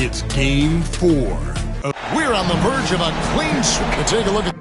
It's game 4. We're on the verge of a clean sweep. Take a look at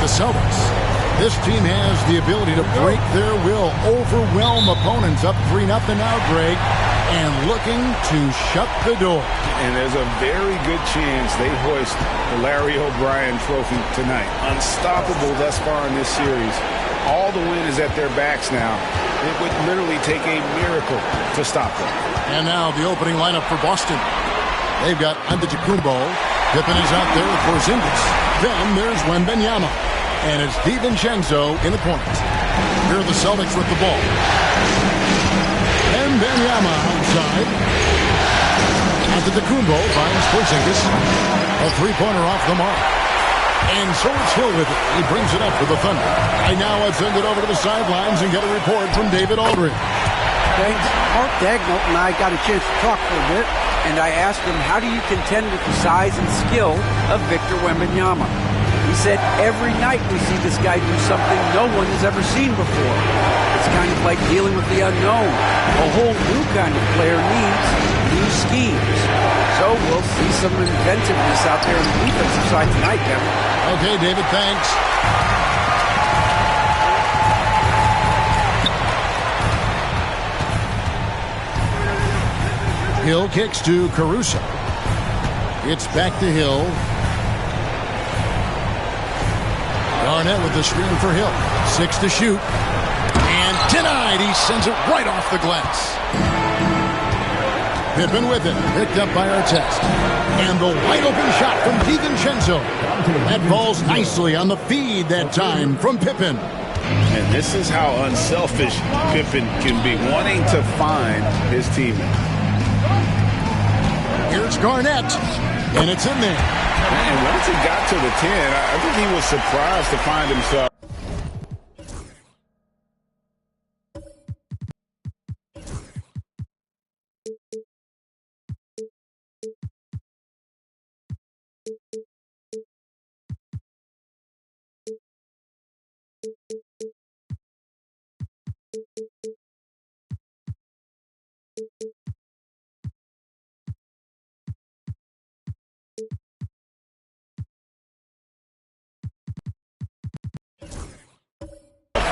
The Celtics. This team has the ability to break their will, overwhelm opponents up 3-0 now, Greg, and looking to shut the door. And there's a very good chance they hoist the Larry O'Brien Trophy tonight. Unstoppable thus far in this series. All the wind is at their backs now. It would literally take a miracle to stop them. And now the opening lineup for Boston. They've got Antetokounmpo. Pippen is out there with Porzingis. Then there's Wembanyama. And it's DiVincenzo in the point. Here are the Celtics with the ball. Wembanyama outside. Antetokounmpo finds Porzingis. A three-pointer off the mark. And so it's Hill with it. He brings it up for the Thunder. Right now, let's send it over to the sidelines and get a report from David Aldridge. Thanks. Mark Daigneault and I got a chance to talk for a bit, and I asked him, how do you contend with the size and skill of Victor Wembanyama? He said, every night we see this guy do something no one has ever seen before. It's kind of like dealing with the unknown. A whole new kind of player needs new schemes. So we'll see some inventiveness out there on the defensive side tonight, Kevin. Okay, David, thanks. Hill kicks to Caruso. It's back to Hill. Garnett with the screen for Hill. 6 to shoot. And denied. He sends it right off the glass. Pippen with it. Picked up by Artest. And the wide open shot from DiVincenzo. That falls nicely on the feed that time from Pippen. And this is how unselfish Pippen can be, wanting to find his teammate. Here's Garnett. And it's in there. And once he got to the 10, I think he was surprised to find himself.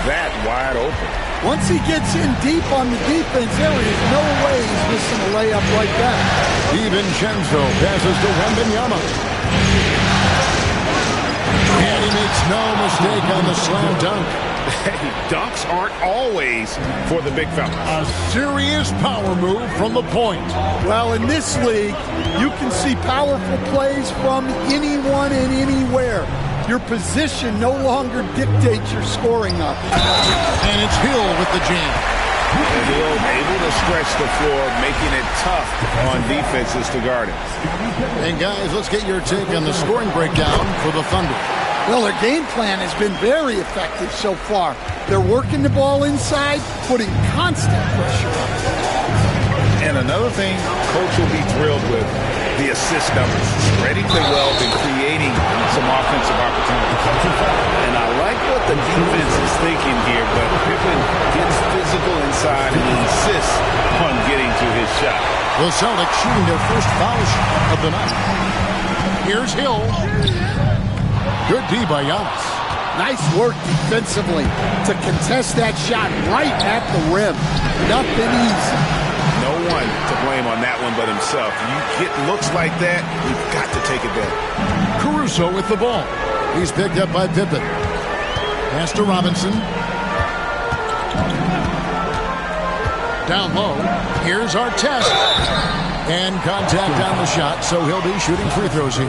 That wide open. Once he gets in deep on the defense, there is no way he's missing a layup like that. DiVincenzo passes to Wembanyama. And he makes no mistake on the slam dunk. Hey, dunks aren't always for the big fella. A serious power move from the point. Well, in this league, you can see powerful plays from anyone and anywhere. Your position no longer dictates your scoring up. And it's Hill with the jam. Hill able to stretch the floor, making it tough on defenses to guard him. And guys, let's get your take on the scoring breakdown for the Thunder. Well, their game plan has been very effective so far. They're working the ball inside, putting constant pressure on it. And another thing Coach will be thrilled with, the assist numbers. Spreading the wealth and creating some offensive opportunities. And I like what the defense is thinking here, but Pippen gets physical inside and insists on getting to his shot. The Celtics shooting their first foul shot of the night. Here's Hill. Good D by Giannis. Nice work defensively to contest that shot right at the rim. Nothing easy. No one to blame on that one but himself. You get looks like that, you've got to take advantage. Caruso with the ball. He's picked up by Pippen. Pass to Robinson. Down low. Here's Artest. And contact on the shot, so he'll be shooting free throws here.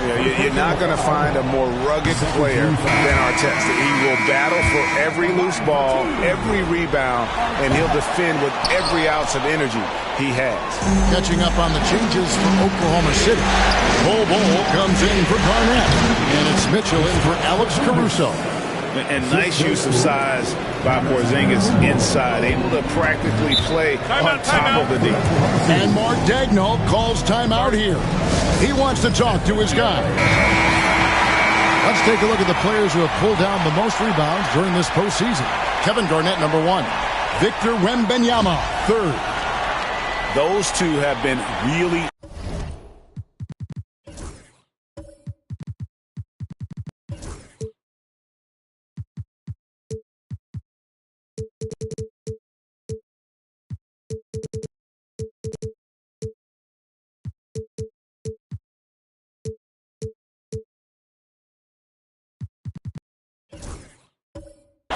You're not going to find a more rugged player than Artest. He will battle for every loose ball, every rebound, and he'll defend with every ounce of energy he has. Catching up on the changes for Oklahoma City. Bol comes in for Garnett. And it's Mitchell in for Alex Caruso. And nice use of size by Porzingis inside, able to practically play on top of the D. And Mark Daigneault calls timeout here. He wants to talk to his guy. Let's take a look at the players who have pulled down the most rebounds during this postseason. Kevin Garnett, number 1. Victor Wembanyama, 3rd. Those two have been really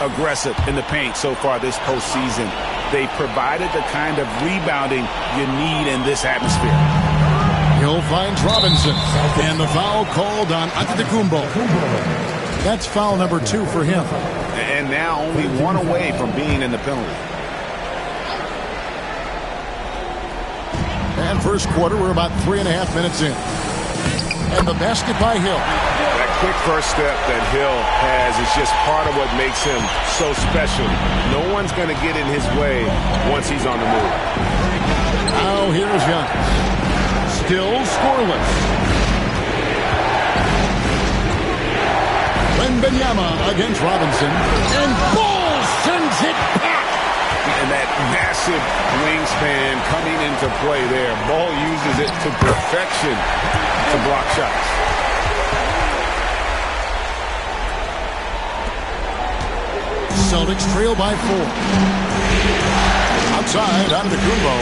aggressive in the paint so far this postseason. They provided the kind of rebounding you need in this atmosphere. Hill finds Robinson. And the foul called on Antetokounmpo. That's foul number 2 for him. And now only 1 away from being in the penalty. And first quarter, we're about 3.5 minutes in. And the basket by Hill. That quick first step that Hill has is just part of what makes him so special. No one's going to get in his way once he's on the move. Now here's Giannis. Still scoreless. Wembanyama against Robinson. And Ball sends it back. And that massive wingspan coming into play there. Ball uses it to perfection to block shots. Celtics trail by 4. Outside, Antetokounmpo.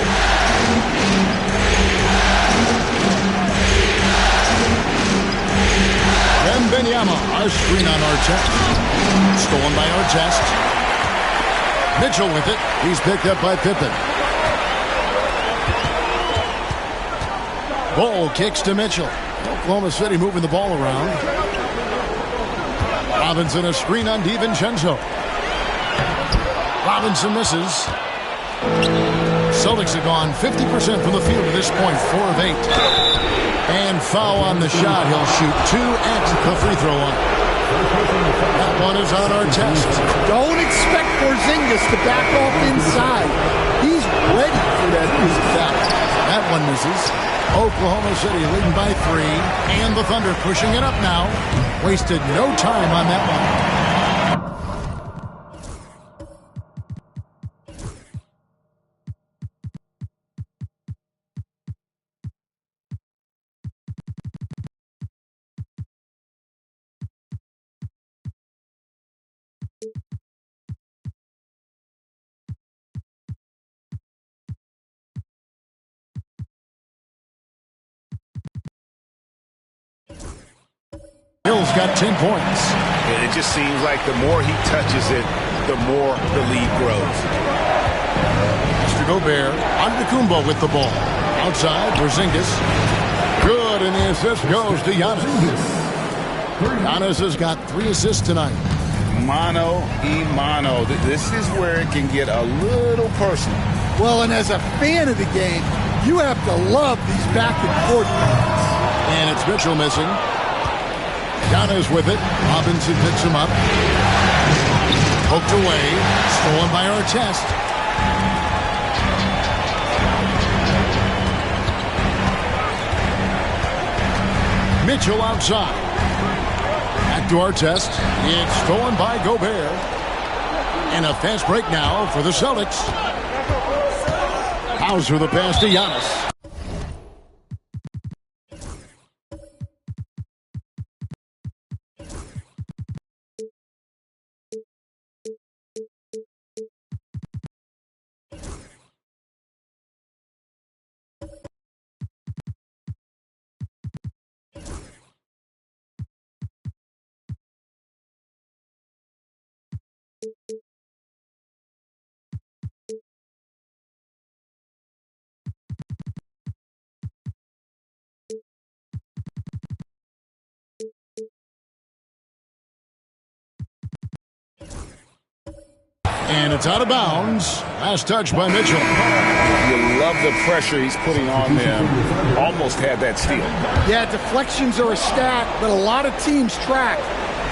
Wembanyama, a screen on Artest. Stolen by Artest. Mitchell with it. He's picked up by Pippen. Ball kicks to Mitchell. Oklahoma City moving the ball around. Robinson a screen on DiVincenzo. Robinson misses. Celtics have gone 50% from the field at this point, 4 of 8. And foul on the shot. He'll shoot 2 at the free throw line. That one is on Artest. Don't expect Porzingis to back off inside. He's ready for that shot. That one misses. Oklahoma City leading by 3. And the Thunder pushing it up now. Wasted no time on that one. Hill's got 10 points. And it just seems like the more he touches it, the more the lead grows. Mr. Gobert, Antetokounmpo with the ball. Outside, Porzingis. Good, and the assist goes to Giannis. Giannis has got 3 assists tonight. Mano y mano. This is where it can get a little personal. Well, and as a fan of the game, you have to love these back-and-forth moments. And it's Mitchell missing. Giannis with it. Robinson picks him up. Poked away. Stolen by Artest. Mitchell outside. Back to Artest. It's stolen by Gobert. And a fast break now for the Celtics. Hauser the pass to Giannis. And it's out of bounds. Last touch by Mitchell. You love the pressure he's putting on them. Almost had that steal. Yeah, deflections are a stat, but a lot of teams track,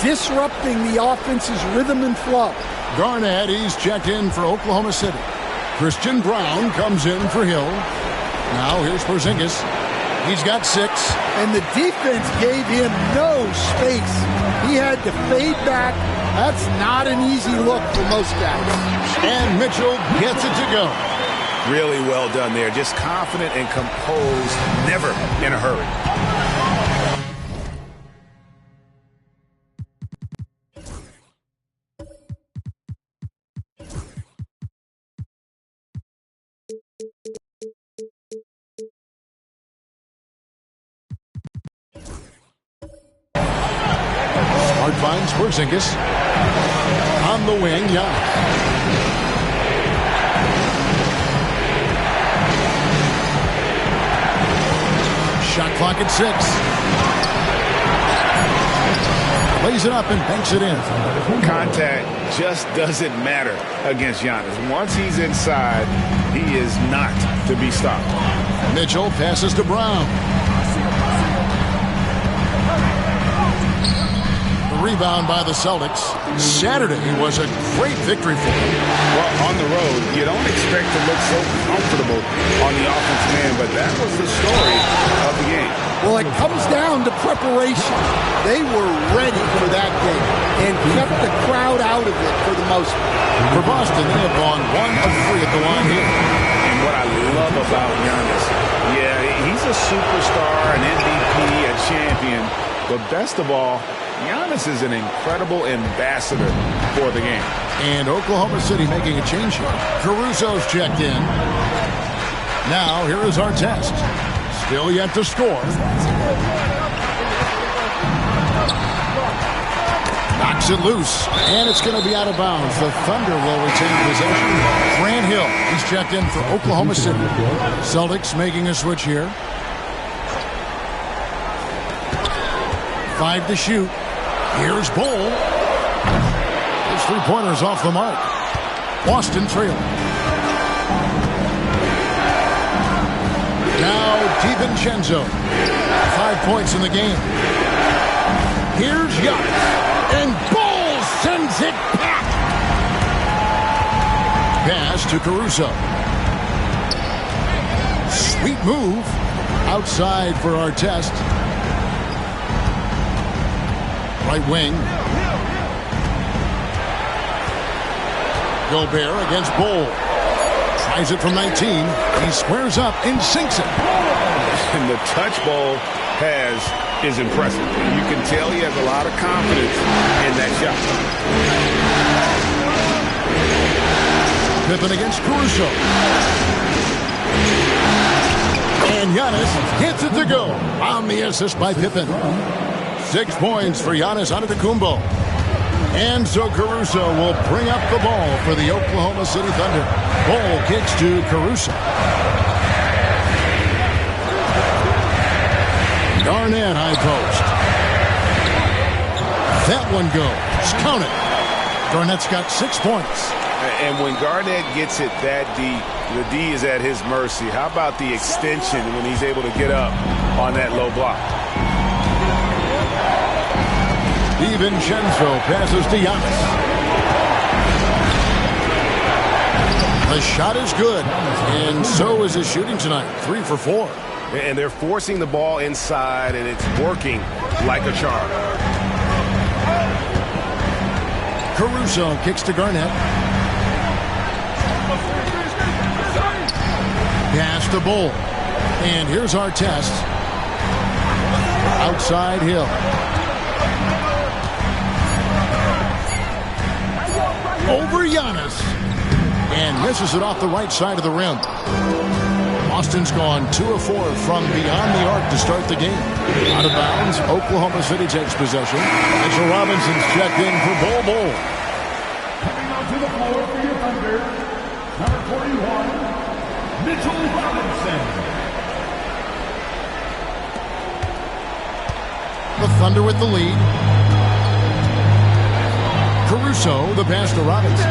disrupting the offense's rhythm and flow. Garnett, he's checked in for Oklahoma City. Christian Brown comes in for Hill. Now here's Porzingis. He's got 6. And the defense gave him no space. He had to fade back. That's not an easy look for most guys. And Mitchell gets it to go. Really well done there. Just confident and composed. Never in a hurry. Smart finds Porzingis. On the wing, Giannis. Shot clock at 6. Lays it up and banks it in. Contact just doesn't matter against Giannis. Once he's inside, he is not to be stopped. Mitchell passes to Brown. Rebound by the Celtics. Saturday was a great victory for them. Well, on the road, you don't expect to look so comfortable on the offensive end, but that was the story of the game. Well, it comes down to preparation. They were ready for that game and kept the crowd out of it for the most part. For Boston, they have gone 1 of 3 at the line here. And what I love about Giannis, yeah, he's a superstar, an MVP, a champion, but best of all, Giannis is an incredible ambassador for the game. And Oklahoma City making a change here. Caruso's checked in. Now, here is Artest. Still yet to score. Knocks it loose, and it's going to be out of bounds. The Thunder will retain possession. Grant Hill, he's checked in for Oklahoma City. Celtics making a switch here. 5 to shoot. Here's Bull. His 3-pointers off the mark. Boston trailing. Now DiVincenzo. 5 points in the game. Here's Giannis. And Bull sends it back. Pass to Caruso. Sweet move. Outside for Artest. Right wing. Gobert against Bull. Tries it from 19. He squares up and sinks it. And the touch Bull has is impressive. You can tell he has a lot of confidence in that shot. Pippen against Caruso. And Giannis gets it to go on the assist by Pippen. 6 points for Giannis Antetokounmpo. And so Caruso will bring up the ball for the Oklahoma City Thunder. Bull kicks to Caruso. Garnett high post. That one goes. Count it. Garnett's got 6 points. And when Garnett gets it that deep, the D is at his mercy. How about the extension when he's able to get up on that low block? DiVincenzo passes to Giannis. The shot is good, and so is his shooting tonight. 3 for 4. And they're forcing the ball inside, and it's working like a charm. Caruso kicks to Garnett. Pass to Bull. And here's our test. Outside Hill. Over Giannis. And misses it off the right side of the rim. Boston's gone 2 of 4 from beyond the arc to start the game. Out of bounds, Oklahoma City takes possession. Mitchell Robinson's checked in for Bull. Coming onto the floor for your Thunder, number 41, Mitchell Robinson. The Thunder with the lead. Caruso, the pass to Robinson.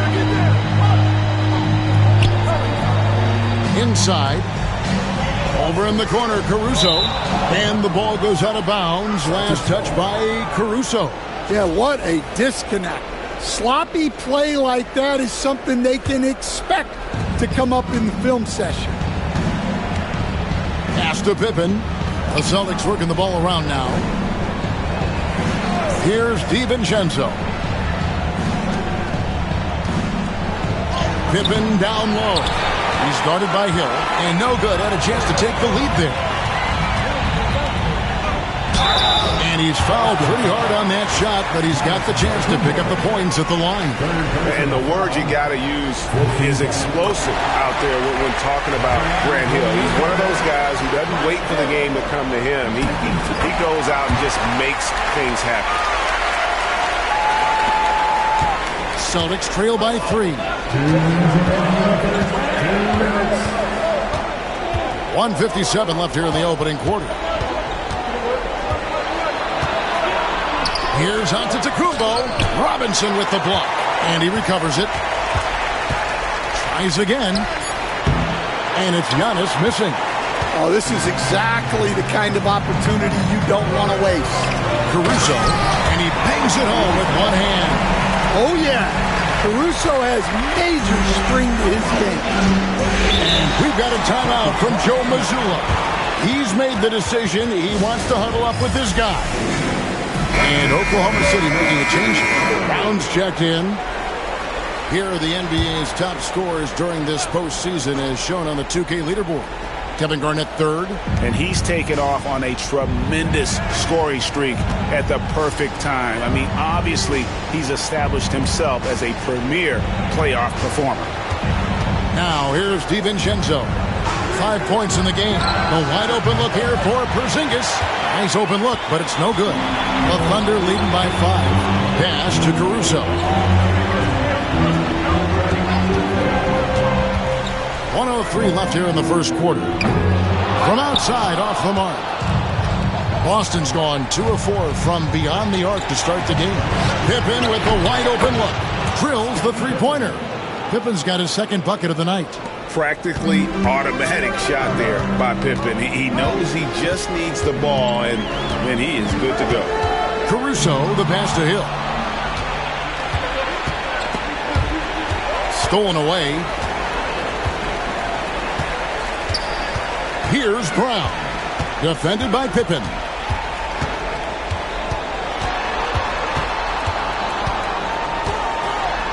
Inside. Over in the corner, Caruso. And the ball goes out of bounds. Last touch by Caruso. Yeah, what a disconnect. Sloppy play like that is something they can expect to come up in the film session. Pass to Pippen. The Celtics working the ball around now. Here's DiVincenzo. Pippen down low. He's guarded by Hill. And no good. Had a chance to take the lead there. And he's fouled pretty hard on that shot, but he's got the chance to pick up the points at the line. And the word you got to use is explosive out there when talking about Grant Hill. He's one of those guys who doesn't wait for the game to come to him. He goes out and just makes things happen. Celtics trail by 3. 1:57 left here in the opening quarter. Here's Antetokounmpo. Robinson with the block. And he recovers it. Tries again. And it's Giannis missing. Oh, this is exactly the kind of opportunity you don't want to waste. Caruso. And he bangs it home with one hand. Oh, yeah. Caruso has major string to his game. And we've got a timeout from Joe Mazzulla. He's made the decision. He wants to huddle up with this guy. And Oklahoma City making a change. Brown's checked in. Here are the NBA's top scorers during this postseason as shown on the 2K leaderboard. Kevin Garnett third. And he's taken off on a tremendous scoring streak at the perfect time. I mean, obviously, he's established himself as a premier playoff performer. Now, here's DiVincenzo. 5 points in the game. A wide open look here for Porzingis. Nice open look, but it's no good. The Thunder leading by 5. Pass to Caruso. 1:03 left here in the first quarter. From outside, off the mark. Boston's gone 2 of 4 from beyond the arc to start the game. Pippen with the wide open look. Drills the three-pointer. Pippen's got his second bucket of the night. Practically automatic shot there by Pippen. He knows he just needs the ball, and he is good to go. Caruso, the pass to Hill. Stolen away. Here's Brown. Defended by Pippen.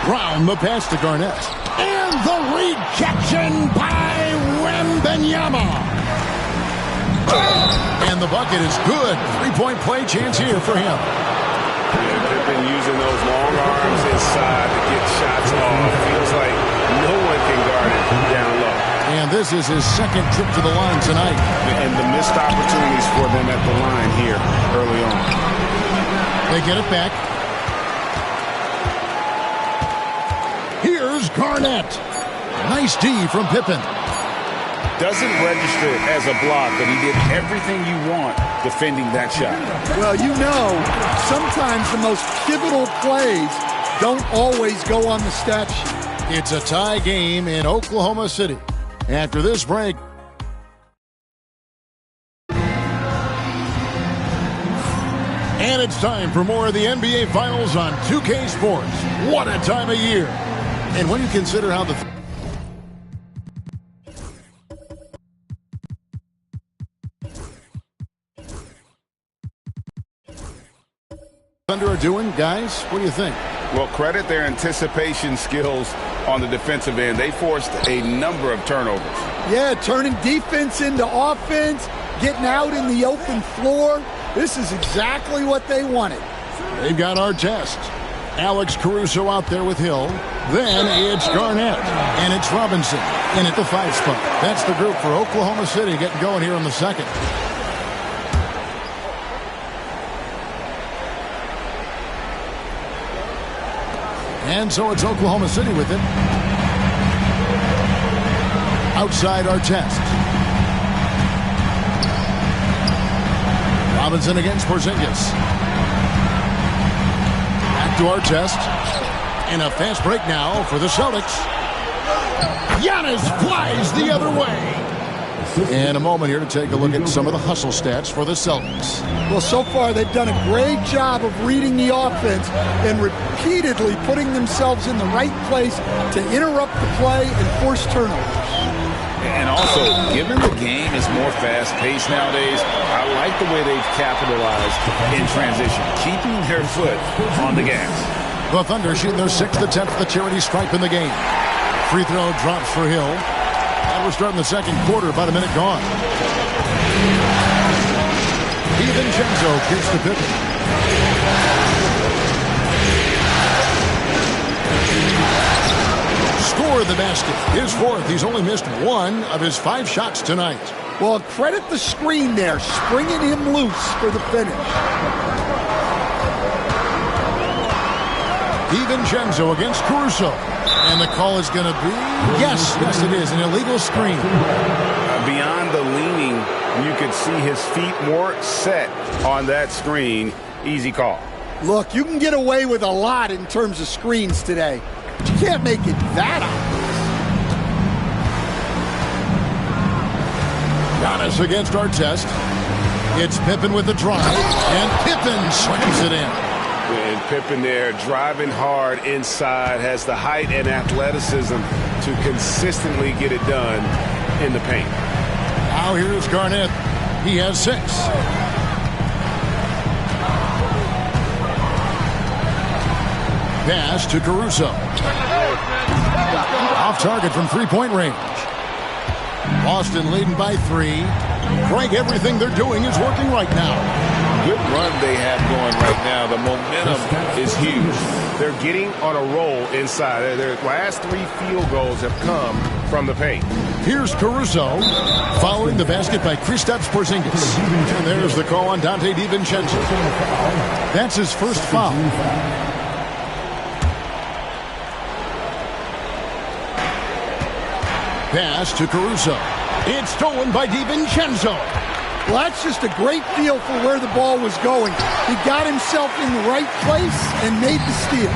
Brown, the pass to Garnett. And the rejection by Wembanyama. And the bucket is good. 3-point play chance here for him. Yeah, Pippen using those long arms inside to get shots off. Feels like no one can guard it down low. And this is his second trip to the line tonight. And the missed opportunities for them at the line here early on. They get it back. Here's Garnett. Nice D from Pippen. Doesn't register as a block, but he did everything you want defending that shot. Well, you know, sometimes the most pivotal plays don't always go on the stat sheet. It's a tie game in Oklahoma City. After this break, and it's time for more of the NBA Finals on 2K Sports. What a time of year. And when you consider how the Thunder are doing, guys, what do you think? Well, credit their anticipation skills on the defensive end. They forced a number of turnovers. Yeah, turning defense into offense, getting out in the open floor. This is exactly what they wanted. They've got Artest. Alex Caruso out there with Hill. Then it's Garnett. And it's Robinson in at the 5 spot. That's the group for Oklahoma City getting going here in the second. And so it's Oklahoma City with it. Outside Artest. Robinson against Porzingis. Back to Artest. And a fast break now for the Celtics. Giannis flies the other way. In a moment here to take a look at some of the hustle stats for the Celtics. Well, so far they've done a great job of reading the offense and repeatedly putting themselves in the right place to interrupt the play and force turnovers. And also, given the game is more fast-paced nowadays, I like the way they've capitalized in transition, keeping their foot on the gas. The Thunder shooting their 6th attempt at the charity stripe in the game. Free throw drops for Hill. And we're starting the second quarter, about a minute gone. DiVincenzo kicks to Pippen. Score the basket. His 4th. He's only missed 1 of his 5 shots tonight. Well, credit the screen there, springing him loose for the finish. DiVincenzo against Caruso. And the call is going to be, yes, it is, an illegal screen. Beyond the leaning, you could see his feet more set on that screen. Easy call. Look, you can get away with a lot in terms of screens today, but you can't make it that obvious. Giannis against Artest. It's Pippen with the drive, and Pippen slams it in. And Pippen there driving hard inside, has the height and athleticism to consistently get it done in the paint. Now here's Garnett. He has 6. Pass to Caruso. Off target from 3-point range. Boston leading by 3. Frank, everything they're doing is working right now. Good run they have going right now. The momentum is huge. They're getting on a roll inside. Their last 3 field goals have come from the paint. Here's Caruso following the basket by Kristaps Porzingis. And there's the call on Donte DiVincenzo. That's his first foul. Pass to Caruso. It's stolen by DiVincenzo. Well, that's just a great feel for where the ball was going. He got himself in the right place and made the steal.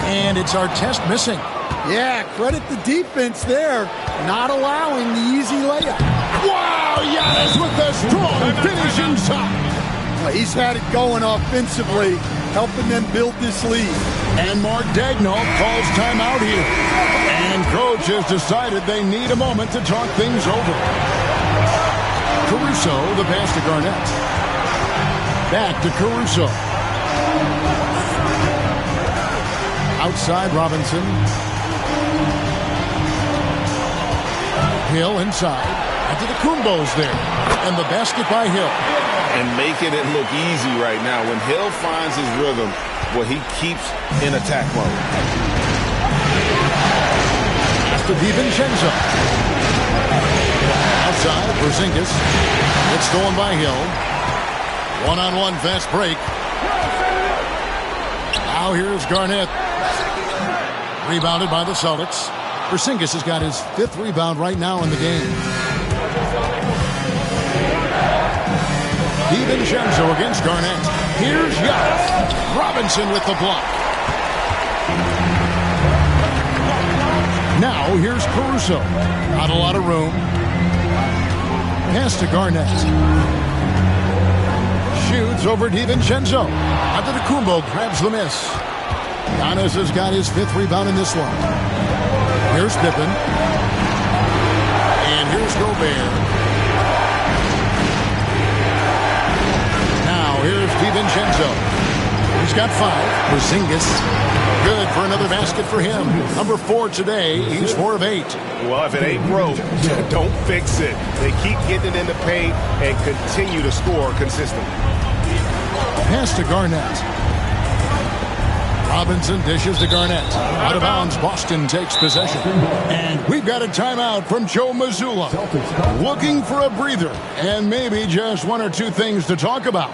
And it's Artest missing. Yeah, credit the defense there, not allowing the easy layup. Wow, Giannis with the strong finish inside. Well, he's had it going offensively, helping them build this lead. And Mark Daigneault calls timeout here. And coach has decided they need a moment to talk things over. Caruso, the pass to Garnett. Back to Caruso. Outside Robinson. Hill inside. Antetokounmpo's there. And the basket by Hill. And making it look easy right now. When Hill finds his rhythm, well, he keeps in attack mode. To DiVincenzo. Outside, Porzingis. It's stolen by Hill. One-on-one fast break. Now here's Garnett. Rebounded by the Celtics. Porzingis has got his 5th rebound right now in the game. DiVincenzo against Garnett. Here's Giannis. Robinson with the block. Now here's Caruso. Not a lot of room. Pass to Garnett. Shoots over DiVincenzo. Antetokounmpo grabs the miss. Giannis has got his 5th rebound in this one. Here's Pippen. And here's Gobert. Now here's DiVincenzo. He's got 5. Porzingis. Good for another basket for him. Number 4 today. He's 4 of 8. Well, if it ain't broke, don't fix it. They keep getting it in the paint and continue to score consistently. Pass to Garnett. Robinson dishes to Garnett. Out of bounds, Boston takes possession. And we've got a timeout from Joe Mazzulla. Looking for a breather and maybe just 1 or 2 things to talk about.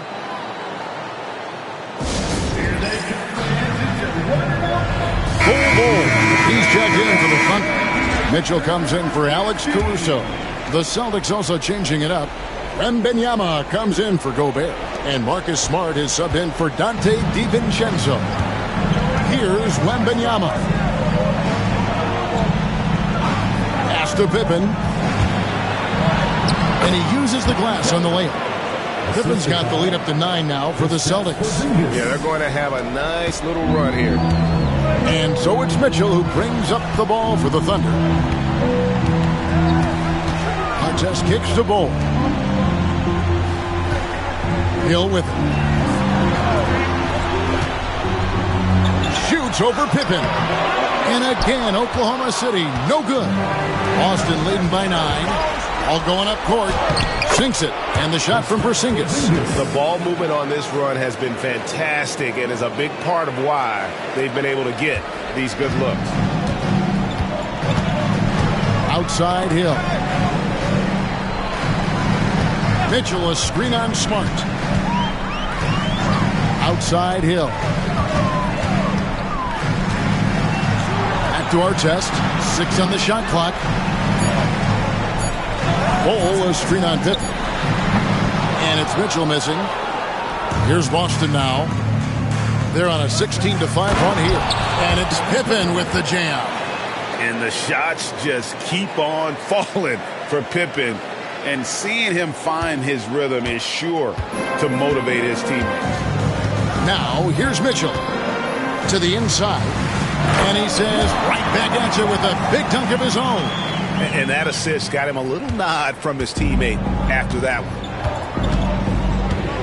Bull. He's checked in for the Thunder. Mitchell comes in for Alex Caruso. The Celtics also changing it up. Wembanyama comes in for Gobert. And Marcus Smart is subbed in for Dante DiVincenzo. Here's Wembanyama. Pass to Pippen. And he uses the glass on the layup. Pippen's got the lead up to 9 now for the Celtics. Yeah, they're going to have a nice little run here. And so it's Mitchell who brings up the ball for the Thunder. Artest kicks to Bull. Hill with it. Shoots over Pippen. And again, Oklahoma City, no good. Boston leading by 9. All going up court. Sinks it. And the shot from Porzingis. The ball movement on this run has been fantastic and is a big part of why they've been able to get these good looks. Outside Hill. Mitchell, a screen on Smart. Outside Hill. Back to Artest. 6 on the shot clock. Bull, a screen on Pippen. And it's Mitchell missing. Here's Boston now. They're on a 16-5 run here. And it's Pippen with the jam. And the shots just keep on falling for Pippen. And seeing him find his rhythm is sure to motivate his teammates. Now, here's Mitchell to the inside. And he says, right back at you with a big dunk of his own. And that assist got him a little nod from his teammate after that one.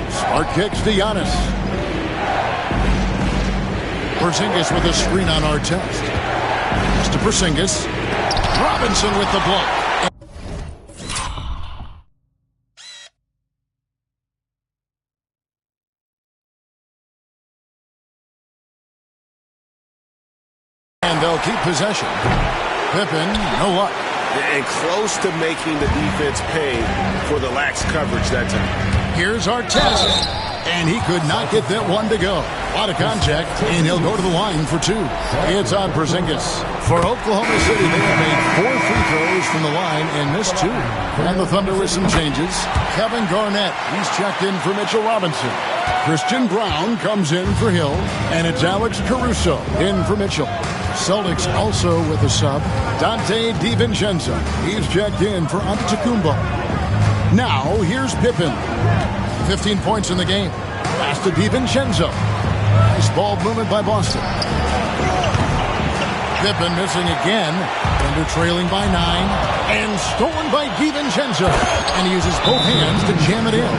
Smart kicks to Giannis. Porzingis with a screen on Artest. Pass to Porzingis. Robinson with the block. And they'll keep possession. Pippen, no luck. And close to making the defense pay for the lax coverage that time. Here's Artest. And he could not get that one to go. A lot of contact, and he'll go to the line for 2. It's on Porzingis. For Oklahoma City, they have made 4 free throws from the line and missed 2. And the Thunder with some changes. Kevin Garnett, he's checked in for Mitchell Robinson. Christian Brown comes in for Hill. And it's Alex Caruso in for Mitchell. Celtics also with a sub. Dante DiVincenzo. He's checked in for Antetokounmpo. Now, here's Pippen. 15 points in the game. Pass to DiVincenzo. Nice ball movement by Boston. Pippen missing again. Thunder trailing by 9. And stolen by DiVincenzo. And he uses both hands to jam it in.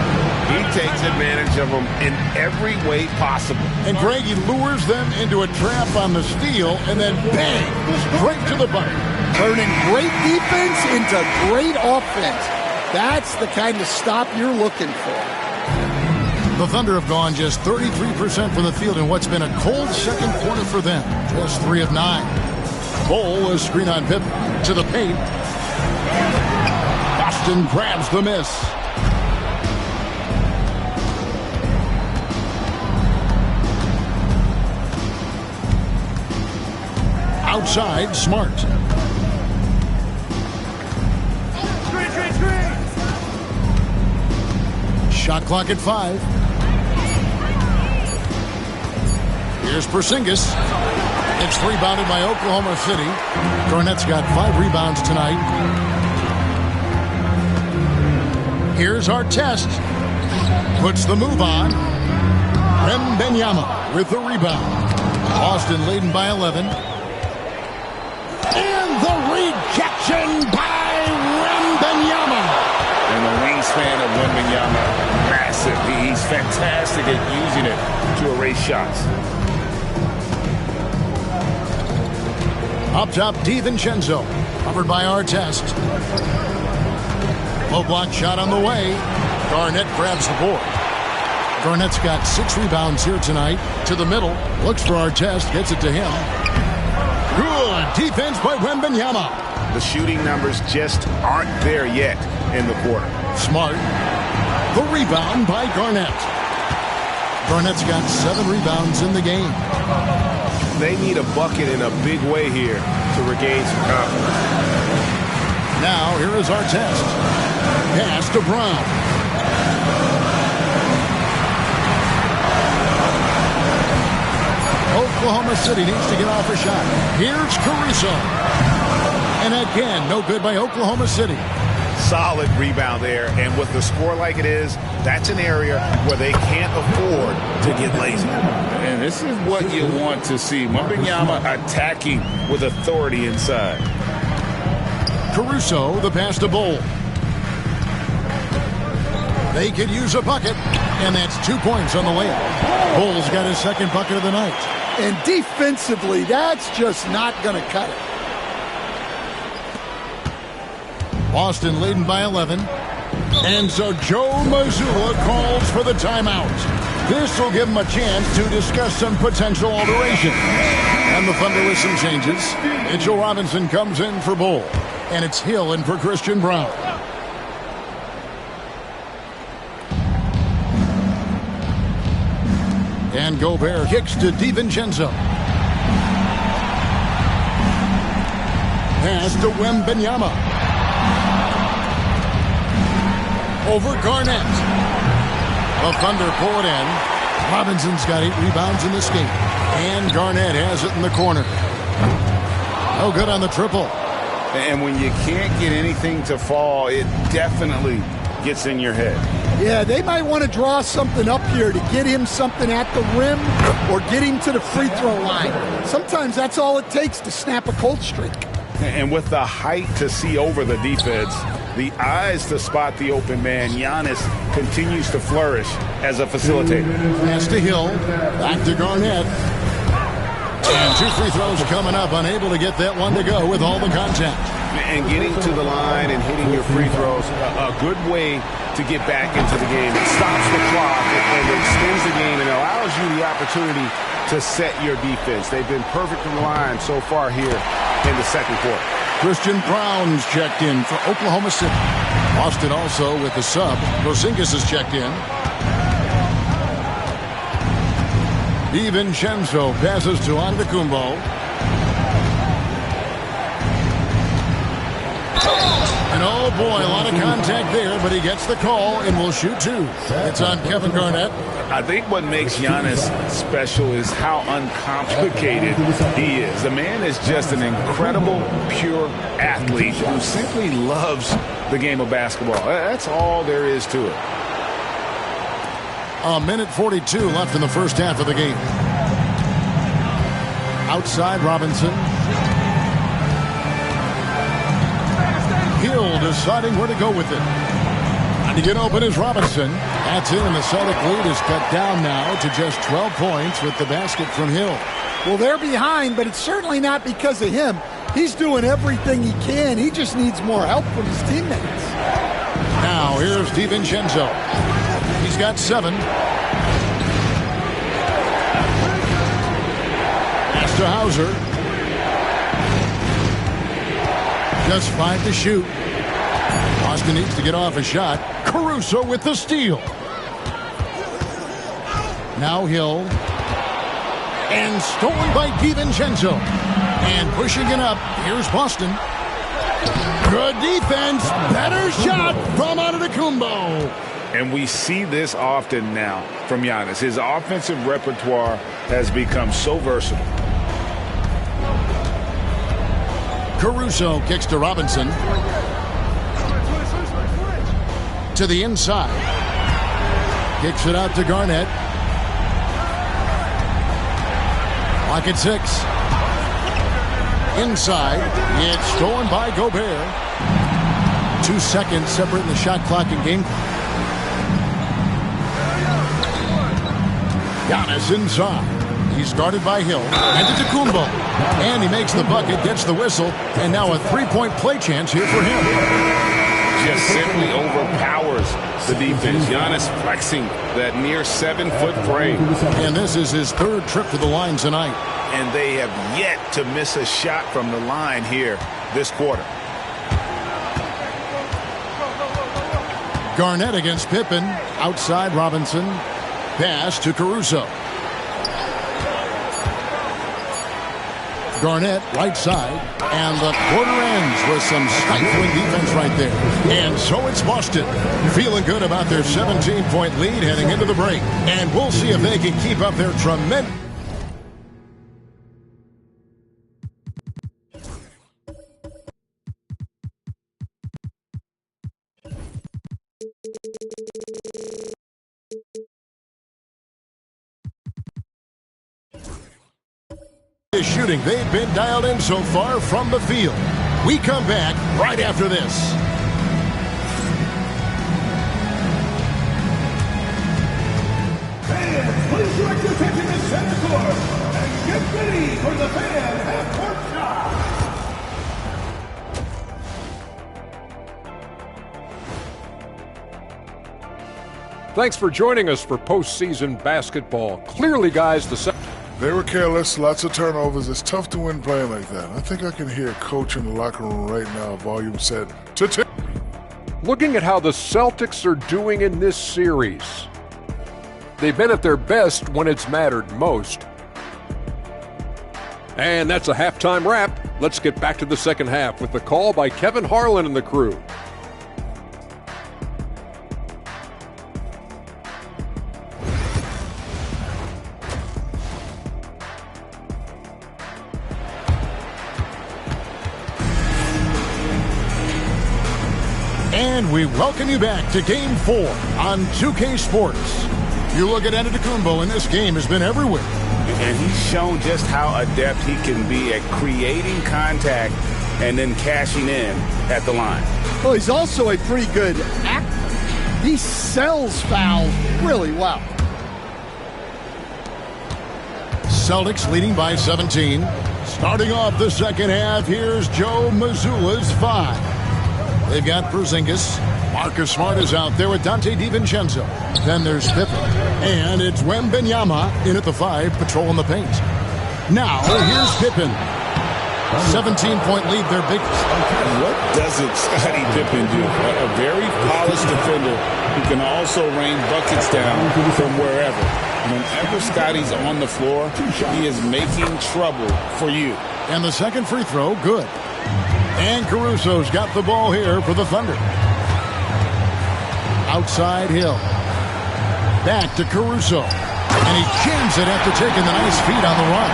He takes advantage of them in every way possible. And Greg, he lures them into a trap on the steal. And then bang, straight to the bucket. Turning great defense into great offense. That's the kind of stop you're looking for. The Thunder have gone just 33% from the field in what's been a cold second quarter for them. Just 3 of 9. Bull, a screen on Pippen to the paint. Boston grabs the miss. Outside, Smart. Shot clock at 5. Here's Porzingis. It's rebounded by Oklahoma City. Garnett's got 5 rebounds tonight. Here's Artest. Puts the move on. Wembanyama with the rebound. Boston leading by 11. And the rejection by Wembanyama. And the wingspan of Wembanyama, massive. He's fantastic at using it to erase shots. Up top, DiVincenzo. Covered by Artest. Low block shot on the way. Garnett grabs the board. Garnett's got 6 rebounds here tonight. To the middle. Looks for Artest. Gets it to him. Good defense by Wembanyama. The shooting numbers just aren't there yet in the quarter. Smart. The rebound by Garnett. Garnett's got 7 rebounds in the game. They need a bucket in a big way here to regain some confidence. Now, here is Artest. Pass to Brown. Oklahoma City needs to get off a shot. Here's Caruso. And again, no good by Oklahoma City. Solid rebound there, and with the score like it is, that's an area where they can't afford to get lazy. And this is what you want to see. Wembanyama attacking with authority inside. Caruso, the pass to Bol. They could use a bucket, and that's 2 points on the layup. Bol's got his second bucket of the night. And defensively, that's just not going to cut it. Boston leading by 11. And so Joe Mazzulla calls for the timeout. This will give him a chance to discuss some potential alteration. And the Thunder with some changes. Mitchell Robinson comes in for Bol. And it's Hill in for Christian Brown. And Gobert kicks to DiVincenzo. Pass to Wembanyama. Over Garnett. The Thunder pull it in. Robinson's got 8 rebounds in this game. And Garnett has it in the corner. No good on the triple. And when you can't get anything to fall, it definitely gets in your head. Yeah, they might want to draw something up here to get him something at the rim or get him to the free throw line. Sometimes that's all it takes to snap a cold streak. And with the height to see over the defense, the eyes to spot the open man, Giannis continues to flourish as a facilitator. Pass to Hill. Back to Garnett. And 2 free throws coming up. Unable to get that one to go with all the contact. And getting to the line and hitting your free throws, a good way to get back into the game. It stops the clock and extends the game and allows you the opportunity to set your defense. They've been perfect from the line so far here in the second quarter. Christian Brown's checked in for Oklahoma City. Boston also with the sub. Porzingis is checked in. DiVincenzo passes to Antetokounmpo. And oh boy, a lot of contact there, but he gets the call and will shoot 2. It's on Kevin Garnett. I think what makes Giannis special is how uncomplicated he is. The man is just an incredible, pure athlete who simply loves the game of basketball. That's all there is to it. 1:42 left in the first half of the game. Outside Robinson. Hill deciding where to go with it. And to get open is Robinson. That's in, and the Celtic lead is cut down now to just 12 points with the basket from Hill. Well, they're behind, but it's certainly not because of him. He's doing everything he can. He just needs more help from his teammates. Now, here's DiVincenzo. He's got 7. Pass to Hauser. Just 5 to shoot. Boston needs to get off a shot. Caruso with the steal. Now Hill. And stolen by DiVincenzo. And pushing it up. Here's Boston. Good defense. Better shot from Antetokounmpo. And we see this often now from Giannis. His offensive repertoire has become so versatile. Caruso kicks to Robinson. To the inside. Kicks it out to Garnett. Lock at 6. Inside. It's stolen by Gobert. 2 seconds separating the shot clock and game clock. Giannis inside. He's guarded by Hill. And to Antetokounmpo. And he makes the bucket, gets the whistle, and now a three-point play chance here for him. Just simply overpowers the defense. Giannis flexing that near 7-foot frame. And this is his 3rd trip to the line tonight. And they have yet to miss a shot from the line here this quarter. Garnett against Pippen. Outside Robinson. Pass to Caruso. Garnett, right side. And the quarter ends with some stifling defense right there. And so it's Boston. Feeling good about their 17-point lead heading into the break. And we'll see if they can keep up their tremendous... shooting they've been dialed in so far from the field. We come back right after this. Fans, please direct your attention to center court and get ready for the fan half-court shot. Thanks for joining us for postseason basketball. Clearly, guys, they were careless, lots of turnovers. It's tough to win playing like that. I think I can hear coach in the locker room right now, volume set to 10. Looking at how the Celtics are doing in this series, they've been at their best when it's mattered most. And that's a halftime wrap. Let's get back to the second half with the call by Kevin Harlan and the crew. And we welcome you back to Game 4 on 2K Sports. You look at Antetokounmpo, and this game has been everywhere. And he's shown just how adept he can be at creating contact and then cashing in at the line. Well, he's also a pretty good actor. He sells fouls really well. Celtics leading by 17. Starting off the second half, here's Joe Mazzulla's 5. They've got Porzingis. Marcus Smart is out there with Dante DiVincenzo. Then there's Pippen. And it's Wembanyama in at the 5, patrolling the paint. Now, here's Pippen. 17-point lead, their biggest. What doesn't Scottie Pippen do? A very polished defender who can also rain buckets down from wherever. Whenever Scottie's on the floor, he is making trouble for you. And the second free throw, good. And Caruso's got the ball here for the Thunder. Outside Hill. Back to Caruso. And he jams it after taking the nice feed on the run.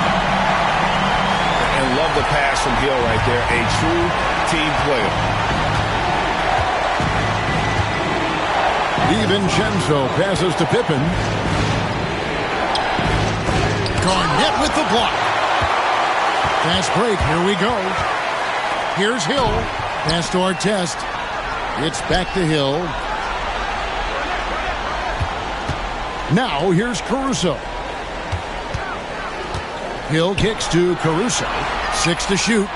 And love the pass from Hill right there. A true team player. DiVincenzo passes to Pippen. Garnett with the block. Fast break. Here we go. Here's Hill. Pass to Artest. It's back to Hill. Now here's Caruso. Hill kicks to Caruso. 6 to shoot.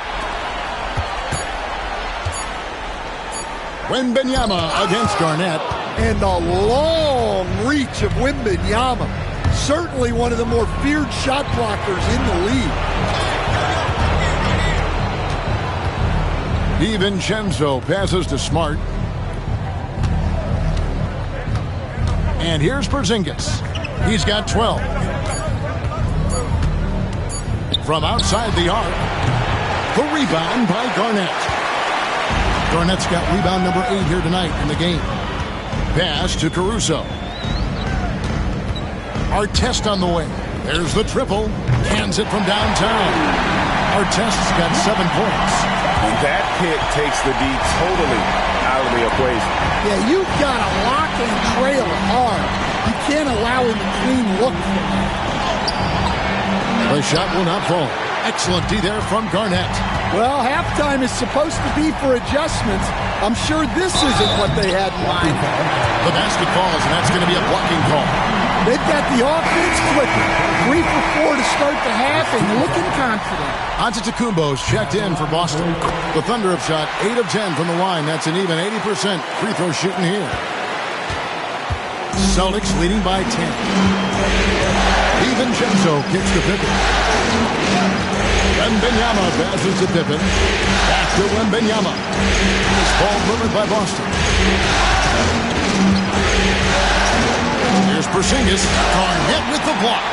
Wembanyama against Garnett. And a long reach of Wembanyama. Certainly one of the more feared shot blockers in the league. DiVincenzo passes to Smart. And here's Porzingis. He's got 12. From outside the arc, the rebound by Garnett. Garnett's got rebound number 8 here tonight in the game. Pass to Caruso. Artest on the way. There's the triple. Cans it from downtown. Artest's got 7 points. And that pick takes the D totally out of the equation. Yeah, you've got to lock and trail hard. You can't allow him a clean look. The shot will not fall. Excellent D there from Garnett. Well, halftime is supposed to be for adjustments. I'm sure this isn't what they had in mind. The basket falls, and that's going to be a blocking call. They've got the offense flipping. 3 for 4 to start the half and looking confident. Antetokounmpo's checked in for Boston. The Thunder have shot 8 of 10 from the line. That's an even 80% free throw shooting here. Celtics leading by 10. DiVincenzo kicks to Pippen. Wembanyama passes to Pippen. Back to Wembanyama. This ball delivered by Boston. Here's Porzingis. Garnett with the block.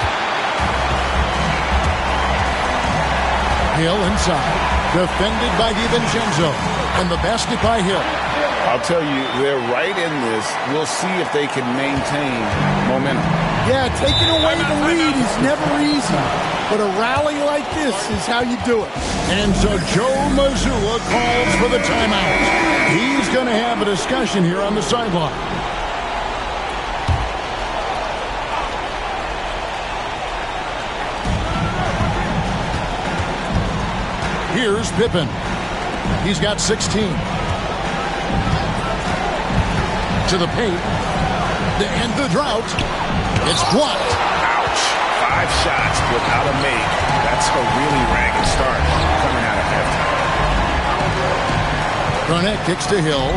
Hill inside. Defended by DiVincenzo. And the basket by Hill. I'll tell you, they're right in this. We'll see if they can maintain momentum. Yeah, taking away the lead is never easy. But a rally like this is how you do it. And so Joe Mazzulla calls for the timeout. He's going to have a discussion here on the sideline. Here's Pippen. He's got 16. To the paint. To end the drought. It's blocked. Ouch. 5 shots without a make. That's a really ragged start coming out of halftime. Garnett kicks to Hill.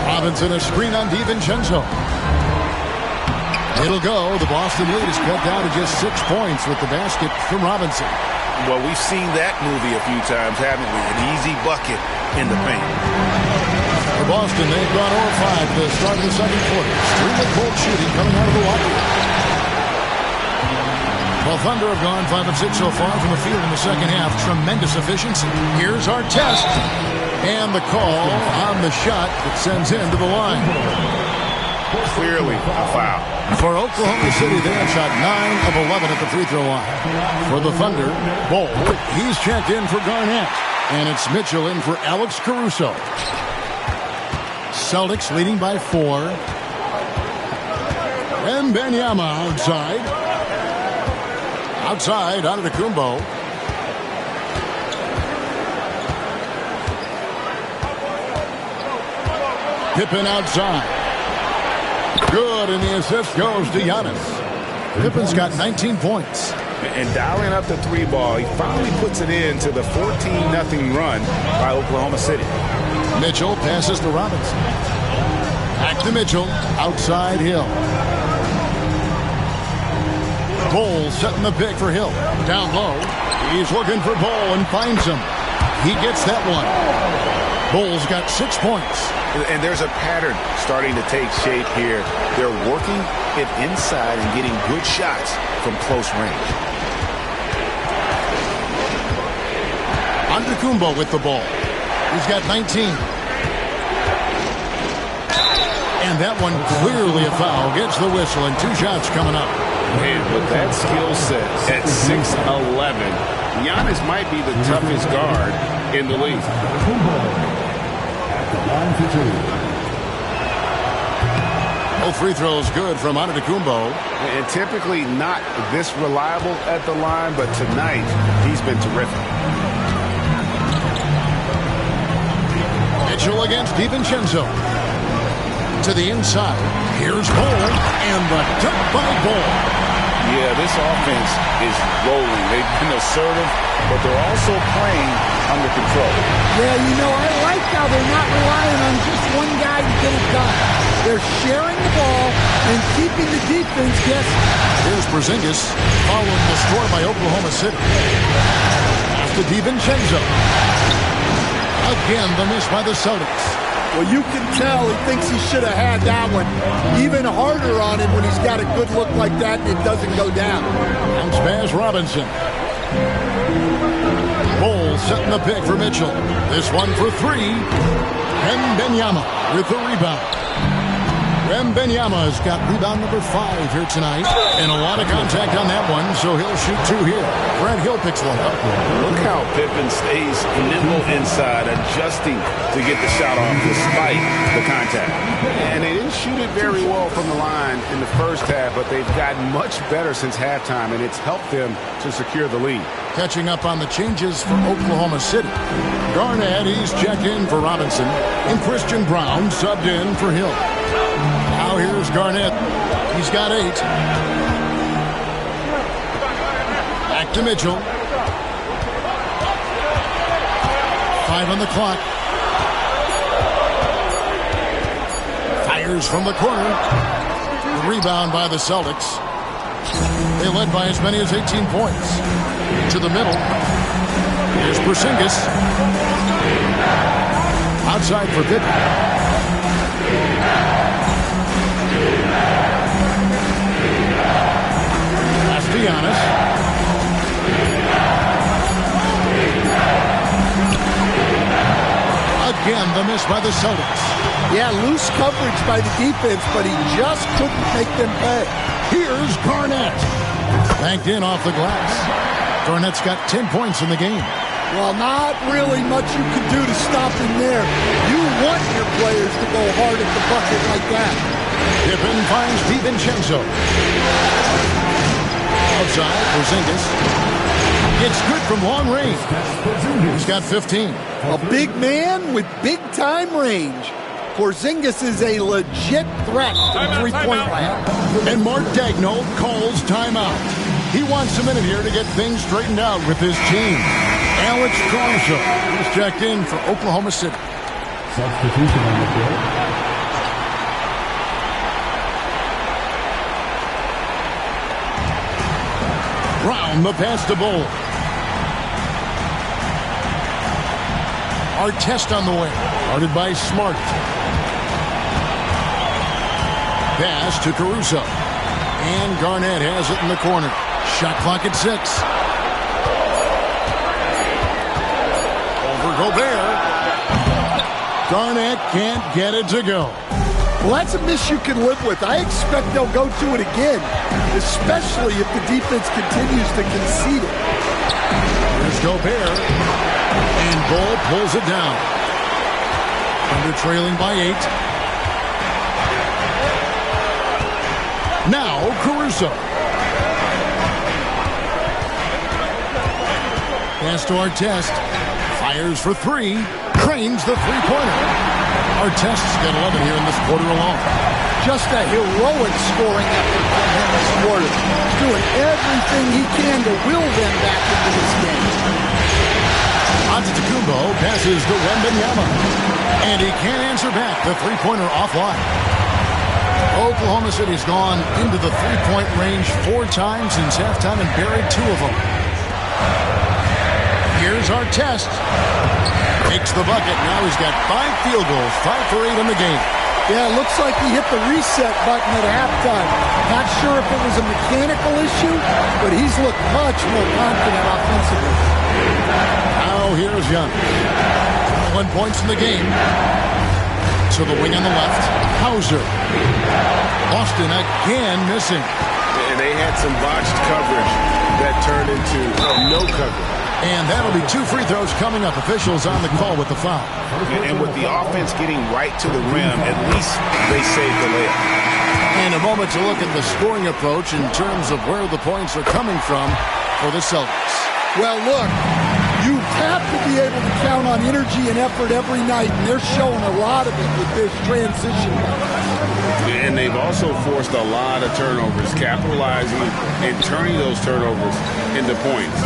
Robinson a screen on DiVincenzo. It'll go. The Boston lead is cut down to just 6 points with the basket from Robinson. Well, we've seen that movie a few times, haven't we? An easy bucket in the paint. For Boston, they've gone 0-5 to the start of the second quarter. Extremely cold shooting coming out of the locker room. Well, Thunder have gone 5 of 6 so far from the field in the second half. Tremendous efficiency. Here's Artest. And the call on the shot that sends him to the line. Clearly a foul. For Oklahoma City, they have shot 9 of 11 at the free throw line. For the Thunder, Bol, he's checked in for Garnett. And it's Mitchell in for Alex Caruso. Celtics leading by 4. Wembanyama outside. Outside, Antetokounmpo. Pippen outside. Good, and the assist goes to Giannis. Pippen's got 19 points. And dialing up the 3 ball, he finally puts it in to the 14-0 run by Oklahoma City. Mitchell passes to Robinson. Back to Mitchell. Outside Hill. Bol setting the pick for Hill. Down low. He's looking for Bol and finds him. He gets that one. Bol's got 6 points. And there's a pattern starting to take shape here. They're working it inside and getting good shots from close range. Antetokounmpo with the ball. He's got 19. And that one clearly a foul. Gets the whistle and 2 shots coming up. And with that skill set at 6'11", Giannis might be the toughest guard in the league. Both free throws good from Antetokounmpo. And typically not this reliable at the line, but tonight he's been terrific. Mitchell against DiVincenzo. To the inside. Here's Bol. And the dunk by Bol. Yeah, this offense is rolling. They've been assertive, but they're also playing under control. Yeah, you know, I like how they're not relying on just one guy to get it done. They're sharing the ball and keeping the defense guessing. Here's Porzingis following the score by Oklahoma City. Pass to DiVincenzo. Again, the miss by the Celtics. Well, you can tell he thinks he should have had that one even harder on him when he's got a good look like that and it doesn't go down. Bounce pass Robinson. Bol setting the pick for Mitchell. This one for three. Wembanyama with the rebound. Wembanyama's got rebound number 5 here tonight. And a lot of contact on that one, so he'll shoot 2 here. Grant Hill picks one up. Look how Pippen stays nimble inside, adjusting to get the shot off despite the contact. And they didn't shoot it very well from the line in the first half, but they've gotten much better since halftime, and it's helped them to secure the lead. Catching up on the changes for Oklahoma City. Garnett, he's checked in for Robinson. And Christian Braun subbed in for Hill. Now here's Garnett. He's got 8. Back to Mitchell. 5 on the clock. Fires from the corner. The rebound by the Celtics. They led by as many as 18 points. To the middle. Here's Porzingis. Outside for Pippen. Giannis. Again, the miss by the Celtics. Yeah, loose coverage by the defense, but he just couldn't make them pay. Here's Garnett. Banked in off the glass. Garnett's got 10 points in the game. Well, not really much you can do to stop him there. You want your players to go hard at the bucket like that. Pippen finds DiVincenzo. Outside, Porzingis. It's good from long range. He's got 15. A big man with big-time range. Porzingis is a legit threat to the three-point line. And Mark Daigneault calls timeout. He wants a minute here to get things straightened out with his team. Alex Caruso is checked in for Oklahoma City. Substitution on the field. Brown, the pass to Bol. Artest on the way. Guarded by Smart. Pass to Caruso. And Garnett has it in the corner. Shot clock at 6. Over Gobert. Garnett can't get it to go. Well, that's a miss you can live with. I expect they'll go to it again, especially if the defense continues to concede it. Here's Gobert. And Bol pulls it down. Under trailing by 8. Now Caruso. Pass to Artest. Fires for 3. Cranes the three-pointer. Artest's got 11 here in this quarter alone. Just a heroic scoring effort from him this quarter. He's doing everything he can to will them back into this game. Antetokounmpo passes to Wembanyama. And he can't answer back. The three-pointer offline. Oklahoma City's gone into the three-point range 4 times since halftime and buried 2 of them. Here's Artest. Makes the bucket. Now he's got 5 field goals, 5 for 8 in the game. Yeah, it looks like he hit the reset button at halftime. Not sure if it was a mechanical issue, but he's looked much more confident offensively. Now here's Young. 1 points in the game. To the wing on the left. Hauser. Boston again missing. And they had some botched coverage that turned into no coverage. And that'll be 2 free throws coming up. Officials on the call with the foul. And with the offense getting right to the rim, at least they saved the layup. And a moment to look at the scoring approach in terms of where the points are coming from for the Celtics. Well, look, you have to be able to count on energy and effort every night, and they're showing a lot of it with this transition. And they've also forced a lot of turnovers, capitalizing and turning those turnovers into points.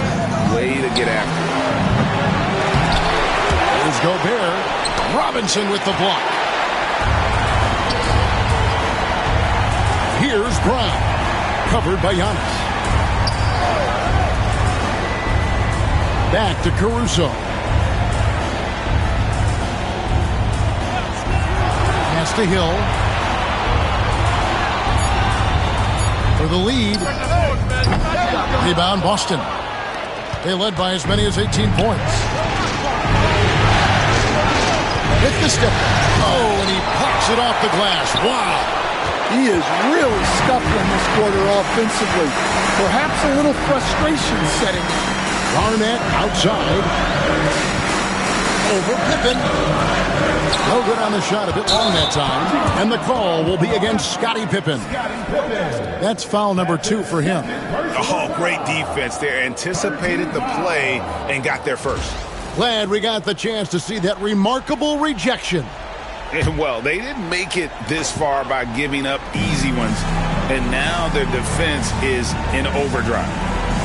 Way to get after it. Here's Gobert. Robinson with the block. Here's Brown. Covered by Giannis. Back to Caruso. Pass to Hill. For the lead. Rebound Boston. They led by as many as 18 points. Hit the step. Oh, and he pops it off the glass. Wow. He is really scuffling this quarter offensively. Perhaps a little frustration setting. Garnett outside. Over Pippen. No good on the shot, a bit long that time. And the call will be against Scottie Pippen. That's foul number 2 for him. Oh, great defense there. Anticipated the play and got there first. Glad we got the chance to see that remarkable rejection. And, well, they didn't make it this far by giving up easy ones. And now their defense is in overdrive.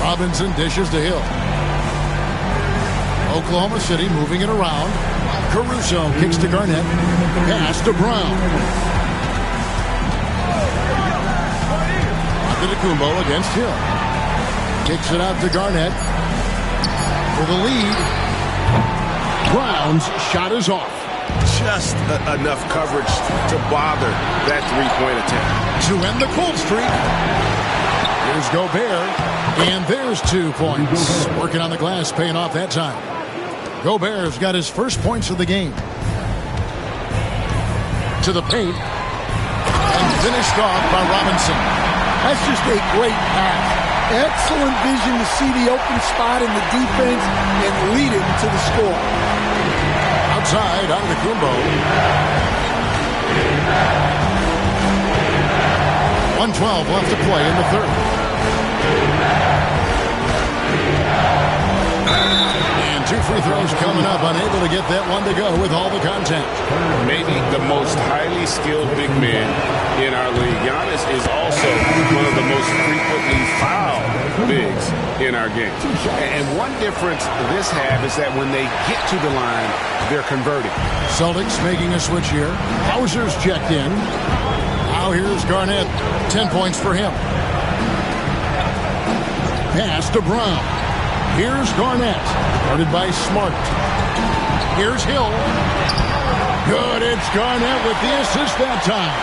Robinson dishes to Hill. Oklahoma City moving it around. Caruso kicks to Garnett. Pass to Brown. Antetokounmpo against Hill. Kicks it out to Garnett. For the lead. Brown's shot is off. Just enough coverage to bother that three-point attempt. To end the cold streak. Here's Gobert. And there's 2 points. Working on the glass, paying off that time. Gobert's got his first points of the game. To the paint. And finished off by Robinson. That's just a great pass. Excellent vision to see the open spot in the defense and lead it to the score. Outside, Antetokounmpo. 1:12 left to play in the third. And 2 free throws coming up, unable to get that one to go with all the contact. Maybe the most highly skilled big man in our league. Giannis is also one of the most frequently fouled bigs in our game. And one difference this have is that when they get to the line, they're converting. Celtics making a switch here. Hauser's checked in. Now here's Garnett. 10 points for him. Pass to Brown. Here's Garnett. Guarded by Smart. Here's Hill. Good. It's Garnett with the assist that time.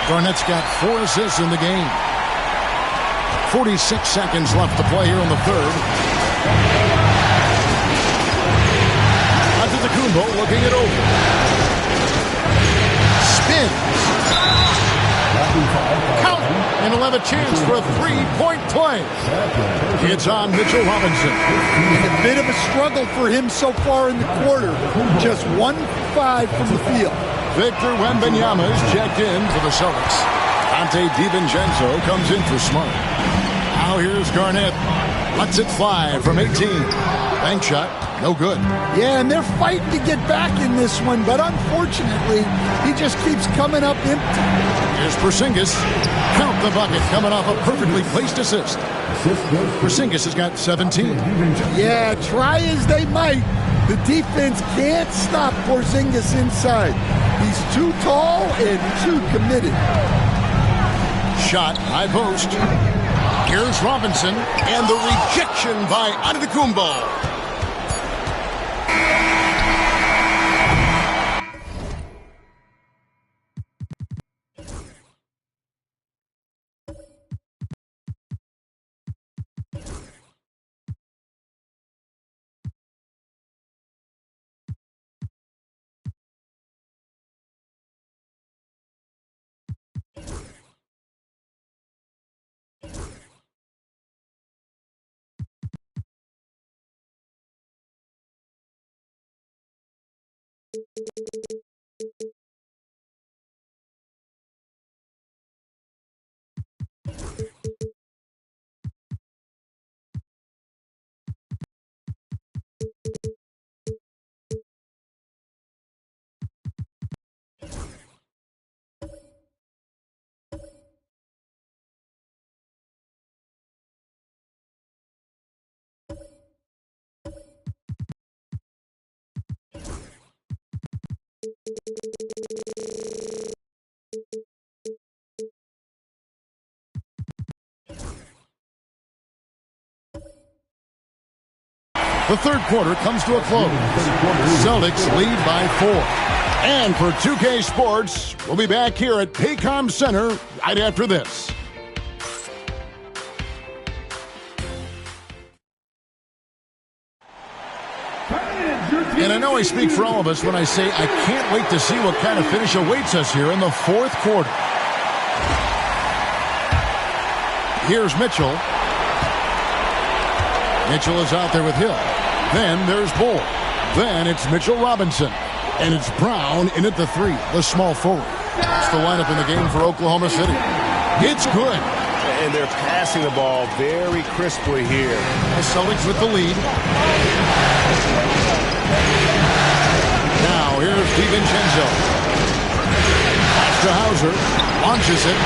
Garnett's got 4 assists in the game. 46 seconds left to play here in the third. Antetokounmpo looking it over. Spins. Count. And he'll have a chance for a 3-point play. It's on Mitchell Robinson. And a bit of a struggle for him so far in the quarter. Just 1 for 5 from the field. Victor Wembanyama is checked in for the Celtics. Ante DiVincenzo comes in for Smart. Now here's Garnett. Lets it fly from 18. Bank shot, no good. Yeah, and they're fighting to get back in this one, but unfortunately, he just keeps coming up empty. Here's Porzingis. Count the bucket coming off a perfectly placed assist. Porzingis has got 17. Yeah, try as they might, the defense can't stop Porzingis inside. He's too tall and too committed. Shot, high post. Here's Robinson, and the rejection by Antetokounmpo. The third quarter comes to a close. Celtics lead by 4. And for 2K Sports, we'll be back here at Paycom Center right after this. And I know I speak for all of us when I say I can't wait to see what kind of finish awaits us here in the fourth quarter. Here's Mitchell. Mitchell is out there with Hill. Then there's Bull. Then it's Mitchell Robinson. And it's Brown in at the 3, the small forward. That's the lineup in the game for Oklahoma City. It's good. And they're passing the ball very crisply here. The Celtics with the lead. Now here's DiVincenzo. Pass to Hauser. Launches it.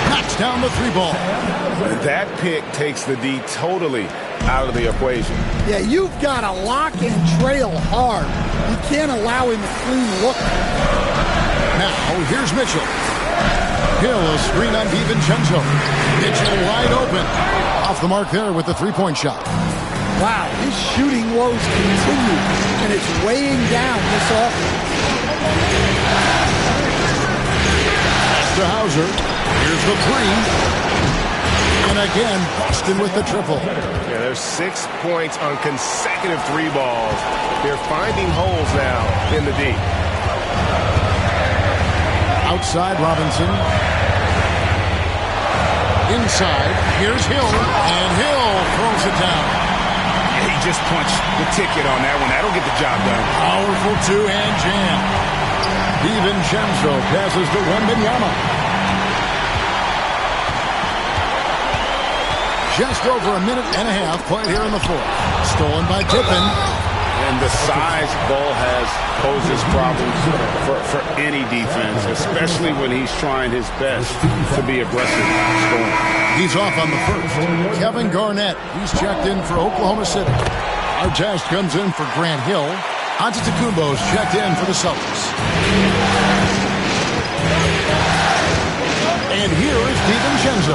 Knocks down the 3 ball. That pick takes the D totally out of the equation. Yeah, you've got to lock and trail hard. You can't allow him a clean look. Now, here's Mitchell. Hill, a screen on DiVincenzo. Mitchell wide open. Off the mark there with the 3-point shot. Wow, his shooting woes continue, and it's weighing down this offense. Pass to Hauser. Here's the 3. And again, Boston with the triple. Yeah, there's 6 points on consecutive 3 balls. They're finding holes now in the D. Outside, Robinson. Inside, here's Hill. And Hill throws it down. Yeah, he just punched the ticket on that one. That'll get the job done. Powerful 2-hand jam. DiVincenzo passes to Wembanyama. Just over a minute and a half played here in the fourth. Stolen by Pippen. And the size Ball has poses problems for any defense, especially when he's trying his best to be aggressive scoring. He's off on the first. Kevin Garnett, he's checked in for Oklahoma City. Artest comes in for Grant Hill. Antetokounmpo's checked in for the Celtics. And here is DiVincenzo.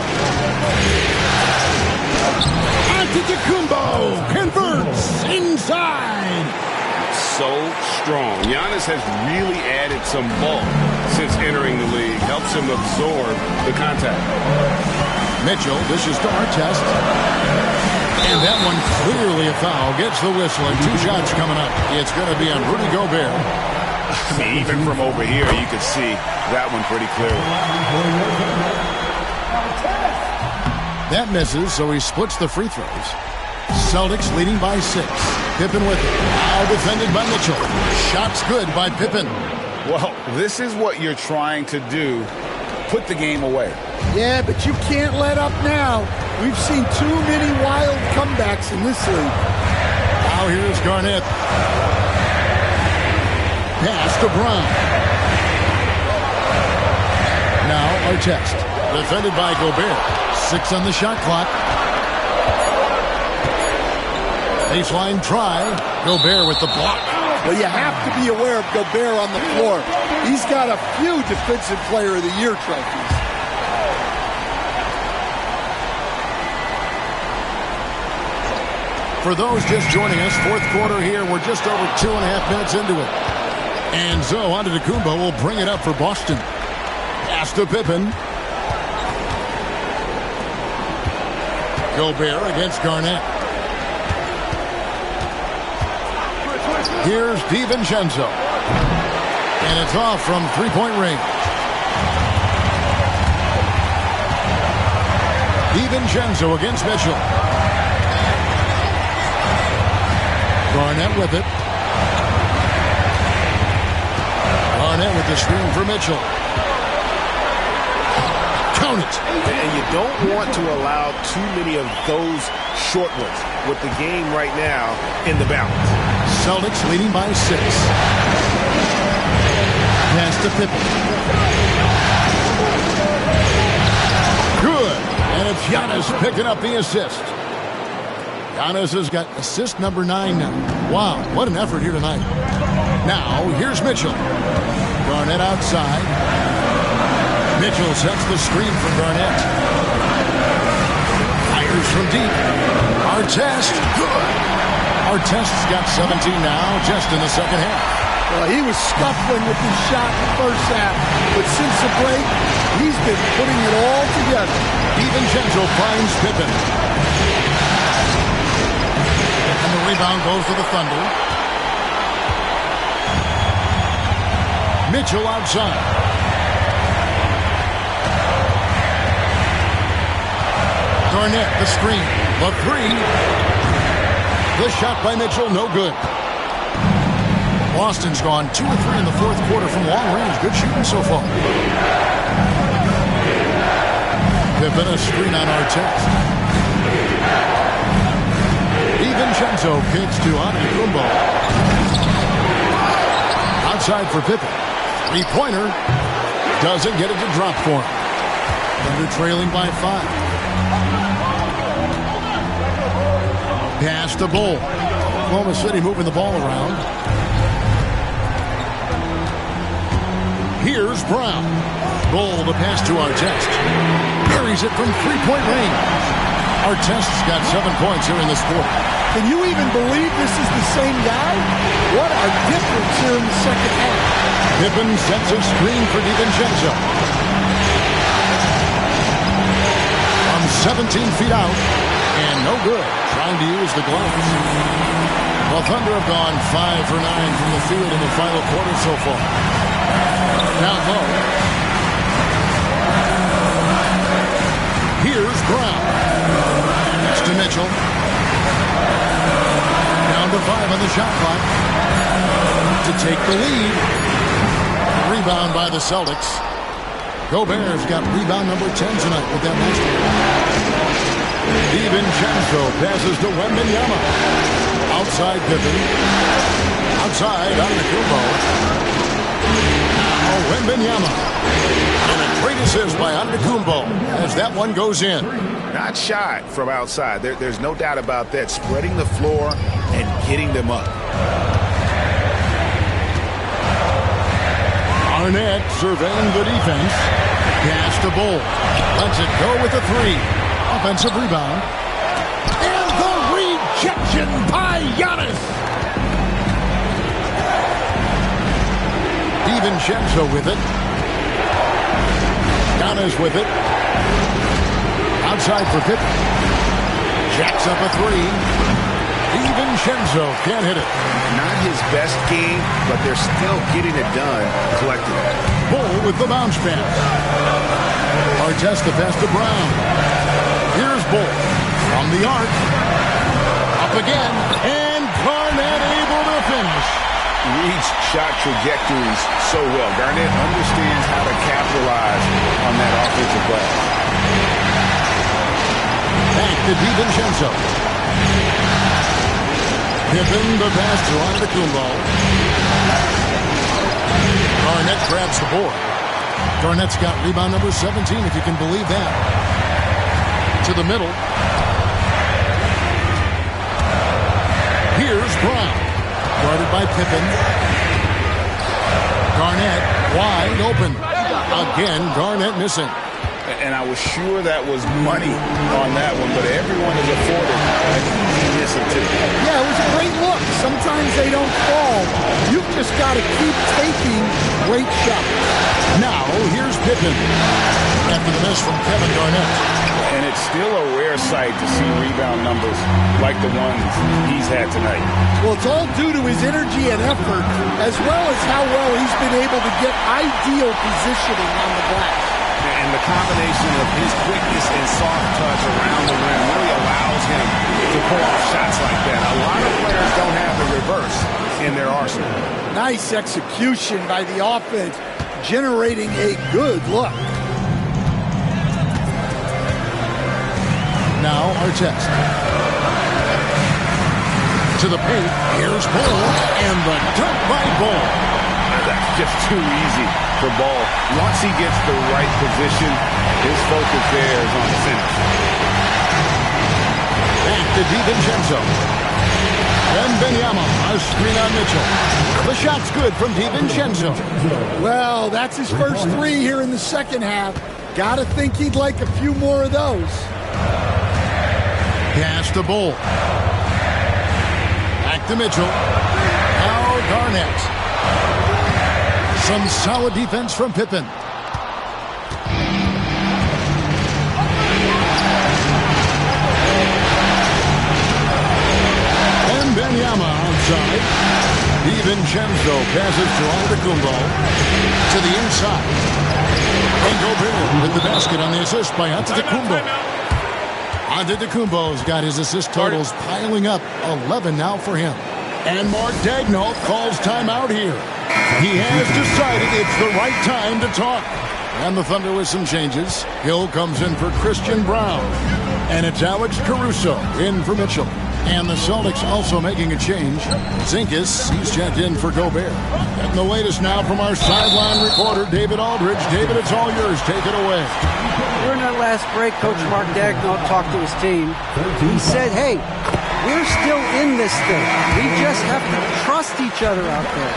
Antetokounmpo converts inside. So strong. Giannis has really added some bulk since entering the league. Helps him absorb the contact. Mitchell dishes to Artest. And that one clearly a foul. Gets the whistle and 2 shots coming up. It's going to be on Rudy Gobert. I mean, even from over here, you can see that one pretty clearly. That misses, so he splits the free throws. Celtics leading by 6. Pippen with it. Now defended by Mitchell. Shots good by Pippen. Well, this is what you're trying to do. Put the game away. Yeah, but you can't let up now. We've seen too many wild comebacks in this league. Now here's Garnett. Pass to Brown. Now Artest. Defended by Gobert. 6 on the shot clock. Baseline try. Gobert with the block. Well, you have to be aware of Gobert on the floor. He's got a few Defensive Player of the Year trophies. For those just joining us, fourth quarter here. We're just over 2.5 minutes into it. And so Antetokounmpo will bring it up for Boston. Pass to Pippen. Gobert against Garnett. Here's DiVincenzo. And it's off from 3-point range. DiVincenzo against Mitchell. Garnett with it. Garnett with the screen for Mitchell. Count it. And you don't want to allow too many of those short ones with the game right now in the balance. Celtics leading by 6. Pass to Pippen. Good. And it's Giannis picking up the assist. Giannis has got assist number 9 now. Wow, what an effort here tonight. Now, here's Mitchell. Garnett outside. Mitchell sets the screen for Garnett. Fires from deep. Artest, good. Artest's got 17 now, just in the second half. Well, he was scuffling with his shot in the first half, but since the break, he's been putting it all together. DiVincenzo finds Pippen. And the Rebound goes to the Thunder. Mitchell outside. Garnett, the screen. The three. The shot by Mitchell, no good. Boston's gone 2 of 3 in the fourth quarter from long range. Good shooting so far. Pippen, a screen on Artest. DiVincenzo kicks to Antetokounmpo. Outside for Pippen. Three-pointer. Doesn't get it to drop for him. Thunder trailing by 5. Pass to Bull. Oklahoma City moving the ball around. Here's Brown. Bull the pass to Artest. Buries it from three-point range. Artest's got 7 points here in this quarter. Can you even believe this is the same guy? What a difference here in the second half. Pippen sets a screen for DiVincenzo. From 17 feet out, and no good. Trying to use the glass. The Thunder have gone 5 for 9 from the field in the final quarter so far. Down low. Here's Brown. Next to Mitchell. Down to 5 on the shot clock. To take the lead. Rebound by the Celtics. Gobert's got rebound number 10 tonight with that last one. DiVincenzo passes to Wembanyama. Outside Pippen. Outside Antetokounmpo. Now Wembanyama. And a great assist by Antetokounmpo as that one goes in. Not shy from outside. There's no doubt about that. Spreading the floor and getting them up. Arnett surveying the defense. Pass to Bull. Lets it go with the three. Offensive rebound. And the rejection by Giannis. DiVincenzo with it. Giannis with it. Outside for Pippen. Jacks up a three. DiVincenzo can't hit it. Not his best game, but they're still getting it done collectively. Bull with the bounce pass. Artest the pass to Brown. Here's Bull from the arc. Up again. And Garnett able to finish. Reads shot trajectories so well. Garnett understands how to capitalize on that offensive play. Back to DiVincenzo. Pippen the pass to Antetokounmpo. Garnett grabs the board. Garnett's got rebound number 17, if you can believe that. To the middle. Here's Brown. Guarded by Pippen. Garnett wide open. Again, Garnett missing. And I was sure that was money on that one, but everyone is afforded an easy missing too. Yeah, it was a great look. Sometimes they don't fall. You've just got to keep taking great shots. Now, here's Pippen. After the miss from Kevin Garnett. And it's still a rare sight to see rebound numbers like the ones he's had tonight. Well, it's all due to his energy and effort, as well as how well he's been able to get ideal positioning on the glass. And the combination of his quickness and soft touch around the rim really allows him to pull off shots like that. A lot of players don't have the reverse in their arsenal. Nice execution by the offense, generating a good look. Now Artest. To the paint. Here's Bull. And the dunk by Bull. That's just too easy for Ball. Once he gets the right position, his focus there is on the finish. Back to DiVincenzo. Wembanyama, a screen on Mitchell. The shot's good from DiVincenzo. Well, that's his first three here in the second half. Gotta think he'd like a few more of those. Pass to Bull. Back to Mitchell. Now Garnett. Some solid defense from Pippen. DiVincenzo passes to Antetokounmpo to the inside. And Gobert with the basket on the assist by Antetokounmpo. Antetokounmpo's got his assist totals piling up, 11 now for him. And Mark Daigneault calls timeout here. He has decided it's the right time to talk. And the Thunder with some changes. Hill comes in for Christian Brown. And it's Alex Caruso in for Mitchell. And the Celtics also making a change. Zinkis, he's checked in for Gobert. And the latest now from our sideline reporter, David Aldridge. David, it's all yours. Take it away. During that last break, Coach Mark Daigneault talked to his team. He said, hey, we're still in this thing. We just have to trust each other out there.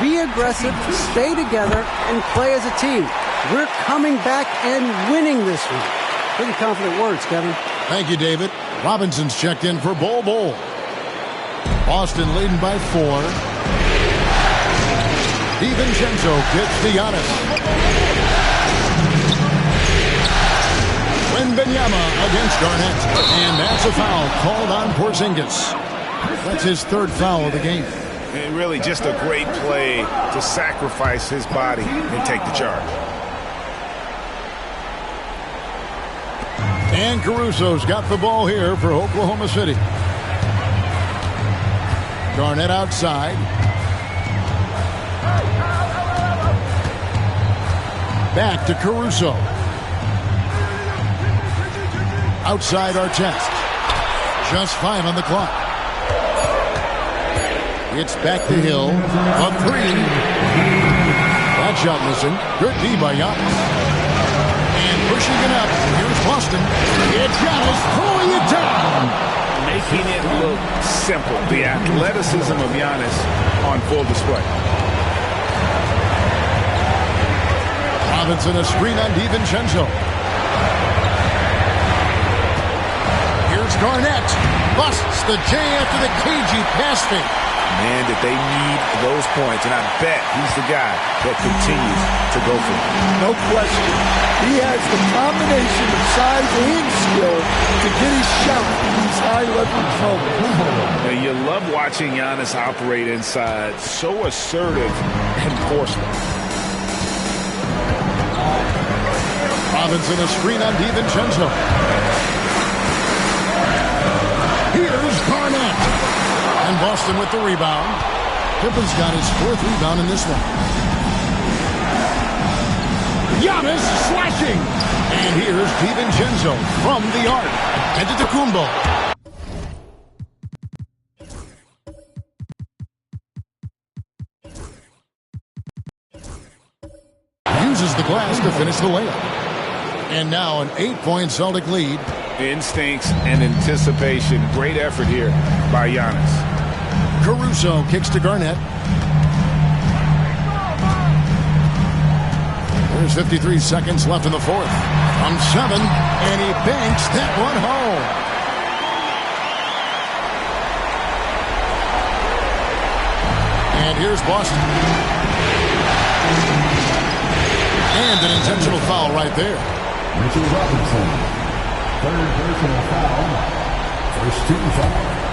Be aggressive, stay together, and play as a team. We're coming back and winning this one. Pretty confident words, Kevin. Thank you, David. Robinson's checked in for Bol Bol. Boston leading by 4. DiVincenzo gets to Giannis. Wembanyama against Garnett. And that's a foul called on Porzingis. That's his 3rd foul of the game. And really just a great play to sacrifice his body and take the charge. And Caruso's got the ball here for Oklahoma City. Garnett outside. Back to Caruso. Outside Artest. Just 5 on the clock. It's back to Hill. A 3. That shot missing. Good D by Giannis. And pushing it up. Here's Boston. It's Giannis throwing it down. Making it look simple. The athleticism of Giannis on full display. Robinson a screen on DiVincenzo. Here's Garnett. Busts the J after the cagey pass fake. Man, did they need those points. And I bet he's the guy that continues to go for it. No question. He has the combination of size and skill to get his shot in these high-leverage moments. Now, you love watching Giannis operate inside. So assertive and forceful. Robinson a screen on DiVincenzo. Here's Garnett. And Boston with the rebound. Pippen's got his 4th rebound in this one. Giannis slashing. And here's DiVincenzo from the arc. Antetokounmpo. Uses the glass to finish the layup. And now an 8-point Celtic lead. Instincts and anticipation. Great effort here by Giannis. Caruso kicks to Garnett. There's 53 seconds left in the 4th. From 7, and he banks that one home. And here's Boston. And an intentional foul right there. Mitchell Robinson, 3rd personal foul, 1st team foul.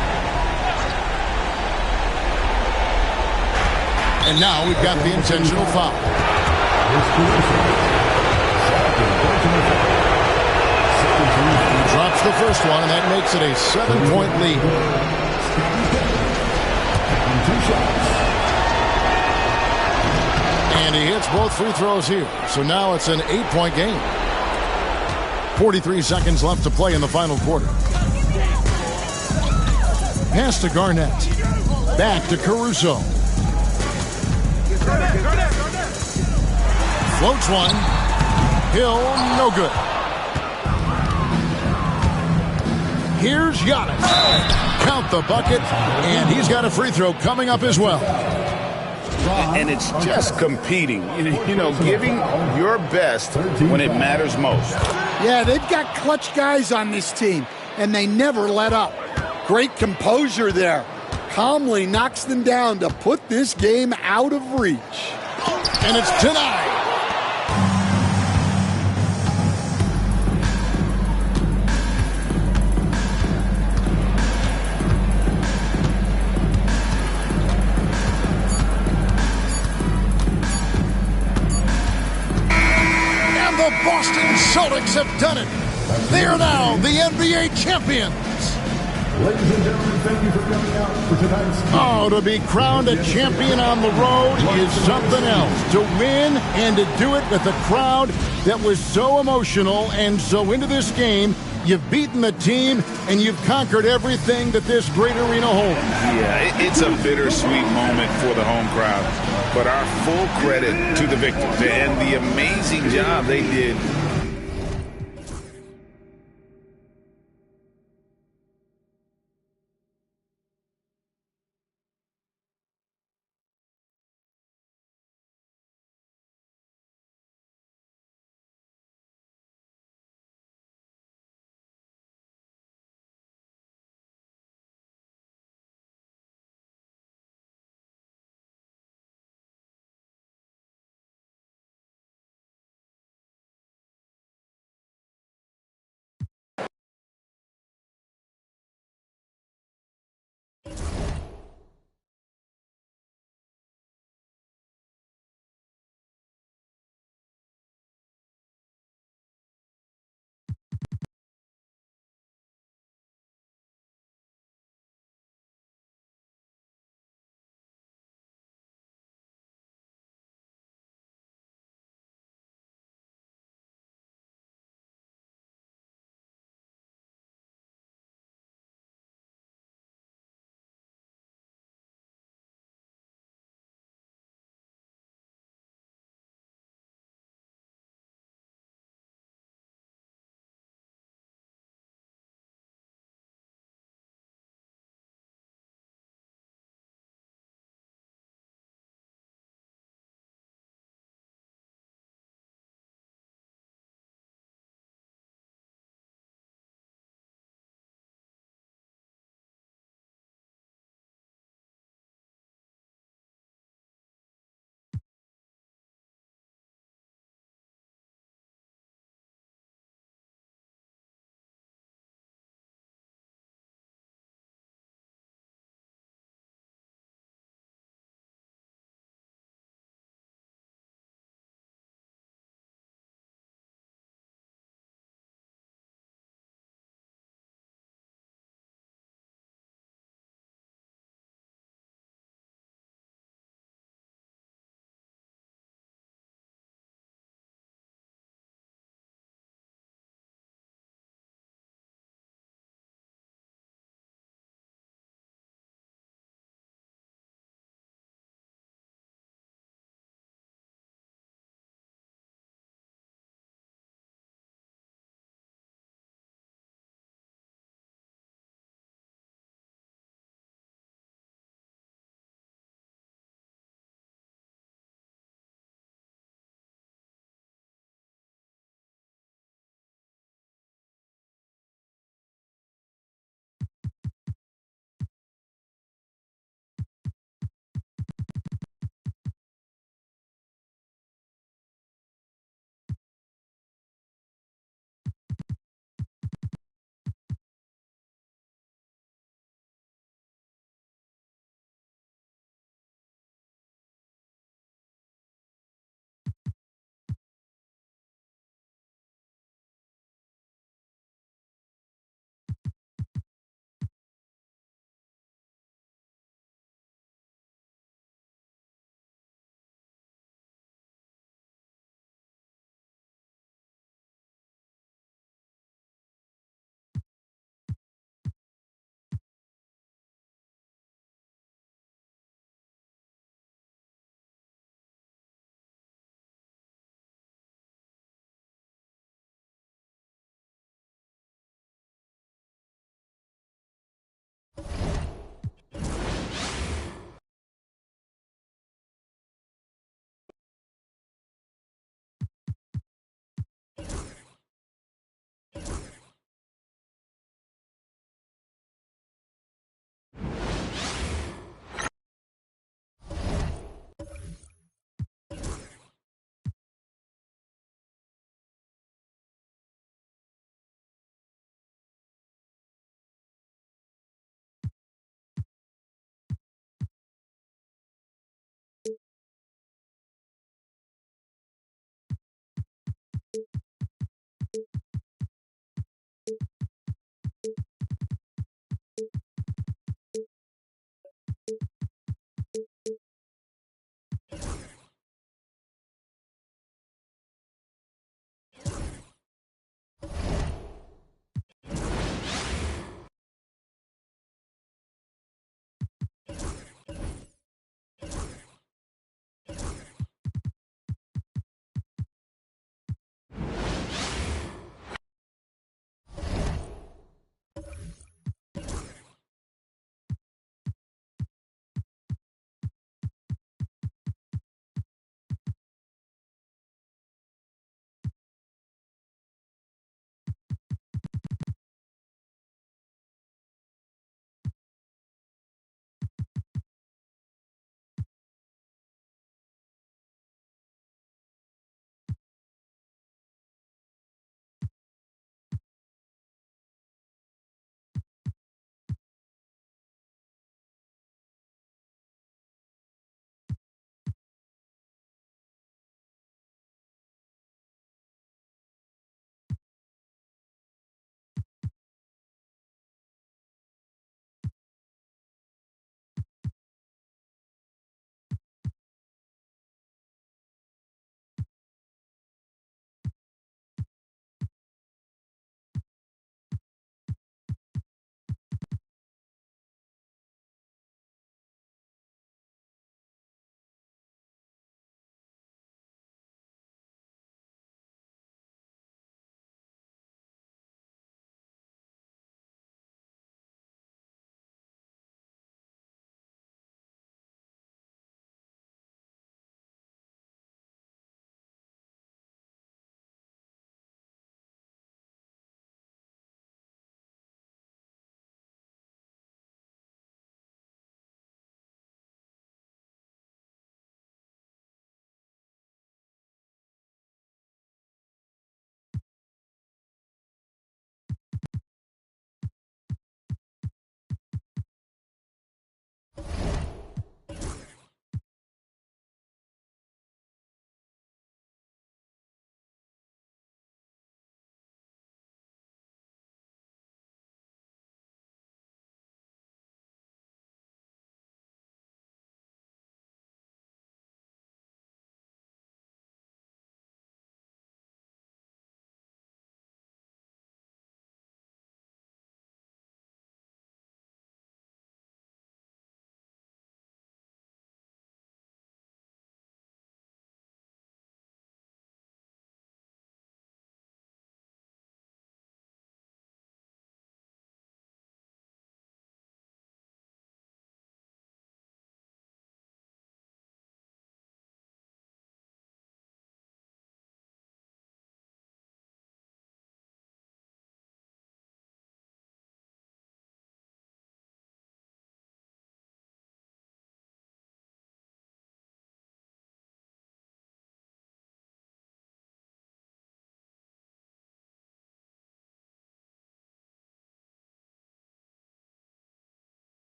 And now we've got the intentional foul. He drops the first one, and that makes it a 7-point lead. And he hits both free throws here. So now it's an 8-point game. 43 seconds left to play in the final quarter. Pass to Garnett. Back to Caruso. Floats one. Hill, no good. Here's Giannis. Count the bucket, and he's got a free throw coming up as well. And it's just competing, you know, giving your best when it matters most. Yeah, they've got clutch guys on this team, and they never let up. Great composure there. Calmly knocks them down to put this game out of reach. And it's denied. Celtics have done it. They are now the NBA champions. Ladies and gentlemen, thank you for coming out for tonight's game. Oh, to be crowned a champion on the road is something else. To win and to do it with a crowd that was so emotional and so into this game. You've beaten the team, and you've conquered everything that this great arena holds. Yeah, it's a bittersweet moment for the home crowd. But our full credit to the victors and the amazing job they did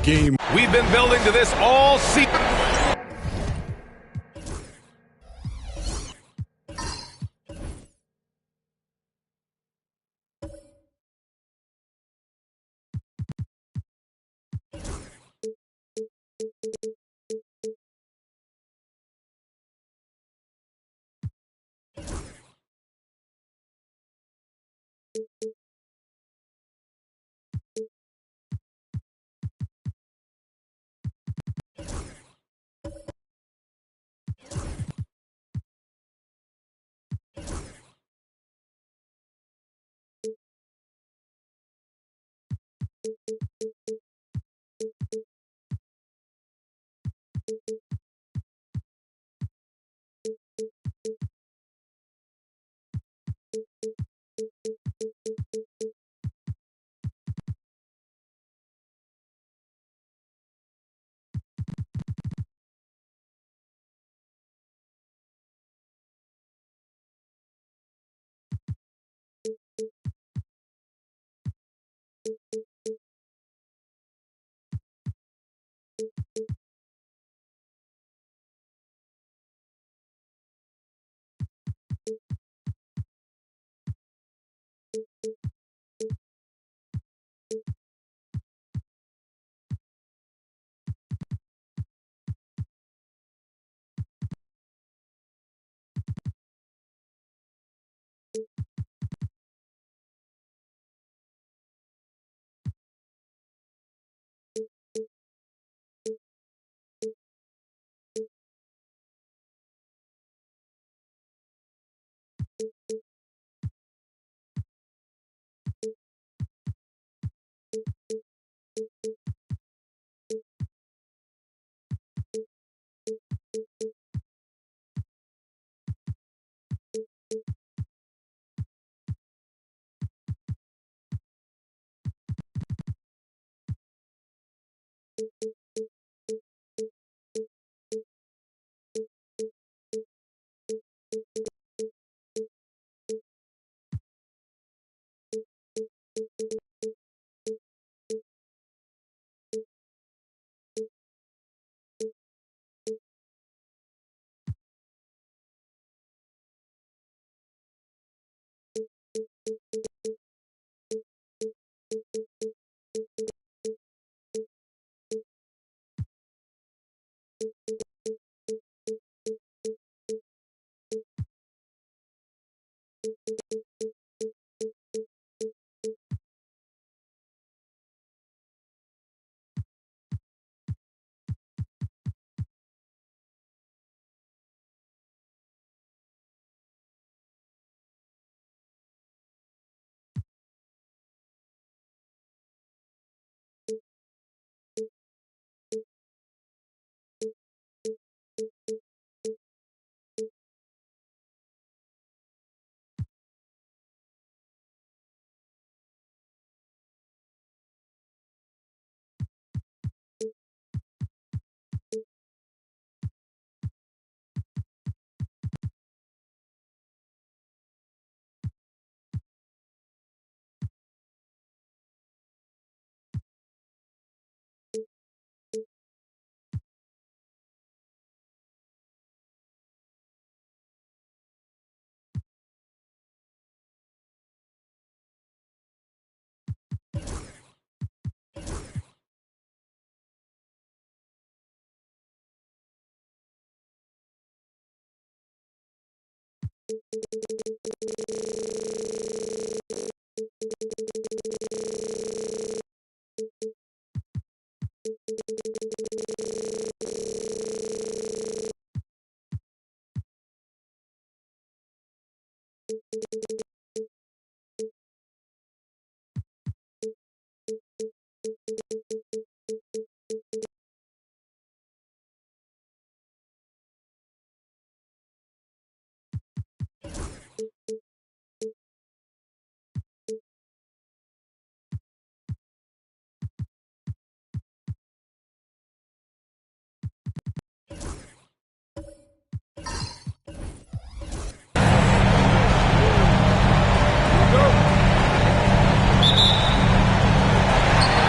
game. We've been building to this all season.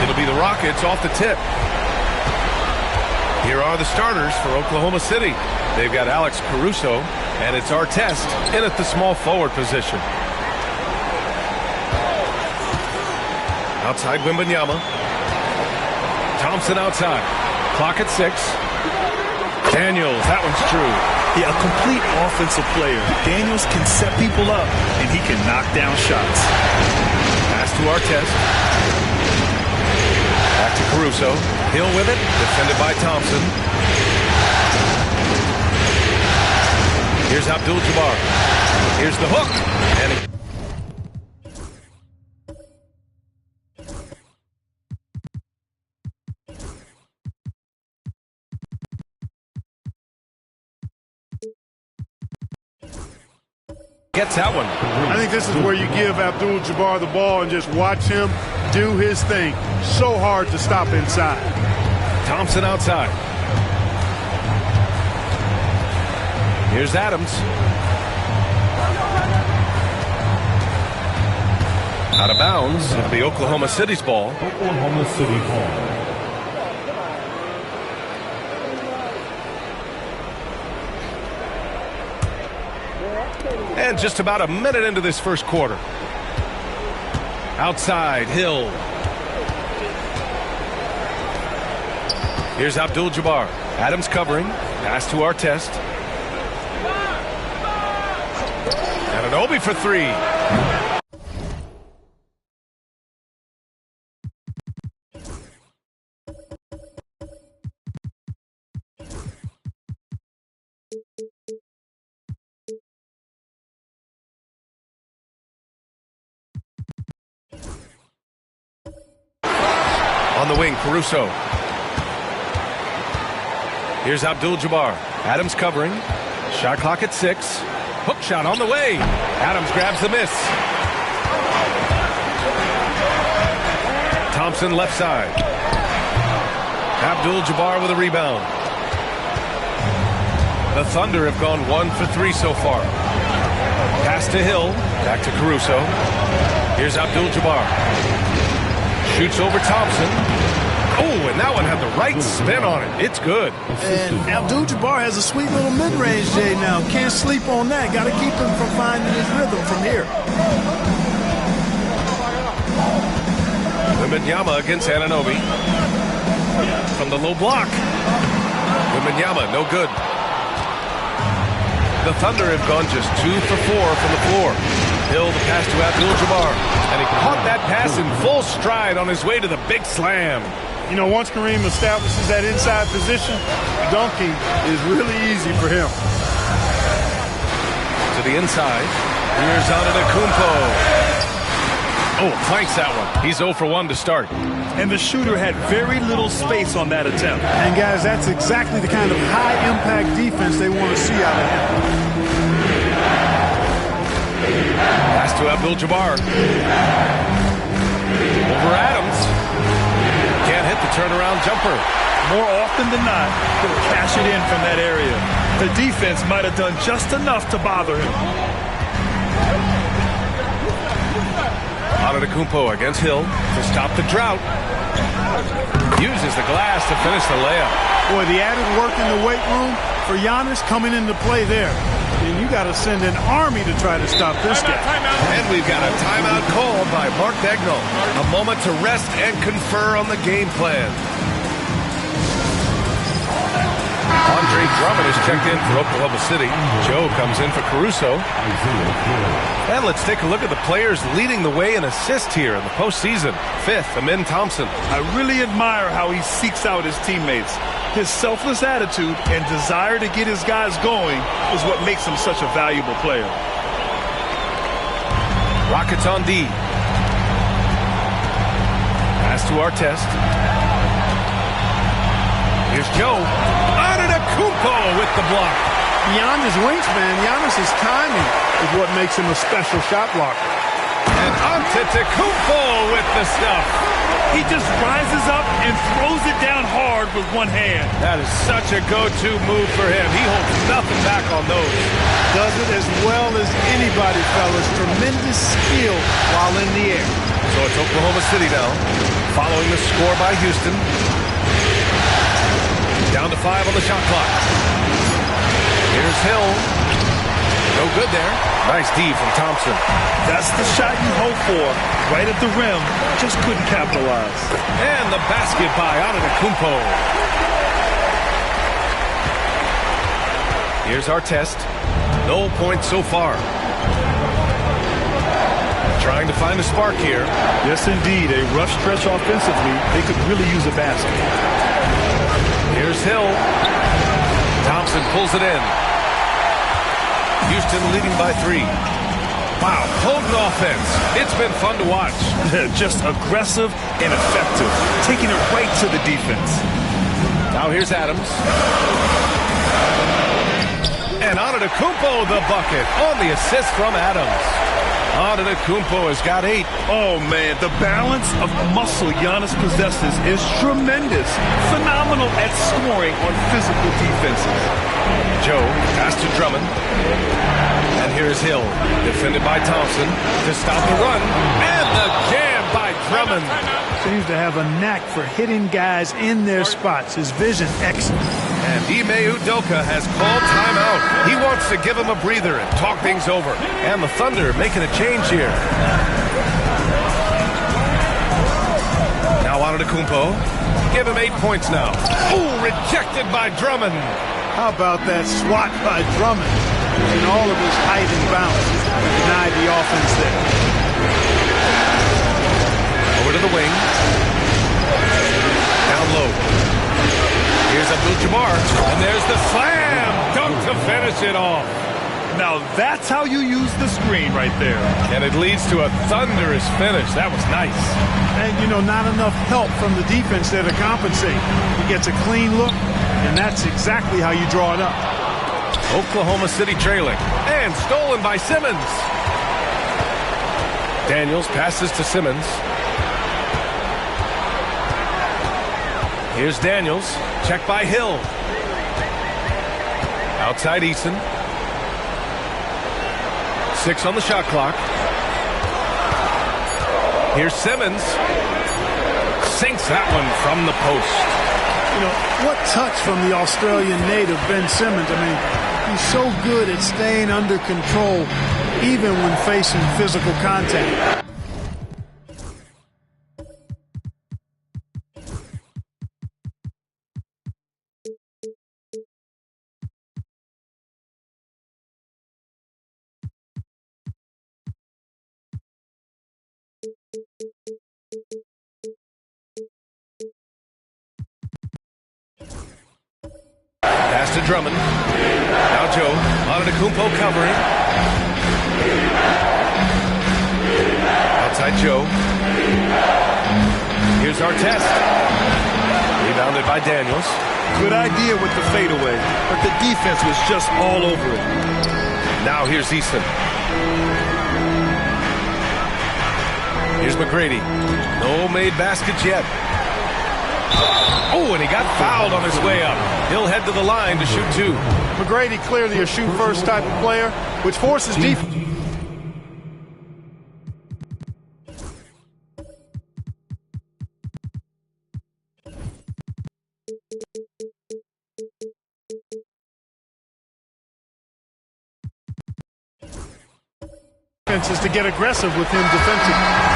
It'll be the Rockets off the tip. Here are the starters for Oklahoma City. They've got Alex Caruso, and it's Artest in at the small forward position. Outside Wembanyama. Thompson outside. Clock at 6. Daniels, that one's true. Yeah, a complete offensive player. Daniels can set people up, and he can knock down shots. Pass to Artest. Back to Caruso. Hill with it. Defended by Thompson. Here's Abdul-Jabbar. Here's the hook. And he gets that one. I think this is where you give Abdul-Jabbar the ball and just watch him do his thing. So hard to stop inside. Thompson outside. Here's Adams. Out of bounds. It'll be Oklahoma City's ball. Oklahoma City ball. And just about a minute into this first quarter. Outside, Hill. Here's Abdul-Jabbar. Adams covering. Pass to Artest. Anunoby for 3. On the wing, Caruso. Here's Abdul-Jabbar. Adams covering. Shot clock at 6. Hook shot on the way. Adams grabs the miss. Thompson left side. Abdul-Jabbar with a rebound. The Thunder have gone 1 for 3 so far. Pass to Hill. Back to Caruso. Here's Abdul-Jabbar. Shoots over Thompson. Oh, and that one had the right spin on it. It's good. And Abdul-Jabbar has a sweet little mid-range J now. Can't sleep on that. Got to keep him from finding his rhythm from here. Wembanyama against Anunoby. From the low block. Wembanyama, no good. The Thunder have gone just 2 for 4 from the floor. Hill the pass to Abdul-Jabbar. And he caught that pass in full stride on his way to the big slam. You know, once Kareem establishes that inside position, dunking is really easy for him. To the inside. Here's Antetokounmpo. Oh, flanks that one. He's 0 for 1 to start. And the shooter had very little space on that attempt. And guys, that's exactly the kind of high-impact defense they want to see out of him. Pass to Abdul-Jabbar. Over Adams. Can't hit the turnaround jumper. More often than not, he'll cash it in from that area. The defense might have done just enough to bother him. Antetokounmpo against Hill to stop the drought. Uses the glass to finish the layup. Boy, the added work in the weight room for Giannis coming into play there. And you got to send an army to try to stop this guy. And we've got a timeout called by Mark Daigneault. A moment to rest and confer on the game plan. Andre Drummond is checked in for Oklahoma City. Joe comes in for Caruso. And let's take a look at the players leading the way in assists here in the postseason. 5th, Amin Thompson. I really admire how he seeks out his teammates. His selfless attitude and desire to get his guys going is what makes him such a valuable player. Rockets on D. Pass to Artest. Here's Joe. Antetokounmpo with the block. Beyond his wingspan, Giannis' timing is what makes him a special shot blocker. And Antetokounmpo with the stuff. He just rises up and throws it down hard with one hand. That is such a go-to move for him. He holds nothing back on those. Does it as well as anybody, fellas. Tremendous skill while in the air. So it's Oklahoma City now, following the score by Houston. Down to 5 on the shot clock. Here's Hill. No good there. Nice D from Thompson. That's the shot you hope for. Right at the rim. Just couldn't capitalize. And the basket by Antetokounmpo. Here's our test. No points so far. Trying to find a spark here. Yes, indeed. A rough stretch offensively. They could really use a basket. Here's Hill. Thompson pulls it in. Houston leading by 3. Wow, potent offense. It's been fun to watch. Just aggressive and effective. Taking it right to the defense. Now here's Adams. And Antetokounmpo the bucket on the assist from Adams. Antetokounmpo has got 8. Oh, man, the balance of muscle Giannis possesses is tremendous. Phenomenal at scoring on physical defenses. Joe, pass to Drummond. And here's Hill, defended by Thompson to stop the run. And the jam by Drummond. Seems to have a knack for hitting guys in their spots. His vision excellent. And Ime Udoka has called timeout. He wants to give him a breather and talk things over. And the Thunder making a change here. Now Antetokounmpo. Give him 8 points now. Ooh, rejected by Drummond. How about that swat by Drummond? Using all of his height and bounce. Denied the offense there. Over to the wing. Down low. Here's Abdul-Jabbar, and there's the slam dunk to finish it off. Now that's how you use the screen right there. And it leads to a thunderous finish. That was nice. And, you know, not enough help from the defense there to compensate. He gets a clean look, and that's exactly how you draw it up. Oklahoma City trailing, and stolen by Simmons. Daniels passes to Simmons. Here's Daniels. Checked by Hill. Outside Eason. 6 on the shot clock. Here's Simmons. Sinks that one from the post. You know, what touch from the Australian native, Ben Simmons. I mean, he's so good at staying under control, even when facing physical contact. Pass to Drummond. Now Joe. Antetokounmpo covering. Outside Joe. Here's Artest. Rebounded by Daniels. Good idea with the fadeaway, but the defense was just all over it. Now here's Easton. Here's McGrady. No made baskets yet. Oh, and he got fouled on his way up. He'll head to the line to shoot 2. McGrady clearly a shoot-first type of player, which forces defense to get aggressive with him defensively.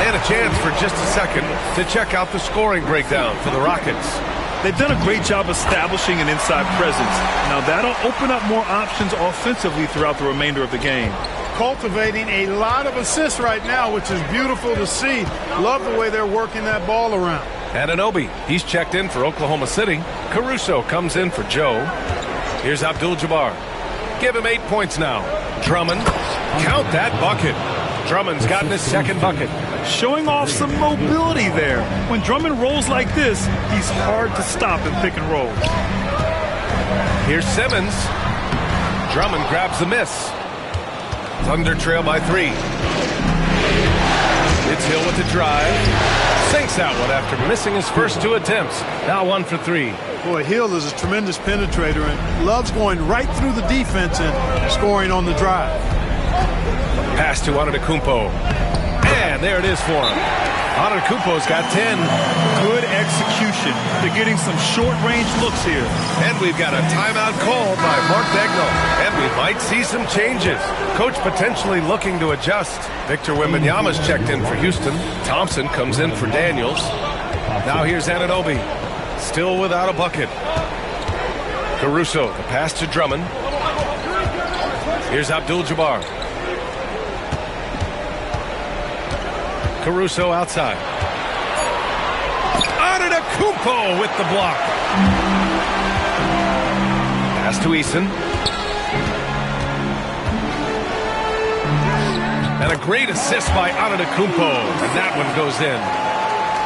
And a chance for just a second to check out the scoring breakdown for the Rockets. They've done a great job establishing an inside presence. Now that'll open up more options offensively throughout the remainder of the game. Cultivating a lot of assists right now, which is beautiful to see. Love the way they're working that ball around. Anunoby, he's checked in for Oklahoma City. Caruso comes in for Joe. Here's Abdul-Jabbar. Give him 8 points now. Drummond, count that bucket. Drummond's gotten his second bucket. Showing off some mobility there. When Drummond rolls like this, he's hard to stop in pick and roll. Here's Simmons. Drummond grabs the miss. Thunder trail by 3. It's Hill with the drive. Sinks that one after missing his first 2 attempts. Now 1 for 3. Boy, Hill is a tremendous penetrator and loves going right through the defense and scoring on the drive. Pass to Antetokounmpo. And there it is for him. Antetokounmpo's got 10. Good execution. They're getting some short-range looks here. And we've got a timeout called by Mark Daigneault. And we might see some changes. Coach potentially looking to adjust. Victor Wembanyama's checked in for Houston. Thompson comes in for Daniels. Now here's Anunoby. Still without a bucket. Caruso, the pass to Drummond. Here's Abdul-Jabbar. Caruso outside. Antetokounmpo with the block. Pass to Eason. And a great assist by Antetokounmpo. And that one goes in.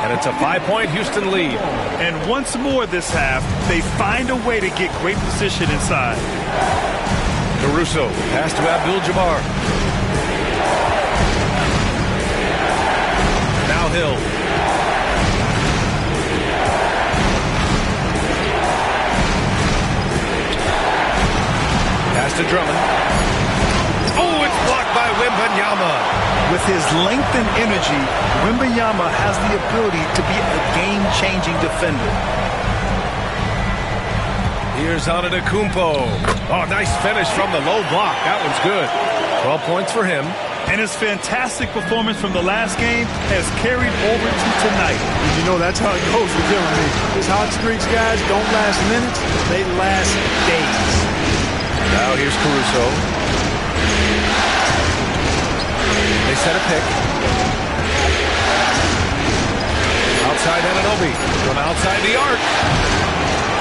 And it's a 5-point Houston lead. And once more this half, they find a way to get great position inside. Caruso, pass to Abdul-Jabbar. Now Hill. Pass to Drummond. Oh, it's blocked by Wembanyama. With his length and energy, Wembanyama has the ability to be a game-changing defender. Here's Antetokounmpo. Oh, nice finish from the low block. That one's good. 12 points for him. And his fantastic performance from the last game has carried over to tonight. You know, that's how it goes with him. I mean, his hot streaks, guys, don't last minutes. They last days. Now here's Caruso. They set a pick. Outside Anunoby. From outside the arc.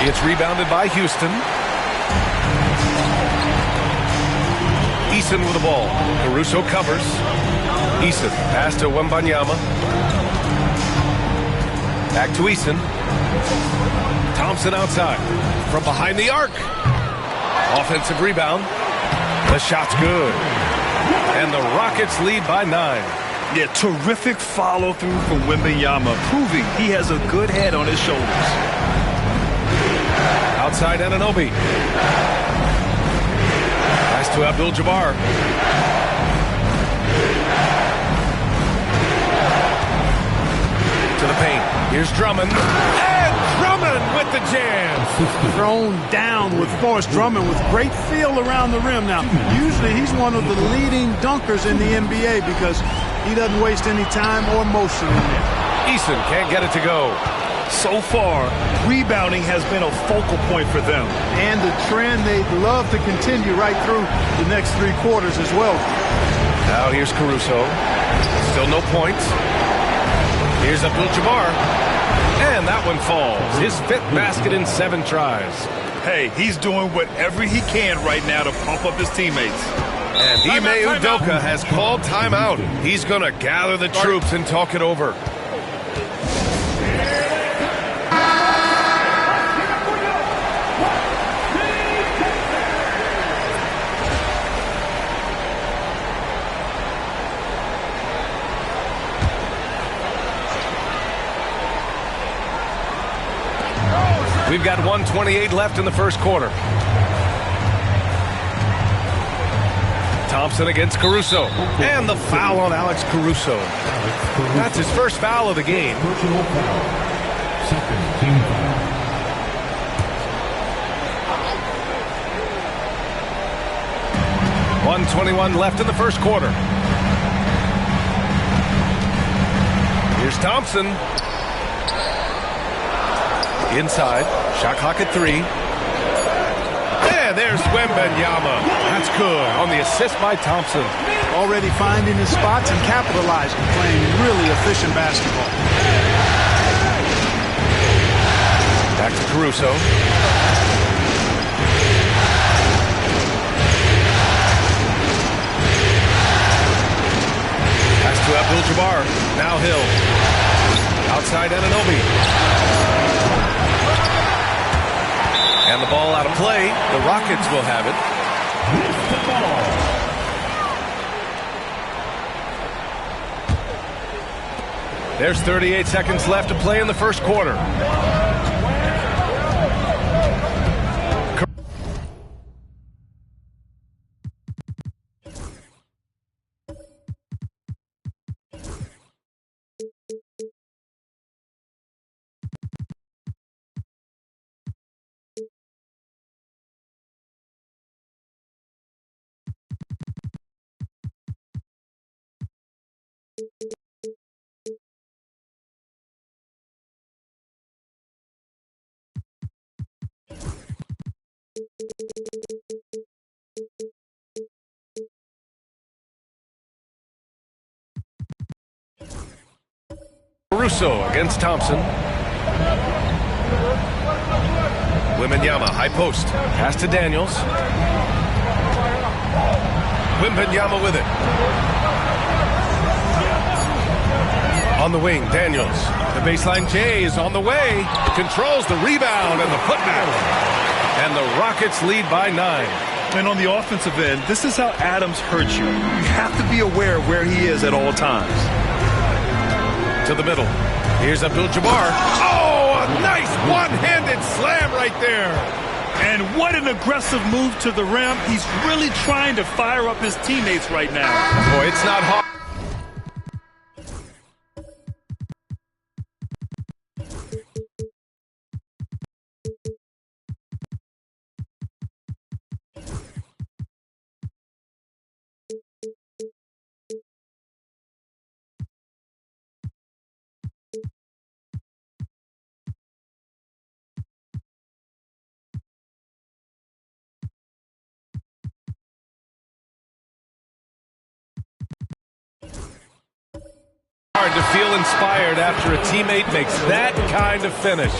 It's rebounded by Houston. Eason with the ball. Caruso covers. Eason pass to Wembanyama. Back to Eason. Thompson outside. From behind the arc. Offensive rebound. The shot's good. And the Rockets lead by 9. Yeah, terrific follow-through from Wembanyama, proving he has a good head on his shoulders. Outside Anunoby. Pass to Abdul-Jabbar. To the paint. Here's Drummond. And Drummond with the jam. Thrown down with force. Drummond with great feel around the rim. Now, usually he's one of the leading dunkers in the NBA because he doesn't waste any time or motion in there. Eason can't get it to go. So far, rebounding has been a focal point for them. And the trend they'd love to continue right through the next 3 quarters as well. Now here's Caruso. Still no points. Here's Abdul-Jabbar. And that one falls. His 5th basket in 7 tries. Hey, he's doing whatever he can right now to pump up his teammates. And Ime Udoka has called timeout. He's going to gather the troops and talk it over. We've got 1:28 left in the first quarter. Thompson against Caruso. And the foul on Alex Caruso. That's his first foul of the game. Personal foul. Second team foul. .121 left in the first quarter. Here's Thompson. Inside. Shot clock at 3. And there's Wembanyama. That's good on the assist by Thompson. Already finding his spots and capitalizing, playing really efficient basketball. Back to Caruso. Pass to Abdul-Jabbar. Now Hill. Outside Anunoby. And the ball out of play. The Rockets will have it. There's 38 seconds left to play in the first quarter. Caruso against Thompson. Wembanyama, high post. Pass to Daniels. Wembanyama with it. On the wing, Daniels. The baseline J is on the way. Controls the rebound and the putback. And the Rockets lead by 9. And on the offensive end, this is how Adams hurts you. You have to be aware of where he is at all times. To the middle. Here's Abdul-Jabbar. Oh, a nice one-handed slam right there. And what an aggressive move to the rim. He's really trying to fire up his teammates right now. Boy, it's not hard. Hard to feel inspired after a teammate makes that kind of finish.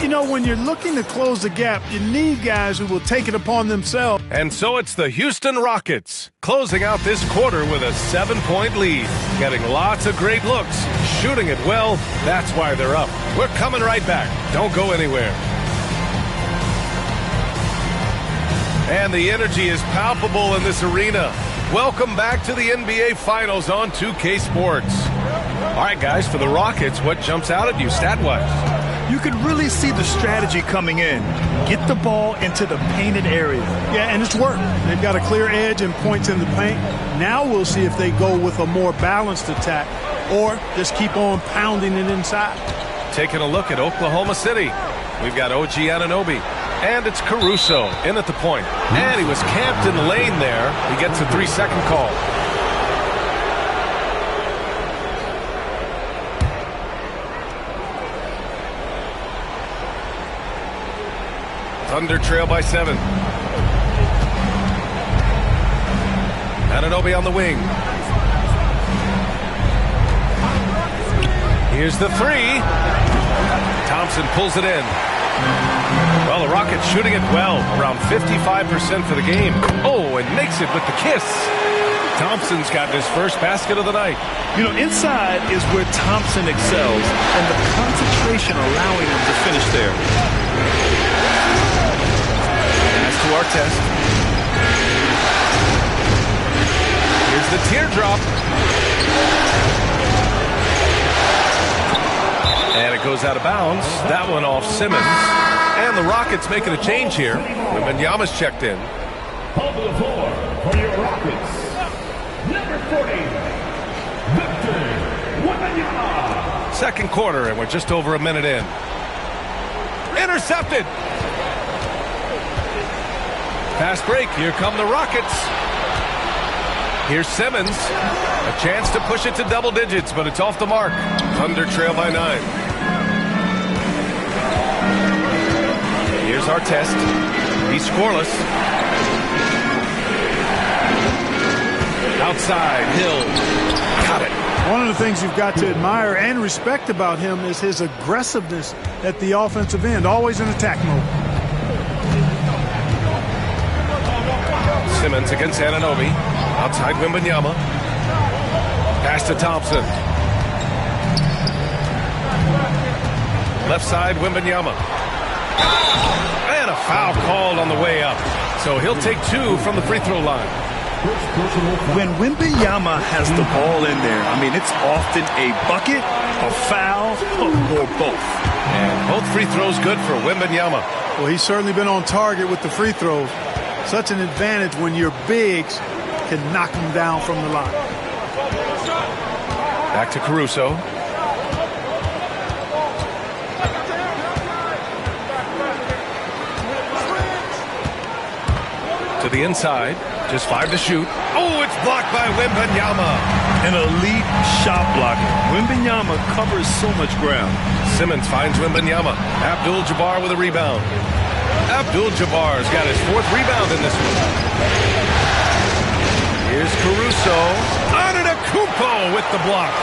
You know, when you're looking to close the gap, you need guys who will take it upon themselves. And so it's the Houston Rockets closing out this quarter with a 7-point lead. Getting lots of great looks, shooting it well. That's why they're up. We're coming right back. Don't go anywhere. And the energy is palpable in this arena. Welcome back to the NBA Finals on 2K Sports. All right, guys, for the Rockets, what jumps out at you stat-wise? You could really see the strategy coming in. Get the ball into the painted area. Yeah, and it's worked. They've got a clear edge and points in the paint. Now we'll see if they go with a more balanced attack or just keep on pounding it inside. Taking a look at Oklahoma City. We've got OG Anunoby. And it's Caruso in at the point. And he was camped in the lane there. He gets a 3-second call. Thunder trail by 7. Anunoby on the wing. Here's the 3. Thompson pulls it in. Well, the Rockets shooting it well, around 55% for the game. Oh, and makes it with the kiss. Thompson's got his first basket of the night. You know, inside is where Thompson excels, and the concentration allowing him to finish there. Pass to Artest. Here's the teardrop. And it goes out of bounds. That one off Simmons. And the Rockets making a change here. Wembanyama's checked in. On the floor for your Rockets, number 40, Victor Wembanyama. Second quarter, and we're just over a minute in. Intercepted. Fast break. Here come the Rockets. Here's Simmons. A chance to push it to double digits, but it's off the mark. Thunder trail by 9. Here's Artest. He's scoreless. Outside, Hill. Got it. One of the things you've got to admire and respect about him is his aggressiveness at the offensive end, always in attack mode. Simmons against Anunoby. Outside Wembanyama. Pass to Thompson. Left side, Wembanyama. And a foul called on the way up. So he'll take 2 from the free throw line. When Wembanyama has the ball in there, I mean, it's often a bucket, a foul, or both. And both free throws good for Wembanyama. Well, he's certainly been on target with the free throws. Such an advantage when your bigs can knock him down from the line. Back to Caruso. To the inside. Just 5 to shoot. Oh, it's blocked by Wembanyama. An elite shot blocker. Wembanyama covers so much ground. Simmons finds Wembanyama. Abdul-Jabbar with a rebound. Abdul-Jabbar's got his 4th rebound in this one. Here's Caruso. Antetokounmpo with the block.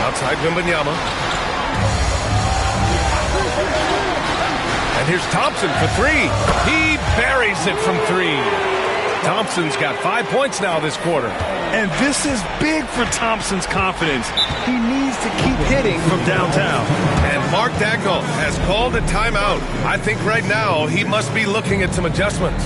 Outside Wembanyama. And here's Thompson for 3. He buries it from 3. Thompson's got 5 points now this quarter. And this is big for Thompson's confidence. He needs to keep hitting from downtown. And Mark Daigneault has called a timeout. I think right now he must be looking at some adjustments.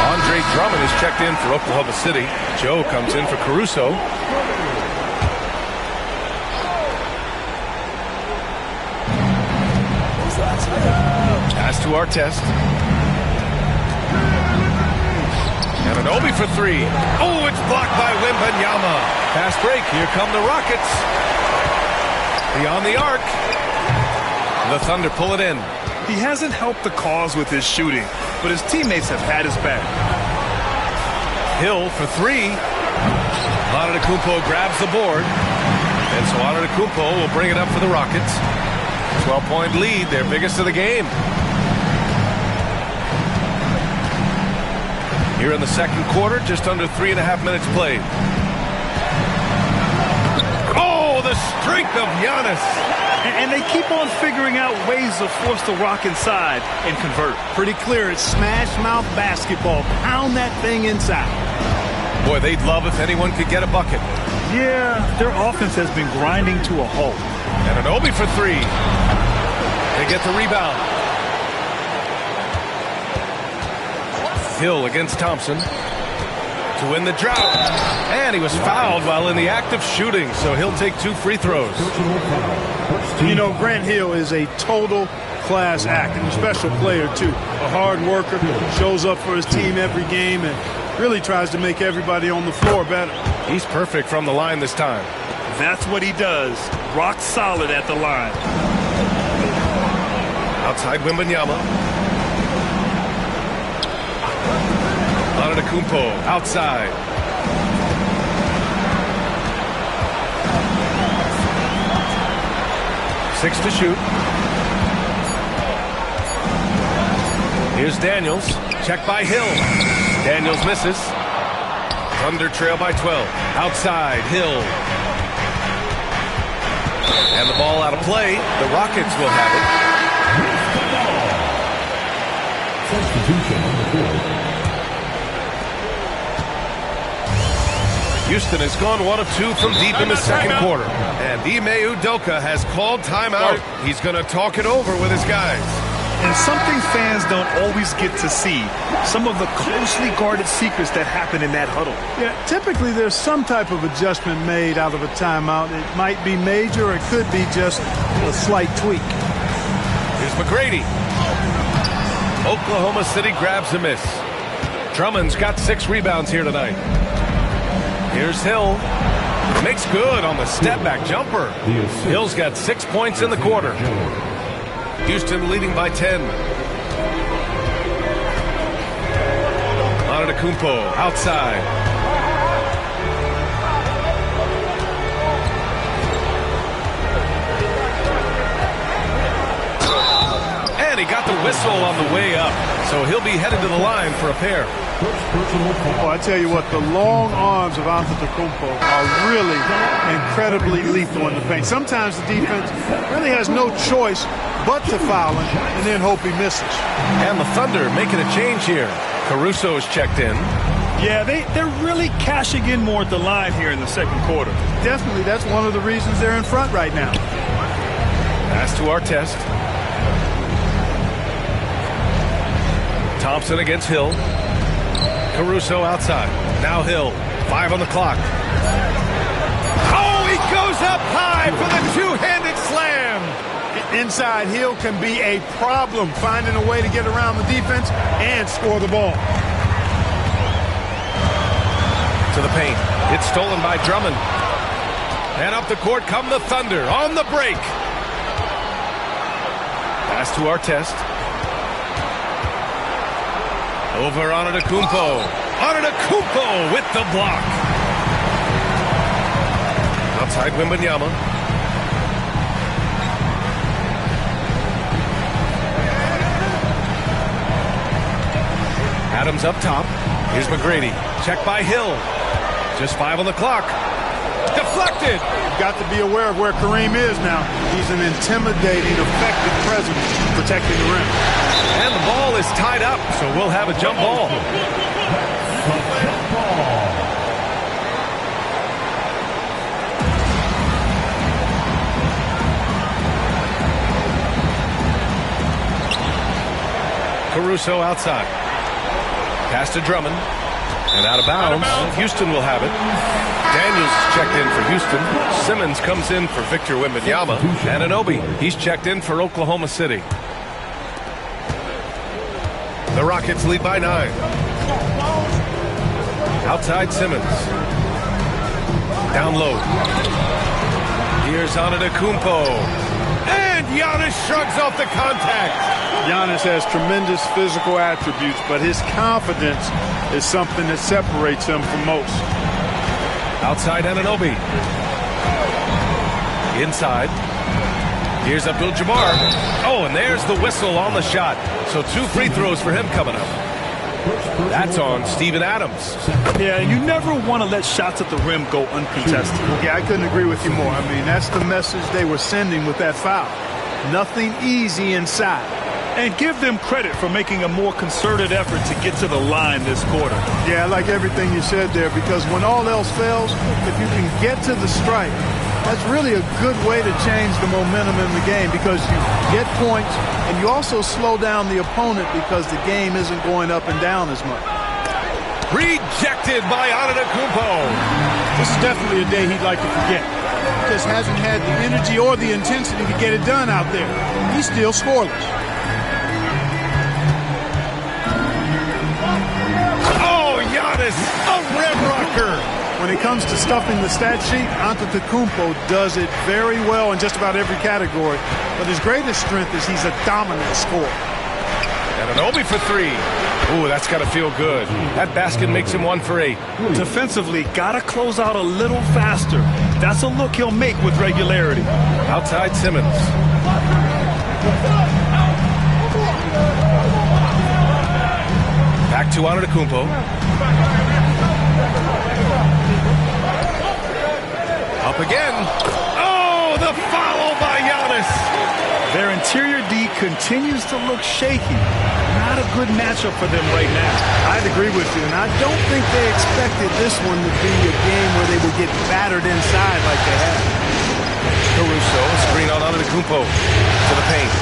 Andre Drummond is checked in for Oklahoma City. Joe comes in for Caruso. Pass to Artest. Anunoby for 3. Oh, it's blocked by Wembanyama. Fast break. Here come the Rockets. Beyond the arc. The Thunder pull it in. He hasn't helped the cause with his shooting, but his teammates have had his back. Hill for 3. Antetokounmpo grabs the board. And so Antetokounmpo will bring it up for the Rockets. 12-point lead, their biggest of the game. Here in the second quarter, just under 3.5 minutes played. Oh, the strength of Giannis. And they keep on figuring out ways to force the Rock inside and convert. Pretty clear. It's smash mouth basketball. Pound that thing inside. Boy, they'd love if anyone could get a bucket. Yeah, their offense has been grinding to a halt. Anunoby for 3. They get the rebound. Hill against Thompson to win the drought. And he was fouled while in the act of shooting, so he'll take 2 free throws. You know, Grant Hill is a total class act and a special player, too. A hard worker, shows up for his team every game, and really tries to make everybody on the floor better. He's perfect from the line this time. That's what he does. Rock solid at the line. Outside Wembanyama. Antetokounmpo outside. Six to shoot. Here's Daniels. Checked by Hill. Daniels misses. Thunder trail by 12. Outside, Hill. And the ball out of play. The Rockets will have it. Substitution on the field. Houston has gone 1 of 2 from deep in the second quarter. And Ime Udoka has called timeout. He's going to talk it over with his guys. And something fans don't always get to see, some of the closely guarded secrets that happen in that huddle. Yeah, typically there's some type of adjustment made out of a timeout. It might be major or it could be just a slight tweak. Here's McGrady. Oklahoma City grabs a miss. Drummond's got 6 rebounds here tonight. Here's Hill. Makes good on the step-back jumper. Hill's got 6 points in the quarter. Houston leading by 10. Antetokounmpo outside. And he got the whistle on the way up, so he'll be headed to the line for a pair. Oh, I tell you what, the long arms of Antetokounmpo are really incredibly lethal in the paint. Sometimes the defense really has no choice but to foul him and then hope he misses. And the Thunder making a change here. Caruso is checked in. Yeah, they're really cashing in more at the line here in the second quarter. Definitely, that's one of the reasons they're in front right now. Pass to Artest. Thompson against Hill. Caruso outside. Now Hill. 5 on the clock. Oh, he goes up high for the two-handed slam. Inside, Hill can be a problem finding a way to get around the defense and score the ball. To the paint. It's stolen by Drummond. And up the court come the Thunder on the break. Pass to Artest. Over Antetokounmpo. Antetokounmpo with the block. Outside Wembanyama. Adams up top. Here's McGrady. Check by Hill. Just 5 on the clock. Deflected. You've got to be aware of where Kareem is now. He's an intimidating, effective presence protecting the rim. And the ball is tied up, so we'll have a jump ball. Caruso outside. Pass to Drummond. And out of bounds. Houston will have it. Daniels is checked in for Houston. Simmons comes in for Victor Wembanyama. Anunoby, he's checked in for Oklahoma City. The Rockets lead by 9. Outside Simmons. Down low. Here's Antetokounmpo. And Giannis shrugs off the contact. Giannis has tremendous physical attributes, but his confidence is something that separates him from most. Outside Anunoby. Inside. Here's Abdul-Jabbar. Oh, and there's the whistle on the shot. So 2 free throws for him coming up. That's on Steven Adams. Yeah, and you never want to let shots at the rim go uncontested. Yeah, I couldn't agree with you more. I mean, that's the message they were sending with that foul. Nothing easy inside. And give them credit for making a more concerted effort to get to the line this quarter. Yeah, I like everything you said there, because when all else fails, if you can get to the stripe, that's really a good way to change the momentum in the game, because you get points and you also slow down the opponent because the game isn't going up and down as much. Rejected by Antetokounmpo. This is definitely a day he'd like to forget. He just hasn't had the energy or the intensity to get it done out there. He's still scoreless. Giannis, a rim rocker. When it comes to stuffing the stat sheet, Antetokounmpo does it very well in just about every category. But his greatest strength is he's a dominant scorer. Anunoby for 3. Ooh, that's got to feel good. That basket makes him 1 for 8. Defensively, got to close out a little faster. That's a look he'll make with regularity. Outside Simmons. Back to Antetokounmpo. Up again. Oh, the foul by Giannis. Their interior D continues to look shaky. Not a good matchup for them right now. I'd agree with you, and I don't think they expected this one to be a game where they would get battered inside like they have. Caruso, screen on Antetokounmpo to the paint.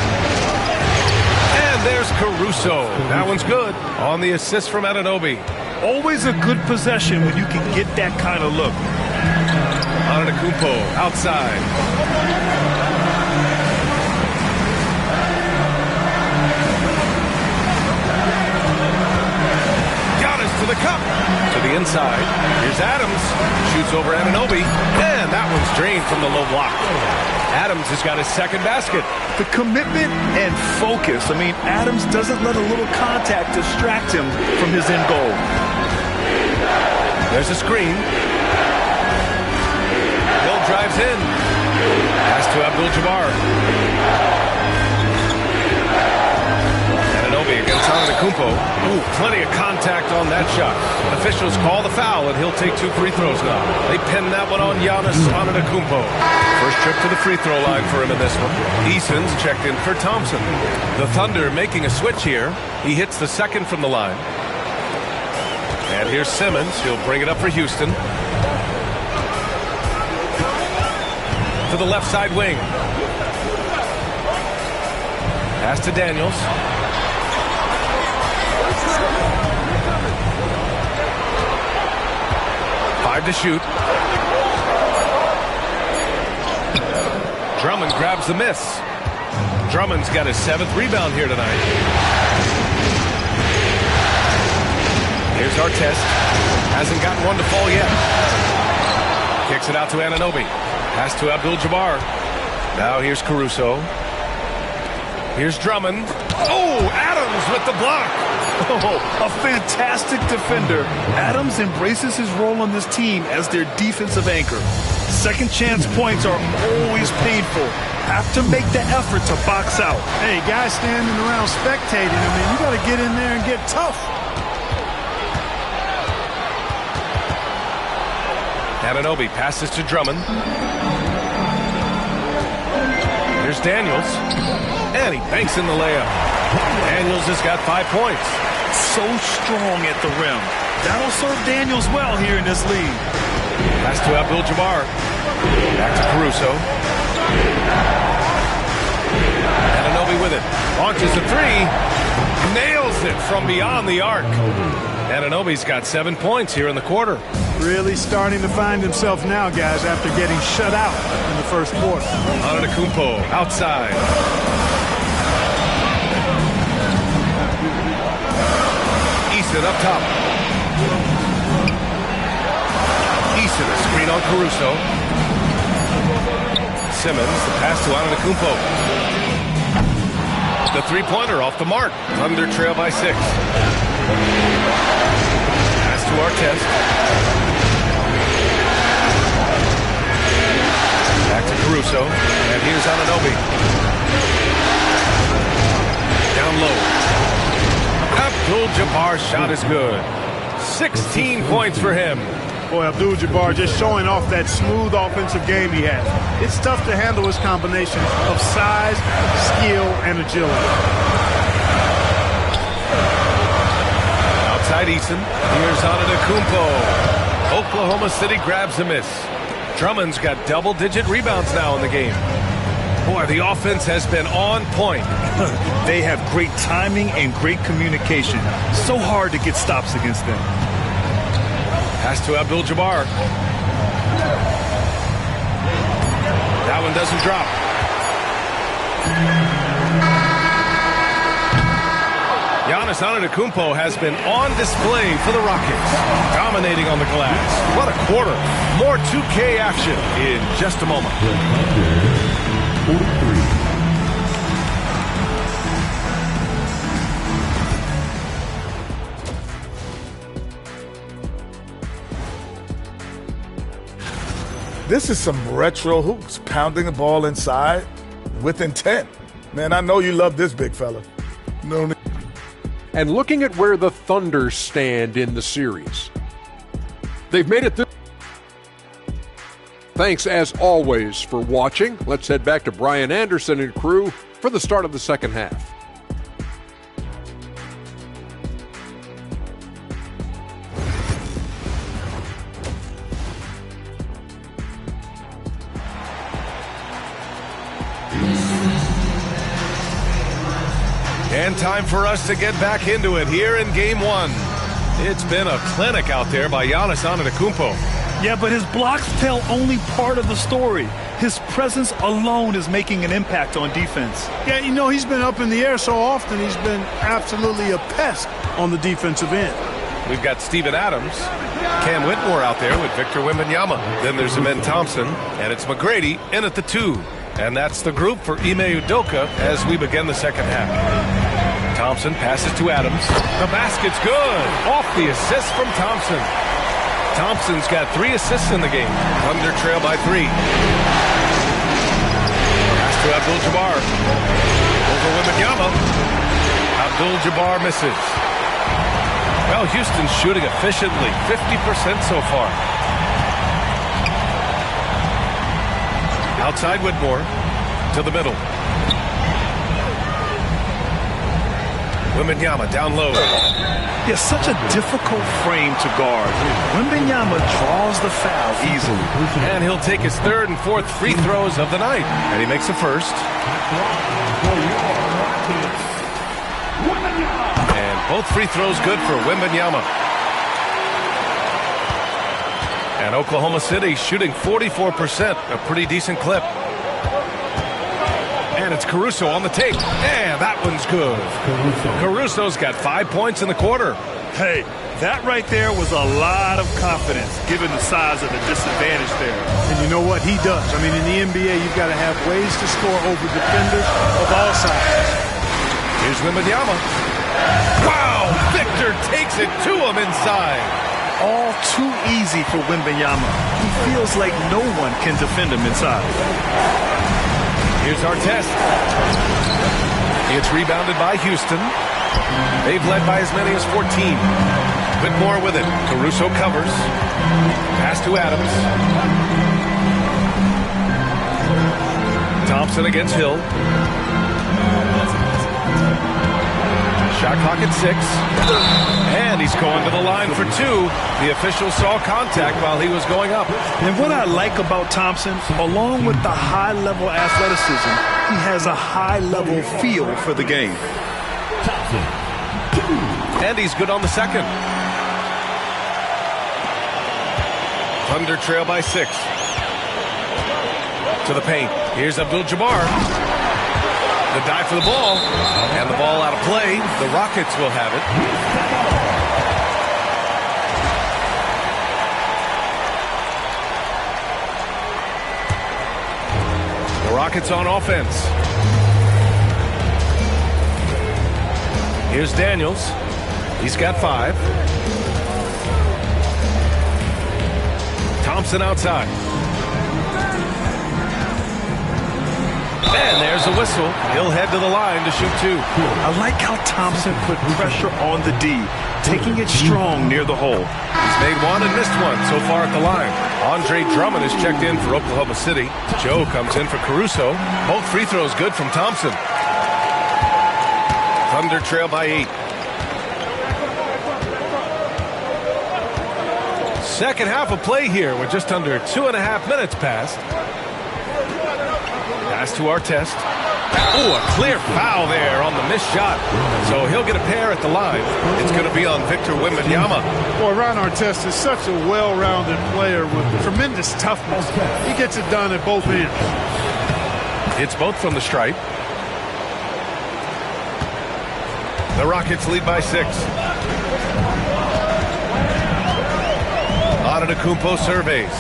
And there's Caruso. That one's good. On the assist from Anunoby. Always a good possession when you can get that kind of look. Antetokounmpo outside. Giannis to the cup. To the inside. Here's Adams. Shoots over Anunoby. And that one's drained from the low block. Adams has got his second basket. The commitment and focus. I mean, Adams doesn't let a little contact distract him from his end goal. There's a screen. Hill drives in. Pass to Abdul-Jabbar. Anunoby against Antetokounmpo. Ooh, plenty of contact on that shot. Officials call the foul, and he'll take 2 free throws now. They pin that one on Giannis Antetokounmpo. First trip to the free throw line for him in this one. Eason's checked in for Thompson. The Thunder making a switch here. He hits the second from the line. And here's Simmons. He'll bring it up for Houston. To the left side wing. Pass to Daniels. Five to shoot. Drummond grabs the miss. Drummond's got his 7th rebound here tonight. Here's Artest. Hasn't gotten one to fall yet. Kicks it out to Anunoby. Pass to Abdul-Jabbar. Now here's Caruso. Here's Drummond. Oh, Adams with the block. Oh, a fantastic defender. Adams embraces his role on this team as their defensive anchor. Second chance points are always painful. Have to make the effort to box out. Hey, guys standing around spectating, I mean, you got to get in there and get tough. Anunoby passes to Drummond. Here's Daniels. And he banks in the layup. Daniels has got 5 points. So strong at the rim. That'll serve Daniels well here in this league. Pass to Abdul-Jabbar. Back to Caruso. Anunoby with it. Launches a three. Nails it from beyond the arc. Anunoby's got 7 points here in the quarter. Really starting to find himself now, guys, after getting shut out in the first quarter. Antetokounmpo outside. Easton up top. Easton, a screen on Caruso. Simmons, the pass to Antetokounmpo. The three-pointer off the mark. Thunder trail by 6. Pass to Artest. Back to Caruso. And here's Anunoby. Down low. Abdul-Jabbar's shot is good. 16 points for him. Boy, Abdul-Jabbar just showing off that smooth offensive game he has. It's tough to handle his combination of size, skill, and agility. Outside Eason. Here's Antetokounmpo. Oklahoma City grabs a miss. Drummond's got double-digit rebounds now in the game. Boy, the offense has been on point. They have great timing and great communication. So hard to get stops against them. Pass to Abdul-Jabbar. That one doesn't drop. Giannis Antetokounmpo has been on display for the Rockets, dominating on the glass. What a quarter. More 2K action in just a moment. This is some retro hoops, pounding the ball inside with intent. Man, I know you love this big fella. No need. And looking at where the Thunder stand in the series, they've made it this. Thanks, as always, for watching. Let's head back to Brian Anderson and crew for the start of the second half. And time for us to get back into it here in Game 1. It's been a clinic out there by Giannis Antetokounmpo. Yeah, but his blocks tell only part of the story. His presence alone is making an impact on defense. Yeah, you know, he's been up in the air so often, he's been absolutely a pest on the defensive end. We've got Steven Adams, Cam Whitmore out there with Victor Wembanyama. Then there's Amen Thompson, and it's McGrady in at the 2. And that's the group for Ime Udoka as we begin the second half. Thompson passes to Adams. The basket's good. Off the assist from Thompson. Thompson's got 3 assists in the game. Thunder trail by 3. Pass to Abdul-Jabbar. Over Wembanyama. Abdul-Jabbar misses. Well, Houston's shooting efficiently. 50% so far. Outside Whitmore to the middle. Wembanyama down low. Yeah, such a difficult frame to guard. Wembanyama draws the foul easily. And he'll take his 3rd and 4th free throws of the night. And he makes the first. And both free throws good for Wembanyama. And Oklahoma City shooting 44%, a pretty decent clip. And it's Caruso on the take. And that one's good. Caruso's got 5 points in the quarter. Hey, that right there was a lot of confidence, given the size of the disadvantage there. And you know what? He does. I mean, in the NBA, you've got to have ways to score over defenders of all sizes. Here's Wembanyama. Wow! Victor takes it to him inside. All too easy for Wembanyama. He feels like no one can defend him inside. Here's Artest. It's rebounded by Houston. They've led by as many as 14. Whitmore with it. Caruso covers. Pass to Adams. Thompson against Hill. Shot clock at 6. And he's going to the line for 2. The official saw contact while he was going up. And what I like about Thompson, along with the high-level athleticism, he has a high-level feel for the game. And he's good on the second. Thunder trail by 6. To the paint. Here's Abdul-Jabbar. The dive for the ball. And the ball out of play. The Rockets will have it. The Rockets on offense. Here's Daniels. He's got 5. Thompson outside. And there's a whistle. He'll head to the line to shoot 2. I like how Thompson put pressure on the D, taking it strong near the hole. He's made 1 and missed 1 so far at the line. Andre Drummond is checked in for Oklahoma City. Joe comes in for Caruso. Both free throws good from Thompson. Thunder trail by 8. Second half of play here with just under 2.5 minutes passed. Pass to Artest. Oh, a clear foul there on the missed shot. So he'll get a pair at the line. It's going to be on Victor Wembanyama. Boy, Ron Artest is such a well-rounded player with tremendous toughness. He gets it done at both ends. It's both from the stripe. The Rockets lead by 6. Antetokounmpo surveys.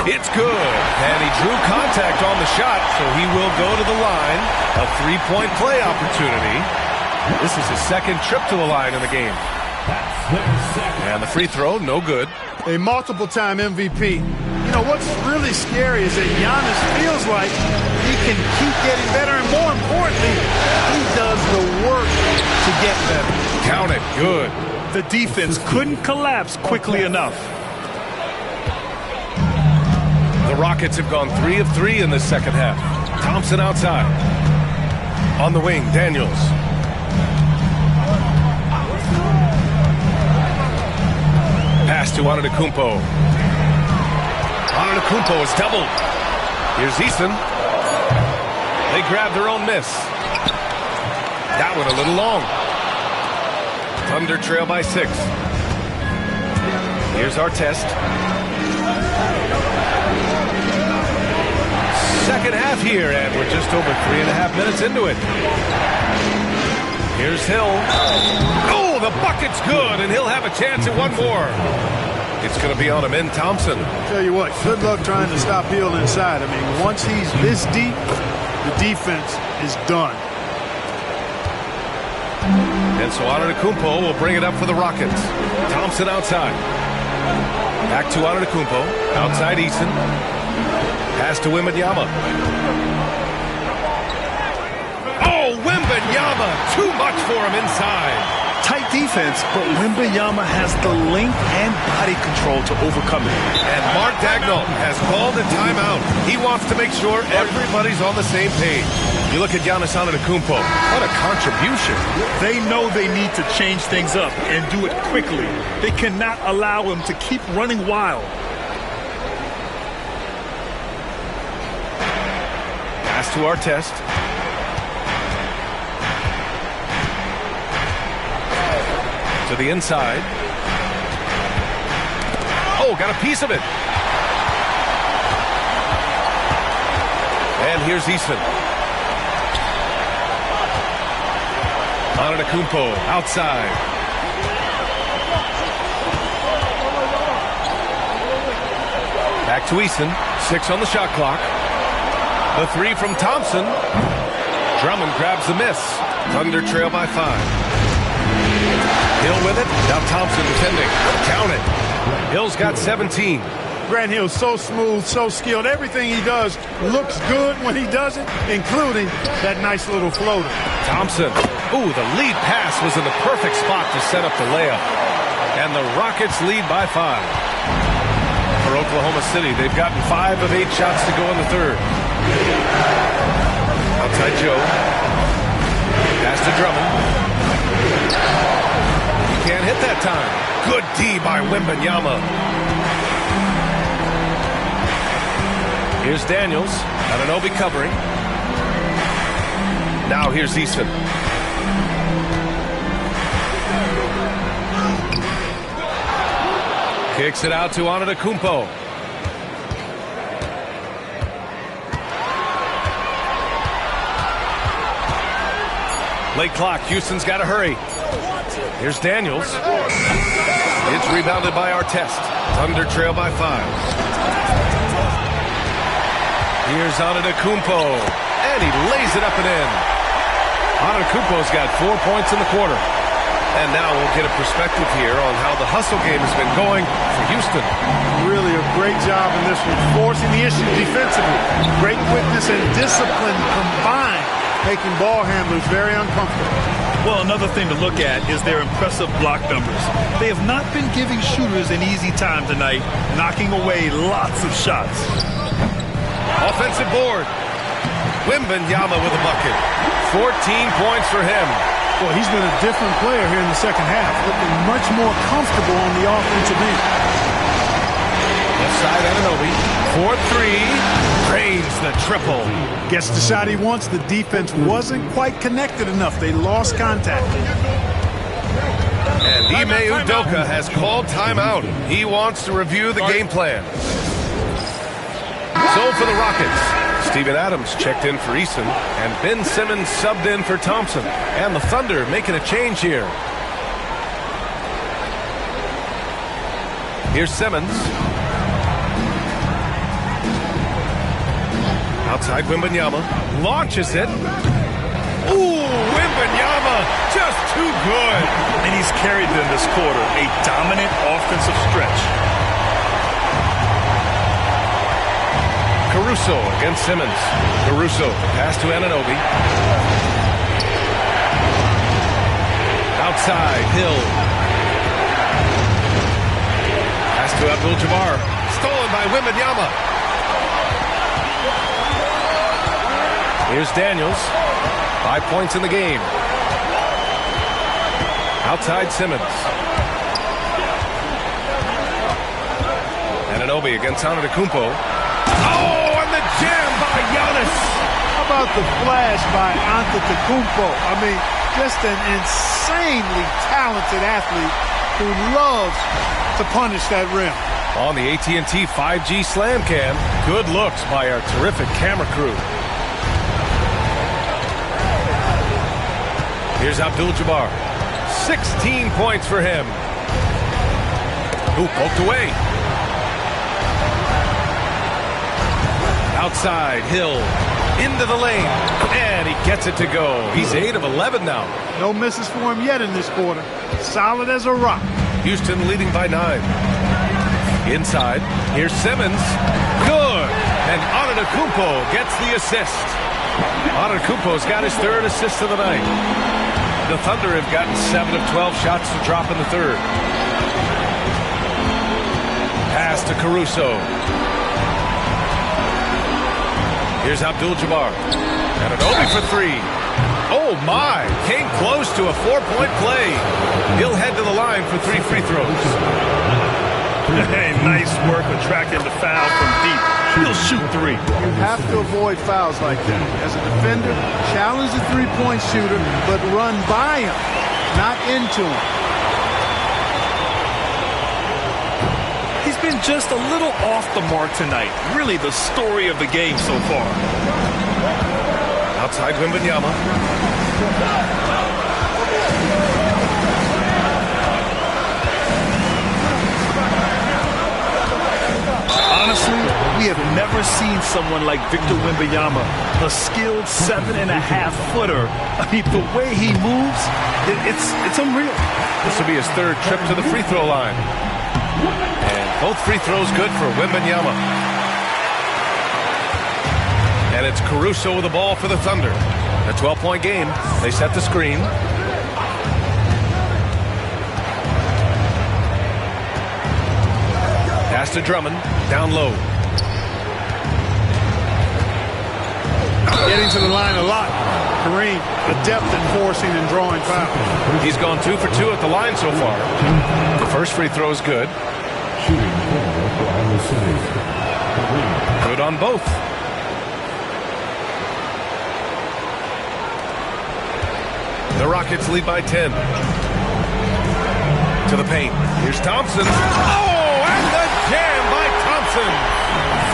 It's good. And he drew contact on the shot, so he will go to the line. A 3-point play opportunity. This is his second trip to the line in the game. And the free throw, no good. A multiple-time MVP. You know, what's really scary is that Giannis feels like he can keep getting better, and more importantly, he does the work to get better. Count it. Good. The defense couldn't collapse quickly enough. The Rockets have gone 3 of 3 in this second half. Thompson outside. On the wing, Daniels. Pass to Antetokounmpo. Antetokounmpo is doubled. Here's Eason. They grab their own miss. That one a little long. Thunder trail by 6. Here's Artest. Second half here, and we're just over 3.5 minutes into it. Here's Hill. Oh, the bucket's good, and he'll have a chance at one more. It's going to be on him in Thompson. Tell you what, good luck trying to stop Hill inside. I mean, once he's this deep, the defense is done. And so Antetokounmpo will bring it up for the Rockets. Thompson outside. Back to Antetokounmpo. Outside Eason. Pass to Wembanyama. Oh, Wembanyama! Too much for him inside. Tight defense, but Wembanyama has the length and body control to overcome it. And Mark Daigneault has called a timeout. He wants to make sure everybody's on the same page. You look at Giannis Antetokounmpo. What a contribution. They know they need to change things up and do it quickly. They cannot allow him to keep running wild. Pass to Artest. To the inside. Oh, got a piece of it. And here's Eason. Antetokounmpo outside. Back to Eason. 6 on the shot clock. The 3 from Thompson. Drummond grabs the miss. Thunder trail by 5. Hill with it. Now Thompson defending. Count it. Hill's got 17. Grant Hill's so smooth, so skilled. Everything he does looks good when he does it, including that nice little floater. Thompson. Ooh, the lead pass was in the perfect spot to set up the layup. And the Rockets lead by 5. For Oklahoma City, they've gotten 5 of 8 shots to go in the third. Outside Joe. Pass to Drummond. He can't hit that time. Good D by Wembanyama. Here's Daniels. Anunoby covering. Now here's Eason. Kicks it out to Antetokounmpo. Late clock. Houston's got to hurry. Here's Daniels. It's rebounded by Artest. Thunder trail by 5. Here's Antetokounmpo, and he lays it up and in. Antetokounmpo's got 4 points in the quarter. And now we'll get a perspective here on how the hustle game has been going for Houston. Really a great job in this one, forcing the issue defensively. Great quickness and discipline combined, making ball handlers very uncomfortable. Well, another thing to look at is their impressive block numbers. They have not been giving shooters an easy time tonight, knocking away lots of shots. Offensive board. Wembanyama with a bucket. 14 points for him. Well, he's been a different player here in the second half, looking much more comfortable on the offensive end. Left side, Anunoby. 4-3. Drains the triple. Gets the shot he wants. The defense wasn't quite connected enough. They lost contact. And Ime Udoka has called timeout. He wants to review the game plan. So for the Rockets, Steven Adams checked in for Eason, and Ben Simmons subbed in for Thompson. And the Thunder making a change here. Here's Simmons. Outside Wembanyama. Launches it. Ooh, Wembanyama just too good. And he's carried them this quarter. A dominant offensive stretch. Caruso against Simmons. Caruso, pass to Anunoby. Outside, Hill. Pass to Abdul-Jabbar. Stolen by Wembanyama. Here's Daniels. 5 points in the game. Outside Simmons. Anunoby against Antetokounmpo. Oh, and the jam by Giannis. How about the flash by Antetokounmpo? I mean, just an insanely talented athlete who loves to punish that rim. On the AT&T 5G Slam Cam, good looks by our terrific camera crew. Here's Abdul-Jabbar. 16 points for him. Ooh, poked away. Outside, Hill, into the lane, and he gets it to go. He's 8 of 11 now. No misses for him yet in this quarter. Solid as a rock. Houston leading by 9. Inside, here's Simmons. Good, and Antetokounmpo gets the assist. Antetokounmpo's got his 3rd assist of the night. The Thunder have gotten 7 of 12 shots to drop in the third. Pass to Caruso. Here's Abdul-Jabbar. Anunoby for 3. Oh, my. Came close to a 4-point play. He'll head to the line for 3 free throws. Hey, nice work attracting the foul from deep. He'll shoot 3. You have to avoid fouls like that. As a defender, challenge the three-point shooter, but run by him, not into him. He's been just a little off the mark tonight. Really the story of the game so far. Outside Wembanyama. never seen someone like Victor Wembanyama, a skilled 7.5-footer. I mean, the way he moves, it's unreal. This will be his third trip to the free throw line. And both free throws good for Wembanyama. And it's Caruso with the ball for the Thunder. A 12-point game. They set the screen. Pass to Drummond. Down low. Getting to the line a lot. Kareem, adept at forcing and drawing fouls. He's gone 2 for 2 at the line so far. The first free throw is good. Good on both. The Rockets lead by 10. To the paint. Here's Thompson. Oh, and the jam by Thompson.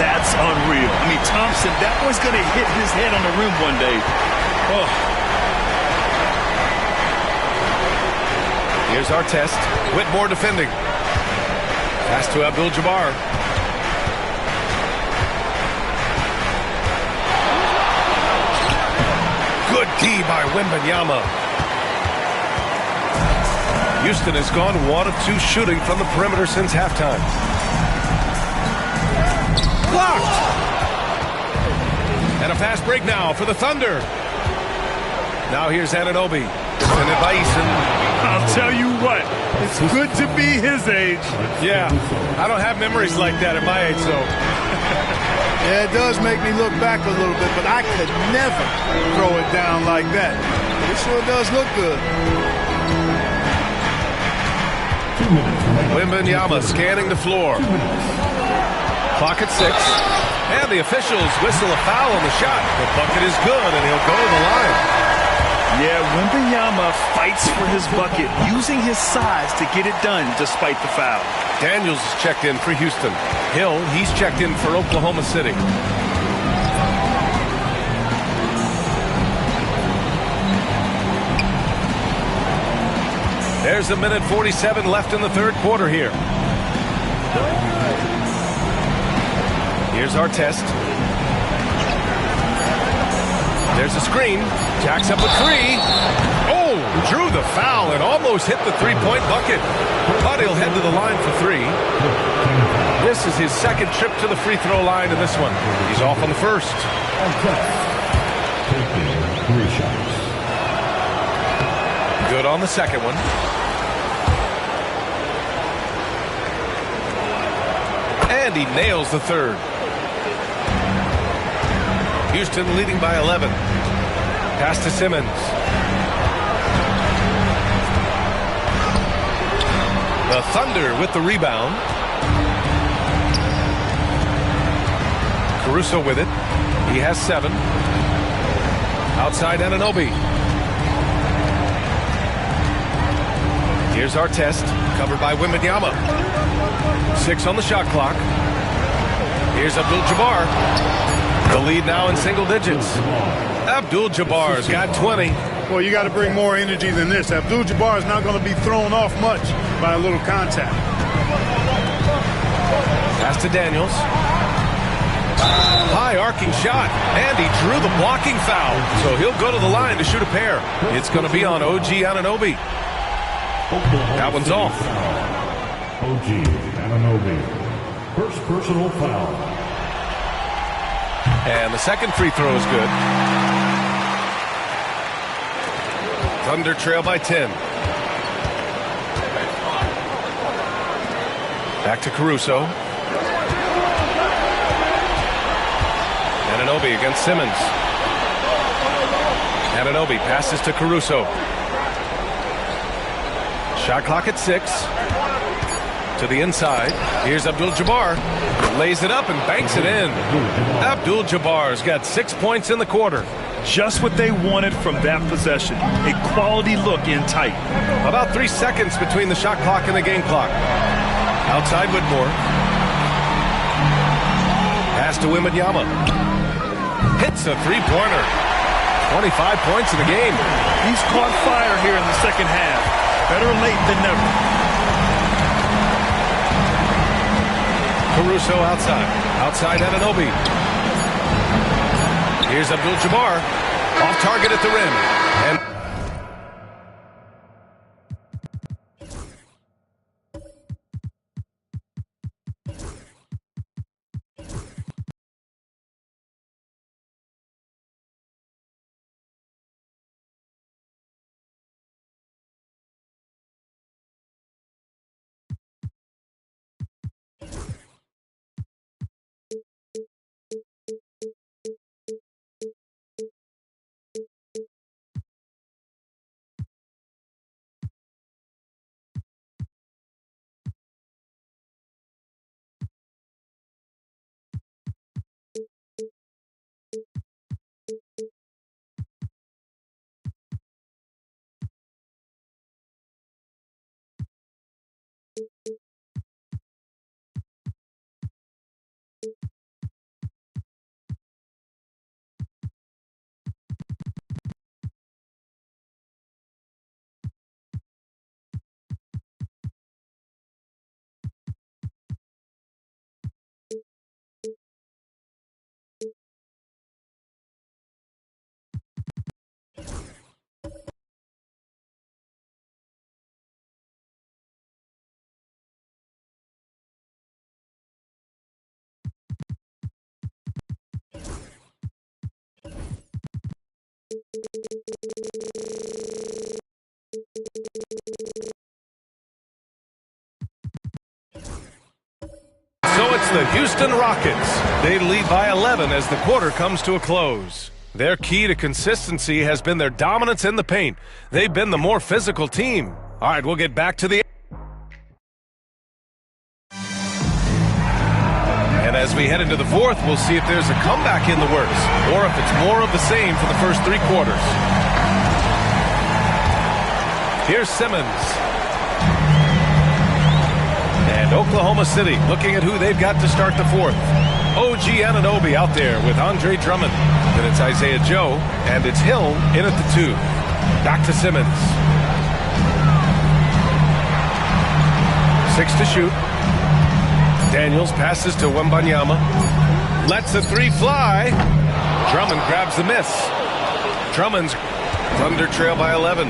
That's unreal. I mean, Thompson, that boy's going to hit his head on the rim one day. Oh. Here's our test. Whitmore defending. Pass to Abdul-Jabbar. Good D by Wembanyama. Houston has gone 1 of 2 shooting from the perimeter since halftime. Blocked! And a fast break now for the Thunder. Now here's Anunoby. Defended by Eason. I'll tell you what, it's good to be his age. Yeah, I don't have memories like that at my age, so. Yeah, it does make me look back a little bit, but I could never throw it down like that. It sure does look good. Wembanyama scanning the floor. Clock at 6. And the officials whistle a foul on the shot. The bucket is good, and he'll go to the line. Yeah, Wembanyama fights for his bucket, using his size to get it done despite the foul. Daniels is checked in for Houston. Hill, he's checked in for Oklahoma City. There's 1:47 left in the third quarter here. Here's our test. There's a screen. Jacks up a 3. Oh, drew the foul and almost hit the three-point bucket. But he'll head to the line for 3. This is his second trip to the free throw line in this one. He's off on the first. Good on the second one. And he nails the third. Houston leading by 11. Pass to Simmons. The Thunder with the rebound. Caruso with it. He has 7. Outside Anunoby. Here's our test. Covered by Wembanyama. 6 on the shot clock. Here's Abdul-Jabbar. The lead now in single digits. Abdul-Jabbar's got 20. Well, you got to bring more energy than this. Abdul-Jabbar is not going to be thrown off much by a little contact. Pass to Daniels. High arcing shot, and he drew the blocking foul. So he'll go to the line to shoot a pair. It's going to be on OG Anunoby. That one's off. OG Anunoby. First personal foul. And the second free throw is good. Thunder trail by 10. Back to Caruso. Anunoby against Simmons. Anunoby passes to Caruso. Shot clock at 6. To the inside. Here's Abdul-Jabbar. Lays it up and banks it in. Abdul-Jabbar's got 6 points in the quarter. Just what they wanted from that possession. A quality look in tight. About 3 seconds between the shot clock and the game clock. Outside Whitmore. Pass to Wembanyama. Hits a three-pointer. 25 points in the game. He's caught fire here in the second half. Better late than never. Caruso outside. Outside Anunoby. Here's Abdul-Jabbar. Off target at the rim. And so it's the Houston Rockets. They lead by 11 as the quarter comes to a close. Their key to consistency has been their dominance in the paint. They've been the more physical team. All right, we'll get back to the... And as we head into the fourth, we'll see if there's a comeback in the works or if it's more of the same for the first three quarters. Here's Simmons. And Oklahoma City looking at who they've got to start the fourth. OG Anunoby out there with Andre Drummond. Then it's Isaiah Joe, and it's Hill in at the 2. Back to Simmons. 6 to shoot. Daniels passes to Wembanyama. Lets the 3 fly. Drummond grabs the miss. Drummond's Thunder trail by 11.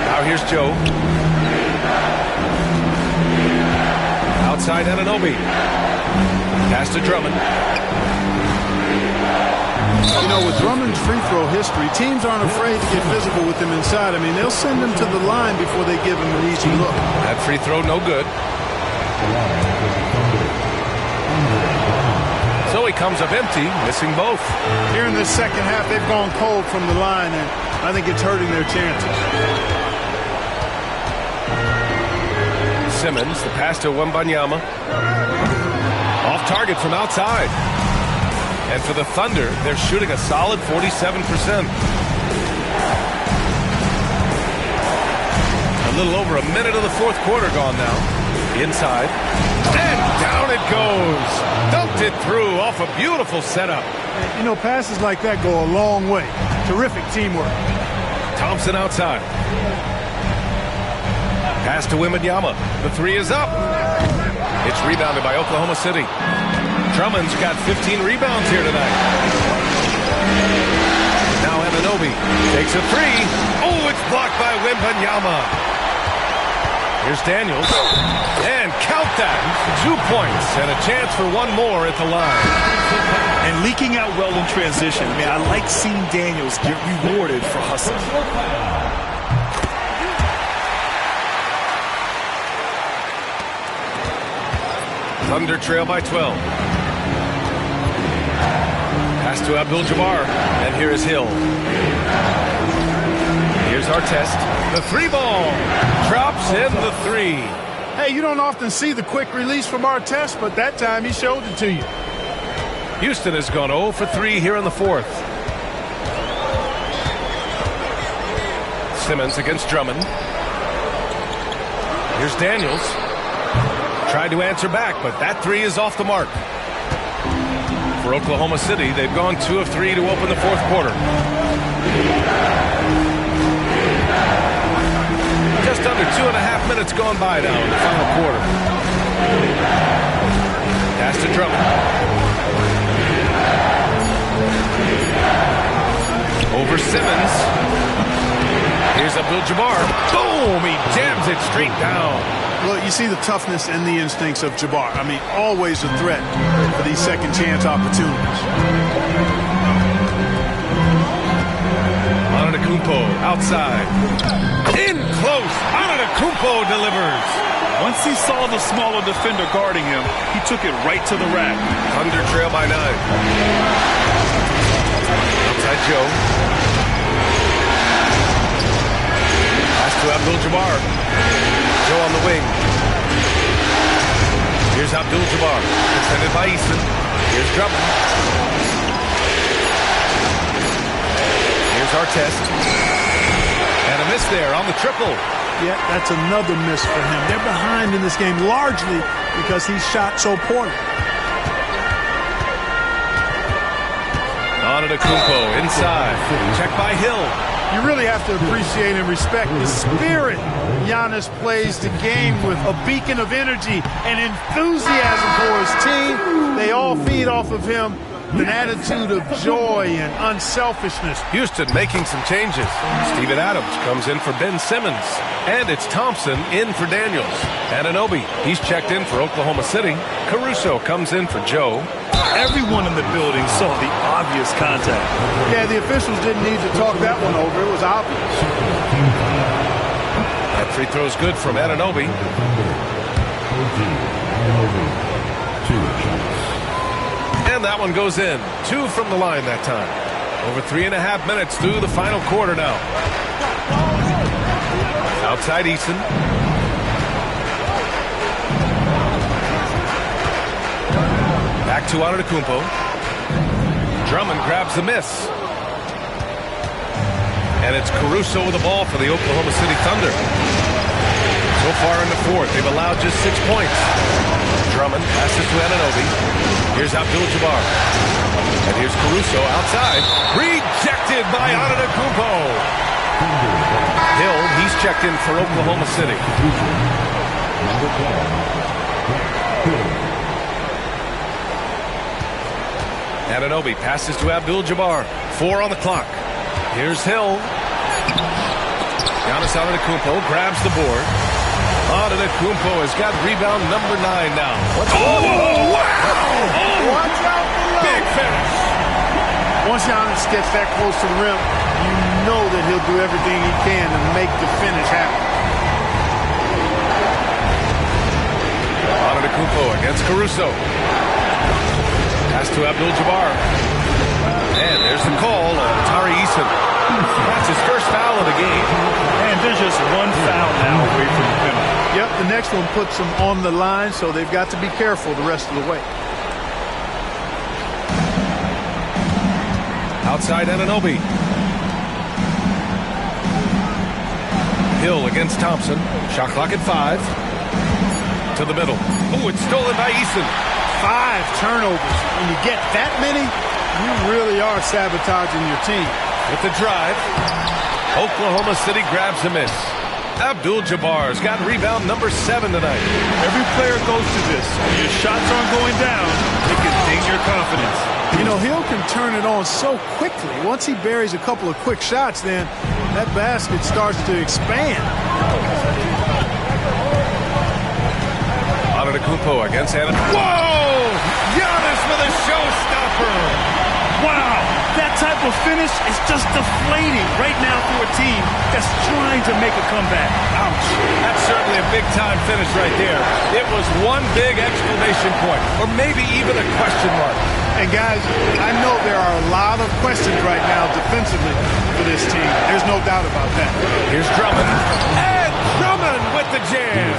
Now here's Joe. Outside Anunoby. Pass to Drummond. You know, with Drummond's free throw history, teams aren't afraid to get physical with him inside. I mean, they'll send him to the line before they give him an easy look. That free throw, no good. So he comes up empty, missing both. Here in this second half, they've gone cold from the line, and I think it's hurting their chances. Simmons, the pass to Wembanyama. Off target from outside. And for the Thunder, they're shooting a solid 47%. A little over a minute of the fourth quarter gone now. Inside. And down it goes. Dumped it through off a beautiful setup. You know, passes like that go a long way. Terrific teamwork. Thompson outside. Pass to Wembanyama. The 3 is up. It's rebounded by Oklahoma City. Drummond's got 15 rebounds here tonight. Now Anunoby takes a 3. Oh, it's blocked by Wembanyama. Here's Daniels. And count that. 2 points and a chance for one more at the line. And leaking out well in transition. I mean, I like seeing Daniels get rewarded for hustling. Thunder trail by 12. Pass to Abdul-Jabbar. And here is Hill. Here's Artest. The 3 ball. Drops in the 3. Hey, you don't often see the quick release from Artest, but that time he showed it to you. Houston has gone 0 for 3 here in the fourth. Simmons against Drummond. Here's Daniels. Tried to answer back, but that 3 is off the mark. For Oklahoma City, they've gone 2 of 3 to open the fourth quarter. Just under 2.5 minutes gone by now in the final quarter. Pass to Drummond. Over Simmons. Here's Abdul-Jabbar. Boom! He jams it straight down. Well, you see the toughness and the instincts of Jabbar. I mean, always a threat for these second chance opportunities. Antetokounmpo outside. In close. Antetokounmpo delivers. Once he saw the smaller defender guarding him, he took it right to the rack. Thunder trail by 9. Outside Joe. Pass to Abdul-Jabbar. Joe on the wing. Here's Abdul-Jabbar. Defended by Eason. Here's Drummond. Here's Artest. And a miss there on the triple. Yeah, that's another miss for him. They're behind in this game largely because he shot so poorly. Antetokounmpo inside. Check by Hill. You really have to appreciate and respect the spirit Giannis plays the game with. A beacon of energy and enthusiasm for his team. They all feed off of him. An attitude of joy and unselfishness. Houston making some changes. Steven Adams comes in for Ben Simmons. And it's Thompson in for Daniels. Anunoby, he's checked in for Oklahoma City. Caruso comes in for Joe. Everyone in the building saw the obvious contact. Yeah, the officials didn't need to talk that one over. It was obvious. That free throw's good from Anunoby. And that one goes in. 2 from the line that time. Over 3.5 minutes through the final quarter now. Outside Eason. Back to Antetokounmpo. Drummond grabs the miss. And it's Caruso with the ball for the Oklahoma City Thunder. So far in the fourth, they've allowed just 6 points. Drummond passes to Anunoby. Here's Abdul-Jabbar. And here's Caruso outside. Rejected by Antetokounmpo. Hill, he's checked in for Oklahoma City. Anunoby passes to Abdul-Jabbar. 4 on the clock. Here's Hill. Giannis Antetokounmpo grabs the board. Antetokounmpo has got rebound number 9 now. Oh, wow! Watch out below. Big finish. Once Giannis gets that close to the rim, you know that he'll do everything he can to make the finish happen. Antetokounmpo against Caruso. Pass to Abdul-Jabbar. And there's the call on Tari Eason. That's his first foul of the game. And there's just one foul now away from the penalty. Yep, the next one puts them on the line, so they've got to be careful the rest of the way. Outside Anunoby. Hill against Thompson. Shot clock at 5. To the middle. Oh, it's stolen by Eason. 5 turnovers. When you get that many, you really are sabotaging your team. With the drive, Oklahoma City grabs a miss. Abdul-Jabbar's got rebound number 7 tonight. Every player goes to this. When your shots aren't going down, it can ding your confidence. You know, Hill can turn it on so quickly. Once he buries a couple of quick shots, then that basket starts to expand. Antetokounmpo against Antetokounmpo. Whoa! Giannis with a showstopper. Wow, that type of finish is just deflating right now for a team that's trying to make a comeback. Ouch. That's certainly a big-time finish right there. It was one big exclamation point, or maybe even a question mark. And guys, I know there are a lot of questions right now defensively for this team. There's no doubt about that. Here's Drummond. And Drummond with the jam.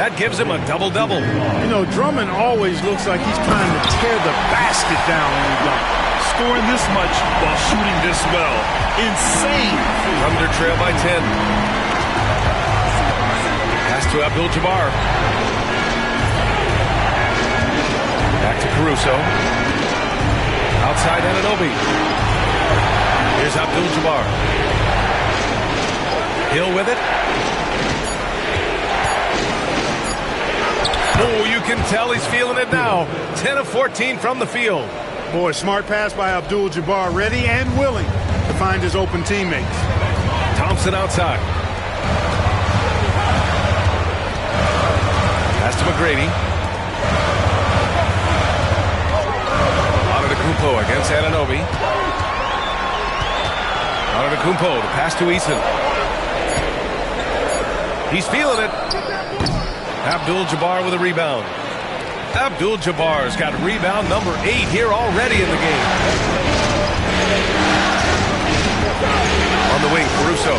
That gives him a double-double. You know, Drummond always looks like he's trying to tear the basket down when he dunks. Scoring this much while shooting this well. Insane. Thunder trail by 10. Pass to Abdul-Jabbar. Back to Caruso. Outside Anunoby. Here's Abdul-Jabbar. Hill with it. can tell he's feeling it now. 10 of 14 from the field. Boy, smart pass by Abdul-Jabbar, ready and willing to find his open teammates. Thompson outside. Pass to McGrady. Antetokounmpo against Anunoby. Antetokounmpo to pass to Eason. He's feeling it. Abdul-Jabbar with a rebound. Abdul-Jabbar's got rebound number 8 here already in the game. On the wing, Caruso.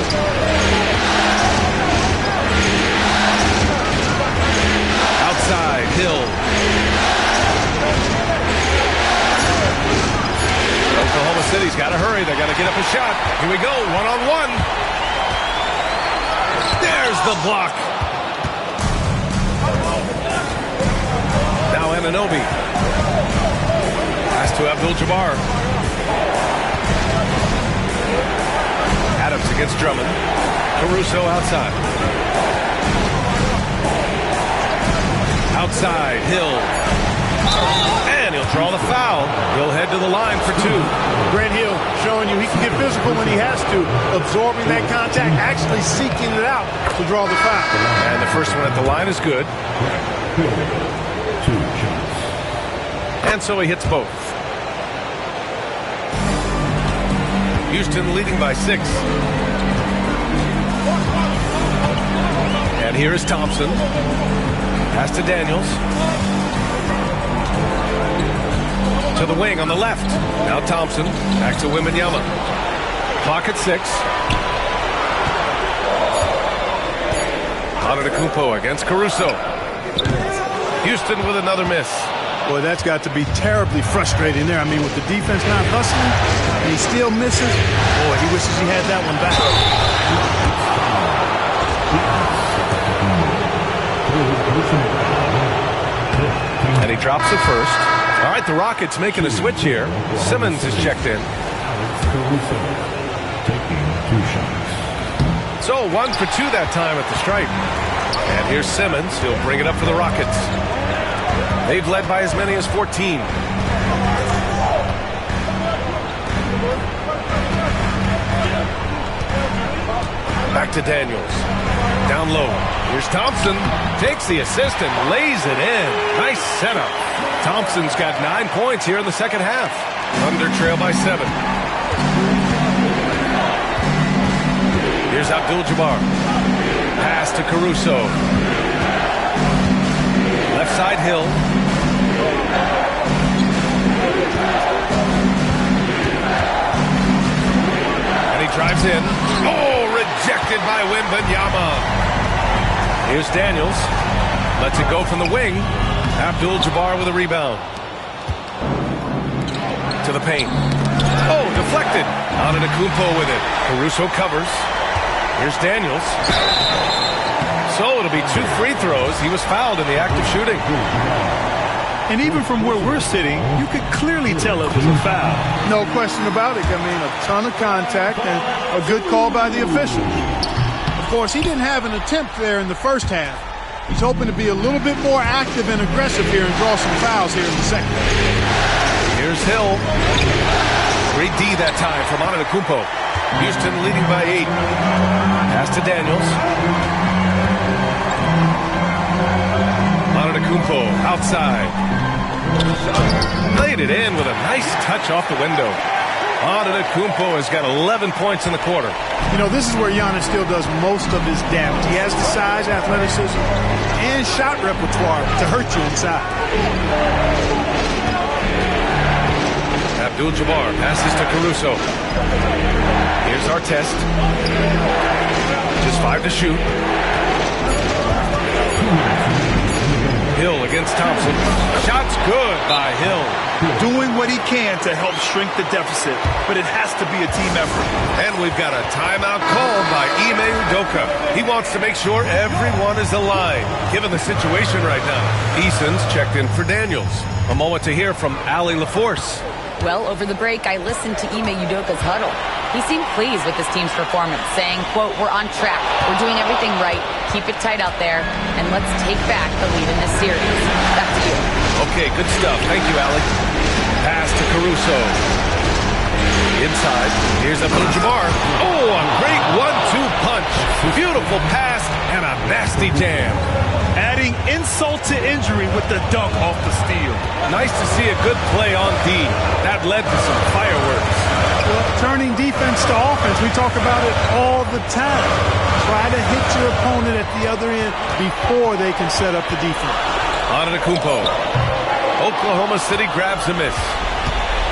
Outside, Hill. Oklahoma City's got to hurry. They got to get up a shot. Here we go, one-on-one. There's the block. Now Anunoby. Pass to Abdul-Jabbar. Adams against Drummond. Caruso outside. Outside, Hill. And he'll draw the foul. He'll head to the line for 2. Grant Hill showing you he can get physical when he has to, absorbing that contact, actually seeking it out to draw the foul. And the first one at the line is good. And so he hits both. Houston leading by 6. And here is Thompson. Pass to Daniels. To the wing on the left. Now Thompson. Back to Wembanyama. Clock at 6. Antetokounmpo against Caruso. Houston with another miss. Boy, that's got to be terribly frustrating there. I mean, with the defense not hustling, and he still misses. Boy, he wishes he had that one back. And he drops it first. All right, the Rockets making a switch here. Simmons is checked in. So 1 for 2 that time at the stripe. And here's Simmons. He'll bring it up for the Rockets. They've led by as many as 14. Back to Daniels. Down low. Here's Thompson. Takes the assist and lays it in. Nice setup. Thompson's got 9 points here in the second half. Thunder trail by 7. Here's Abdul-Jabbar. Pass to Caruso. Left side, Hill. And he drives in. Oh, rejected by Wembanyama. Here's Daniels. Lets it go from the wing. Abdul-Jabbar with a rebound. To the paint. Oh, deflected. Antetokounmpo with it. Caruso covers. Here's Daniels. So it'll be 2 free throws. He was fouled in the act of shooting. And even from where we're sitting, you could clearly tell it was a foul. No question about it. I mean, a ton of contact and a good call by the official. Of course, he didn't have an attempt there in the first half. He's hoping to be a little bit more active and aggressive here and draw some fouls here in the second. Here's Hill. Great D that time from Antetokounmpo. Houston leading by 8. Pass to Daniels. Antetokounmpo outside. Laid it in with a nice touch off the window. Antetokounmpo has got 11 points in the quarter. You know, this is where Giannis still does most of his damage. He has the size, athleticism, and shot repertoire to hurt you inside. Abdul-Jabbar passes to Caruso. Here's Artest. Just 5 to shoot. Hill against Thompson. Shot's good by Hill. Doing what he can to help shrink the deficit, but it has to be a team effort. And we've got a timeout called by Ime Udoka. He wants to make sure everyone is aligned, given the situation right now. Eason's checked in for Daniels. A moment to hear from Allie LaForce. Well, over the break, I listened to Ime Udoka's huddle. He seemed pleased with his team's performance, saying, quote, "We're on track. We're doing everything right. Keep it tight out there, and let's take back the lead in this series. Back to you. Okay, good stuff. Thank you, Allie. Pass to Caruso. Inside. Here's Abdul-Jabbar. Oh, a great 1-2 punch. Beautiful pass and a nasty jam. Adding insult to injury with the dunk off the steal. Nice to see a good play on D. That led to some fireworks. Well, turning defense to offense, we talk about it all the time. Try to hit your opponent at the other end before they can set up the defense. Antetokounmpo. Oklahoma City grabs a miss.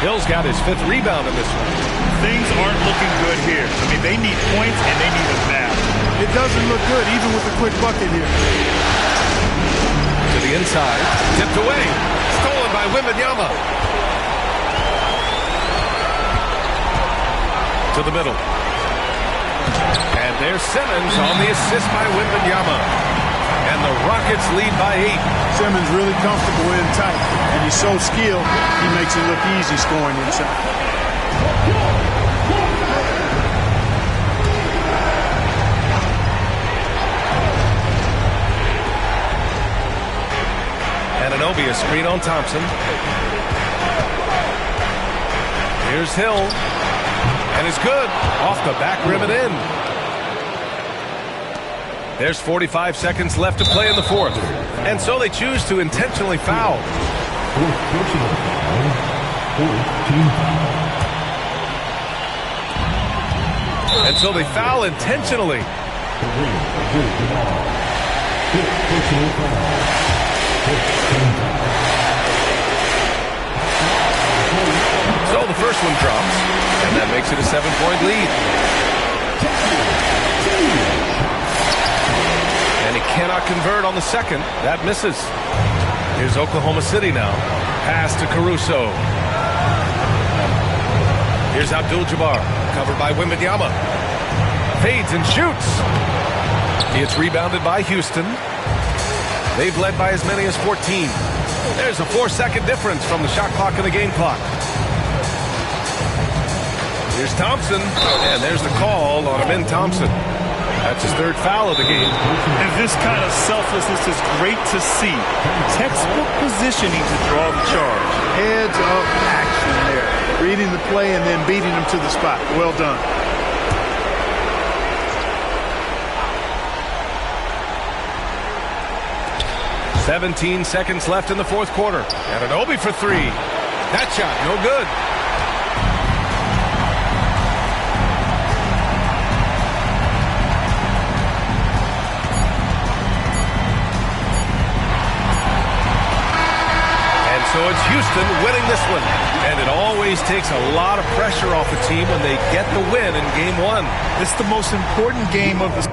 Hill's got his 5th rebound in this one. Things aren't looking good here. I mean, they need points, and they need them now. It doesn't look good, even with a quick bucket here. To the inside. Tipped away. Stolen by Wembanyama. To the middle. And there's Simmons on the assist by Wembanyama. And the Rockets lead by 8. Simmons really comfortable in tight, and he's so skilled, he makes it look easy scoring inside. Anunoby, a screen on Thompson. Here's Hill. And it's good. Off the back rim and in. There's 45 seconds left to play in the 4th. And so they choose to intentionally foul. And so they foul intentionally. So the first one drops, and that makes it a 7-point lead. And he cannot convert on the second. That misses. Here's Oklahoma City now. Pass to Caruso. Here's Abdul-Jabbar. Covered by Wembanyama. Fades and shoots. It's rebounded by Houston. They've led by as many as 14. There's a 4-second difference from the shot clock and the game clock. Here's Thompson. And there's the call on Amin Thompson. That's his 3rd foul of the game. And this kind of selflessness is great to see. Textbook positioning to draw the charge. Heads up action there. Reading the play and then beating them to the spot. Well done. "17 seconds left in the 4th quarter. Anunoby for 3. That shot, no good. So it's Houston winning this one. And it always takes a lot of pressure off a team when they get the win in Game 1. It's the most important game of the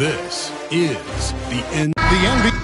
This is the NBA.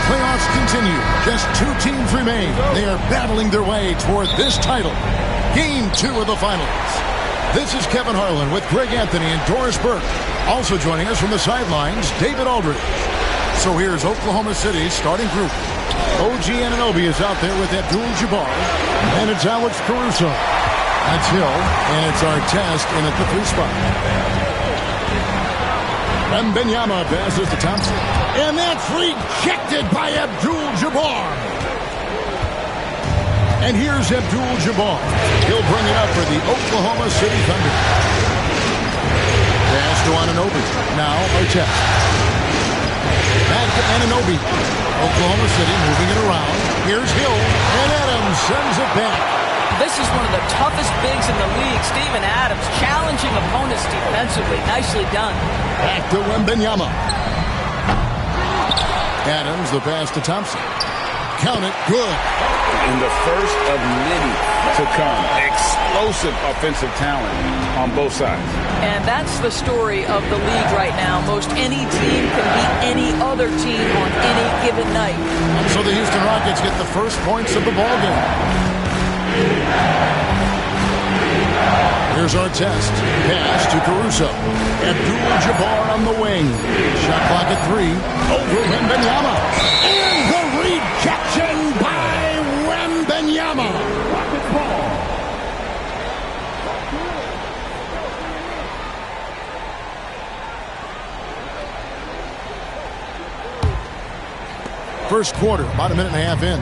Playoffs continue. Just 2 teams remain. They are battling their way toward this title. Game 2 of the finals. This is Kevin Harlan with Greg Anthony and Doris Burke. Also joining us from the sidelines, David Aldridge. So here's Oklahoma City's starting group. OG Anunoby is out there with Abdul-Jabbar. And it's Alex Caruso. That's Hill. And it's Artest in at the 3 spot. Wembanyama passes to Thompson. And that's rejected by Abdul-Jabbar. And here's Abdul-Jabbar. He'll bring it up for the Oklahoma City Thunder. Pass to Anunoby. Now Artest. Back to Anunoby. Oklahoma City moving it around. Here's Hill. And Adams sends it back. This is one of the toughest bigs in the league. Steven Adams challenging opponents defensively. Nicely done. Back to Wembanyama. Adams, the pass to Thompson. Count it, good. In the first of many to come. Explosive offensive talent on both sides. And that's the story of the league right now. Most any team can beat any other team on any given night. So the Houston Rockets get the first points of the ballgame. Here's Artest. Pass to Caruso. Abdul-Jabbar on the wing. Shot clock at 3. Over Wembanyama. And the rejection by Wembanyama. First quarter, about a minute and a half in.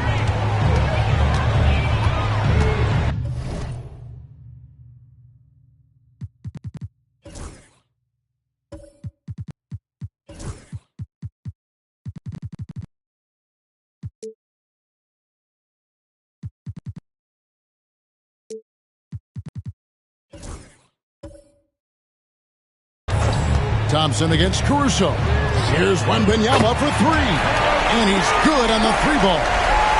Thompson against Caruso. Here's Wembanyama for 3. And he's good on the 3-ball.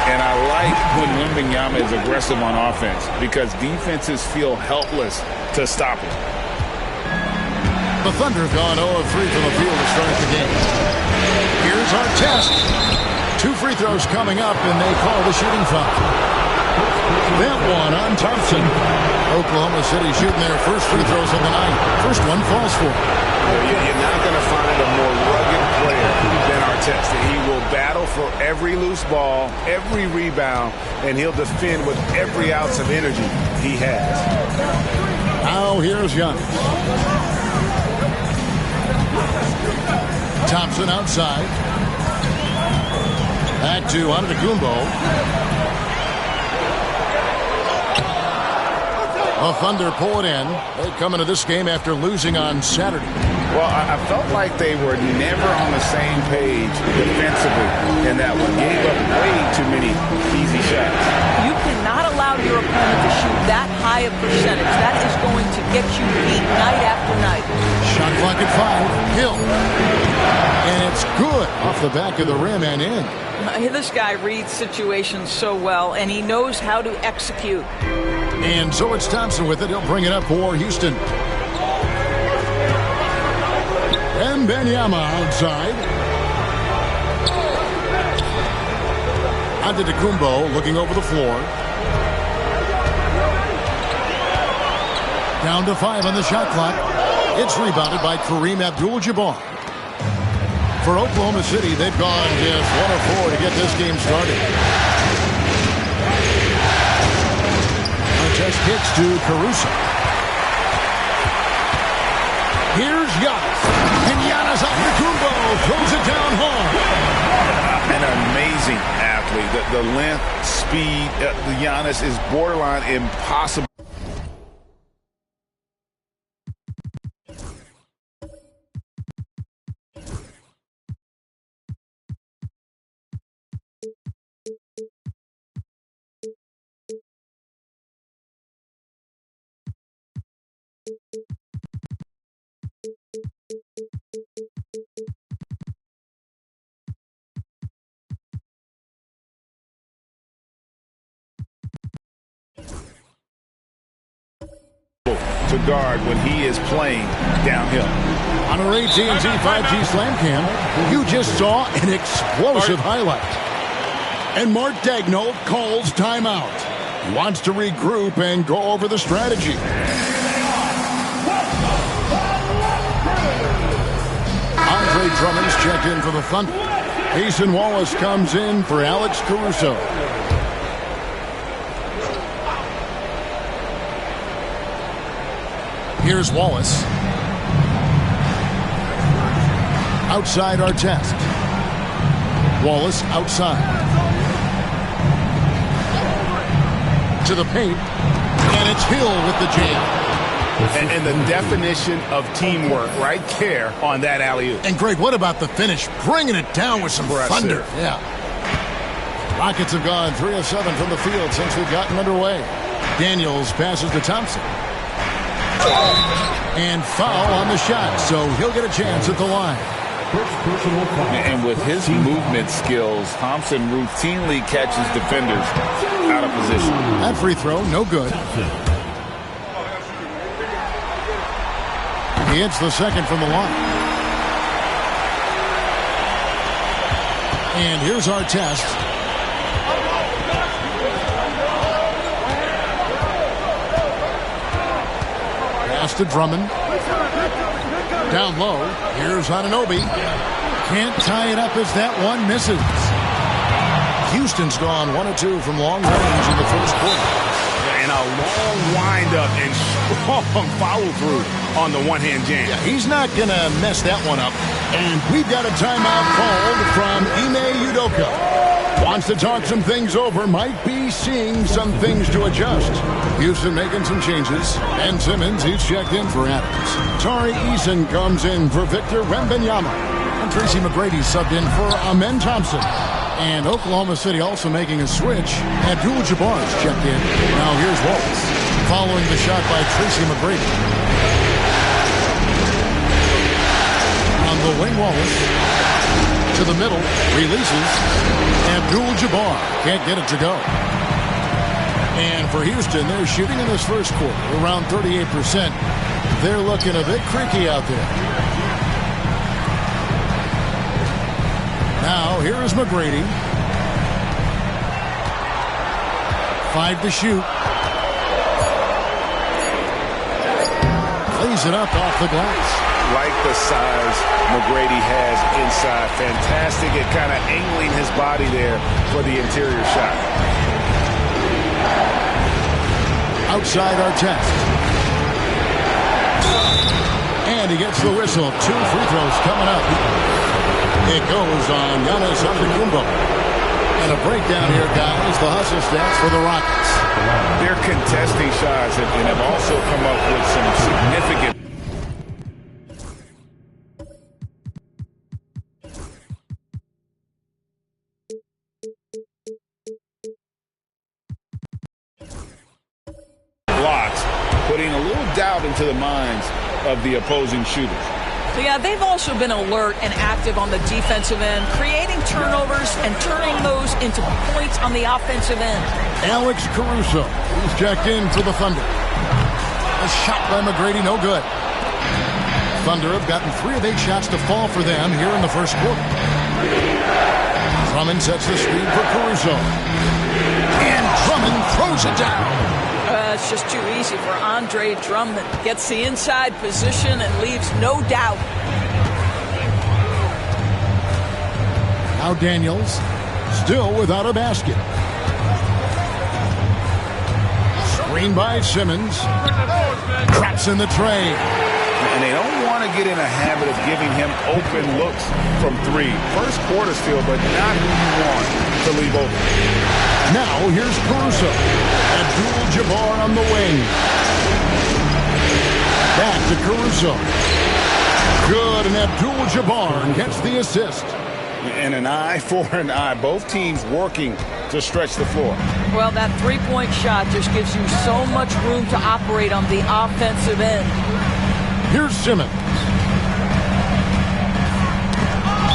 And I like when Wembanyama is aggressive on offense because defenses feel helpless to stop him. The Thunder have gone 0 of 3 from the field to start the game. Here's Artest. 2 free throws coming up, and they call the shooting foul. That one on Thompson. Oklahoma City shooting their first free throws of the night. First one falls for. You're not going to find a more rugged player than Artest. He will battle for every loose ball, every rebound, and he'll defend with every ounce of energy he has. Now here's Giannis. Thompson outside. Back to Antetokounmpo. The Thunder pull it in. They come into this game after losing on Saturday. Well, I felt like they were never on the same page defensively, and that one gave up way too many easy shots. You cannot allow your opponent to shoot that high a percentage. That is going to get you beat night after night. Shot clock at 5. Hill. And it's good off the back of the rim and in. This guy reads situations so well, and he knows how to execute. And so it's Thompson with it. He'll bring it up for Houston. Wembanyama outside. Antetokounmpo looking over the floor. Down to 5 on the shot clock. It's rebounded by Kareem Abdul-Jabbar. For Oklahoma City, they've gone just 1 of 4 to get this game started. Artest kicks to Caruso. Here's Giannis. And Giannis Antetokounmpo throws it down hard. An amazing athlete. The length, speed, Giannis is borderline impossible. To guard when he is playing downhill. On our AT&T 5G Slam Cam, you just saw an explosive highlight. And Mark Daigneault calls timeout. He wants to regroup and go over the strategy. Andre Drummond's checked in for the Thunder. Jason Wallace comes in for Alex Caruso. Here's Wallace. Outside Artest. Wallace outside. To the paint. And it's Hill with the jam. And the definition of teamwork right there on that alley-oop. And Greg, what about the finish? Bringing it down with some thunder. Yeah. Rockets have gone 3 of 7 from the field since we've gotten underway. Daniels passes to Thompson. And foul on the shot, so he'll get a chance at the line. And with his movement skills, Thompson routinely catches defenders out of position. That free throw, no good. He hits the second from the line. And here's Artest. Pass to Drummond. Down low. Here's Anunoby. Can't tie it up as that one misses. Houston's gone 1 of 2 from long range in the first quarter. And a long windup and strong follow-through on the one-hand jam. Yeah, he's not going to mess that one up. And we've got a timeout called from Ime Udoka. Wants to talk some things over. Might be seeing some things to adjust. Houston making some changes. Ben Simmons, he's checked in for Adams. Tari Eason comes in for Victor Wembanyama. And Tracy McGrady subbed in for Amen Thompson. And Oklahoma City also making a switch. Abdul-Jabbar's checked in. Now here's Wallace. Following the shot by Tracy McGrady. On the wing, Wallace. To the middle. Releases. Abdul-Jabbar can't get it to go. And for Houston, they're shooting in this first quarter around 38%. They're looking a bit creaky out there. Now, here is McGrady. 5 to shoot. Lays it up off the glass. Like the size McGrady has inside. Fantastic at kind of angling his body there for the interior shot. Outside Artest. And he gets the whistle. 2 free throws coming up. It goes on Giannis Antetokounmpo. And a breakdown here, guys. The hustle stats for the Rockets. They're contesting shots and have also come up with some significant. Blocks, putting a little doubt into the minds of the opposing shooters. Yeah, they've also been alert and active on the defensive end, creating turnovers and turning those into points on the offensive end. Alex Caruso, he's checked in for the Thunder. A shot by McGrady, no good. Thunder have gotten 3 of 8 shots to fall for them here in the first quarter. Drummond sets the screen for Caruso. And Drummond throws it down. It's just too easy for Andre Drummond. Gets the inside position and leaves no doubt. Now Daniels, still without a basket. Screen by Simmons. Traps in the tray. And they don't want to get in a habit of giving him open looks from 3. First quarter still, but not who you want to leave open. Now here's Caruso. Abdul-Jabbar on the wing. Back to Caruso. Good, and Abdul-Jabbar gets the assist. And an eye for an eye. Both teams working to stretch the floor. Well, that three-point shot just gives you so much room to operate on the offensive end. Here's Simmons.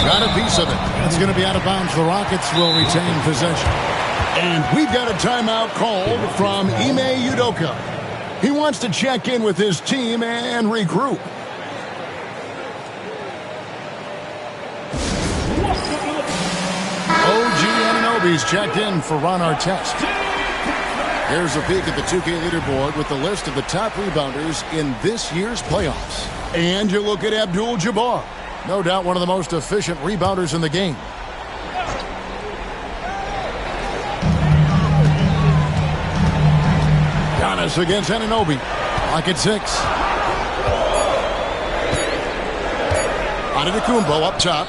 Got a piece of it. That's going to be out of bounds. The Rockets will retain possession. And we've got a timeout called from Ime Udoka. He wants to check in with his team and regroup. OG Anunoby's checked in for Ron Artest. Here's a peek at the 2K leaderboard with the list of the top rebounders in this year's playoffs. And you look at Abdul-Jabbar. No doubt one of the most efficient rebounders in the game. Giannis against Anunoby. Lock at 6. Antetokounmpo up top.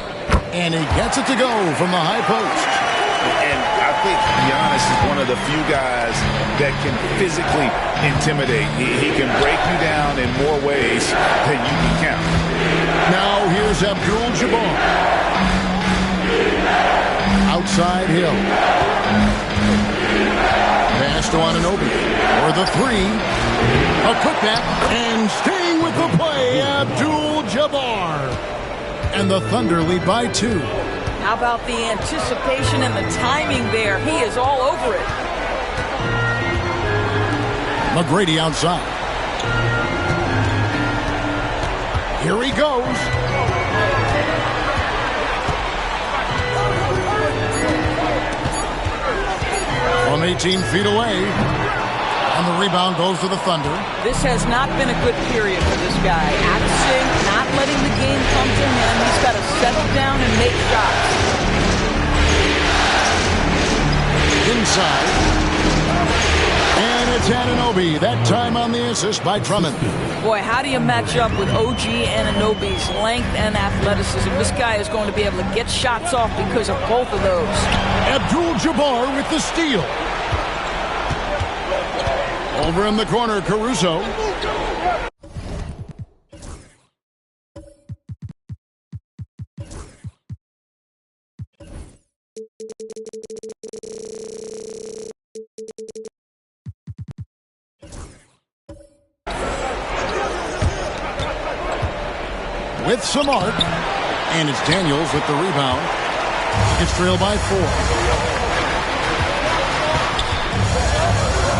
And he gets it to go from the high post. And I think Giannis is one of the few guys that can physically intimidate. He can break you down in more ways than you can count. Now here's Abdul-Jabbar. Outside Hill. Pass to Anunoby. For the 3. A putback. And staying with the play, Abdul-Jabbar. And the Thunder lead by 2. How about the anticipation and the timing there? He is all over it. McGrady outside. Here he goes. From 18 feet away. And the rebound goes to the Thunder. This has not been a good period for this guy. Out of sync, not letting the game come to him. He's got to settle down and make shots. Inside. And it's Anunoby. That time on the assist by Drummond. Boy, how do you match up with OG Anunoby's length and athleticism? This guy is going to be able to get shots off because of both of those. Abdul-Jabbar with the steal. Over in the corner, Caruso. With some arc. And it's Daniels with the rebound. It's trailed by 4.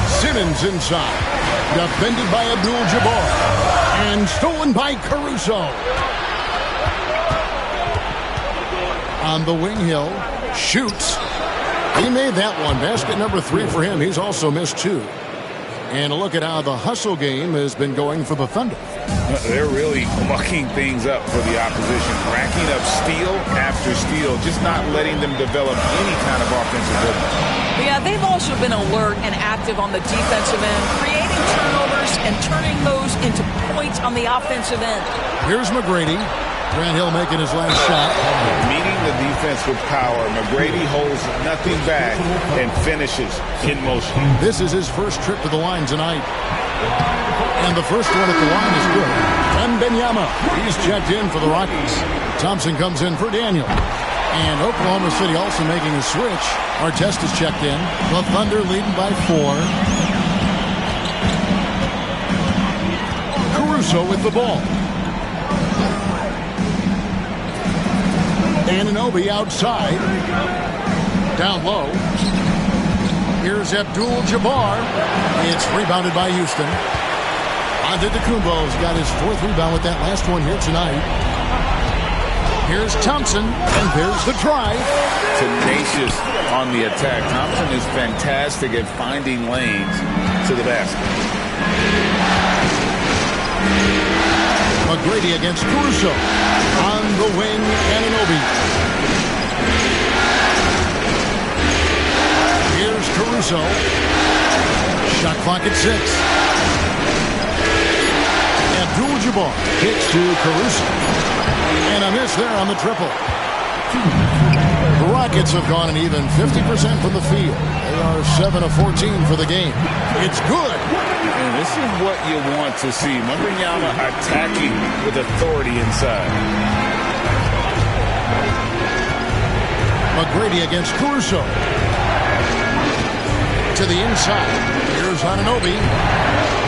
Simmons inside. Defended by Abdul-Jabbar. And stolen by Caruso. On the wing, Hill shoots. He made that one. Basket number 3 for him. He's also missed 2. And look at how the hustle game has been going for the Thunder. They're really mucking things up for the opposition. Racking up steal after steal. Just not letting them develop any kind of offensive rhythm. Yeah, they've also been alert and active on the defensive end, creating turnovers and turning those into points on the offensive end. Here's McGrady. Grant Hill making his last shot. Meeting the defense with power. McGrady holds nothing back and finishes in motion. This is his first trip to the line tonight. And the first one at the line is good. Wembanyama, he's checked in for the Rockets. Thompson comes in for Daniel. And Oklahoma City also making a switch. Artest is checked in. The Thunder leading by 4. Caruso with the ball. Anunoby outside. Down low. Here's Abdul-Jabbar. It's rebounded by Houston. Antetokounmpo's got his 4th rebound with that last one here tonight. Here's Thompson, and there's the drive. Tenacious on the attack. Thompson is fantastic at finding lanes to the basket. McGrady against Caruso. On the wing, Anunoby. Here's Caruso. Shot clock at 6. Abdul-Jabbar kicks to Caruso. And a miss there on the triple. The Rockets have gone an even 50% from the field. They are 7 of 14 for the game. It's good. And this is what you want to see. Wembanyama attacking with authority inside. McGrady against Caruso. To the inside. Here's Anunoby.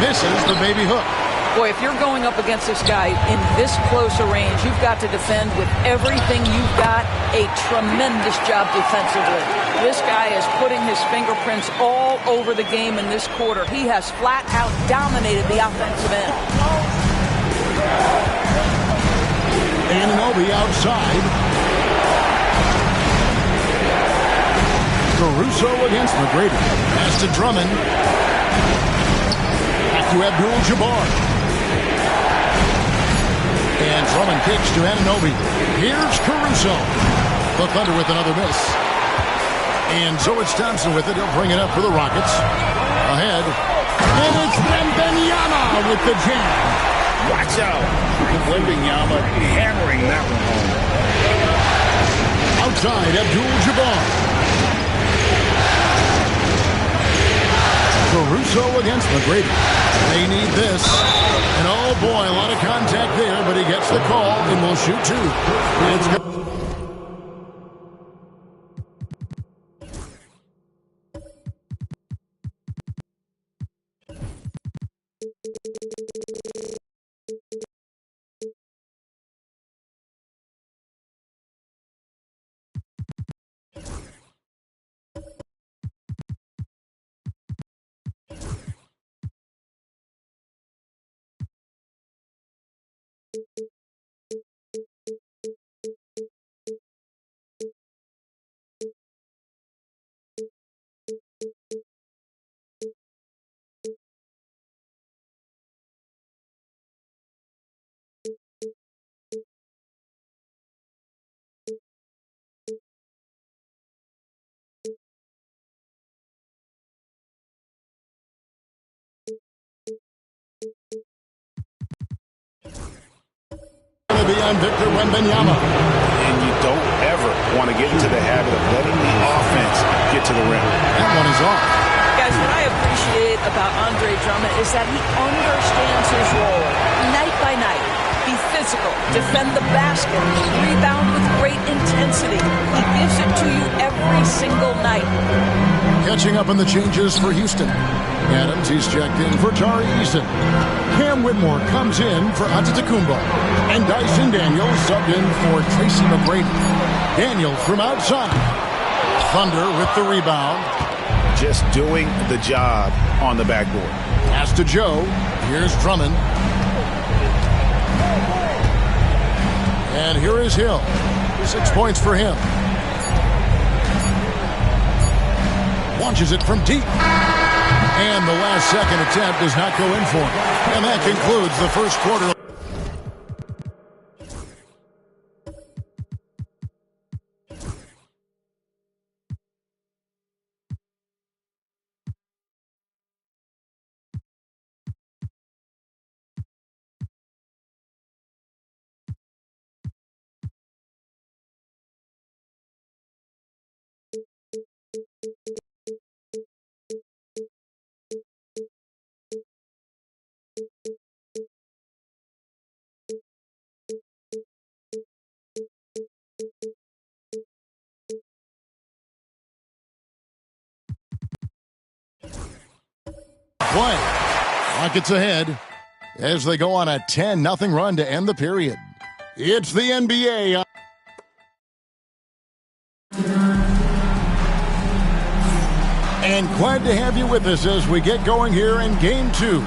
Misses the baby hook. Boy, if you're going up against this guy in this close a range, you've got to defend with everything you've got. A tremendous job defensively. This guy is putting his fingerprints all over the game in this quarter. He has flat out dominated the offensive end. Anunoby outside. Caruso against McGrady. Pass to Drummond. Back to Abdul-Jabbar. And Drummond kicks to Anunoby. Here's Caruso. The Thunder with another miss. And so it's Thompson with it. He'll bring it up for the Rockets. Ahead. And it's Wembanyama with the jam. Watch out. Wembanyama hammering that one home. Outside, Abdul-Jabbar. Caruso against McGrady. They need this. And oh boy, a lot of contact there, but he gets the call and will shoot 2. It's good. Be on Victor Wembanyama. And you don't ever want to get into the habit of letting the offense get to the rim. That one is off. Guys, what I appreciate about Andre Drummond is that he understands his role night by night. Be physical, defend the basket, rebound with great intensity. He gives it to you every single night. Catching up on the changes for Houston. Adams, he's checked in for Tari Eason. Cam Whitmore comes in for Antetokounmpo. And Dyson Daniels subbed in for Tracy McGrady. Daniels from outside. Thunder with the rebound. Just doing the job on the backboard. Pass to Joe. Here's Drummond. And here is Hill. 6 points for him. Launches it from deep. And the last second attempt does not go in for him. And that concludes the first quarter. play. Rockets ahead as they go on a 10-0 run to end the period. It's the NBA. And glad to have you with us as we get going here in Game 2.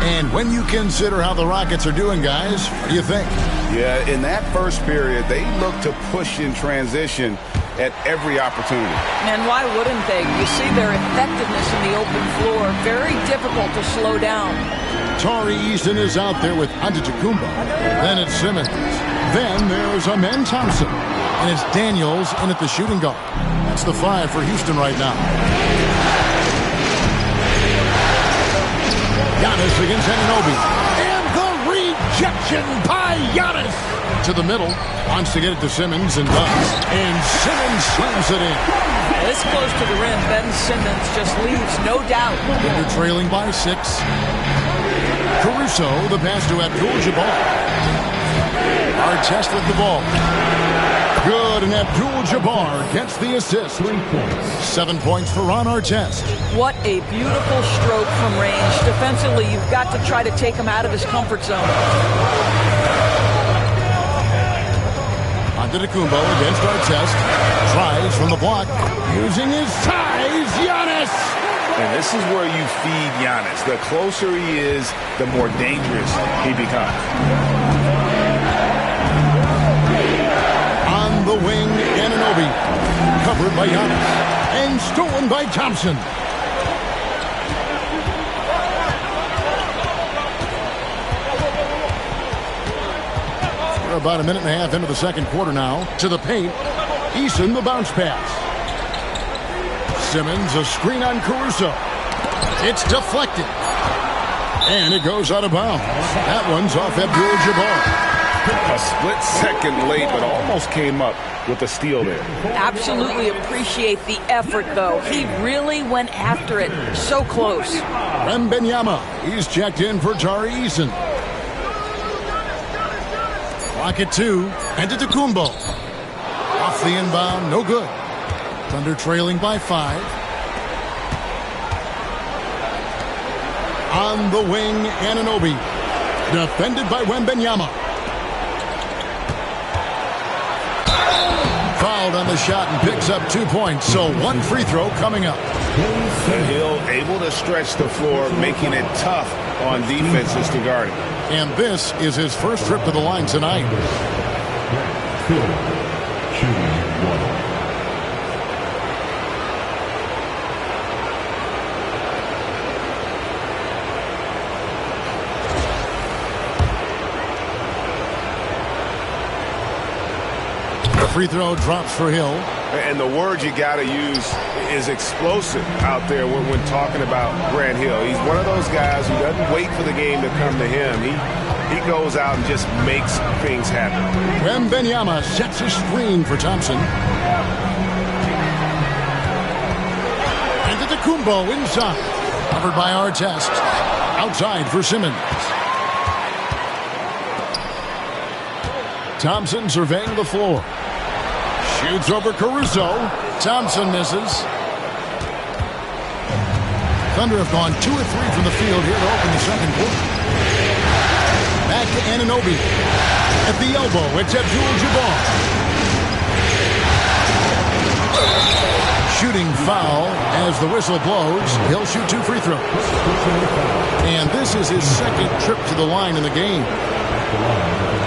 And when you consider how the Rockets are doing, guys, what do you think? Yeah, in that first period, they looked to push in transition at every opportunity. And why wouldn't they? You see their effectiveness in the open floor. Very difficult to slow down. Tari Eason is out there with Antetokounmpo. Then it's Simmons. Then there's Amen Thompson. And it's Daniels in at the shooting guard. That's the 5 for Houston right now. Giannis against Anunoby. And the rejection by Giannis. To the middle. Wants to get it to Simmons and does. And Simmons slams it in. This close to the rim, Ben Simmons just leaves, no doubt. They're trailing by 6. Caruso, the pass to Abdul-Jabbar. Artest with the ball. Good, and Abdul-Jabbar gets the assist. 7 points for Ron Artest. What a beautiful stroke from range. Defensively, you've got to try to take him out of his comfort zone. Antetokounmpo against Artest. Tries from the block. Using his size, Giannis! And this is where you feed Giannis. The closer he is, the more dangerous he becomes. On the wing, Anunoby. Covered by Giannis. And stolen by Thompson. We're about a minute and a half into the second quarter now. To the paint. Eason, the bounce pass. Simmons, a screen on Caruso. It's deflected. And it goes out of bounds. That one's off Abdul-Jabbar. A split second late, but almost came up with a steal there. Absolutely appreciate the effort, though. He really went after it. So close. Wembanyama, he's checked in for Tari Eason. Clock at 2. Antetokounmpo. Off the inbound, no good. Thunder trailing by 5. On the wing, Anunoby. Defended by Wembanyama. Fouled on the shot and picks up 2 points. So 1 free throw coming up. Hill able to stretch the floor, making it tough on defenses to guard him. And this is his first trip to the line tonight. Free throw drops for Hill. And the word you got to use is explosive out there when talking about Grant Hill. He's one of those guys who doesn't wait for the game to come to him. He goes out and just makes things happen. Wembanyama sets a screen for Thompson. Antetokounmpo inside. Covered by Artest. Outside for Simmons. Thompson surveying the floor. Shoots over Caruso. Thompson misses. Thunder have gone 2 of 3 from the field here to open the second quarter. Back to Anunoby. At the elbow, it's Abdul-Jabbar. Shooting foul as the whistle blows. He'll shoot 2 free throws. And this is his second trip to the line in the game.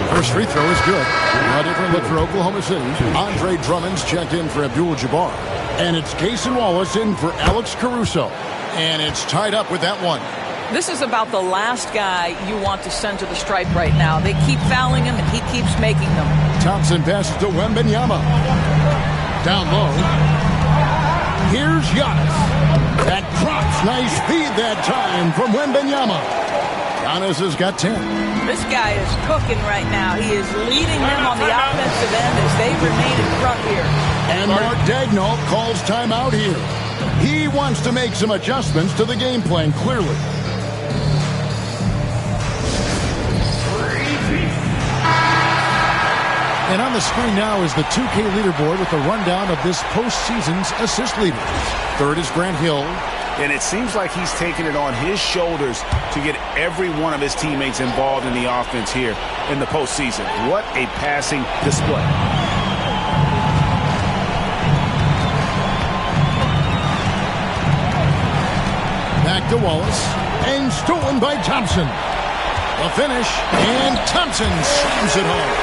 First free throw is good. A different look for Oklahoma City. Andre Drummond's checked in for Abdul-Jabbar. And it's Cason Wallace in for Alex Caruso. And it's tied up with that one. This is about the last guy you want to send to the stripe right now. They keep fouling him, and he keeps making them. Thompson passes to Wembanyama. Down low. Here's Giannis. That drops. Nice feed that time from Wembanyama. Giannis has got 10. This guy is cooking right now. He is leading them on the offensive end as they remain in front here. And Mark Daigneault calls timeout here. He wants to make some adjustments to the game plan, clearly. And on the screen now is the 2K leaderboard with a rundown of this postseason's assist leaders. Third is Grant Hill. And it seems like he's taking it on his shoulders to get every one of his teammates involved in the offense here in the postseason. What a passing display. Back to Wallace, and stolen by Thompson. The finish, and Thompson slams it home.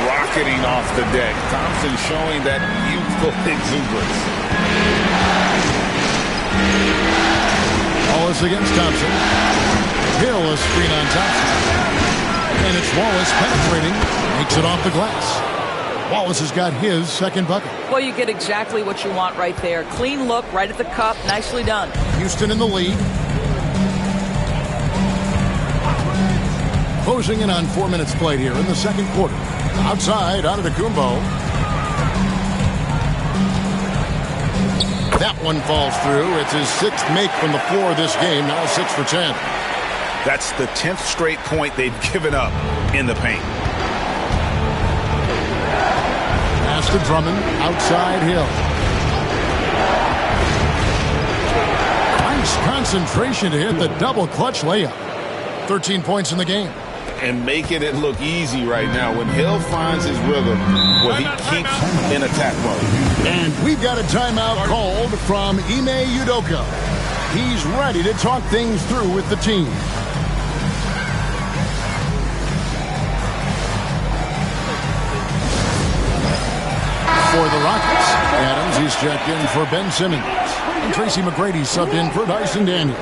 Rocketing off the deck. Thompson showing that youthful exuberance. Wallace against Thompson. Hill is screen on Thompson. And it's Wallace penetrating, makes it off the glass. Wallace has got his second bucket. Well, you get exactly what you want right there. Clean look, right at the cup, nicely done. Houston in the lead. Closing in on 4 minutes played here in the second quarter. Outside, Antetokounmpo. That one falls through. It's his sixth make from the floor this game, now 6 for 10. That's the 10th straight point they've given up in the paint. Pass to Drummond, outside Hill. Nice concentration to hit the double clutch layup. 13 points in the game. And making it look easy right now. When Hill finds his rhythm, well, he keeps in attack mode. And we've got a timeout called from Ime Udoka. He's ready to talk things through with the team. For the Rockets, Adams, he's checked in for Ben Simmons. And Tracy McGrady subbed in for Dyson Daniel.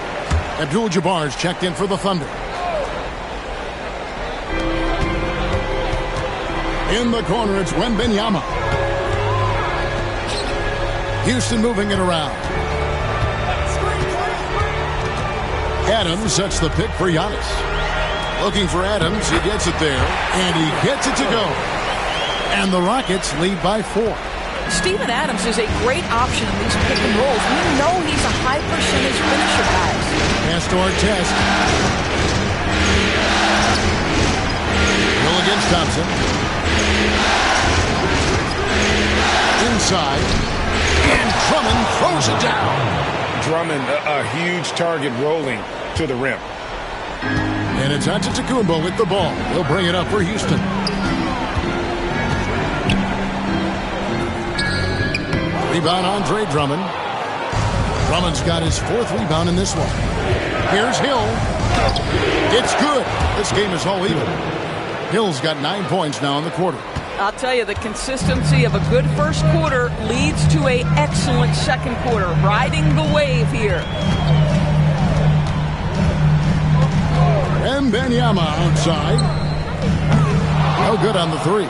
Abdul-Jabbar's checked in for the Thunder. In the corner, it's Wembanyama. Houston moving it around. Adams sets the pick for Giannis. Looking for Adams. He gets it there. And he gets it to go. And the Rockets lead by 4. Steven Adams is a great option in these pick and rolls. We know he's a high percentage finisher, guys. Pass to Artest. Hill against Thompson. Inside, and Drummond throws it down. Drummond, a huge target rolling to the rim. And it's Antetokounmpo with the ball. He'll bring it up for Houston. Rebound, Andre Drummond. Drummond's got his 4th rebound in this one. Here's Hill. It's good. This game is all even. Hill's got 9 points now in the quarter. I'll tell you, the consistency of a good first quarter leads to an excellent second quarter. Riding the wave here. Wembanyama outside. No good on the 3.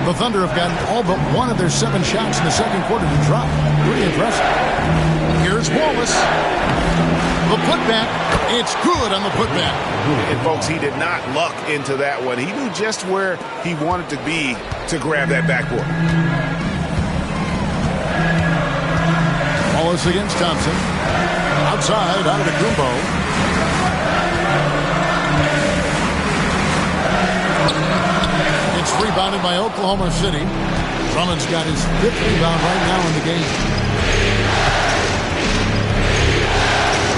The Thunder have gotten all but one of their 7 shots in the second quarter to drop. Pretty impressive. Here's Wallace. The putback. It's good on the putback. And, folks, he did not luck into that one. He knew just where he wanted to be to grab that backboard. Wallace against Thompson. Outside, Antetokounmpo. It's rebounded by Oklahoma City. Drummond's got his 5th rebound right now in the game.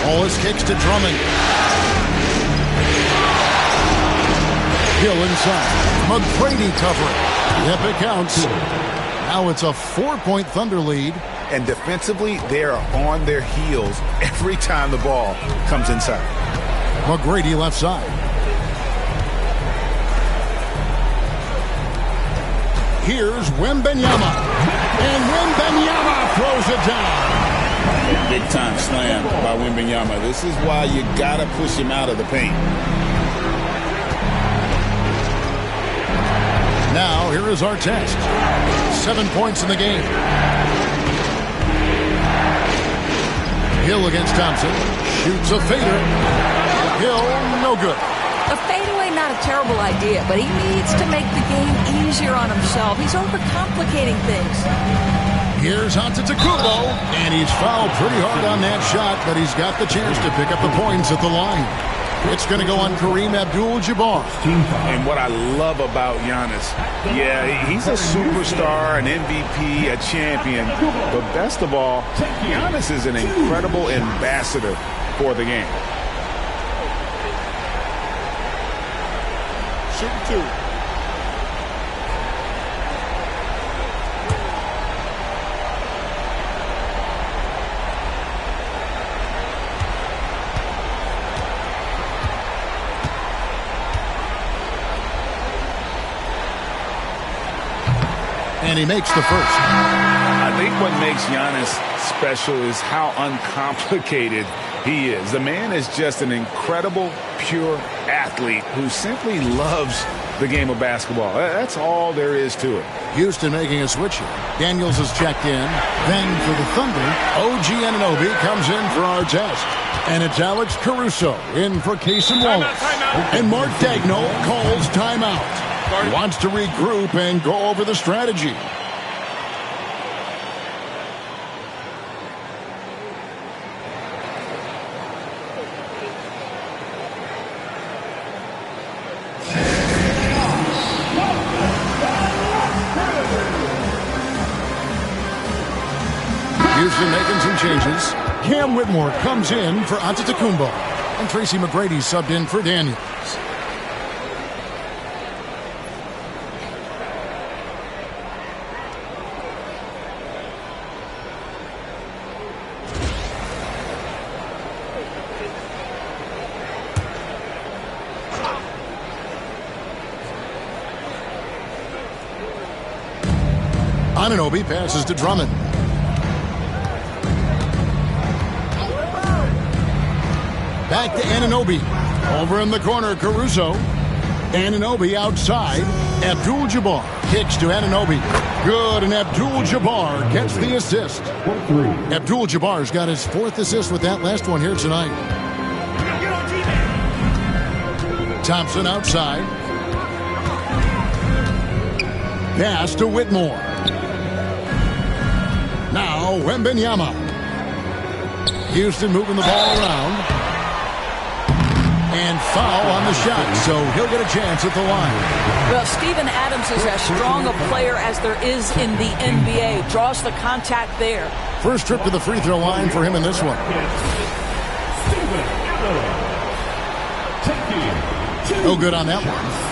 Wallace kicks to Drummond. Hill inside. McGrady covering. Yep, it counts. Now it's a 4-point Thunder lead. And defensively, they are on their heels every time the ball comes inside. McGrady left side. Here's Wembanyama. And Wembanyama throws it down. Big time slam by Wembanyama. This is why you gotta push him out of the paint. Now here is our test. 7 points in the game. Hill against Thompson. Shoots a fader. Hill, no good. A fadeaway, not a terrible idea, but he needs to make the game easier on himself. He's overcomplicating things. Here's Antetokounmpo, and he's fouled pretty hard on that shot, but he's got the chance to pick up the points at the line. It's going to go on Kareem Abdul-Jabbar. And what I love about Giannis, yeah, he's a superstar, an MVP, a champion. But best of all, Giannis is an incredible ambassador for the game. Shoot two. And he makes the first. I think what makes Giannis special is how uncomplicated he is. The man is just an incredible, pure athlete who simply loves the game of basketball. That's all there is to it. Houston making a switch here. Daniels is checked in. Then for the Thunder, OG Anunoby comes in for our test. And it's Alex Caruso in for Cason Wallace. And Mark Daigneault calls timeout. He wants to regroup and go over the strategy. Houston making some changes. Cam Whitmore comes in for Antetokounmpo. And Tracy McGrady subbed in for Daniels. Anunoby passes to Drummond. Back to Anunoby. Over in the corner, Caruso. Anunoby outside. Abdul-Jabbar kicks to Anunoby. Good, and Abdul-Jabbar gets the assist. Abdul-Jabbar's got his 4th assist with that last one here tonight. Thompson outside. Pass to Whitmore. Now Wembanyama. Houston moving the ball around. And foul on the shot, so he'll get a chance at the line. Well, Steven Adams is as strong a player as there is in the NBA. Draws the contact there. First trip to the free throw line for him in this one. No good on that one.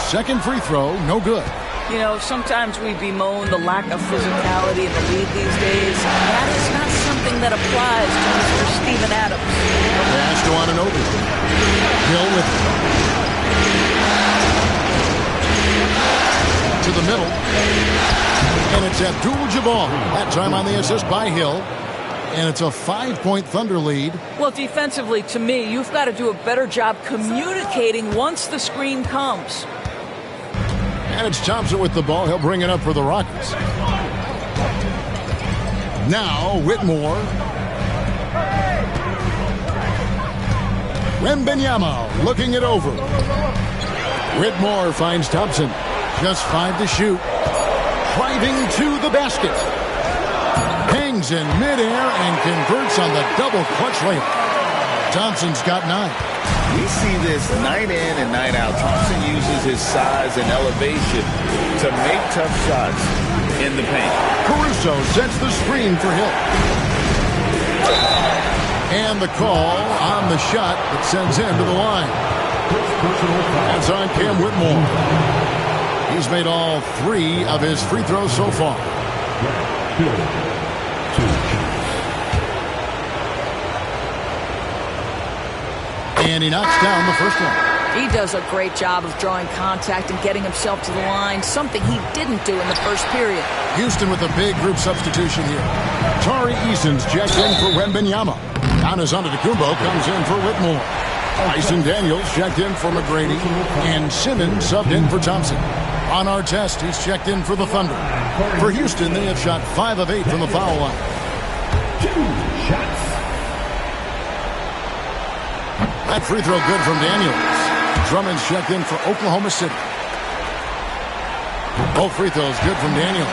Second free throw, no good. You know, sometimes we bemoan the lack of physicality in the league these days. That is not something that applies to Mr. Steven Adams. Pass to Anunoby. Hill with it. To the middle. And it's Abdul-Jabbar. That time on the assist by Hill. And it's a 5-point Thunder lead. Well, defensively, to me, you've got to do a better job communicating once the screen comes. And it's Thompson with the ball. He'll bring it up for the Rockets. Now Whitmore. Wembanyama looking it over. Whitmore finds Thompson. Just 5 to shoot. Driving to the basket. Hangs in midair and converts on the double clutch layup. Thompson's got 9. We see this night in and night out. Thompson uses his size and elevation to make tough shots in the paint. Caruso sets the screen for Hill. And the call on the shot that sends him to the line. That's on Cam Whitmore. He's made all 3 of his free throws so far. And he knocks down the first one. He does a great job of drawing contact and getting himself to the line, something he didn't do in the first period. Houston with a big group substitution here. Tari Eason's checked in for Wembanyama. Giannis Antetokounmpo comes in for Whitmore. Tyson Daniels checked in for McGrady. And Simmons subbed in for Thompson. On our test, he's checked in for the Thunder. For Houston, they have shot 5 of 8 from the foul line. 2 shots. That free throw good from Daniels. Drummond's checked in for Oklahoma City. Both free throws good from Daniels.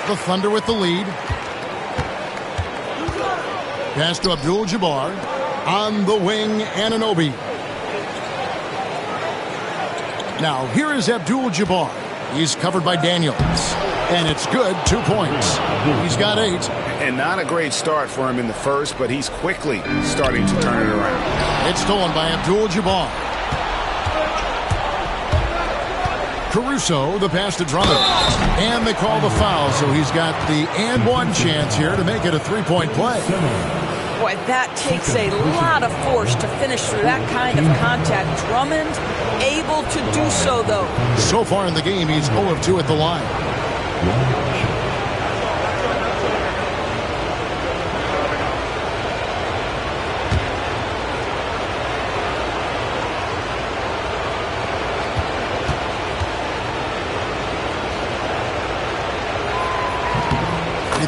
The Thunder with the lead. Pass to Abdul-Jabbar. On the wing, Anunoby. Now, here is Abdul-Jabbar. He's covered by Daniels. And it's good, 2 points. He's got 8. And not a great start for him in the first, but he's quickly starting to turn it around. It's stolen by Abdul-Jabbar. Caruso, the pass to Drummond. And they call the foul, so he's got the and one chance here to make it a 3-point play. Boy, that takes a lot of force to finish through that kind of contact. Drummond able to do so, though. So far in the game, he's 0 of 2 at the line.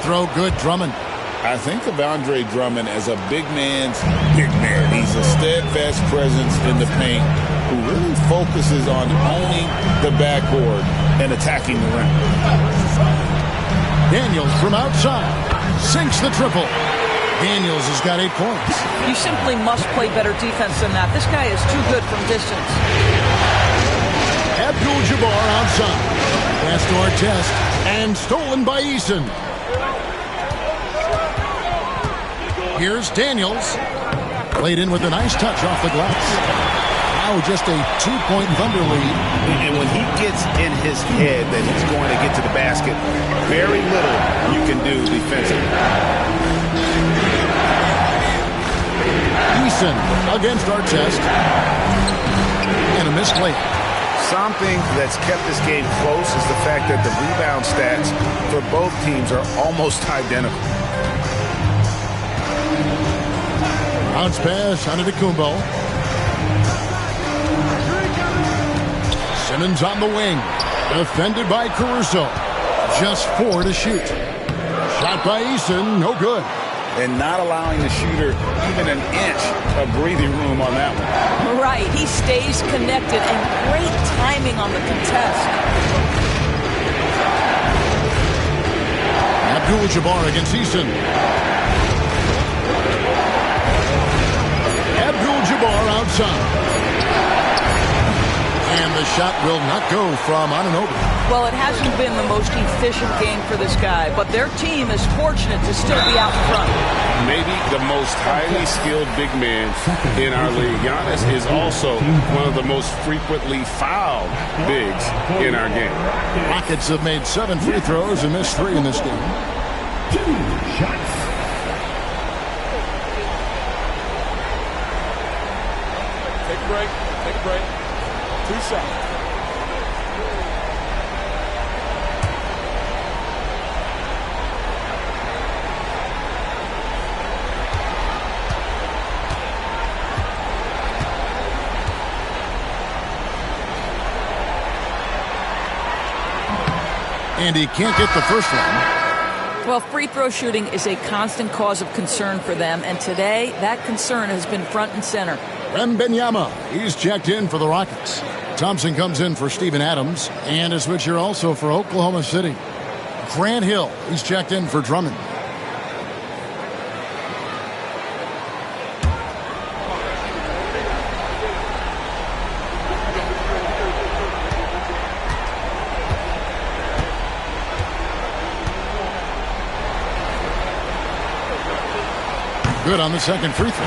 Throw good, Drummond. I think of Andre Drummond as a big man's big man. He's a steadfast presence in the paint who really focuses on owning the backboard and attacking the rim. Daniels from outside sinks the triple. Daniels has got 8 points. You simply must play better defense than that. This guy is too good from distance. Abdul-Jabbar outside. Pass to Artest and stolen by Eason. Here's Daniels. Played in with a nice touch off the glass. Now just a 2-point Thunder lead. And when he gets in his head that he's going to get to the basket, very little you can do defensively. Eason against Artest. And a missed layup. Something that's kept this game close is the fact that the rebound stats for both teams are almost identical. Bounce pass on Antetokounmpo. Simmons on the wing. Defended by Caruso. Just 4 to shoot. Shot by Eason. No good. And not allowing the shooter even an inch of breathing room on that one. Right. He stays connected and great timing on the contest. Abdul-Jabbar against Eason. Abdul-Jabbar outside. And the shot will not go from Anunoby. Well, it hasn't been the most efficient game for this guy, but their team is fortunate to still be out in front. Maybe the most highly skilled big man in our league. Giannis is also one of the most frequently fouled bigs in our game. Rockets have made 7 free throws and missed 3 in this game. 2 shots. Take a break. Take a break. 2 shots. And he can't get the first one. Well, free throw shooting is a constant cause of concern for them, and today that concern has been front and center. Wembanyama, he's checked in for the Rockets. Thompson comes in for Steven Adams, and a switcher also for Oklahoma City. Grant Hill, he's checked in for Drummond. Good on the second free throw.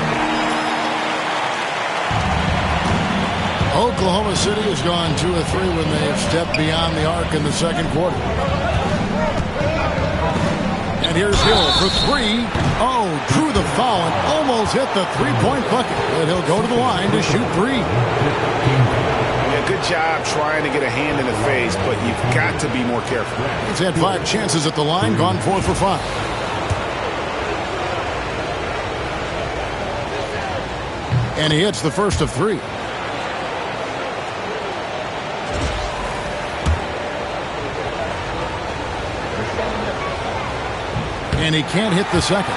Oklahoma City has gone 2 of 3 when they have stepped beyond the arc in the second quarter. And here's Hill for 3. Oh, drew the foul and almost hit the 3-point bucket. But he'll go to the line to shoot 3. Yeah, good job trying to get a hand in the face, but you've got to be more careful. He's had 5 chances at the line, gone 4 for 5. And he hits the first of 3. And he can't hit the second.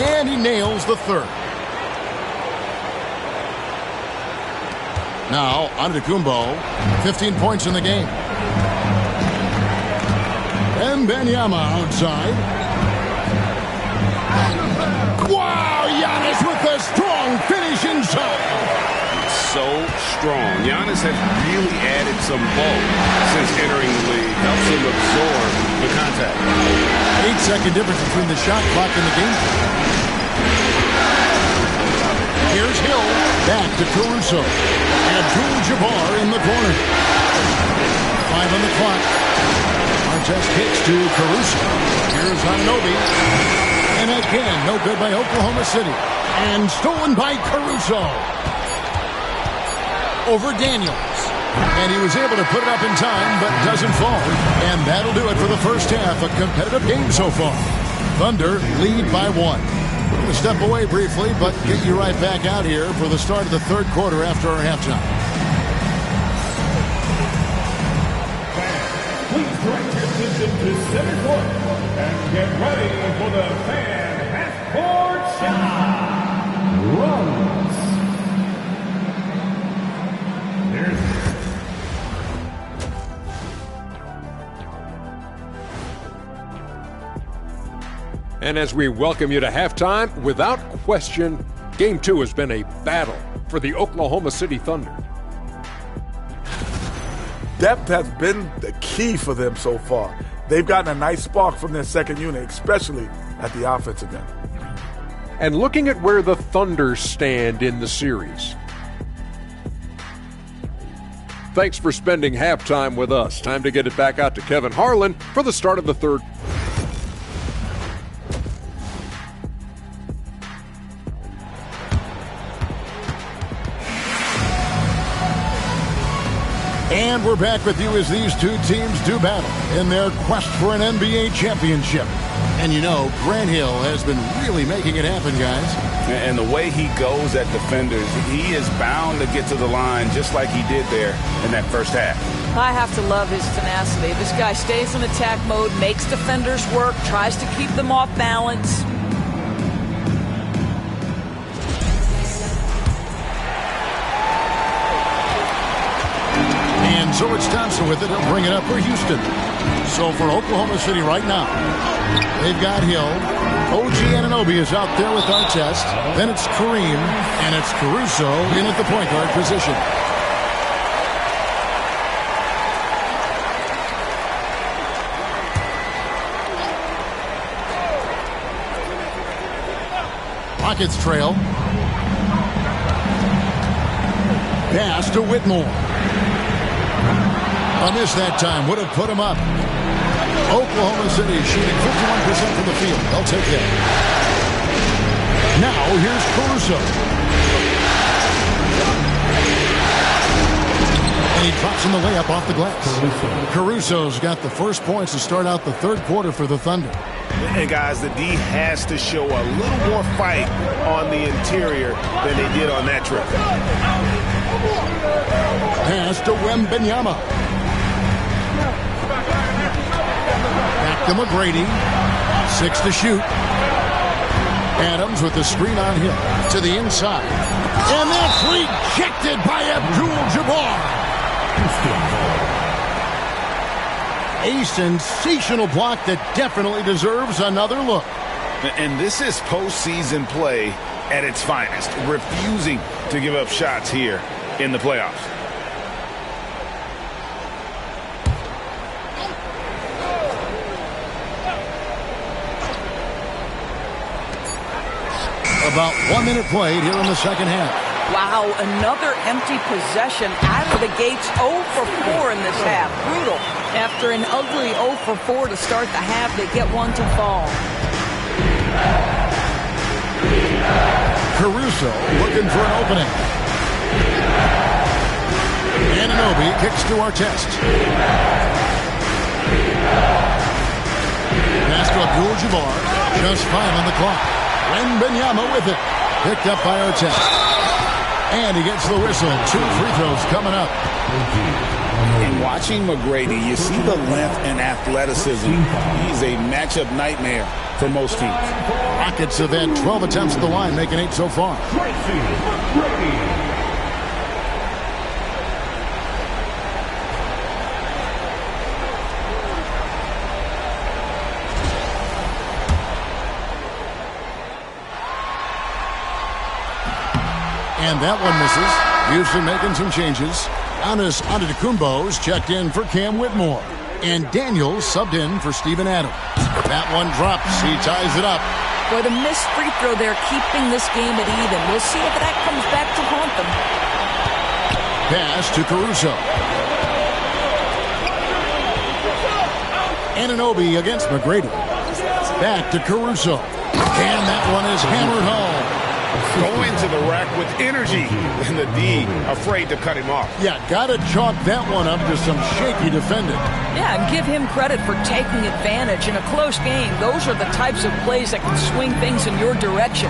And he nails the third. Now, Antetokounmpo, 15 points in the game. Wembanyama outside. Wow, Giannis with a strong finish inside. So strong. Giannis has really added some bulk since entering the league. Helps him absorb the contact. 8-second difference between the shot clock and the game. Here's Hill. Back to Caruso. Abdul-Jabbar in the corner. 5 on the clock. Artest kicks to Caruso. Here's Anunoby. And again, no good by Oklahoma City. And stolen by Caruso. Over Daniels. And he was able to put it up in time, but doesn't fall. And that'll do it for the first half. A competitive game so far. Thunder lead by 1. We're going to step away briefly, but get you right back out here for the start of the third quarter after our halftime. Please direct your attention to center court and get ready for the fan half-court shot. Runs. And as we welcome you to halftime, without question, Game 2 has been a battle for the Oklahoma City Thunder. Depth has been the key for them so far. They've gotten a nice spark from their second unit, especially at the offensive end. And looking at where the Thunder stand in the series. Thanks for spending halftime with us. Time to get it back out to Kevin Harlan for the start of the third. And we're back with you as these two teams do battle in their quest for an NBA championship. And you know, Grant Hill has been really making it happen, guys. And the way he goes at defenders, he is bound to get to the line just like he did there in that first half. I have to love his tenacity. This guy stays in attack mode, makes defenders work, tries to keep them off balance. And so it's Thompson with it. He'll bring it up for Houston. So for Oklahoma City right now, they've got Hill. OG Anunoby is out there with Artest. Then it's Kareem. And it's Caruso in at the point guard position. Rockets trail. Pass to Whitmore. A miss that time would have put him up. Oklahoma City shooting 51% from the field. They'll take it. Now here's Caruso. And he drops in the layup off the glass. Caruso's got the first points to start out the third quarter for the Thunder. And guys, the D has to show a little more fight on the interior than they did on that trip. Pass to Wembanyama. Back to McGrady. 6 to shoot. Adams with the screen on Hill. To the inside. And that's rejected by Abdul-Jabbar. A sensational block that definitely deserves another look. And this is postseason play at its finest. Refusing to give up shots here in the playoffs. About 1 minute played here in the second half. Wow, another empty possession out of the gates. 0 for 4 in this half. Brutal. After an ugly 0 for 4 to start the half, they get one to fall. Caruso looking for an opening. Anunoby kicks to Artest. Pass to Abdul-Jabbar. Just 5 on the clock. Wembanyama with it. Picked up by Artest. And he gets the whistle. 2 free throws coming up. In watching McGrady, you see the length and athleticism. He's a matchup nightmare for most teams. Rockets have had 12 attempts at the line, making 8 so far. And that one misses. Houston making some changes. Giannis Antetokounmpo's checked in for Cam Whitmore. And Daniels subbed in for Steven Adams. That one drops. He ties it up. Boy, the missed free throw there, keeping this game at even. We'll see if that comes back to haunt them. Pass to Caruso. Anunoby against McGrady. Back to Caruso. And that one is hammered home. Go into the rack with energy. And the D afraid to cut him off. Yeah, got to chalk that one up to some shaky defending. Yeah, and give him credit for taking advantage in a close game. Those are the types of plays that can swing things in your direction.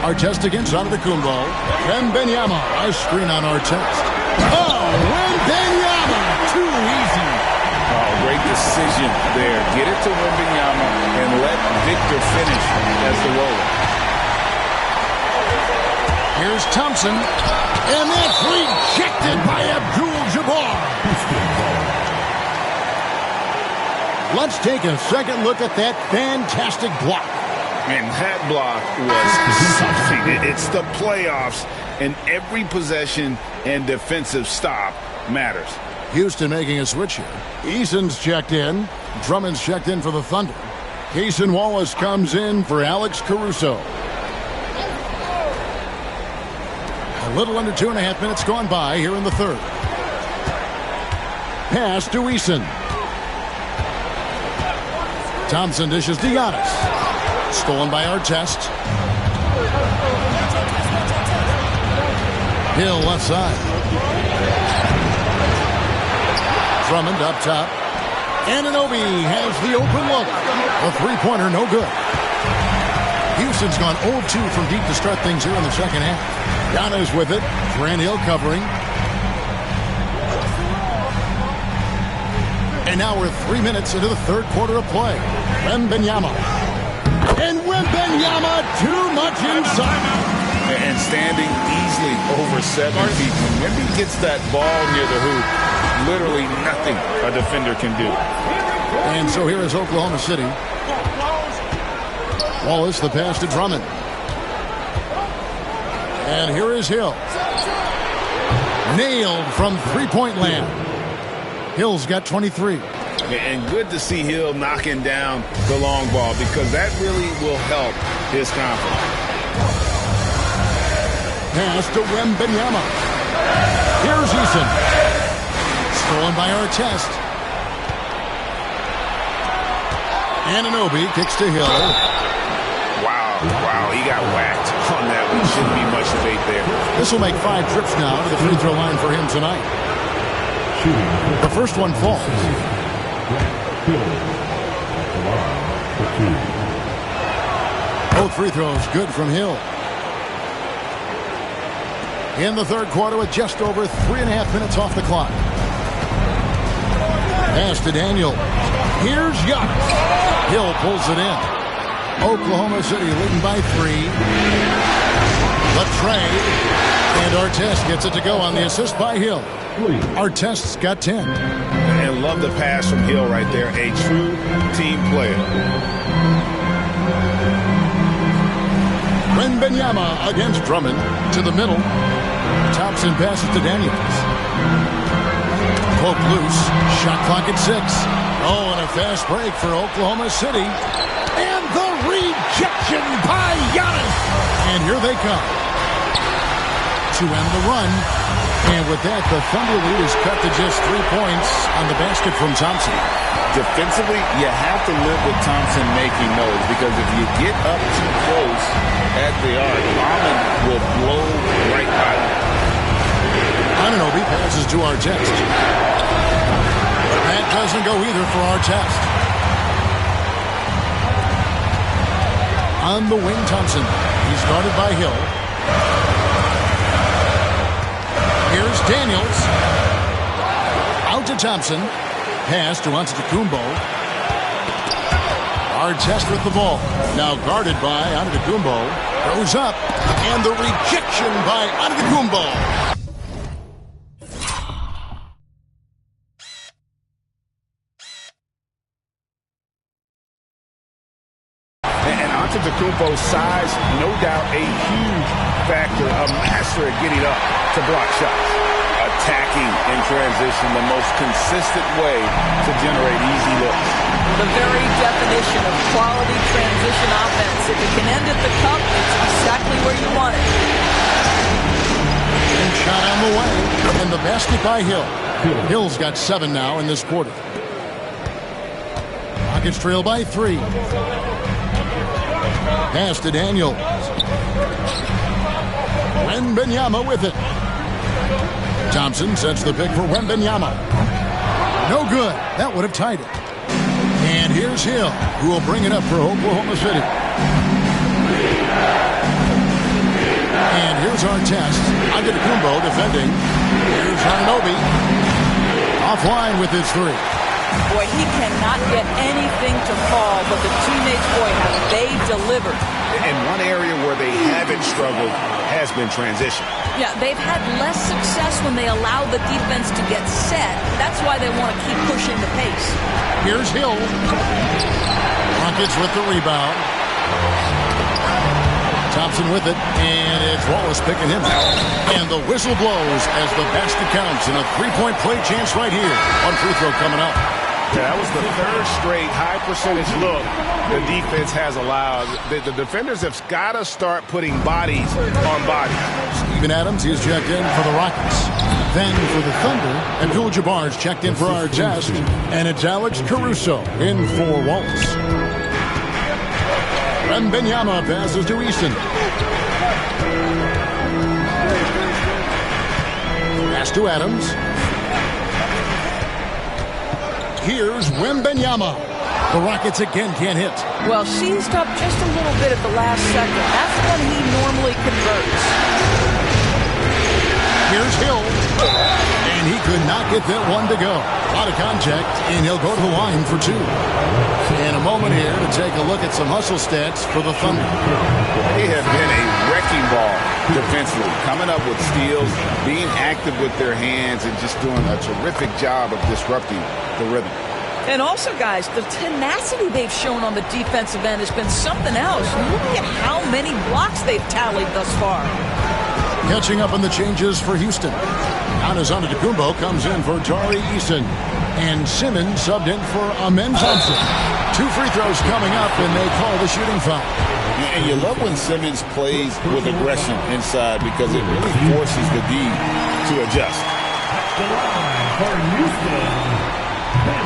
Artest against Antetokounmpo. Wembanyama, a screen on Artest. Oh, Wembanyama, too easy. Oh, great decision there. Get it to Wembanyama and let Victor finish as the roller. Here's Thompson, and that's rejected by Abdul-Jabbar. Let's take a second look at that fantastic block. And that block was something. It's the playoffs, and every possession and defensive stop matters. Houston making a switch here. Eason's checked in. Drummond's checked in for the Thunder. Cason Wallace comes in for Alex Caruso. A little under 2.5 minutes gone by here in the third. Pass to Eason. Thompson dishes to Giannis. Stolen by Artest. Hill left side. Drummond up top. Anunoby has the open look. A three-pointer, no good. Houston's gone 0-2 from deep to start things here in the second half. Giannis with it. Grant Hill covering. And now we're 3 minutes into the third quarter of play. Wembanyama. And Wembanyama too much inside. And standing easily over 7 feet. When he gets that ball near the hoop, literally nothing a defender can do. And so here is Oklahoma City. Wallace, the pass to Drummond. And here is Hill. Nailed from three-point land. Hill's got 23. And good to see Hill knocking down the long ball because that really will help his confidence. Pass to Wembanyama. Here's Eason. Stolen by Artest. Anunoby kicks to Hill. Wow, he got whacked on that one. Shouldn't be much debate there. This will make 5 trips now to the free throw line for him tonight. The first one falls. Both free throws good from Hill. In the third quarter with just over 3.5 minutes off the clock. Pass to Daniel. Here's Giannis. Hill pulls it in. Oklahoma City leading by 3. The trade. And Artest gets it to go on the assist by Hill. Artest's got 10. And love the pass from Hill right there. A true team player. Wembanyama against Drummond to the middle. Thompson passes to Daniels. Poke loose. Shot clock at 6. Oh, and a fast break for Oklahoma City. And the rejection by Giannis. And here they come to end the run. And with that, the Thunder lead is cut to just 3 points on the basket from Thompson. Defensively, you have to live with Thompson making those because if you get up too close at the arc, Almond will blow right by you. Anunoby passes to Artest. But that doesn't go either for Artest. On the wing, Thompson. He's guarded by Hill. Here's Daniels. Out to Thompson. Pass to Antetokounmpo. Artest with the ball. Now guarded by Antetokounmpo. Goes up. And the rejection by Antetokounmpo. Antetokounmpo's size, no doubt a huge factor, a master at getting up to block shots. Attacking in transition, the most consistent way to generate easy looks. The very definition of quality transition offense. If it can end at the cup, it's exactly where you want it. And shot on the way, and the basket by Hill. Hill's got 7 now in this quarter. Rockets trail by 3. Pass to Daniels. Wembanyama with it. Thompson sets the pick for Wembanyama. No good. That would have tied it. And here's Hill, who will bring it up for Oklahoma City. And here's our test. Antetokounmpo defending. Here's Anunoby. Offline with his 3. Boy, he cannot get anything to fall, but the teammates, boy, have they delivered. And one area where they haven't struggled has been transition. Yeah, they've had less success when they allow the defense to get set. That's why they want to keep pushing the pace. Here's Hill. Rockets with the rebound. Thompson with it, and it's Wallace picking him out. And the whistle blows as the basket counts, and a 3-point play chance right here. One free throw coming up. Yeah, that was the 3rd straight high percentage look the defense has allowed. The defenders have got to start putting bodies on bodies. Steven Adams, he's checked in for the Rockets. Then for the Thunder, Abdul-Jabbar's checked in for our test, and it's Alex Caruso in for Wallace. Wembanyama passes to Easton. Pass to Adams. Here's Wembanyama. The Rockets again can't hit. Well, seized up just a little bit at the last second. That's when he normally converts. Here's Hill. And he could not get that one to go. A lot of contact, and he'll go to the line for 2. In a moment here to take a look at some hustle stats for the Thunder. They have been a wrecking ball defensively, coming up with steals, being active with their hands, and just doing a terrific job of disrupting the rhythm. And also, guys, the tenacity they've shown on the defensive end has been something else. Look at how many blocks they've tallied thus far. Catching up on the changes for Houston. Giannis Antetokounmpo comes in for Tari Eason. And Simmons subbed in for Amen Thompson. 2 free throws coming up, and they call the shooting foul. And you love when Simmons plays with aggression inside because it really forces the D to adjust.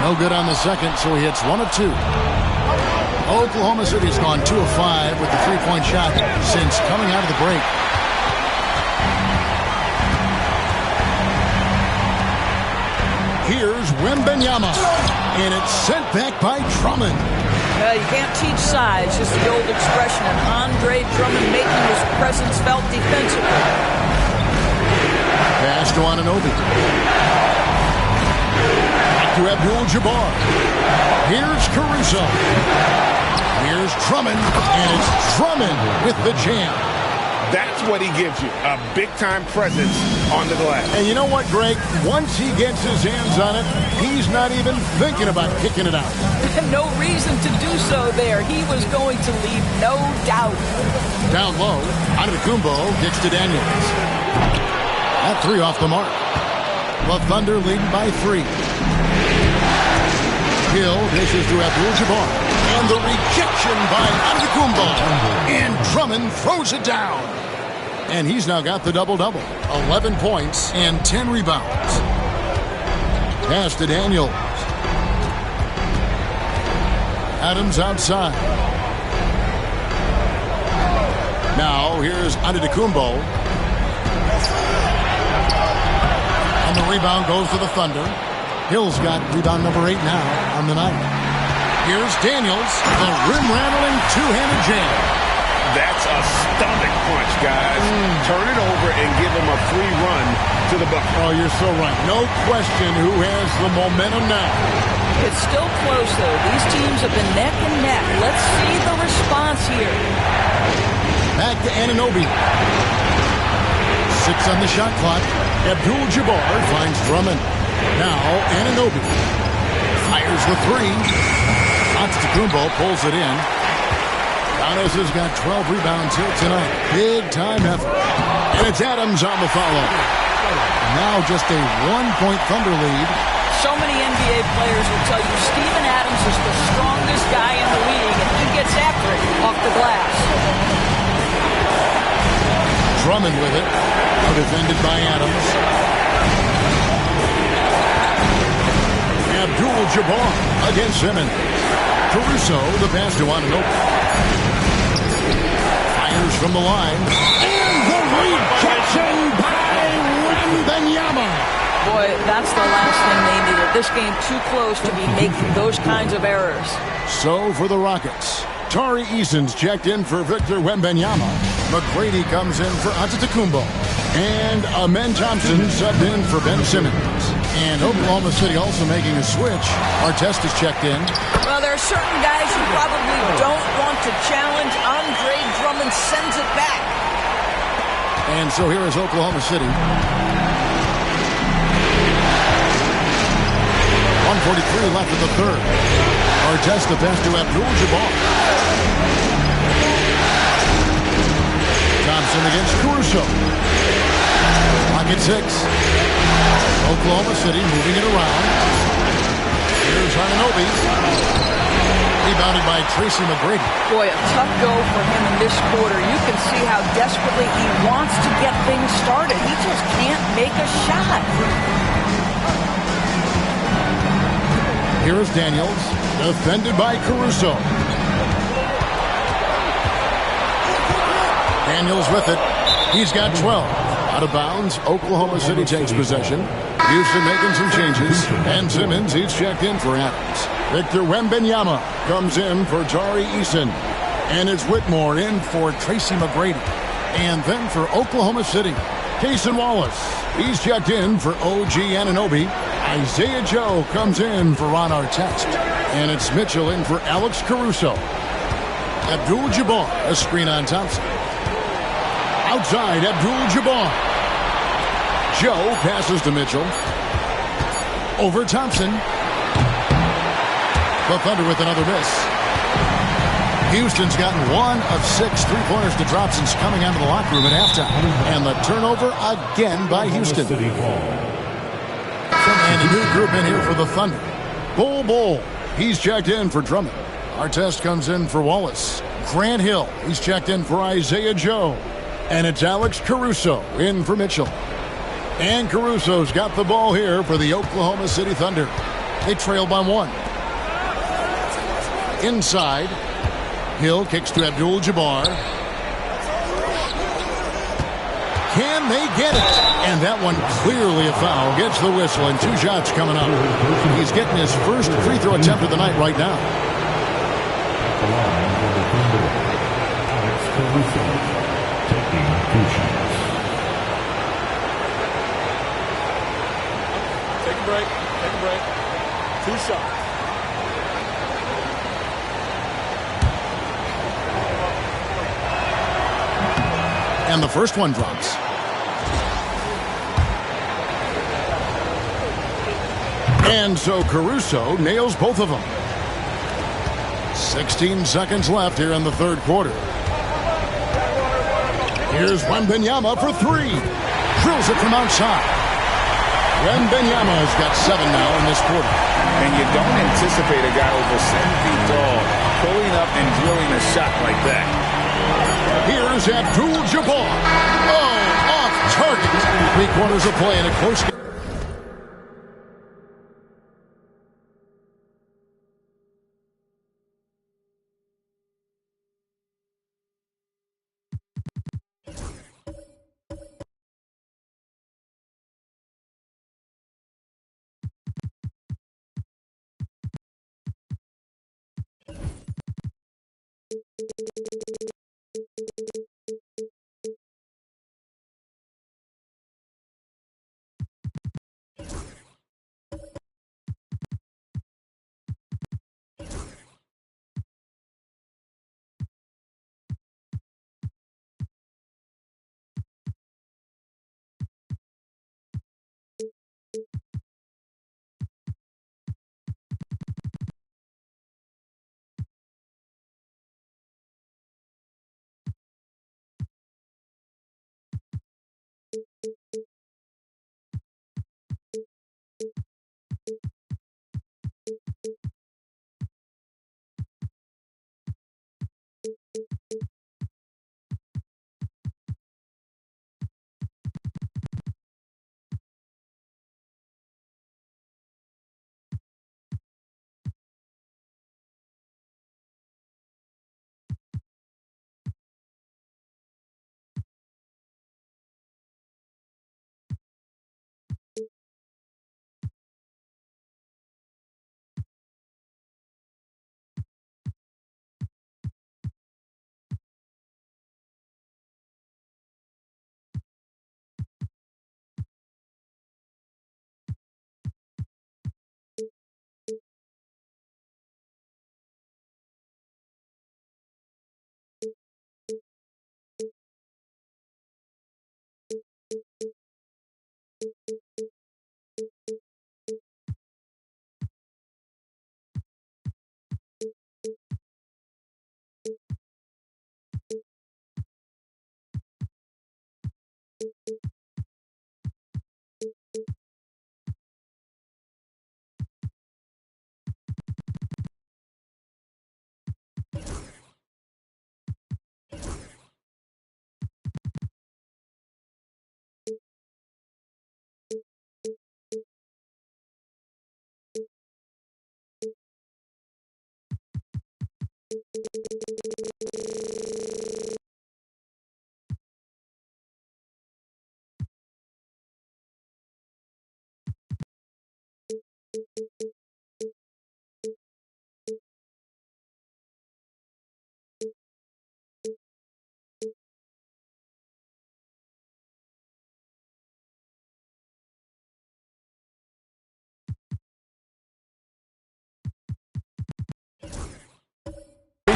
No good on the second, so he hits 1 of 2. Oklahoma City's gone 2 of 5 with the 3-point shot since coming out of the break. Here's Wembanyama, and it's sent back by Drummond. Well, you can't teach size, just the old expression, and Andre Drummond making his presence felt defensively. Pass to Anunoby. Back to Abdul-Jabbar. Here's Caruso. Here's Drummond, and it's Drummond with the jam. That's what he gives you, a big-time presence on the glass. And you know what, Greg? Once he gets his hands on it, he's not even thinking about kicking it out. No reason to do so there. He was going to leave, no doubt. Down low, Antetokounmpo kicks to Daniels. That 3 off the mark. The Thunder lead by 3. Hill dishes to Abdul-Jabbar. And the rejection by Antetokounmpo. And Drummond throws it down. And he's now got the double-double. 11 points and 10 rebounds. Pass to Daniels. Adams outside. Now here's Antetokounmpo. And the rebound goes to the Thunder. Hill's got rebound number 8 now on the night. Here's Daniels, the rim-rattling two-handed jam. That's a stomach punch, guys. Turn it over and give him a free run to the bucket. Oh, you're so right. No question who has the momentum now. It's still close, though. These teams have been neck and neck. Let's see the response here. Back to Anunoby. 6 on the shot clock. Abdul-Jabbar finds Drummond. Now Anunoby fires the 3. Antetokounmpo pulls it in. Giannis has got 12 rebounds here tonight. Big-time effort. And it's Adams on the follow. Now just a 1-point Thunder lead. So many NBA players will tell you Steven Adams is the strongest guy in the league, and he gets after it off the glass. Drummond with it. Now defended by Adams. Abdul-Jabbar against Simmons. Caruso, the pass to Anunoby. Fires from the line. And the rejection by Wembanyama. Boy, that's the last thing they needed. This game too close to be making those kinds of errors. So for the Rockets, Tari Eason's checked in for Victor Wembanyama. McGrady comes in for Antetokounmpo. And Amen Thompson subbed in for Ben Simmons. And Oklahoma City also making a switch. Artest is checked in. Well, there are certain guys who probably don't want to challenge. Andre Drummond sends it back. And so here is Oklahoma City. 1:43 left in the third. Artest the pass to Abdul-Jabbar. Thompson against Caruso. Pocket 6. Oklahoma City moving it around. Here's Anunoby. Rebounded by Tracy McGrady. Boy, a tough go for him in this quarter. You can see how desperately he wants to get things started. He just can't make a shot. Here is Daniels, defended by Caruso. Daniels with it. He's got 12. Out of bounds, Oklahoma City takes possession. Houston making some changes. And Simmons, he's checked in for Adams. Victor Wembanyama comes in for Tari Eason. And it's Whitmore in for Tracy McGrady. And then for Oklahoma City, Cason Wallace. He's checked in for OG Anunoby. Isaiah Joe comes in for Ron Artest. And it's Mitchell in for Alex Caruso. Abdul-Jabbar, a screen on Thompson. Outside, Abdul-Jabbar. Joe passes to Mitchell. Over Thompson. The Thunder with another miss. Houston's gotten 1 of 6 three-pointers to drop since coming out of the locker room at halftime. And the turnover again by Houston. And a new group in here for the Thunder. Bull. He's checked in for Drummond. Artest comes in for Wallace. Grant Hill. He's checked in for Isaiah Joe. And it's Alex Caruso in for Mitchell. And Caruso's got the ball here for the Oklahoma City Thunder. They trail by 1. Inside. Hill kicks to Abdul-Jabbar. Can they get it? And that one clearly a foul. Gets the whistle and 2 shots coming up. He's getting his first free throw attempt of the night right now. Take a break. 2 shots. And the first one drops. And so Caruso nails both of them. 16 seconds left here in the third quarter. Here's Wembanyama for 3. Drills it from outside. Wembanyama's got 7 now in this quarter. And you don't anticipate a guy over 7 feet tall pulling up and drilling a shot like that. Here's Abdul-Jabbar. Oh, off target. 3 quarters of play in a close game.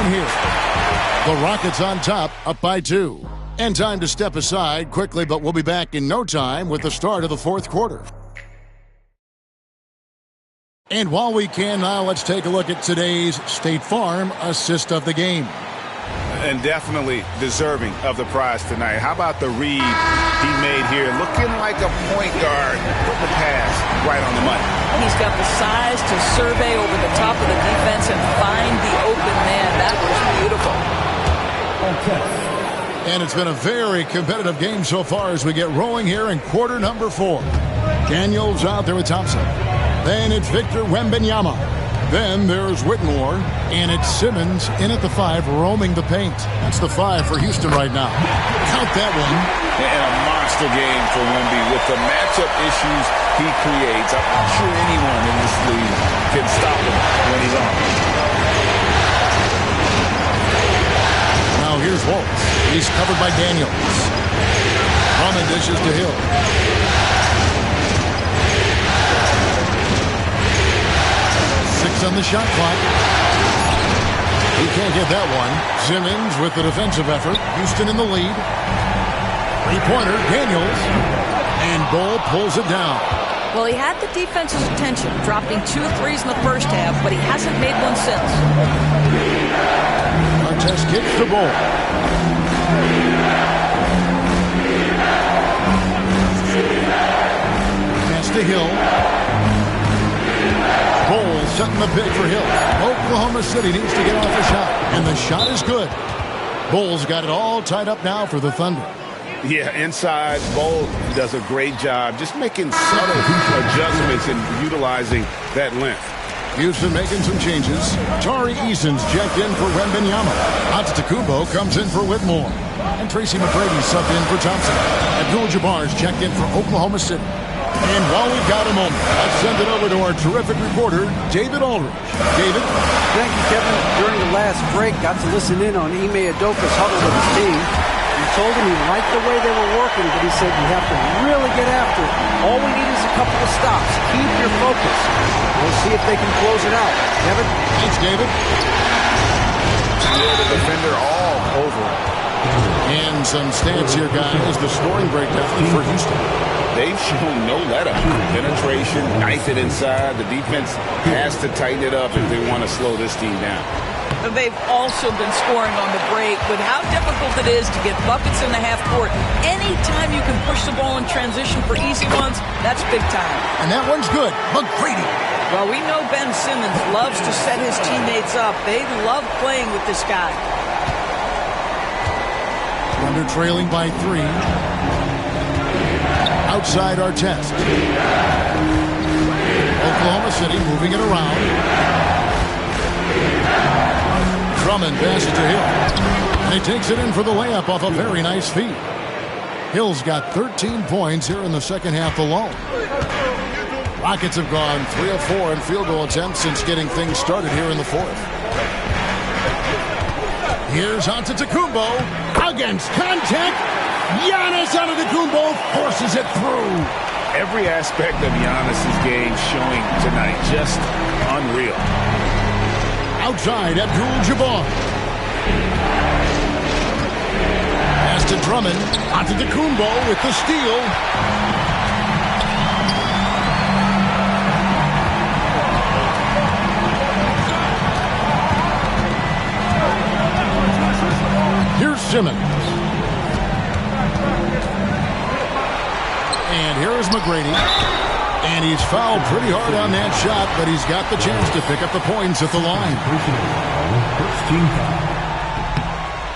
Here, the Rockets on top, up by 2. And time to step aside quickly, but we'll be back in no time with the start of the fourth quarter. And while we can now, let's take a look at today's State Farm assist of the game. And definitely deserving of the prize tonight. How about the read he made here? Looking like a point guard. Put the pass right on the money. He's got the size to survey over the top of the defense and find the open man. That was beautiful. And it's been a very competitive game so far as we get rolling here in quarter number 4. Daniels out there with Thompson. Then it's Victor Wembanyama. Then there's Whitmore, and it's Simmons in at the 5, roaming the paint. That's the 5 for Houston right now. Count that one. And a monster game for Wemby with the matchup issues he creates. I'm not sure anyone in this league can stop him when he's on. Now here's Waltz. He's covered by Daniels. Drummond dishes to Hill. On the shot clock. He can't get that one. Simmons with the defensive effort. Houston in the lead. Three-pointer, Daniels. And Bol pulls it down. Well, he had the defense's attention, dropping 2 threes in the first half, but he hasn't made one since. Artest kicks to Bol. Pass to Hill. Bol setting the pick for Hill. Oklahoma City needs to get off the shot, and the shot is good. Bol's got it all tied up now for the Thunder. Yeah, inside, Bol does a great job just making subtle adjustments and utilizing that length. Houston making some changes. Tari Eason's checked in for Wembanyama. Antetokounmpo comes in for Whitmore. And Tracy McGrady subbed in for Thompson. Abdul-Jabbar's checked in for Oklahoma City. And while we've got a moment, let's send it over to our terrific reporter, David Aldridge. David? Thank you, Kevin. During the last break, got to listen in on Ime Udoka's huddle with his team. He told him he liked the way they were working, but he said you have to really get after it. All we need is a couple of stops. Keep your focus. We'll see if they can close it out. Kevin? Thanks, David. The defender all over. And some stats here, guys. The scoring breakdown for Houston. They've shown no let-up. Penetration, knife it inside. The defense has to tighten it up if they want to slow this team down. They've also been scoring on the break. With how difficult it is to get buckets in the half court, anytime you can push the ball in transition for easy ones, that's big time. And that one's good. McGrady. Well, we know Ben Simmons loves to set his teammates up. They love playing with this guy. Thunder trailing by 3. Outside Artest. Oklahoma City moving it around. Drummond passes to Hill. And he takes it in for the layup off a very nice feed. Hill's got 13 points here in the second half alone. Rockets have gone 3 of 4 in field goal attempts since getting things started here in the fourth. Here's Antetokounmpo against contact. Giannis Antetokounmpo forces it through. Every aspect of Giannis's game showing tonight, just unreal. Outside, Abdul-Jabbar. Pass to Drummond. Antetokounmpo with the steal. Here's Simmons. And here is McGrady. And he's fouled pretty hard on that shot, but he's got the chance to pick up the points at the line.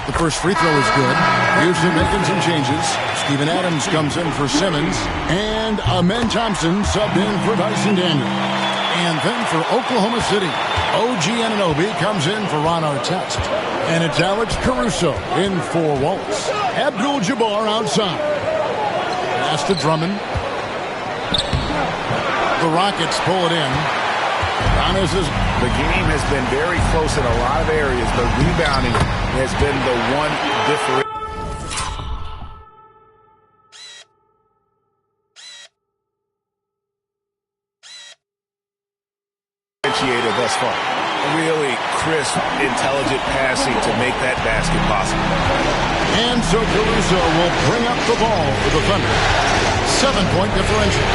The first free throw is good. Houston making some changes. Steven Adams comes in for Simmons. And Amen Thompson subbed in for Dyson Daniels. And then for Oklahoma City, OG Anunoby comes in for Ron Artest. And it's Alex Caruso in for Waltz. Abdul-Jabbar outside. Pass to Drummond. The Rockets pull it in. The game has been very close in a lot of areas, but rebounding has been the one differentiator thus far. Really crisp, intelligent passing to make that basket possible. And so Caruso will bring up the ball for the Thunder. 7-point differential.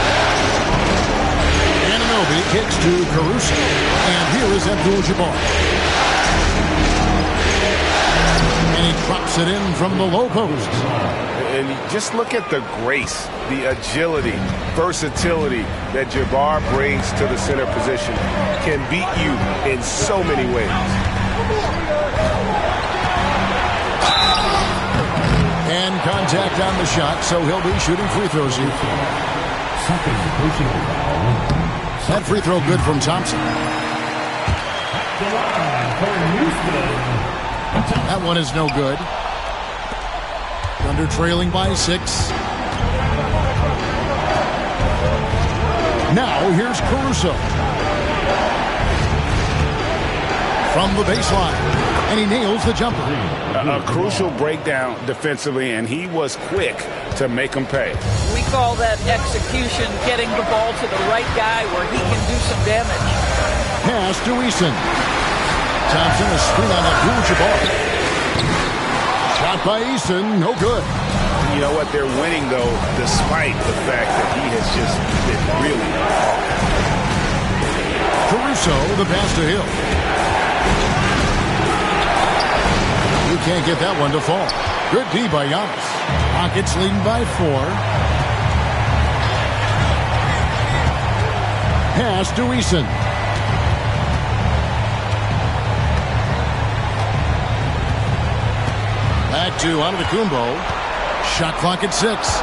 Anunoby kicks to Caruso. And here is Abdul-Jabbar. And he drops it in from the low post. And just look at the grace, the agility, versatility that Jabbar brings to the center position. Can beat you in so many ways. And contact on the shot, so he'll be shooting free throws here. That free throw good from Thompson. That one is no good. Thunder trailing by 6. Now here's Caruso. From the baseline. And he nails the jumper. A crucial breakdown defensively, and he was quick to make him pay. We call that execution, getting the ball to the right guy where he can do some damage. Pass to Eason. Thompson a screen on Abdul-Jabbar. Shot by Eason, no good. You know what? They're winning, though, despite the fact that he has just been really off. Caruso, the pass to Hill. You can't get that one to fall. Good D by Giannis. Rockets leading by 4. Pass to Eason. Back to Antetokounmpo. Shot clock at 6.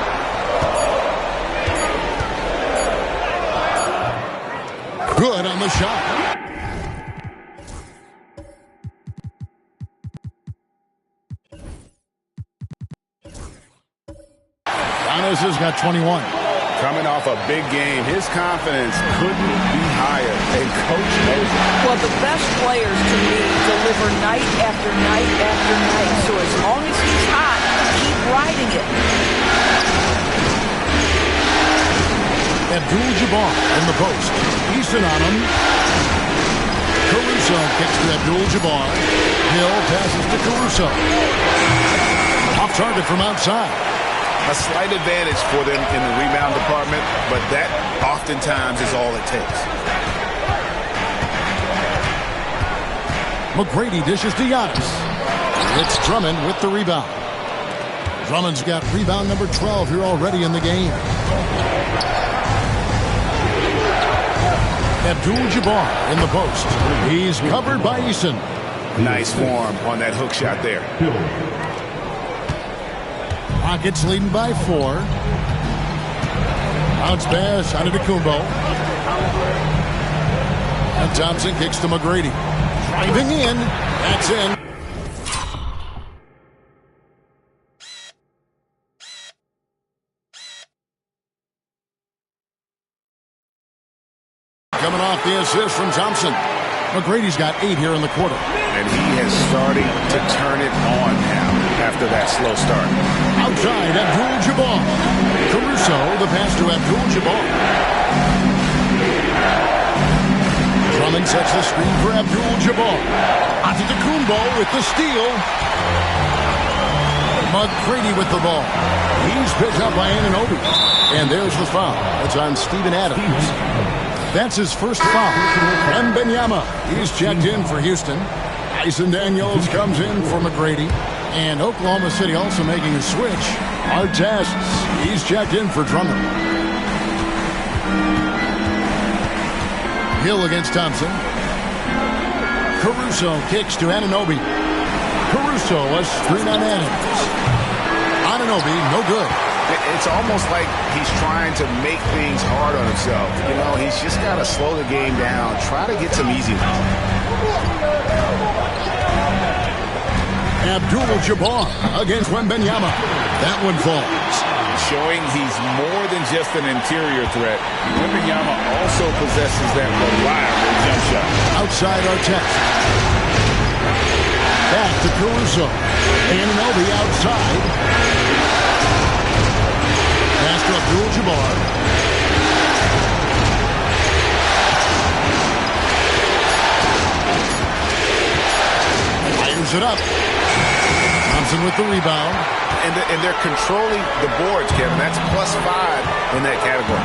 Good on the shot. Giannis has got 21. Coming off a big game, his confidence couldn't be higher, and Coach knows it. Well, the best players to me deliver night after night after night. So as long as he's hot, keep riding it. Abdul-Jabbar in the post. Eason on him. Caruso kicks to Abdul-Jabbar. Hill passes to Caruso. Off target from outside. A slight advantage for them in the rebound department, but that oftentimes is all it takes. McGrady dishes to Giannis. It's Drummond with the rebound. Drummond's got rebound number 12 here already in the game. Abdul-Jabbar in the post. He's covered by Eason. Nice form on that hook shot there. Rockets leading by 4. Bounce pass Antetokounmpo. And Thompson kicks to McGrady. Driving in. That's in. Coming off the assist from Thompson. McGrady's got 8 here in the quarter. And he is starting to turn it on now after that slow start. Outside, Abdul-Jabbar. Caruso, the pass to Abdul-Jabbar. Drummond sets the screen for Abdul-Jabbar. Antetokounmpo with the steal. McGrady with the ball. He's picked up by Anunoby. And there's the foul. It's on Steven Adams. That's his first foul. Wembanyama, he's checked in for Houston. Tyson Daniels comes in for McGrady. And Oklahoma City also making a switch. Artest, he's checked in for Drummond. Hill against Thompson. Caruso kicks to Anunoby. Caruso, a screen on Adams. Anunoby, no good. It's almost like he's trying to make things hard on himself. You know, he's just got to slow the game down, try to get some easy ones. Abdul-Jabbar against Wembanyama. That one falls. Showing he's more than just an interior threat. Wembanyama also possesses that reliable jump shot. Outside Artest. Back to Caruso. Anunoby outside. Pass to Abdul-Jabbar. Fires it up. Thompson with the rebound. And they're controlling the boards, Kevin. That's +5 in that category.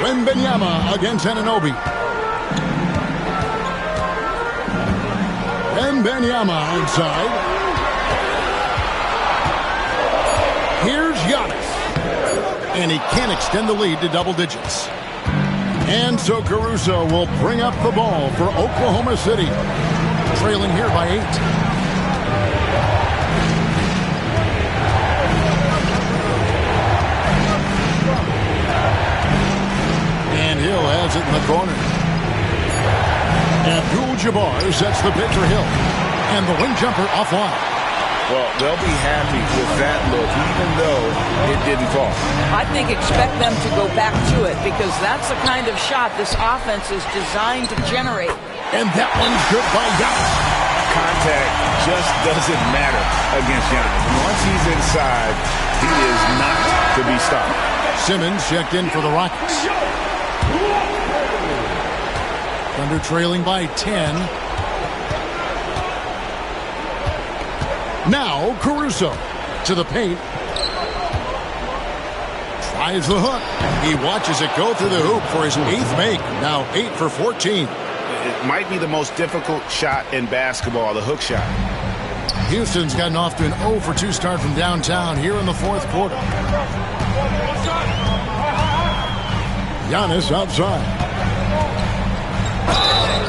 Wembanyama against Anunoby. Wembanyama outside. Here's Giannis. And he can't extend the lead to double digits. And so Caruso will bring up the ball for Oklahoma City. Trailing here by 8. And Hill has it in the corner. Abdul-Jabbar sets the pitch for Hill. And the wing jumper offline. Well, they'll be happy with that look, even though it didn't fall. I think expect them to go back to it because that's the kind of shot this offense is designed to generate. And that one's good by Giannis. Contact just doesn't matter against Giannis. Once he's inside, he is not to be stopped. Simmons checked in for the Rockets. Thunder trailing by 10. Now Caruso to the paint. Tries the hook. He watches it go through the hoop for his 8th make. Now 8 for 14. It might be the most difficult shot in basketball, the hook shot. Houston's gotten off to an 0 for 2 start from downtown here in the 4th quarter. Giannis outside.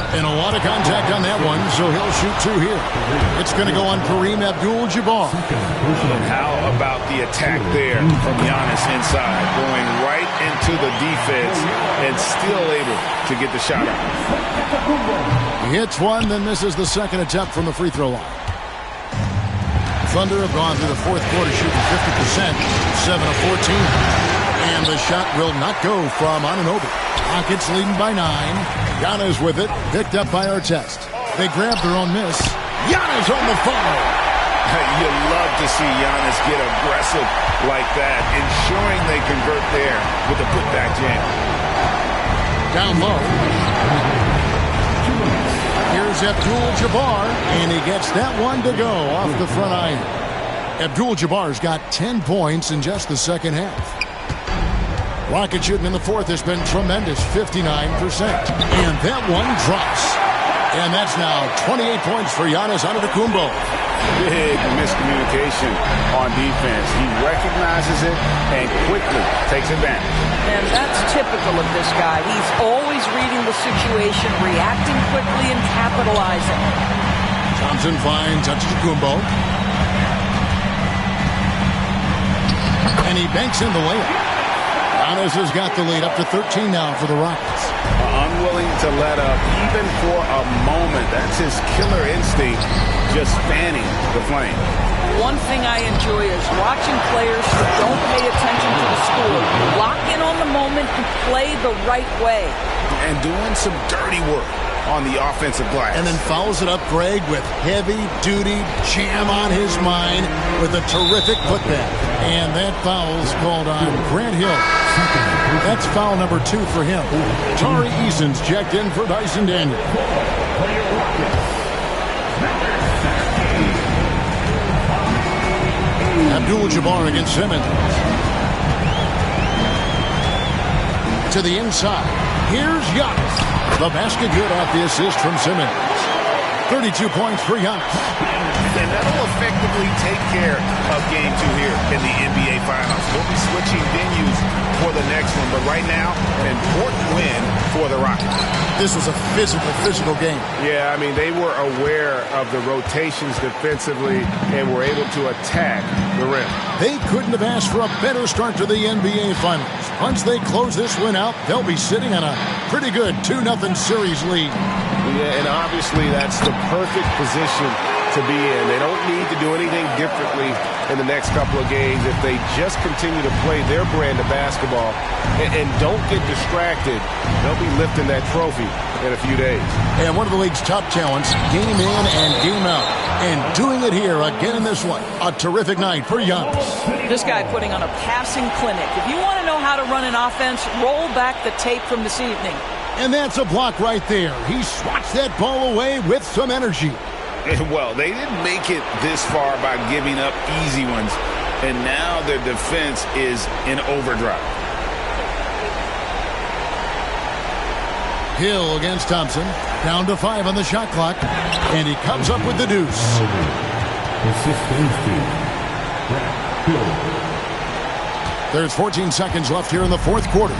And a lot of contact on that one, so he'll shoot 2 here. It's going to go on Kareem Abdul-Jabbar. How about the attack there from Giannis inside, going right into the defense and still able to get the shot out. He hits one, then misses the second attempt from the free throw line. Thunder have gone through the 4th quarter shooting 50%, 7 of 14. And the shot will not go from Anunoby. Rockets leading by 9. Giannis with it, picked up by Artest. They grab their own miss. Giannis on the foul. You love to see Giannis get aggressive like that, ensuring they convert there with a putback jam. Down low. Here's Abdul-Jabbar, and he gets that one to go off the front iron. Abdul-Jabbar's got 10 points in just the second half. Rocket shooting in the 4th has been tremendous, 59%. And that one drops. And that's now 28 points for Giannis Antetokounmpo. Big miscommunication on defense. He recognizes it and quickly takes advantage. And that's typical of this guy. He's always reading the situation, reacting quickly, and capitalizing. Thompson finds Antetokounmpo. And he banks in the layup. Giannis has got the lead up to 13 now for the Rockets. Unwilling to let up even for a moment. That's his killer instinct, just fanning the flame. One thing I enjoy is watching players who don't pay attention to the score, lock in on the moment and play the right way. And doing some dirty work on the offensive glass. And then follows it up, Greg, with heavy-duty jam on his mind with a terrific putback. And that foul's called on Grant Hill. That's foul number 2 for him. Tari Eason's checked in for Dyson Daniel. Abdul-Jabbar against Simmons. To the inside. Here's Giannis. The basket good off the assist from Simmons. 32 points for Giannis. And that'll effectively take care of Game 2 here in the NBA Finals. We'll be switching venues for the next one, but right now, an important win for the Rockets. This was a physical game. Yeah, I mean, they were aware of the rotations defensively and were able to attack the rim. They couldn't have asked for a better start to the NBA Finals. Once they close this win out, they'll be sitting on a pretty good 2-0 series lead. Yeah, and obviously that's the perfect position to be in. They don't need to do anything differently in the next couple of games if they just continue to play their brand of basketball and don't get distracted. They'll be lifting that trophy in a few days. And one of the league's top talents, game in and game out. And doing it here again in this one. A terrific night for Giannis. This guy putting on a passing clinic. If you want to know how to run an offense, roll back the tape from this evening. And that's a block right there. He swats that ball away with some energy. Well, they didn't make it this far by giving up easy ones, and now their defense is in overdrive. Hill against Thompson. Down to 5 on the shot clock. And he comes up with the deuce. There's 14 seconds left here in the fourth quarter.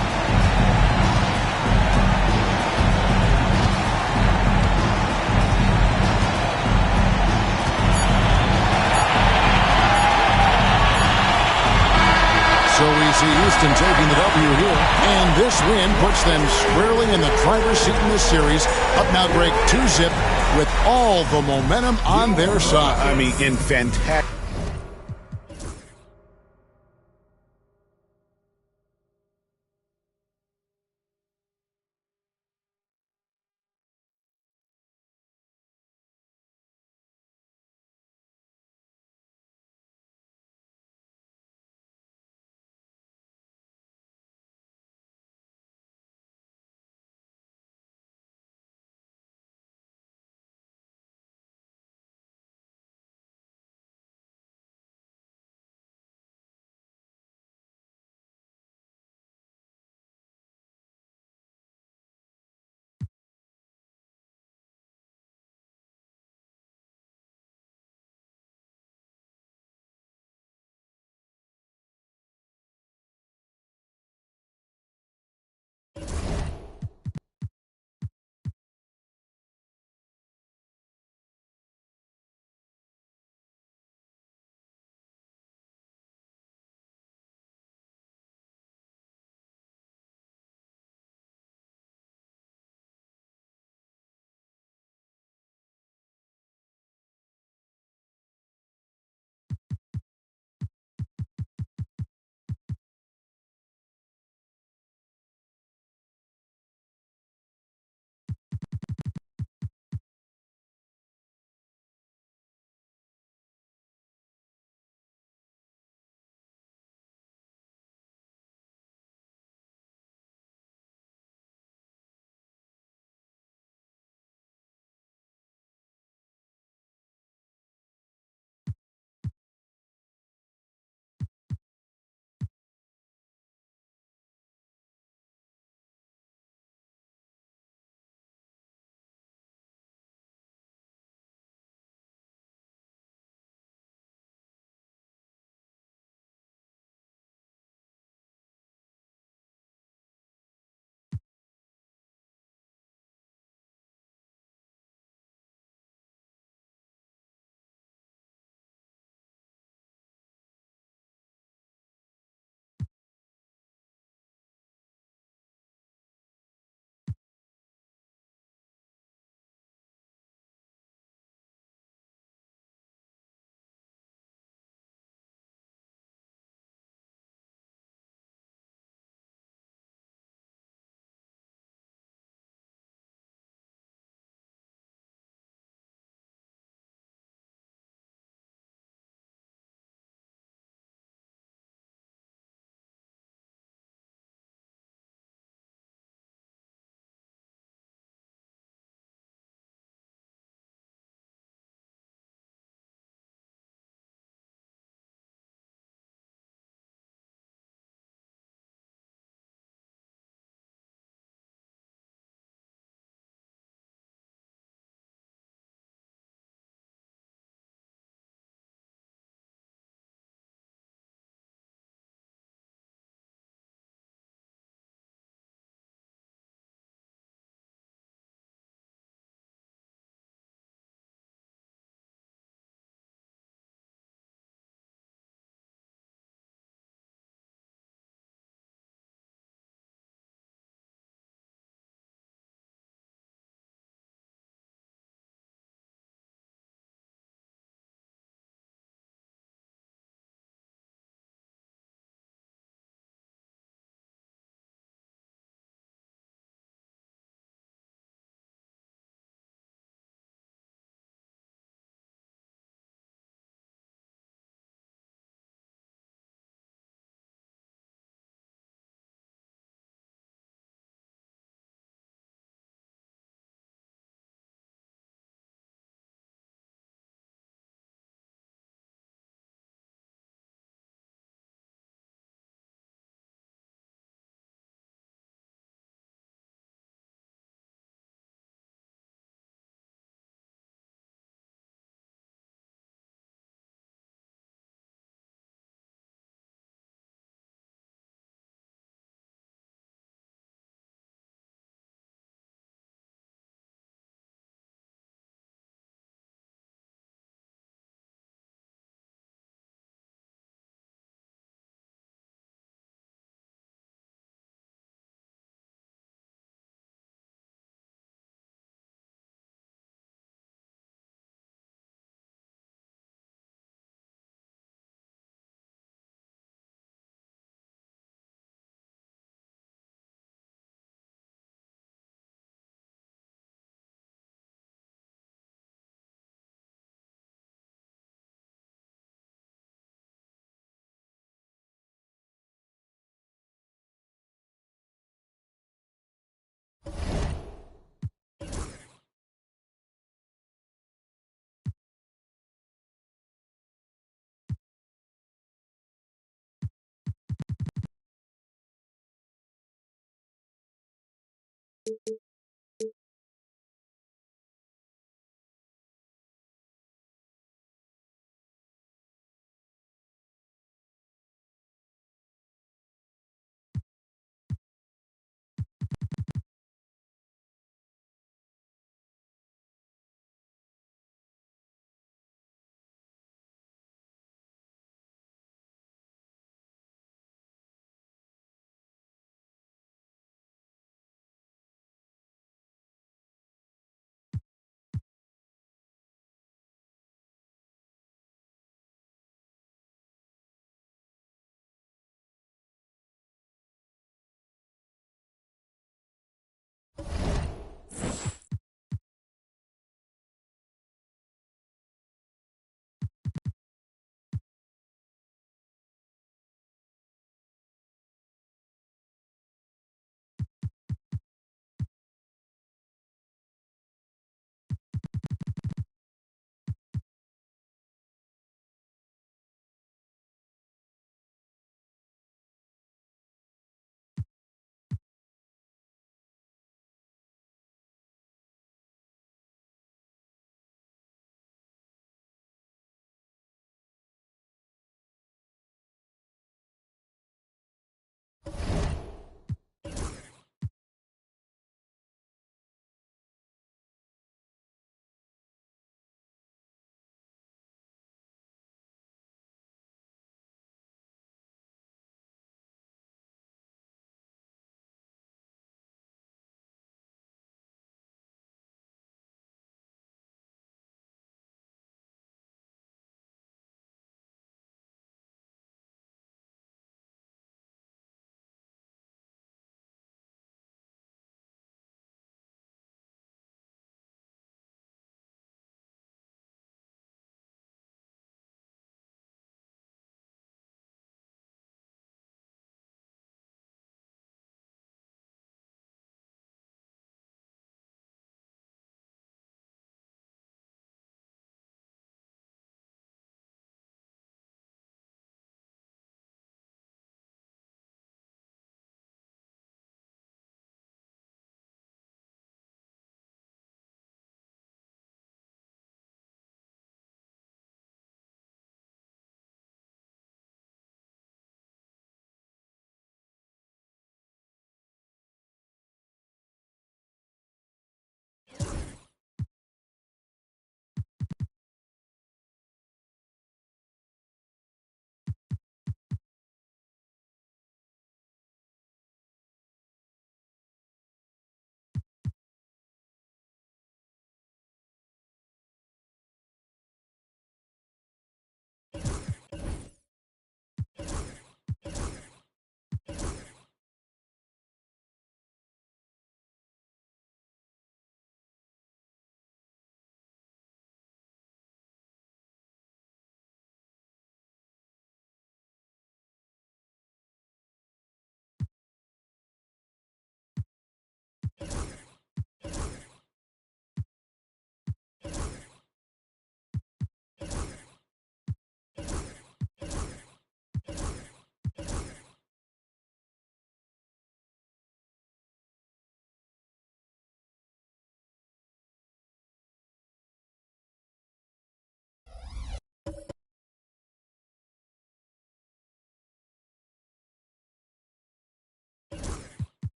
So we see Houston taking the W here, and this win puts them squarely in the driver's seat in this series. Up now, Greg, 2-zip with all the momentum on their side. I mean, in fantastic.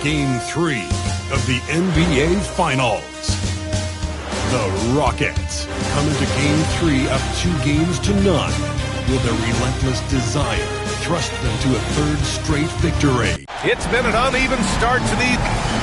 Game 3 of the NBA Finals. The Rockets come into Game 3 up 2-0. Will their relentless desire thrust them to a third straight victory? It's been an uneven start to the...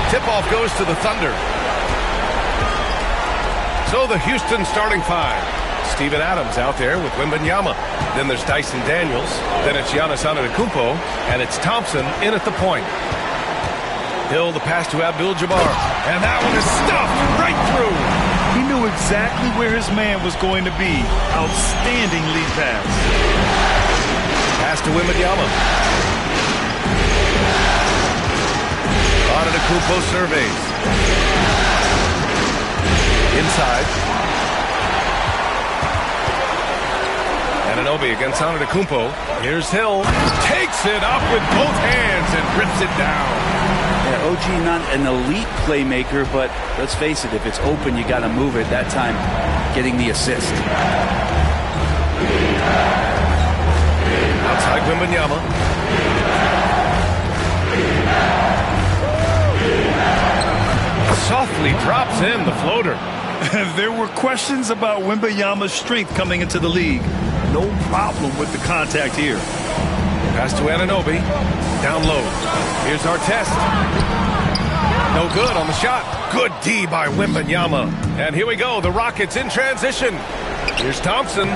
Tip-off goes to the Thunder. So the Houston starting five. Steven Adams out there with Wembanyama. Then there's Dyson Daniels. Then it's Giannis Antetokounmpo. And it's Thompson in at the point. Hill, the pass to Abdul-Jabbar. And that one is stuffed right through. He knew exactly where his man was going to be. Outstanding lead pass. Pass to Wembanyama. Antetokounmpo surveys. Inside. Anunoby against Antetokounmpo. Here's Hill. Takes it up with both hands and rips it down. Yeah, OG not an elite playmaker, but let's face it, if it's open, you got to move it. That time, getting the assist. Outside Wembanyama. Softly drops in the floater. There were questions about Wembanyama's strength coming into the league. No problem with the contact here. Pass to Anunoby. Down low. Here's Artest. No good on the shot. Good D by Wembanyama. And here we go. The Rockets in transition. Here's Thompson.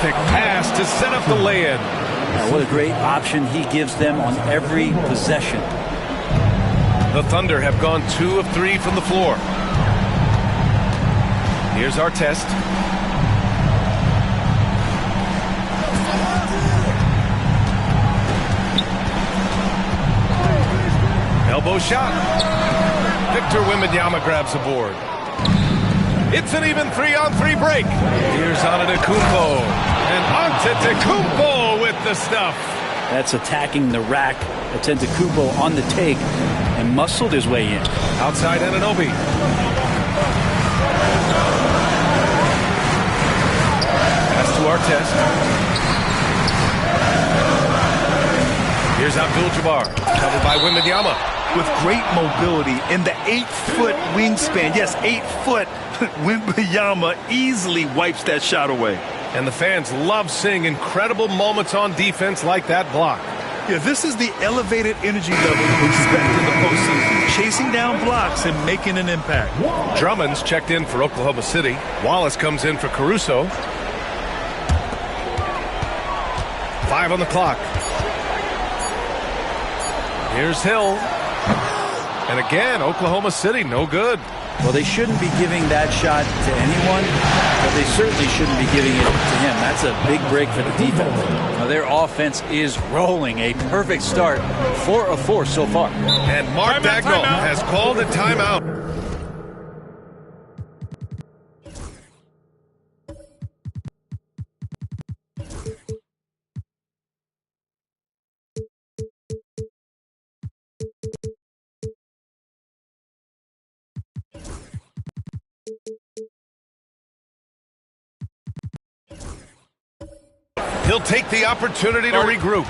Pass to set up the lay-in. What a great option he gives them on every possession. The Thunder have gone 2 of 3 from the floor. Here's Artest. Elbow shot. Victor Wembanyama grabs the board. It's an even 3-on-3 break. Here's Antetokounmpo. And Antetokounmpo with the stuff. That's attacking the rack. Antetokounmpo on the take and muscled his way in. Outside Anunoby. Pass to Artest. Here's Abdul-Jabbar. Covered by Wembanyama. With great mobility in the 8-foot wingspan. Yes, 8 foot. Wembanyama easily wipes that shot away. And the fans love seeing incredible moments on defense like that block. Yeah, this is the elevated energy level you expect in the postseason. Chasing down blocks and making an impact. Drummond's checked in for Oklahoma City. Wallace comes in for Caruso. 5 on the clock. Here's Hill. And again, Oklahoma City, no good. Well, they shouldn't be giving that shot to anyone, but they certainly shouldn't be giving it to him. That's a big break for the defense. Now, their offense is rolling. A perfect start. 4 of 4 so far. And Mark Daigneault has called a timeout. He'll take the opportunity to regroup.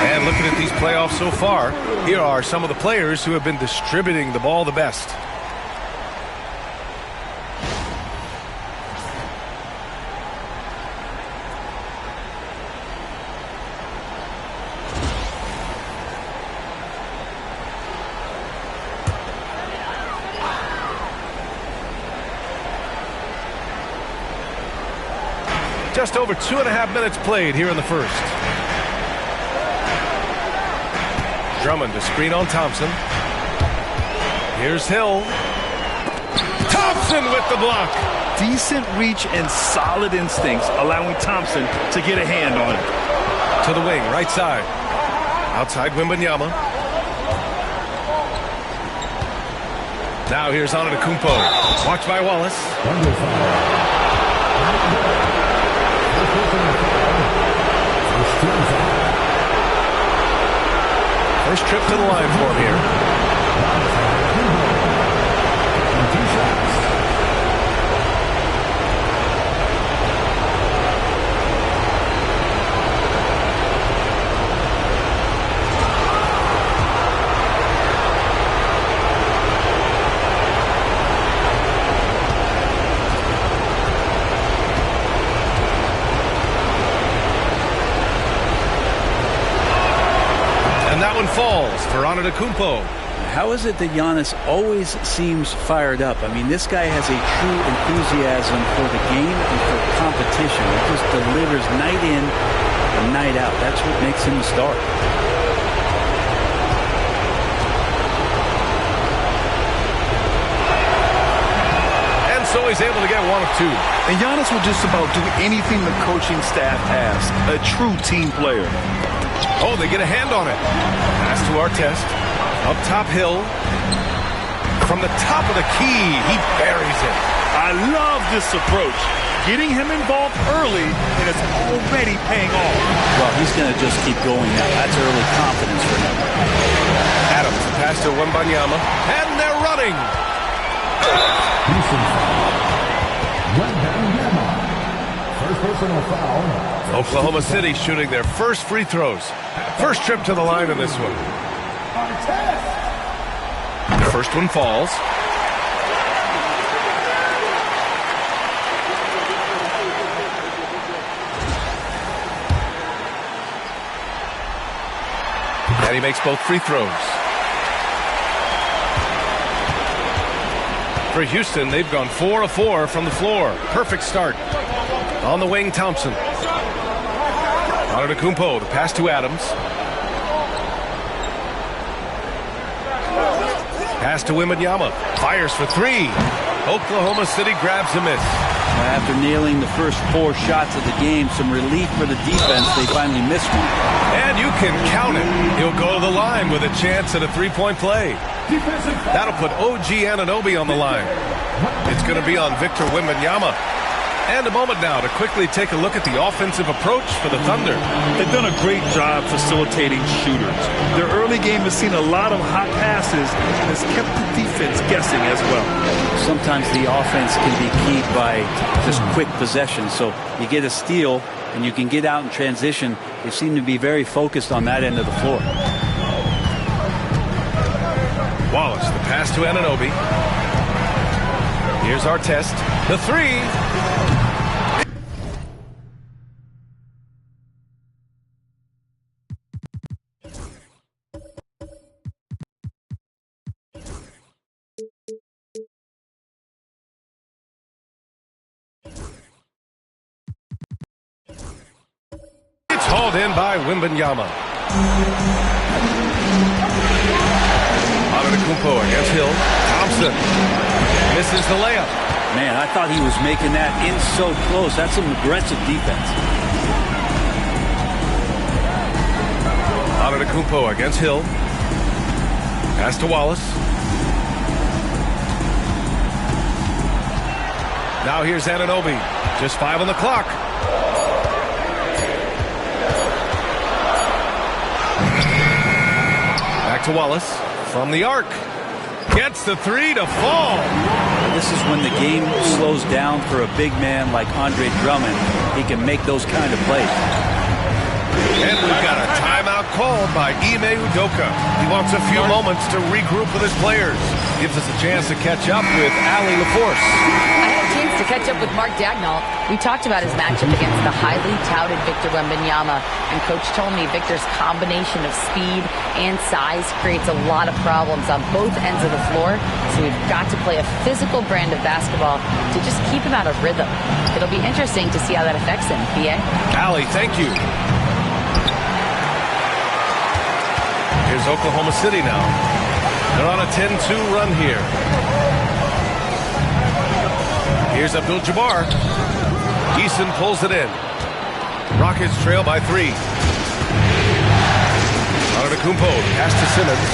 And looking at these playoffs so far, here are some of the players who have been distributing the ball the best. Just over 2.5 minutes played here in the first. Drummond to screen on Thompson. Here's Hill. Thompson with the block. Decent reach and solid instincts, allowing Thompson to get a hand on it. To the wing, right side. Outside Wembanyama. Now here's Antetokounmpo. Watched by Wallace. First trip to the line for him here. falls for Antetokounmpo. How is it that Giannis always seems fired up? I mean, this guy has a true enthusiasm for the game and for competition. He just delivers night in and night out. That's what makes him a star. So he's able to get one of two. And Giannis will just about do anything the coaching staff asks. A true team player. Oh, they get a hand on it. Pass to Artest. Up top, Hill. From the top of the key, he buries it. I love this approach. Getting him involved early, and it's already paying off. Well, he's going to just keep going now. That's early confidence for him. Adams, pass to Wembanyama. And they're running. First personal foul. Oklahoma City shooting their first free throws. First trip to the line in this one. The first one falls. And he makes both free throws. For Houston, they've gone 4 of 4 from the floor. Perfect start. On the wing, Thompson. Antetokounmpo, the pass to Adams. Pass to Wembanyama. Fires for three. Oklahoma City grabs a miss. After nailing the first 4 shots of the game, some relief for the defense. They finally missed one. And you can count it. He'll go to the line with a chance at a three-point play. That'll put OG Anunoby on the line. It's going to be on Victor Wembanyama. And a moment now to quickly take a look at the offensive approach for the Thunder. They've done a great job facilitating shooters. Their early game has seen a lot of hot passes and has kept the defense guessing as well. Sometimes the offense can be keyed by just quick possession. So you get a steal and you can get out in transition. They seem to be very focused on that end of the floor. Wallace, the pass to Anunoby. Here's Artest. The three. It's hauled in by Wembanyama. Antetokounmpo against Hill. Thompson misses the layup. Man, I thought he was making that in so close. That's some aggressive defense. Antetokounmpo against Hill. Pass to Wallace. Now here's Anunoby. Just 5 on the clock. Back to Wallace. From the arc. Gets the three to fall. This is when the game slows down for a big man like Andre Drummond. He can make those kind of plays. And we've got a timeout called by Ime Udoka. He wants a few moments to regroup with his players. Gives us a chance to catch up with Allie LaForce. I had a chance to catch up with Mark Daigneault. We talked about his matchup against the highly touted Victor Wembanyama, and Coach told me Victor's combination of speed and size creates a lot of problems on both ends of the floor, so we've got to play a physical brand of basketball to just keep him out of rhythm. It'll be interesting to see how that affects him, B.A. Allie, thank you. Here's Oklahoma City now. They're on a 10-2 run here. Here's Abdul-Jabbar. Eason pulls it in. Rockets trail by 3. Antetokounmpo, pass to Simmons.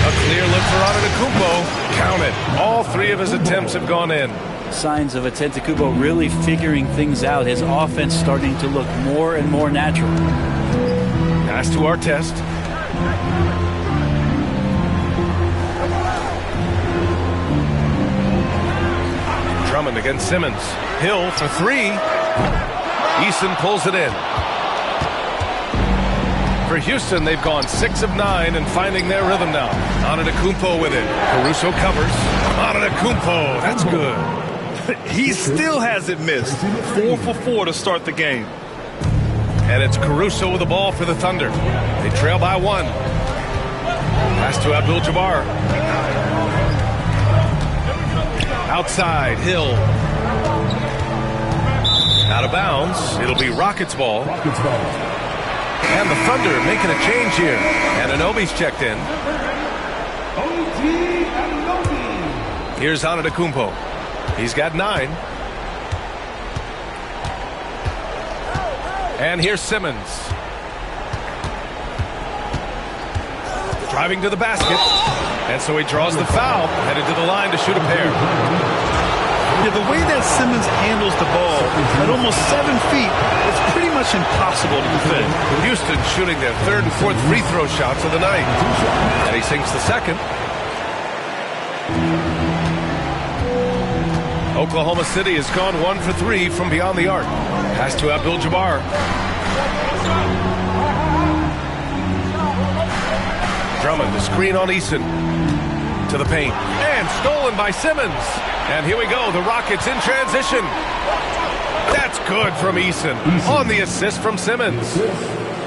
A clear look for Antetokounmpo. Count it. All 3 of his attempts have gone in. Signs of Antetokounmpo really figuring things out. His offense starting to look more and more natural. Pass to Artest. Drummond against Simmons. Hill for 3. Eason pulls it in. For Houston, they've gone 6 of 9 and finding their rhythm now. Antetokounmpo with it. Caruso covers. Antetokounmpo, that's good. He still hasn't missed. 4 for 4 to start the game. And it's Caruso with the ball for the Thunder. They trail by 1. Pass to Abdul-Jabbar. Outside, Hill. Out of bounds. It'll be Rockets ball. And the Thunder making a change here. And Anunoby's checked in. Here's Antetokounmpo. He's got 9. And here's Simmons. Driving to the basket. And so he draws the foul. Headed to the line to shoot a pair. Yeah, the way that Simmons handles the ball at almost 7 feet, it's pretty much impossible to defend. Houston shooting their 3rd and 4th free throw shots of the night. And he sinks the 2nd. Oklahoma City has gone 1 for 3 from beyond the arc. Pass to Abdul-Jabbar. Drummond, the screen on Eason. To the paint. And stolen by Simmons. And here we go, the Rockets in transition. That's good from Eason. On the assist from Simmons.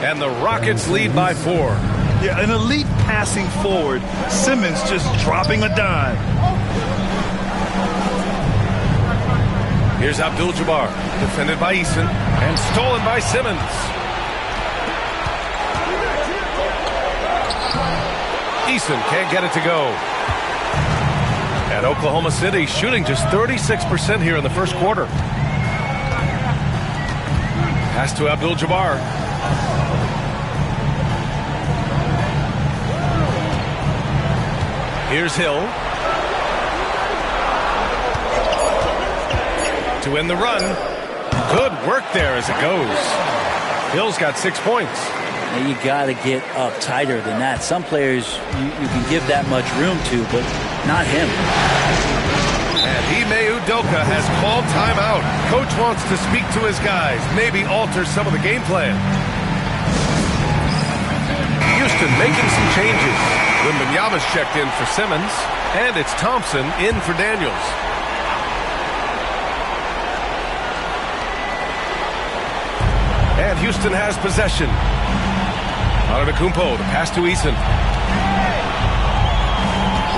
And the Rockets lead by 4. Yeah, an elite passing forward. Simmons just dropping a dime. Here's Abdul-Jabbar, defended by Eason, and stolen by Simmons. Eason can't get it to go. And Oklahoma City shooting just 36% here in the first quarter. Pass to Abdul-Jabbar. Here's Hill. To end the run. Good work there as it goes. Hill's got 6 points. You got to get up tighter than that. Some players you can give that much room to, but not him. And Ime Udoka has called timeout. Coach wants to speak to his guys, maybe alter some of the game plan. Houston making some changes. Wembanyama's checked in for Simmons, and it's Thompson in for Daniels. And Houston has possession. Antetokounmpo, the pass to Eason.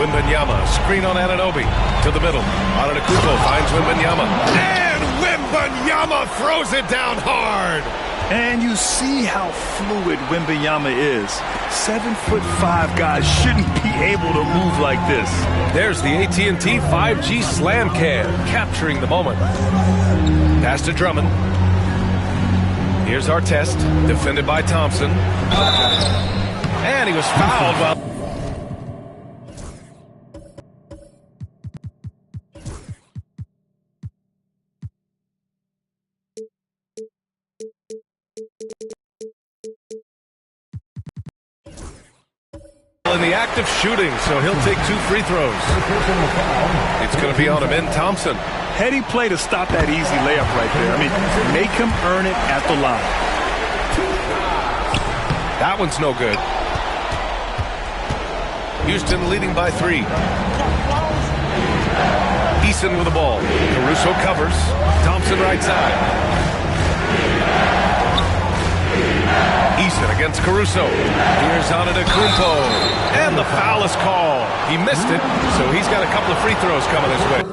Wembanyama, screen on Anunoby. To the middle. Antetokounmpo finds Wembanyama. And Wembanyama throws it down hard. And you see how fluid Wembanyama is. 7'5" guys shouldn't be able to move like this. There's the AT&T 5G Slam Cam, capturing the moment. Pass to Drummond. Here's Artest, defended by Thompson. And he was fouled while... in the act of shooting, so he'll take 2 free throws. It's going to be on him in Thompson. Heady play to stop that easy layup right there. I mean, make him earn it at the line. That one's no good. Houston leading by 3. Eason with the ball. Caruso covers. Thompson right side. Eason against Caruso. Here's Antetokounmpo. And the foul is called. He missed it, so he's got a couple of free throws coming his way.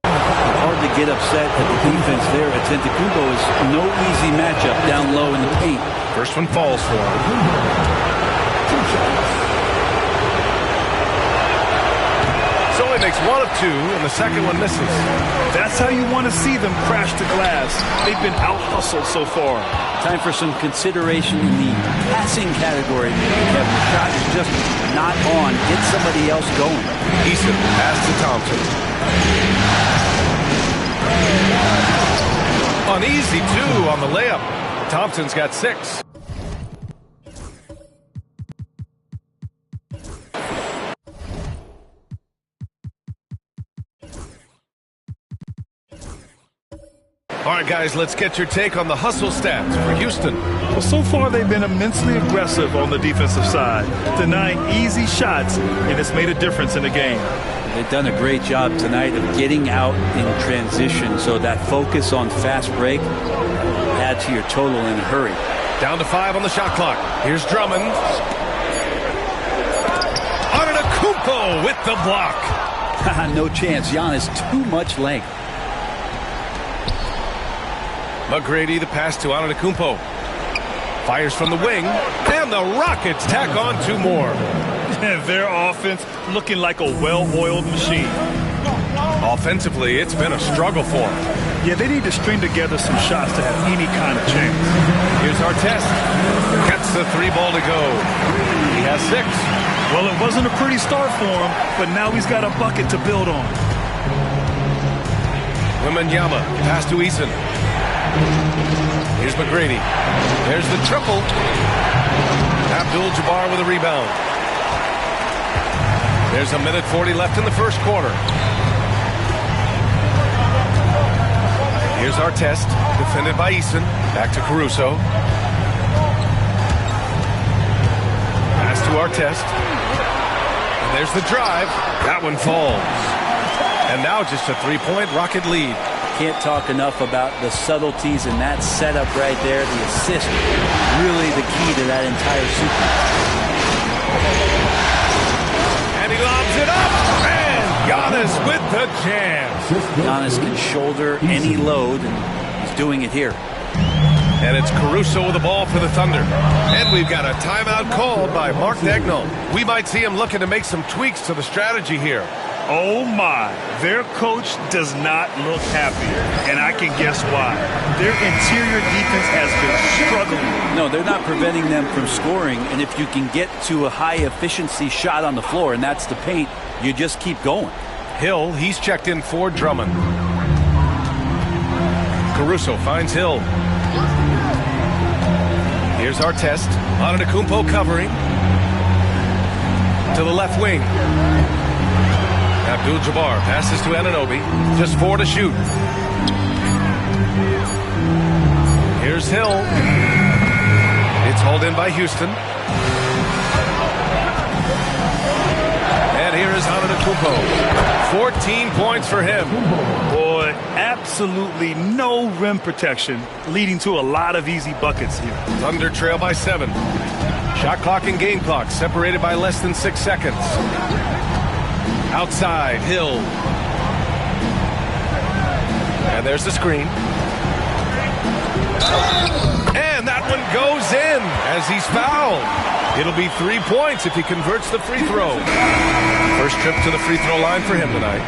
Hard to get upset at the defense there. Antetokounmpo is no easy matchup down low in the paint. First one falls for him. So he makes 1 of 2, and the second one misses. That's how you want to see them crash the glass. They've been out-hustled so far. Time for some consideration in the passing category. Kevin, the shot is just not on. Get somebody else going. Eason, pass to Thompson. Uneasy, too, on the layup. Thompson's got 6. All right, guys, let's get your take on the hustle stats for Houston. Well, so far they've been immensely aggressive on the defensive side, denying easy shots, and it's made a difference in the game. They've done a great job tonight of getting out in transition, so that focus on fast break add to your total in a hurry. Down to 5 on the shot clock. Here's Drummond. Antetokounmpo with the block. No chance. Giannis, too much length. McGrady, the pass to Antetokounmpo. Fires from the wing, and the Rockets tack on 2 more. Their offense looking like a well-oiled machine. Offensively, it's been a struggle for them. Yeah, they need to string together some shots to have any kind of chance. Here's Artest. Gets the 3 ball to go. He has 6. Well, it wasn't a pretty start for him, but now he's got a bucket to build on. Wembanyama, pass to Eason. Here's McGrady. There's the triple. Abdul-Jabbar with a rebound. There's a minute 40 left in the first quarter. Here's Artest, defended by Eason. Back to Caruso. Pass to Artest. And there's the drive. That one falls. And now just a 3-point Rocket lead. Can't talk enough about the subtleties in that setup right there. The assist, really the key to that entire sequence. And he lobs it up. And Giannis with the jam. Giannis can shoulder any load, and he's doing it here. And it's Caruso with the ball for the Thunder. And we've got a timeout called by Mark Daigneault. We might see him looking to make some tweaks to the strategy here. Oh my, their coach does not look happy, and I can guess why. Their interior defense has been struggling. No, they're not preventing them from scoring, and if you can get to a high-efficiency shot on the floor, and that's the paint, you just keep going. Hill, he's checked in for Drummond. Caruso finds Hill. Here's Artest. Antetokounmpo covering. To the left wing. Abdul-Jabbar passes to Anunoby. Just 4 to shoot. Here's Hill. It's hauled in by Houston. And here is Antetokounmpo. 14 points for him. Boy, absolutely no rim protection, leading to a lot of easy buckets here. Thunder trail by 7. Shot clock and game clock separated by less than 6 seconds. Outside, Hill. And there's the screen. And that one goes in as he's fouled. It'll be 3 points if he converts the free throw. First trip to the free throw line for him tonight.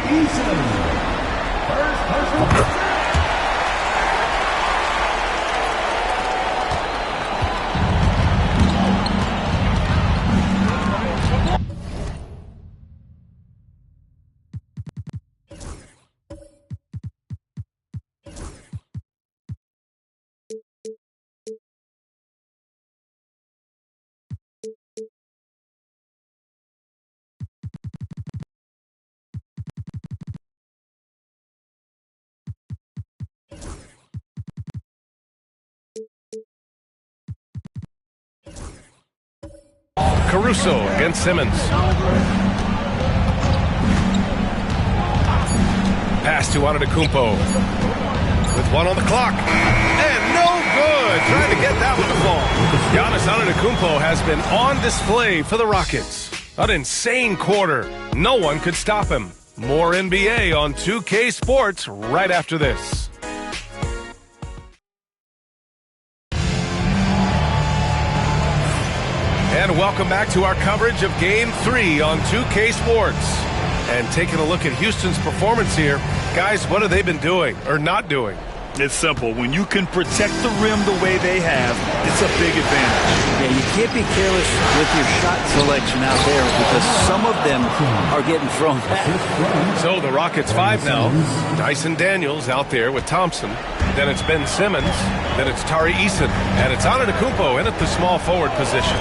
Caruso against Simmons. Pass to Antetokounmpo. With 1 on the clock. And no good. Trying to get that one to fall. Giannis Antetokounmpo has been on display for the Rockets. An insane quarter. No one could stop him. More NBA on 2K Sports right after this. And welcome back to our coverage of Game 3 on 2K Sports. And taking a look at Houston's performance here, guys, what have they been doing or not doing? It's simple. When you can protect the rim the way they have, it's a big advantage. Yeah, you can't be careless with your shot selection out there because some of them are getting thrown back. So the Rockets 5 now. Dyson Daniels out there with Thompson. Then it's Ben Simmons. Then it's Tari Eason. And it's Antetokounmpo in at the small forward position.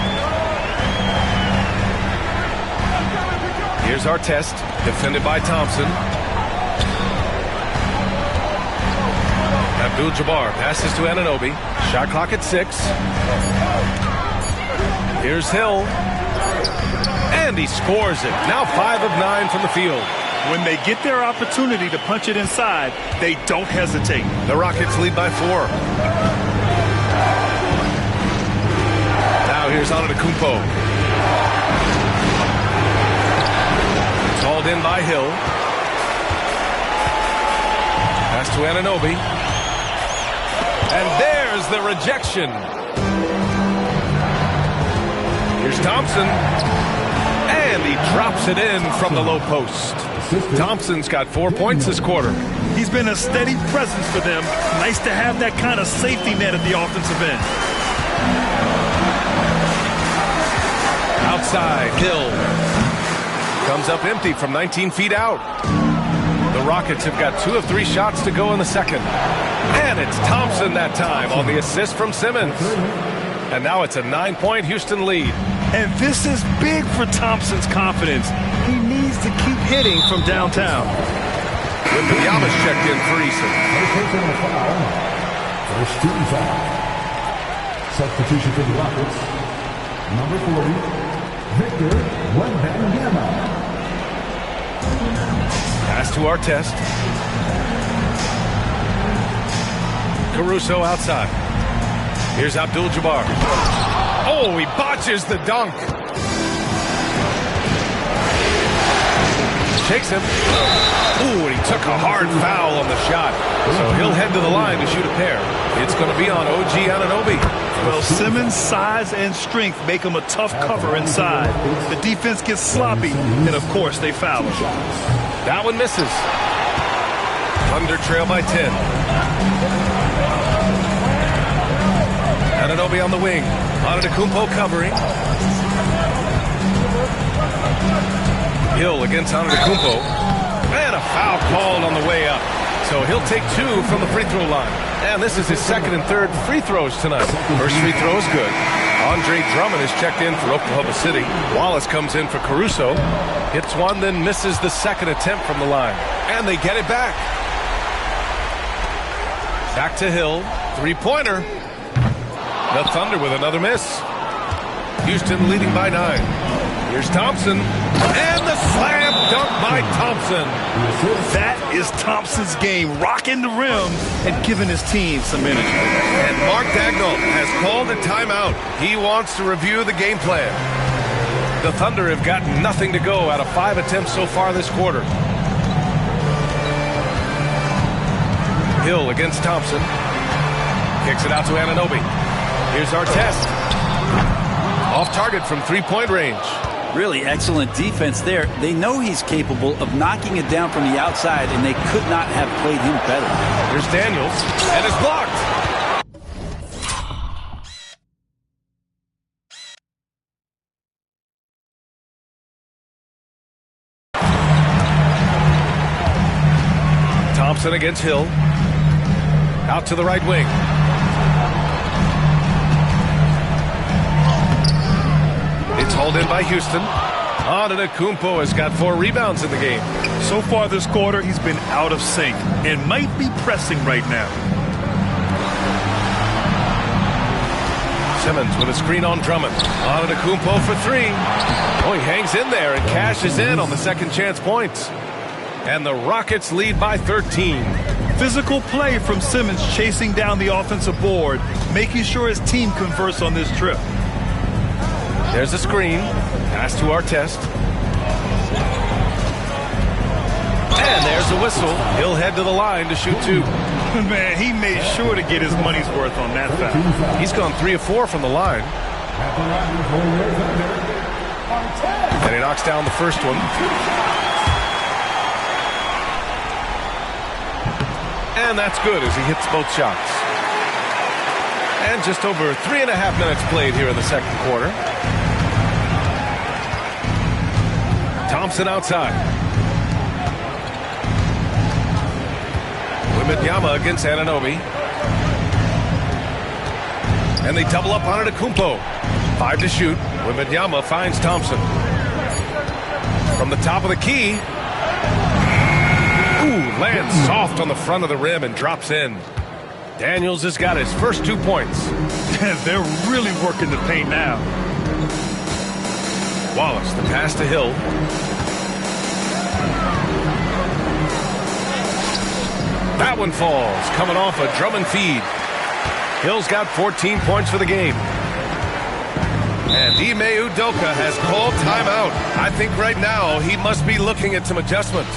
Here's Artest, defended by Thompson. Abdul-Jabbar passes to Anunoby. Shot clock at 6. Here's Hill. And he scores it. Now 5 of 9 from the field. When they get their opportunity to punch it inside, they don't hesitate. The Rockets lead by 4. Now here's Antetokounmpo. Hauled in by Hill. Pass to Anunoby. And there's the rejection. Here's Thompson. And he drops it in from the low post. Thompson's got 4 points this quarter. He's been a steady presence for them. Nice to have that kind of safety net at the offensive end. Outside, Hill. Comes up empty from 19 feet out. The Rockets have got 2 of 3 shots to go in the second. And it's Thompson that time on the assist from Simmons. And now it's a 9-point Houston lead. And this is big for Thompson's confidence. He needs to keep hitting from downtown. Wembanyama's checked in for Eason. First team foul. Substitution for the Rockets. Number 40, Victor Wembanyama. Pass to Artest. Caruso outside. Here's Abdul-Jabbar. Oh, he botches the dunk. Takes him. Ooh, and he took a hard foul on the shot. So he'll head to the line to shoot a pair. It's going to be on OG Anunoby. Well, Simmons' size and strength make him a tough cover inside. The defense gets sloppy, and of course they foul him. That one misses. Thunder trail by 10. Anunoby on the wing. Antetokounmpo covering. Hill against Antetokounmpo. And a foul called on the way up. So he'll take 2 from the free throw line. And this is his second and third free throws tonight. First free throw is good. Andre Drummond is checked in for Oklahoma City. Wallace comes in for Caruso. Hits one, then misses the second attempt from the line. And they get it back. Back to Hill. Three-pointer. The Thunder with another miss. Houston leading by 9. Here's Thompson. And the slam dunk by Thompson. That is Thompson's game, rocking the rim and giving his team some energy. And Mark Daigneault has called a timeout. He wants to review the game plan. The Thunder have gotten nothing to go out of 5 attempts so far this quarter. Hill against Thompson. Kicks it out to Anunoby. Here's Artest. Off target from 3-point range. Really excellent defense there. They know he's capable of knocking it down from the outside, and they could not have played him better. Here's Daniels, and it's blocked. Thompson against Hill. Out to the right wing. It's hauled in by Houston. Antetokounmpo has got 4 rebounds in the game. So far this quarter, he's been out of sync and might be pressing right now. Simmons with a screen on Drummond. Antetokounmpo for 3. Oh, he hangs in there and cashes in on the second chance points. And the Rockets lead by 13. Physical play from Simmons chasing down the offensive board, making sure his team converts on this trip. There's a screen. Pass to Artest. And there's a whistle. He'll head to the line to shoot 2. Man, he made sure to get his money's worth on that foul. He's gone 3 of 4 from the line. And he knocks down the first one. And that's good as he hits both shots. And just over 3.5 minutes played here in the second quarter. Thompson outside. Wembanyama against Anunoby. And they double up on Antetokounmpo. 5 to shoot. Wembanyama finds Thompson. From the top of the key. Ooh, lands soft on the front of the rim and drops in. Daniels has got his first 2 points. They're really working the paint now. Wallace, the pass to Hill. That one falls, coming off a Drummond feed. Hill's got 14 points for the game. And Ime Udoka has called timeout. I think right now he must be looking at some adjustments.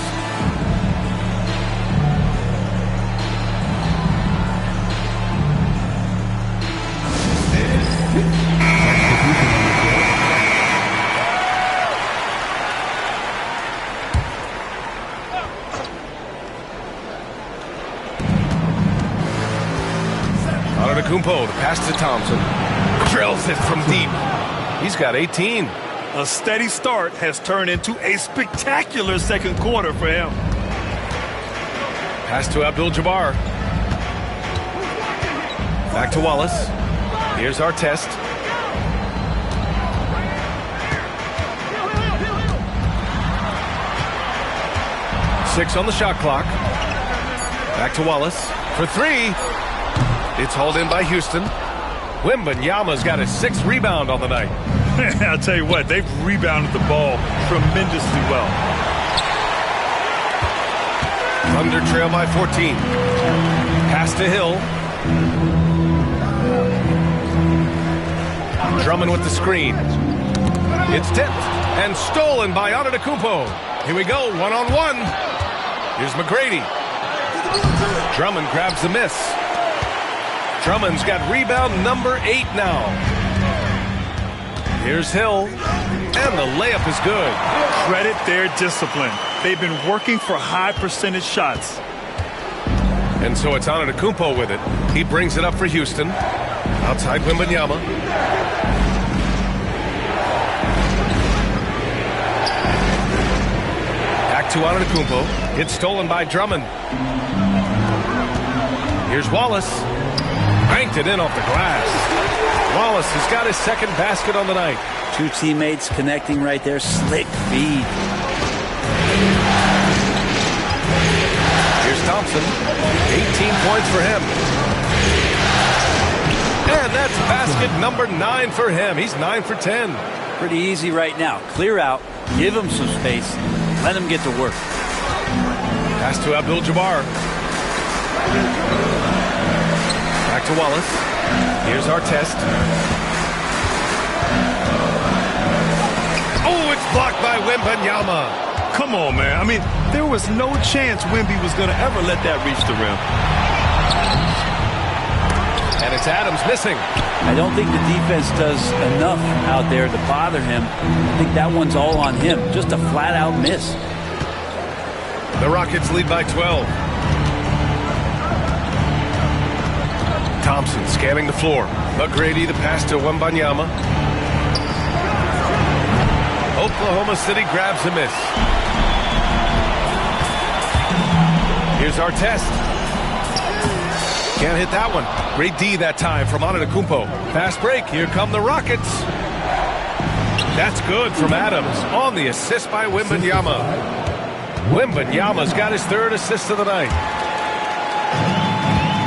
Antetokounmpo, the pass to Thompson. Drills it from deep. He's got 18. A steady start has turned into a spectacular second quarter for him. Pass to Abdul-Jabbar. Back to Wallace. Here's Artest. Six on the shot clock. Back to Wallace for three. It's hauled in by Houston. Wembanyama's got his 6th rebound on the night. I'll tell you what, they've rebounded the ball tremendously well. Thunder trail by 14. Pass to Hill. Drummond with the screen. It's tipped and stolen by Antetokounmpo. Here we go, one-on-one. Here's McGrady. Drummond grabs the miss. Drummond's got rebound number 8 now. Here's Hill, and the layup is good. Credit their discipline. They've been working for high percentage shots. And so it's Antetokounmpo with it. He brings it up for Houston. Outside Wembanyama. Back to Antetokounmpo. It's stolen by Drummond. Here's Wallace. Banked it in off the glass. Wallace has got his 2nd basket on the night. 2 teammates connecting right there. Slick feed. Here's Thompson. 18 points for him. And that's basket number 9 for him. He's 9 for 10. Pretty easy right now. Clear out. Give him some space. Let him get to work. Pass to Abdul-Jabbar. Back to Wallace. Here's Artest. Oh, it's blocked by Wembanyama. Come on, man. I mean, there was no chance Wemby was going to ever let that reach the rim. And it's Adams missing. I don't think the defense does enough out there to bother him. I think that one's all on him. Just a flat-out miss. The Rockets lead by 12. Thompson scanning the floor. McGrady the pass to Wembanyama. Oklahoma City grabs a miss. Here's Artest. Can't hit that one. Great D that time from Antetokounmpo. Fast break. Here come the Rockets. That's good from Adams on the assist by Wembanyama. Wembanyama's got his 3rd assist of the night.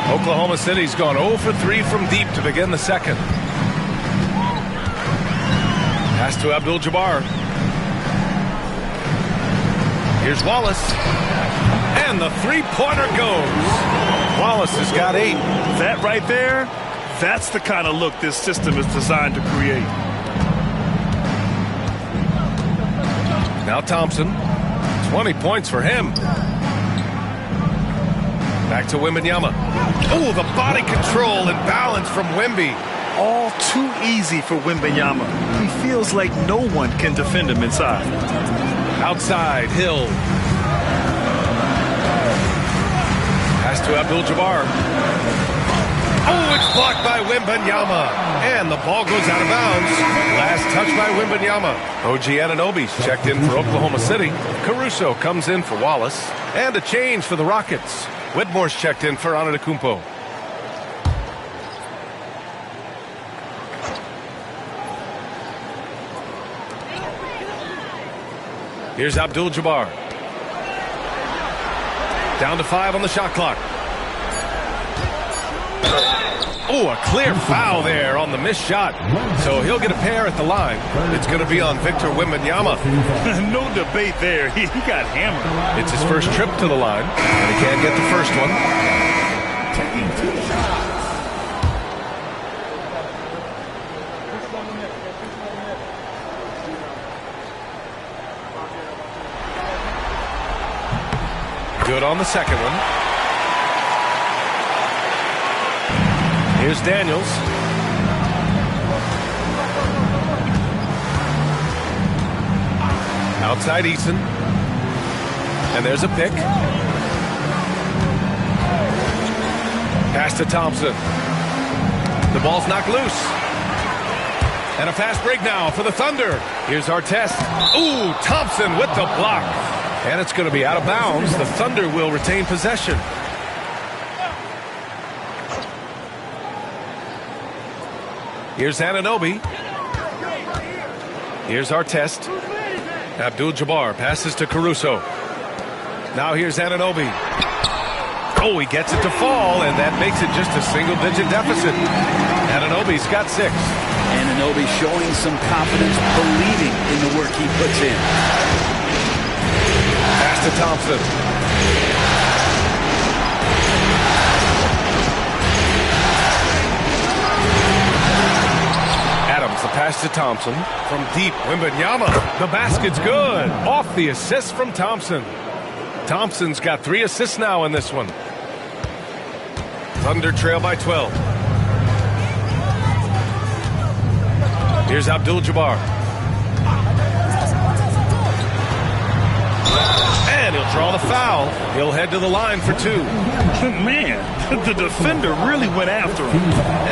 Oklahoma City's gone 0 for 3 from deep to begin the 2nd. Pass to Abdul-Jabbar. Here's Wallace. And the 3-pointer goes. Wallace has got 8. That right there, that's the kind of look this system is designed to create. Now Thompson. 20 points for him. Back to Wembanyama. Oh, the body control and balance from Wemby. All too easy for Wembanyama. He feels like no one can defend him inside. Outside, Hill. Pass to Abdul-Jabbar. Oh, it's blocked by Wembanyama. And the ball goes out of bounds. Last touch by Wembanyama. OG Anunoby's checked in for Oklahoma City. Caruso comes in for Wallace. And a change for the Rockets. Whitmore's checked in for Antetokounmpo. Here's Abdul-Jabbar. Down to 5 on the shot clock. Oh, a clear foul there on the missed shot. So he'll get a pair at the line. It's going to be on Victor Wembanyama. No debate there. He got hammered. It's his first trip to the line, and he can't get the first one. Good on the second one. Here's Daniels. Outside Eason. And there's a pick. Pass to Thompson. The ball's knocked loose. And a fast break now for the Thunder. Here's Artest. Ooh, Thompson with the block. And it's going to be out of bounds. The Thunder will retain possession. Here's Anunoby. Here's Artest. Abdul-Jabbar passes to Caruso. Now here's Anunoby. Oh, he gets it to fall, and that makes it just a single-digit deficit. Anunoby's got 6. Anunoby showing some confidence, believing in the work he puts in. Pass to Thompson. Adams, the pass to Thompson. From deep, Wembanyama. The basket's good. Off the assist from Thompson. Thompson's got 3 assists now in this one. Thunder trail by 12. Here's Abdul-Jabbar. And he'll draw the foul. He'll head to the line for 2. Man, the defender really went after him.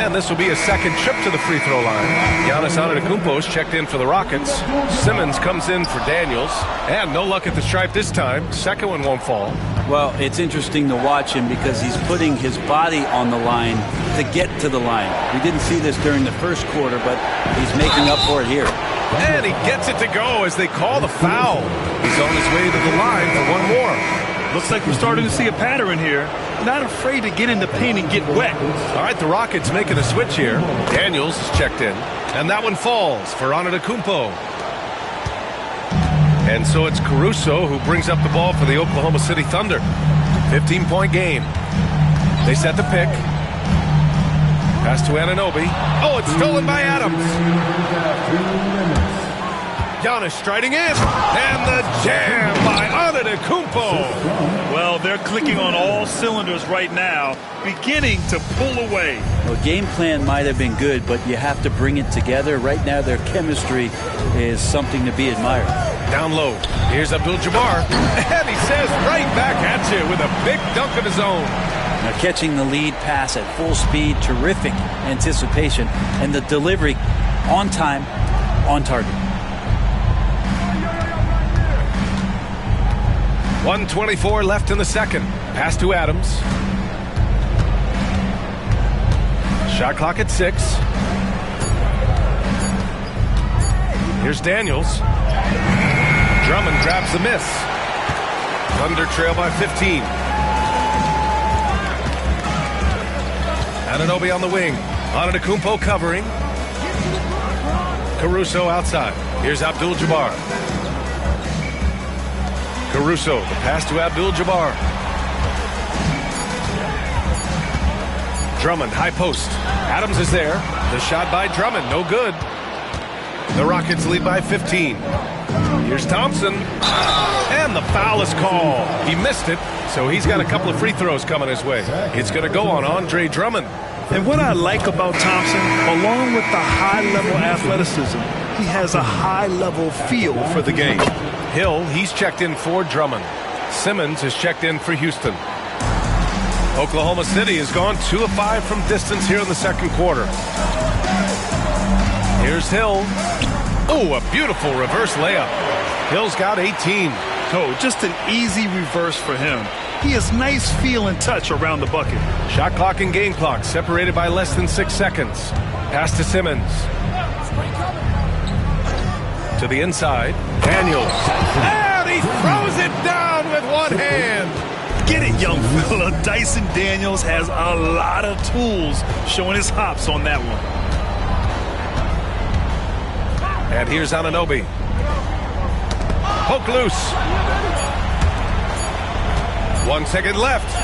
And this will be a second trip to the free throw line. Giannis Antetokounmpo is checked in for the Rockets. Simmons comes in for Daniels. And no luck at the stripe this time. Second one won't fall. Well, it's interesting to watch him because he's putting his body on the line to get to the line. We didn't see this during the first quarter, but he's making up for it here. And he gets it to go as they call the foul. He's on his way to the line for one more. Looks like we're starting to see a pattern here. Not afraid to get in the paint and get wet. All right, the Rockets making a switch here. Daniels is checked in. And that one falls for Antetokounmpo. And so it's Caruso who brings up the ball for the Oklahoma City Thunder. 15-point game. They set the pick. Pass to Anunoby. Oh, it's stolen by Adams. Giannis striding in. And the jam by Antetokounmpo. Well, they're clicking on all cylinders right now, beginning to pull away. Well, game plan might have been good, but you have to bring it together. Right now, their chemistry is something to be admired. Down low. Here's Abdul-Jabbar. And he says right back at you with a big dunk of his own. Now catching the lead pass at full speed, terrific anticipation, and the delivery on time, on target. 1:24 left in the second. Pass to Adams. Shot clock at 6. Here's Daniels. Drummond grabs the miss. Thunder trail by 15. Anunoby on the wing. Antetokounmpo covering. Caruso outside. Here's Abdul-Jabbar. Caruso, the pass to Abdul-Jabbar. Drummond, high post. Adams is there. The shot by Drummond, no good. The Rockets lead by 15. Here's Thompson. And the foul is called. He missed it, so he's got a couple of free throws coming his way. It's going to go on Andre Drummond. And what I like about Thompson, along with the high-level athleticism, he has a high-level feel for the game. Hill, he's checked in for Drummond. Simmons is checked in for Houston. Oklahoma City has gone 2 of 5 from distance here in the second quarter. Here's Hill. Oh, a beautiful reverse layup. Hill's got 18. Oh, just an easy reverse for him. He has nice feel and touch around the bucket. Shot clock and game clock separated by less than 6 seconds. Pass to Simmons. To the inside. Daniels. And he throws it down with one hand. Get it, young fella. Dyson Daniels has a lot of tools, showing his hops on that one. And here's Anunoby. Poke loose. 1 second left.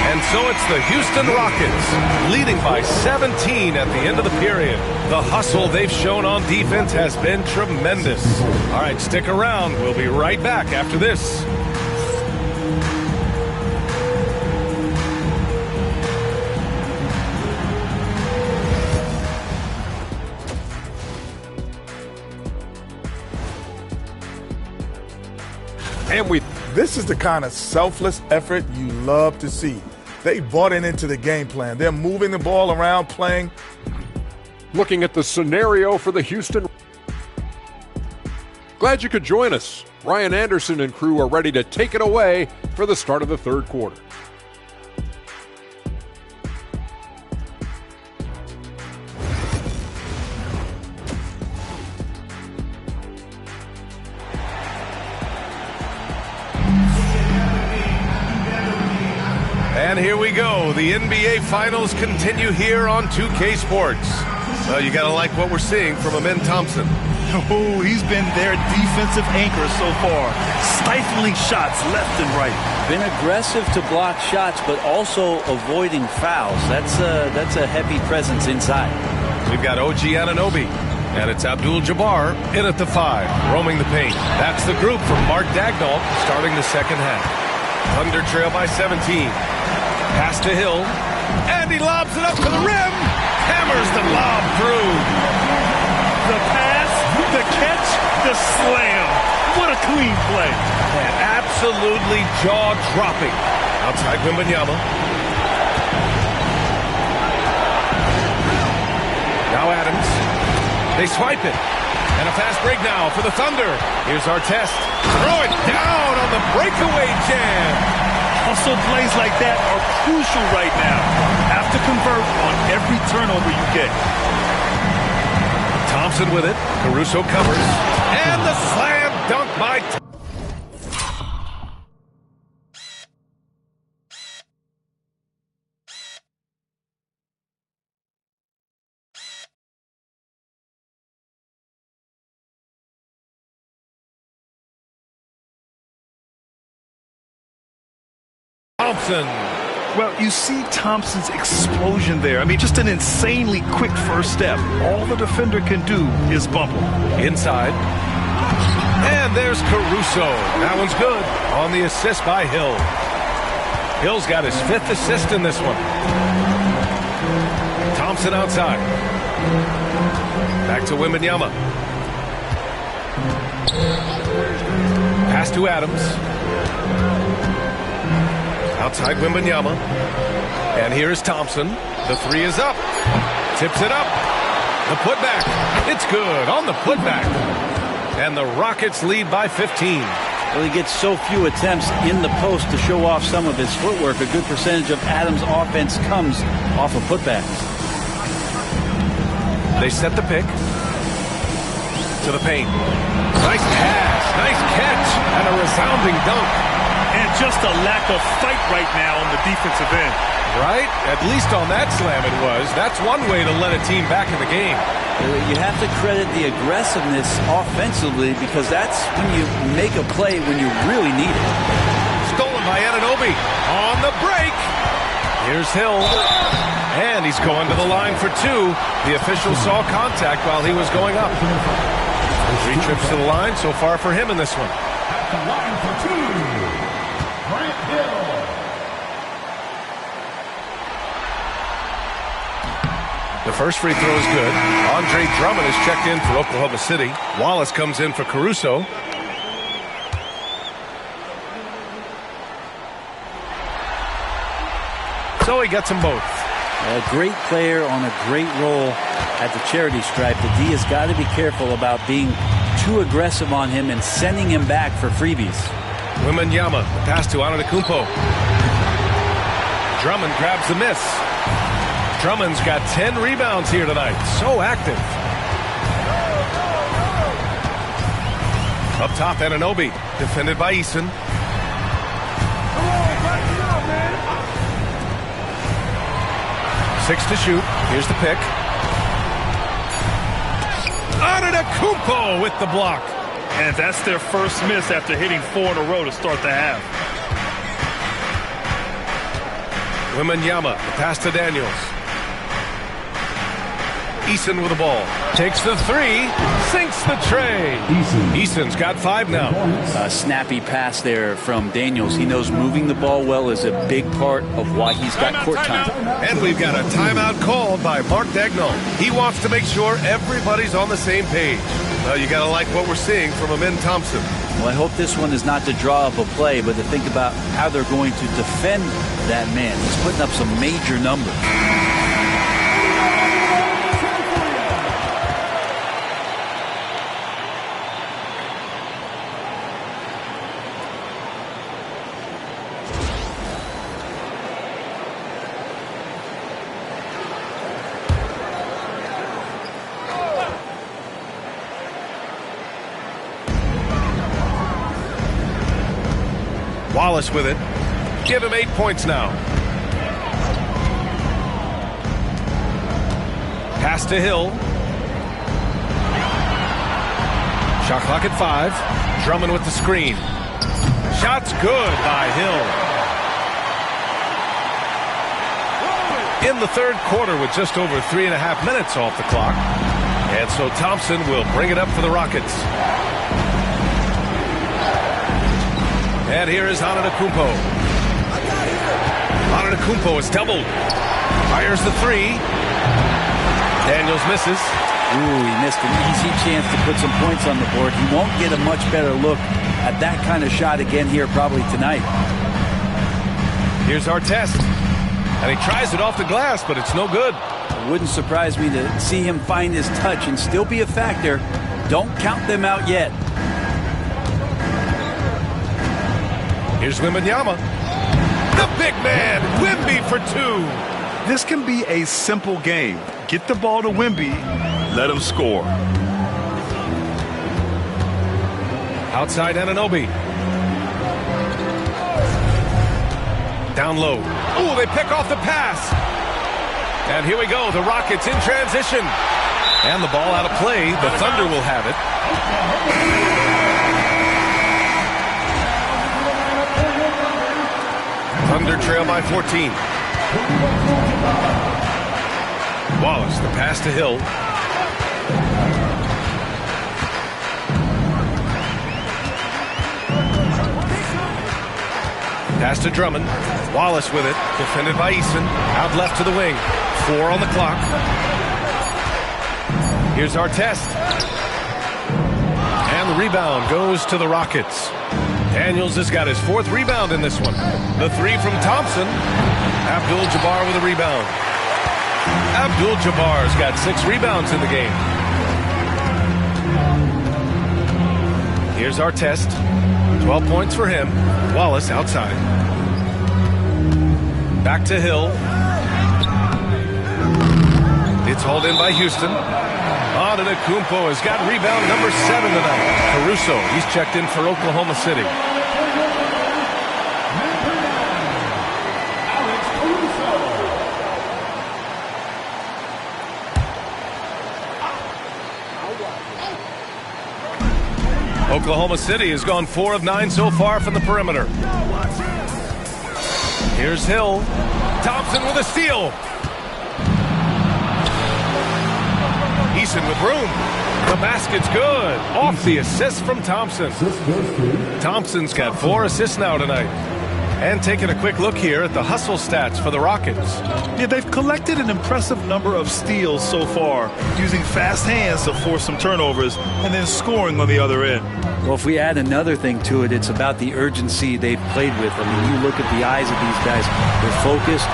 And so it's the Houston Rockets leading by 17 at the end of the period. The hustle they've shown on defense has been tremendous. All right, stick around. We'll be right back after this. And this is the kind of selfless effort you love to see. They bought into the game plan. They're moving the ball around, playing. Looking at the scenario for the Houston. Glad you could join us. Ryan Anderson and crew are ready to take it away for the start of the third quarter. And here we go. The NBA Finals continue here on 2K Sports. Well, you got to like what we're seeing from Amen Thompson. Oh, he's been their defensive anchor so far. Stifling shots left and right. Been aggressive to block shots, but also avoiding fouls. That's a heavy presence inside. We've got OG Anunoby. And it's Abdul-Jabbar in at the 5, roaming the paint. That's the group from Mark Daigneault starting the second half. Thunder trail by 17. Pass to Hill, and he lobs it up to the rim. Hammers the lob through. The pass, the catch, the slam. What a clean play. And absolutely jaw-dropping. Outside Wembanyama. Now Adams. They swipe it. And a fast break now for the Thunder. Here's Artest. Throw it down on the breakaway jam. Hustle plays like that are crucial right now. Have to convert on every turnover you get. Thompson with it. Caruso covers. And the slam dunk by Thompson. Well, you see Thompson's explosion there. I mean, just an insanely quick first step. All the defender can do is bump him. Inside. And there's Caruso. That one's good on the assist by Hill. Hill's got his 5th assist in this one. Thompson outside. Back to Wembanyama. Pass to Adams. Outside Wembanyama. And here is Thompson. The 3 is up. Tips it up. The putback. It's good on the putback. And the Rockets lead by 15. Well, he gets so few attempts in the post to show off some of his footwork. A good percentage of Adams' offense comes off of putbacks. They set the pick. To the paint. Nice pass. Nice catch. And a resounding dunk. And just a lack of fight right now on the defensive end. Right? At least on that slam it was. That's one way to let a team back in the game. You have to credit the aggressiveness offensively because that's when you make a play when you really need it. Stolen by Anunoby. On the break. Here's Hill. And he's going to the line for 2. The official saw contact while he was going up. 3 trips to the line so far for him in this one. At the line for 2. Grant Hill. The first free throw is good. Andre Drummond is checked in for Oklahoma City. Wallace comes in for Caruso. So he gets them both. A great player on a great role at the charity stripe. The D has got to be careful about being too aggressive on him and sending him back for freebies. Wembanyama, the pass to Antetokounmpo. Drummond grabs the miss. Drummond's got 10 rebounds here tonight. So active. Up top, Anunoby, defended by Eason. 6 to shoot. Here's the pick. Antetokounmpo with the block. And that's their first miss after hitting 4 in a row to start the half. Wembanyama, pass to Daniels. Eason with the ball. Takes the 3, sinks the tray. Eason's got 5 now. A snappy pass there from Daniels. He knows moving the ball well is a big part of why he's got court time. And we've got a timeout called by Mark Daigneault. He wants to make sure everybody's on the same page. You got to like what we're seeing from Amen Thompson. Well, I hope this one is not to draw up a play, but to think about how they're going to defend that man. He's putting up some major numbers. Wallace with it. Give him 8 points now. Pass to Hill. Shot clock at 5. Drummond with the screen. Shot's good by Hill. In the third quarter with just over 3.5 minutes off the clock. And so Thompson will bring it up for the Rockets. And here is Antetokounmpo. Antetokounmpo is doubled. Fires the 3. Daniels misses. Ooh, he missed an easy chance to put some points on the board. He won't get a much better look at that kind of shot again here probably tonight. Here's Artest. And he tries it off the glass, but it's no good. It wouldn't surprise me to see him find his touch and still be a factor. Don't count them out yet. Here's Wembanyama. The big man, Wemby for 2. This can be a simple game. Get the ball to Wemby, let him score. Outside Anunoby. Down low. Oh, they pick off the pass. And here we go, the Rockets in transition. And the ball out of play. The Thunder will have it. Thunder trail by 14. Wallace, the pass to Hill. Pass to Drummond. Wallace with it. Defended by Eason. Out left to the wing. 4 on the clock. Here's Artest. And the rebound goes to the Rockets. Daniels has got his 4th rebound in this one. The 3 from Thompson. Abdul-Jabbar with a rebound. Abdul-Jabbar's got 6 rebounds in the game. Here's Artest. 12 points for him. Wallace outside. Back to Hill. It's hauled in by Houston. Antetokounmpo has got rebound number 7 tonight. Caruso, he's checked in for Oklahoma City. Oklahoma City has gone 4 of 9 so far from the perimeter. Here's Hill. Thompson with a steal. Eason with room. The basket's good. Off the assist from Thompson. Thompson's got 4 assists now tonight. And taking a quick look here at the hustle stats for the Rockets. Yeah, they've collected an impressive number of steals so far, using fast hands to force some turnovers and then scoring on the other end. Well, if we add another thing to it, it's about the urgency they've played with. I mean, you look at the eyes of these guys. They're focused,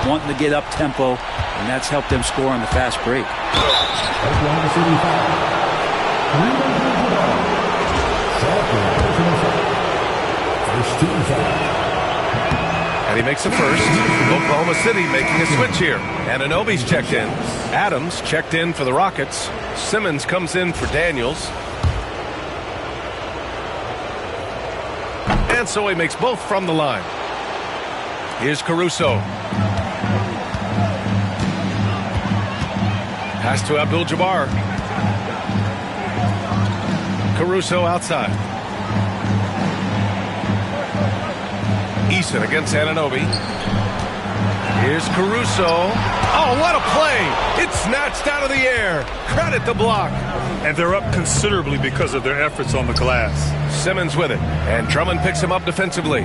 wanting to get up tempo, and that's helped them score on the fast break. And he makes the first. Oklahoma City making a switch here. Anunoby's checked in. Adams checked in for the Rockets. Simmons comes in for Daniels. And so he makes both from the line. Here's Caruso. Pass to Abdul-Jabbar. Caruso outside. Eason against Anunoby. Here's Caruso. Oh, what a play! It's snatched out of the air. Credit the block. And they're up considerably because of their efforts on the glass. Simmons with it, and Drummond picks him up defensively.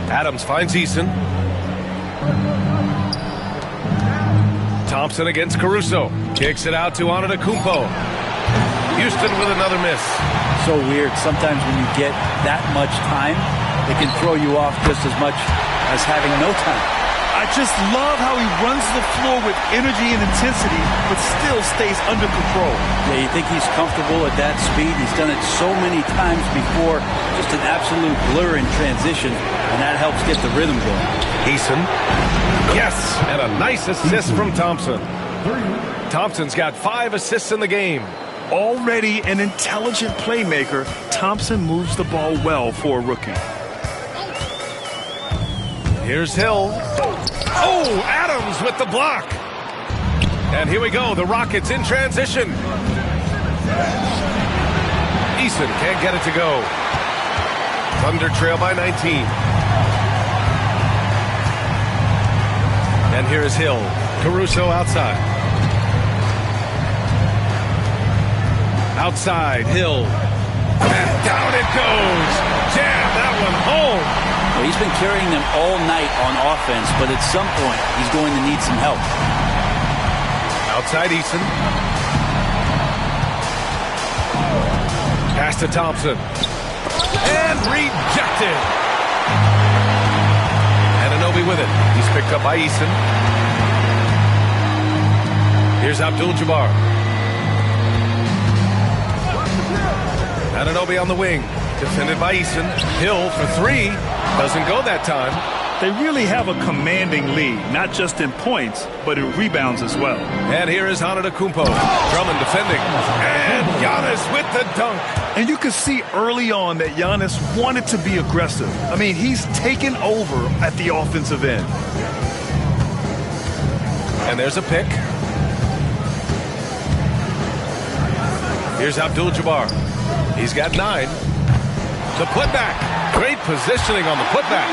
Adams finds Eason. Thompson against Caruso. Kicks it out to Antetokounmpo. Houston with another miss. So weird. Sometimes when you get that much time, it can throw you off just as much as having no time. I just love how he runs the floor with energy and intensity, but still stays under control. Yeah, you think he's comfortable at that speed. He's done it so many times before. Just an absolute blur in transition, and that helps get the rhythm going. Eason. Yes, and a nice assist from Thompson. Thompson's got 5 assists in the game. Already an intelligent playmaker, Thompson moves the ball well for a rookie. Here's Hill. Oh, Adams with the block. And here we go, the Rockets in transition. Eason can't get it to go. Thunder trail by 19. And here is Hill. Caruso outside. Outside, Hill. And down it goes. Jam that one home. Well, he's been carrying them all night on offense, but at some point, he's going to need some help. Outside Eason. Pass to Thompson. And rejected. Anunoby with it. He's picked up by Eason. Here's Abdul-Jabbar. Anunoby on the wing. Defended by Eason. Hill for 3. Doesn't go that time. They really have a commanding lead, not just in points, but in rebounds as well. And here is Antetokounmpo. Drummond defending. And Giannis with the dunk. And you can see early on that Giannis wanted to be aggressive. I mean, he's taken over at the offensive end. And there's a pick. Here's Abdul-Jabbar. He's got 9. The putback. Great positioning on the putback.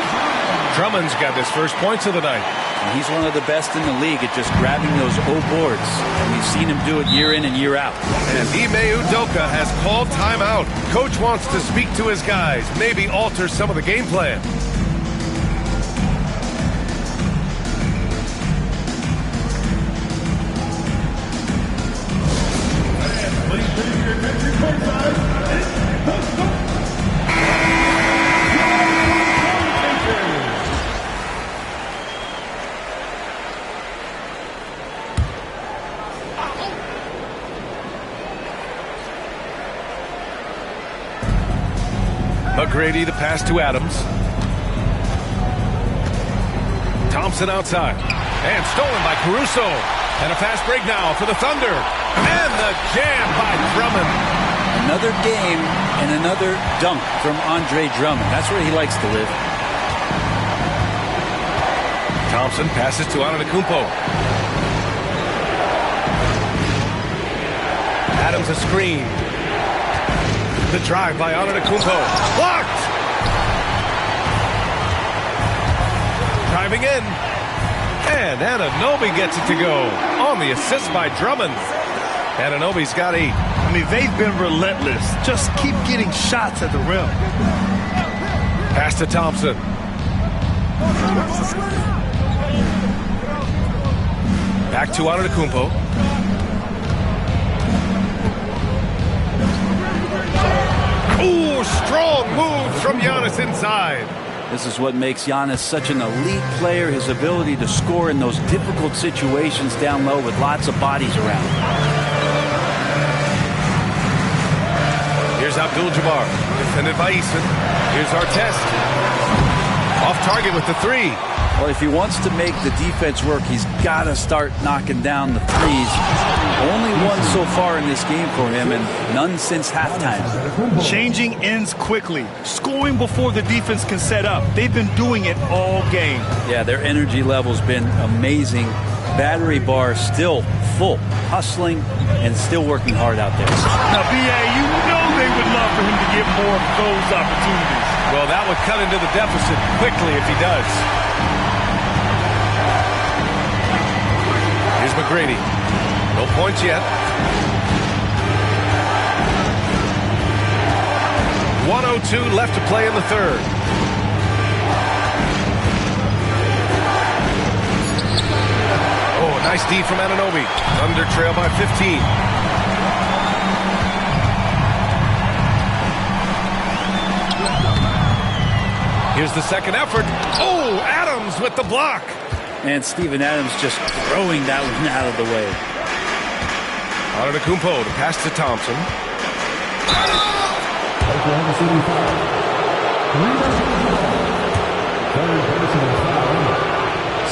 Drummond's got his first points of the night. And he's one of the best in the league at just grabbing those O boards. And we've seen him do it year in and year out. And Ime Udoka has called timeout. Coach wants to speak to his guys, maybe alter some of the game plan. McGrady, the pass to Adams. Thompson outside. And stolen by Caruso. And a fast break now for the Thunder. And the jam by Drummond. Another game and another dunk from Andre Drummond. That's where he likes to live. Thompson passes to Antetokounmpo. Adams a screen. The drive by Antetokounmpo. Blocked! Driving in. And Anunoby gets it to go. On the assist by Drummond. Anunoby's got 8. I mean, they've been relentless. Just keep getting shots at the rim. Pass to Thompson. Back to Antetokounmpo. Ooh, strong move from Giannis inside. This is what makes Giannis such an elite player, his ability to score in those difficult situations down low with lots of bodies around. Here's Abdul-Jabbar, defended by Eason. Here's Artest. Off target with the 3. Well, if he wants to make the defense work, he's got to start knocking down the threes. Only one so far in this game for him, and none since halftime. Changing ends quickly, scoring before the defense can set up. They've been doing it all game. Yeah, their energy level's been amazing. battery bar still full, hustling and still working hard out there. Now, B.A., you know they would love for him to get more of those opportunities. Well, that would cut into the deficit quickly if he does. Here's McGrady. No points yet. 1:02 left to play in the third. Oh, nice D from Anunoby. Thunder trail by 15. Here's the second effort. Oh, Adams with the block. And Steven Adams just throwing that one out of the way. Antetokounmpo to pass to Thompson. Oklahoma City foul. Third personal foul.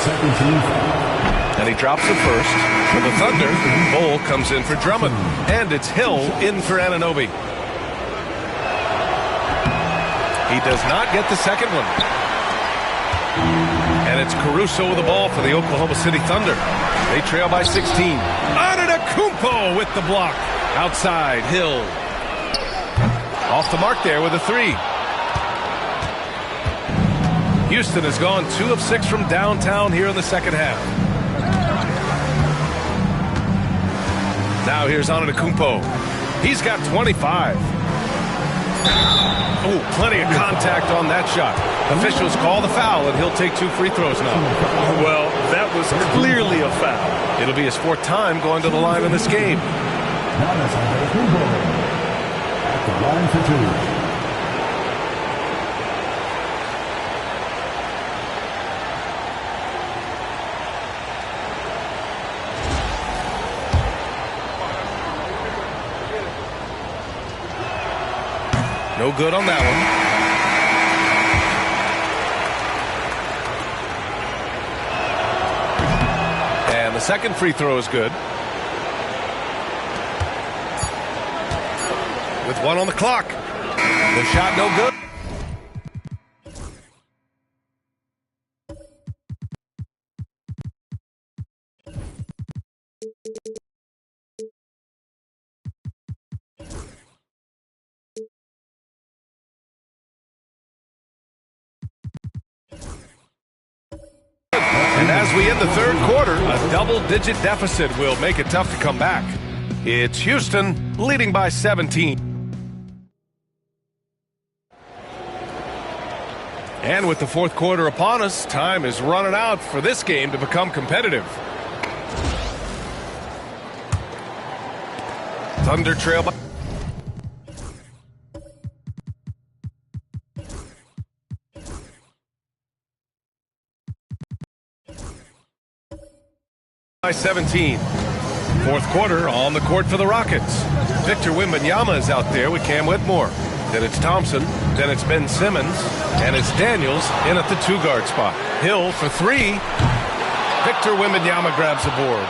Second team foul. And he drops it first. For the Thunder, Bol comes in for Drummond. And it's Hill in for Anunoby. He does not get the second one. And it's Caruso with the ball for the Oklahoma City Thunder. They trail by 16. Antetokounmpo with the block. Outside, Hill. Off the mark there with a three. Houston has gone 2 of 6 from downtown here in the second half. Now here's Antetokounmpo. He's got 25. Oh, plenty of contact on that shot. Officials call the foul, and he'll take 2 free throws now. Well, that was clearly a foul. It'll be his 4th time going to the line in this game. Now that's Antetokounmpo at the line for 2. No good on that one. And the second free throw is good. With 1 on the clock. The shot no good. And as we end the third quarter, a double-digit deficit will make it tough to come back. It's Houston leading by 17. And with the fourth quarter upon us, time is running out for this game to become competitive. Thunder trail by... by 17. Fourth quarter on the court for the Rockets. Victor Wembanyama is out there with Cam Whitmore. Then it's Thompson. Then it's Ben Simmons. And it's Daniels in at the 2-guard spot. Hill for 3. Victor Wembanyama grabs the board.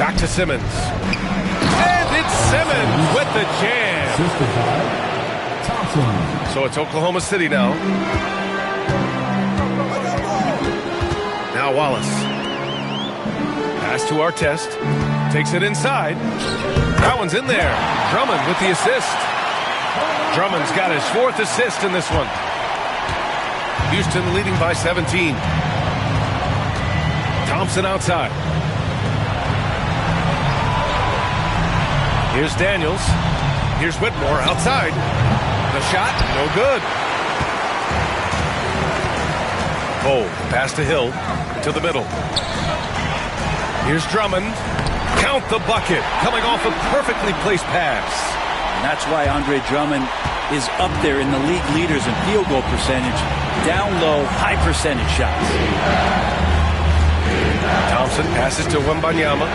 Back to Simmons. And it's Simmons with the jam. So it's Oklahoma City now. Now Wallace. Pass to Artest. Takes it inside. That one's in there. Drummond with the assist. Drummond's got his 4th assist in this one. Houston leading by 17. Thompson outside. Here's Daniels. Here's Whitmore outside. The shot, no good. Bol, pass to Hill, to the middle. Here's Drummond. Count the bucket, coming off a perfectly placed pass. And that's why Andre Drummond is up there in the league leaders in field goal percentage. Down low, high percentage shots. Thompson passes to Wembanyama.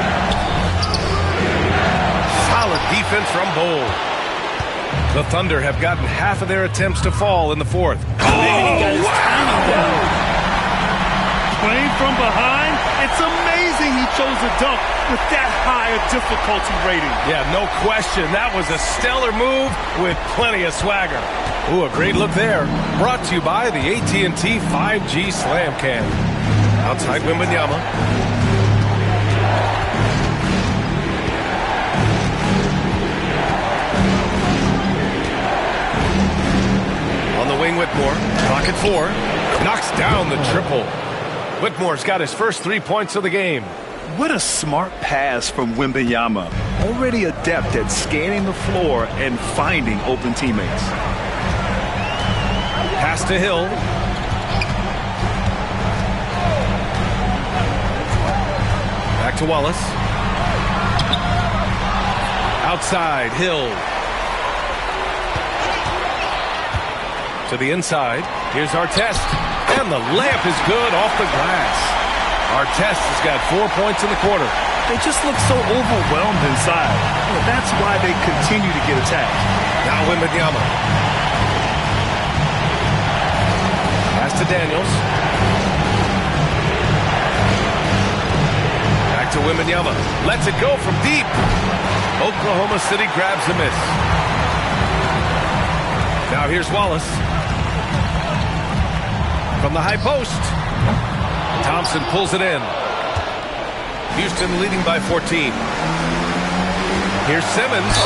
Solid defense from Bol. The Thunder have gotten half of their attempts to fall in the fourth. He got his timing down. Playing from behind, it's amazing he chose a dunk with that high a difficulty rating. Yeah, no question. That was a stellar move with plenty of swagger. Ooh, a great look there. Brought to you by the AT&T 5G Slam Cam. Outside Wembanyama. On the wing, Whitmore. Clock at 4. Knocks down the triple. Whitmore's got his first 3 points of the game. What a smart pass from Wembanyama. Already adept at scanning the floor and finding open teammates. Pass to Hill. Back to Wallace. Outside, Hill. To the inside. Here's Artest. And the layup is good off the glass. Artest has got 4 points in the quarter. They just look so overwhelmed inside. Well, that's why they continue to get attacked. Now Wembanyama. Pass to Daniels. Back to Wembanyama. Lets it go from deep. Oklahoma City grabs the miss. Now here's Wallace. From the high post. Thompson pulls it in. Houston leading by 14. Here's Simmons.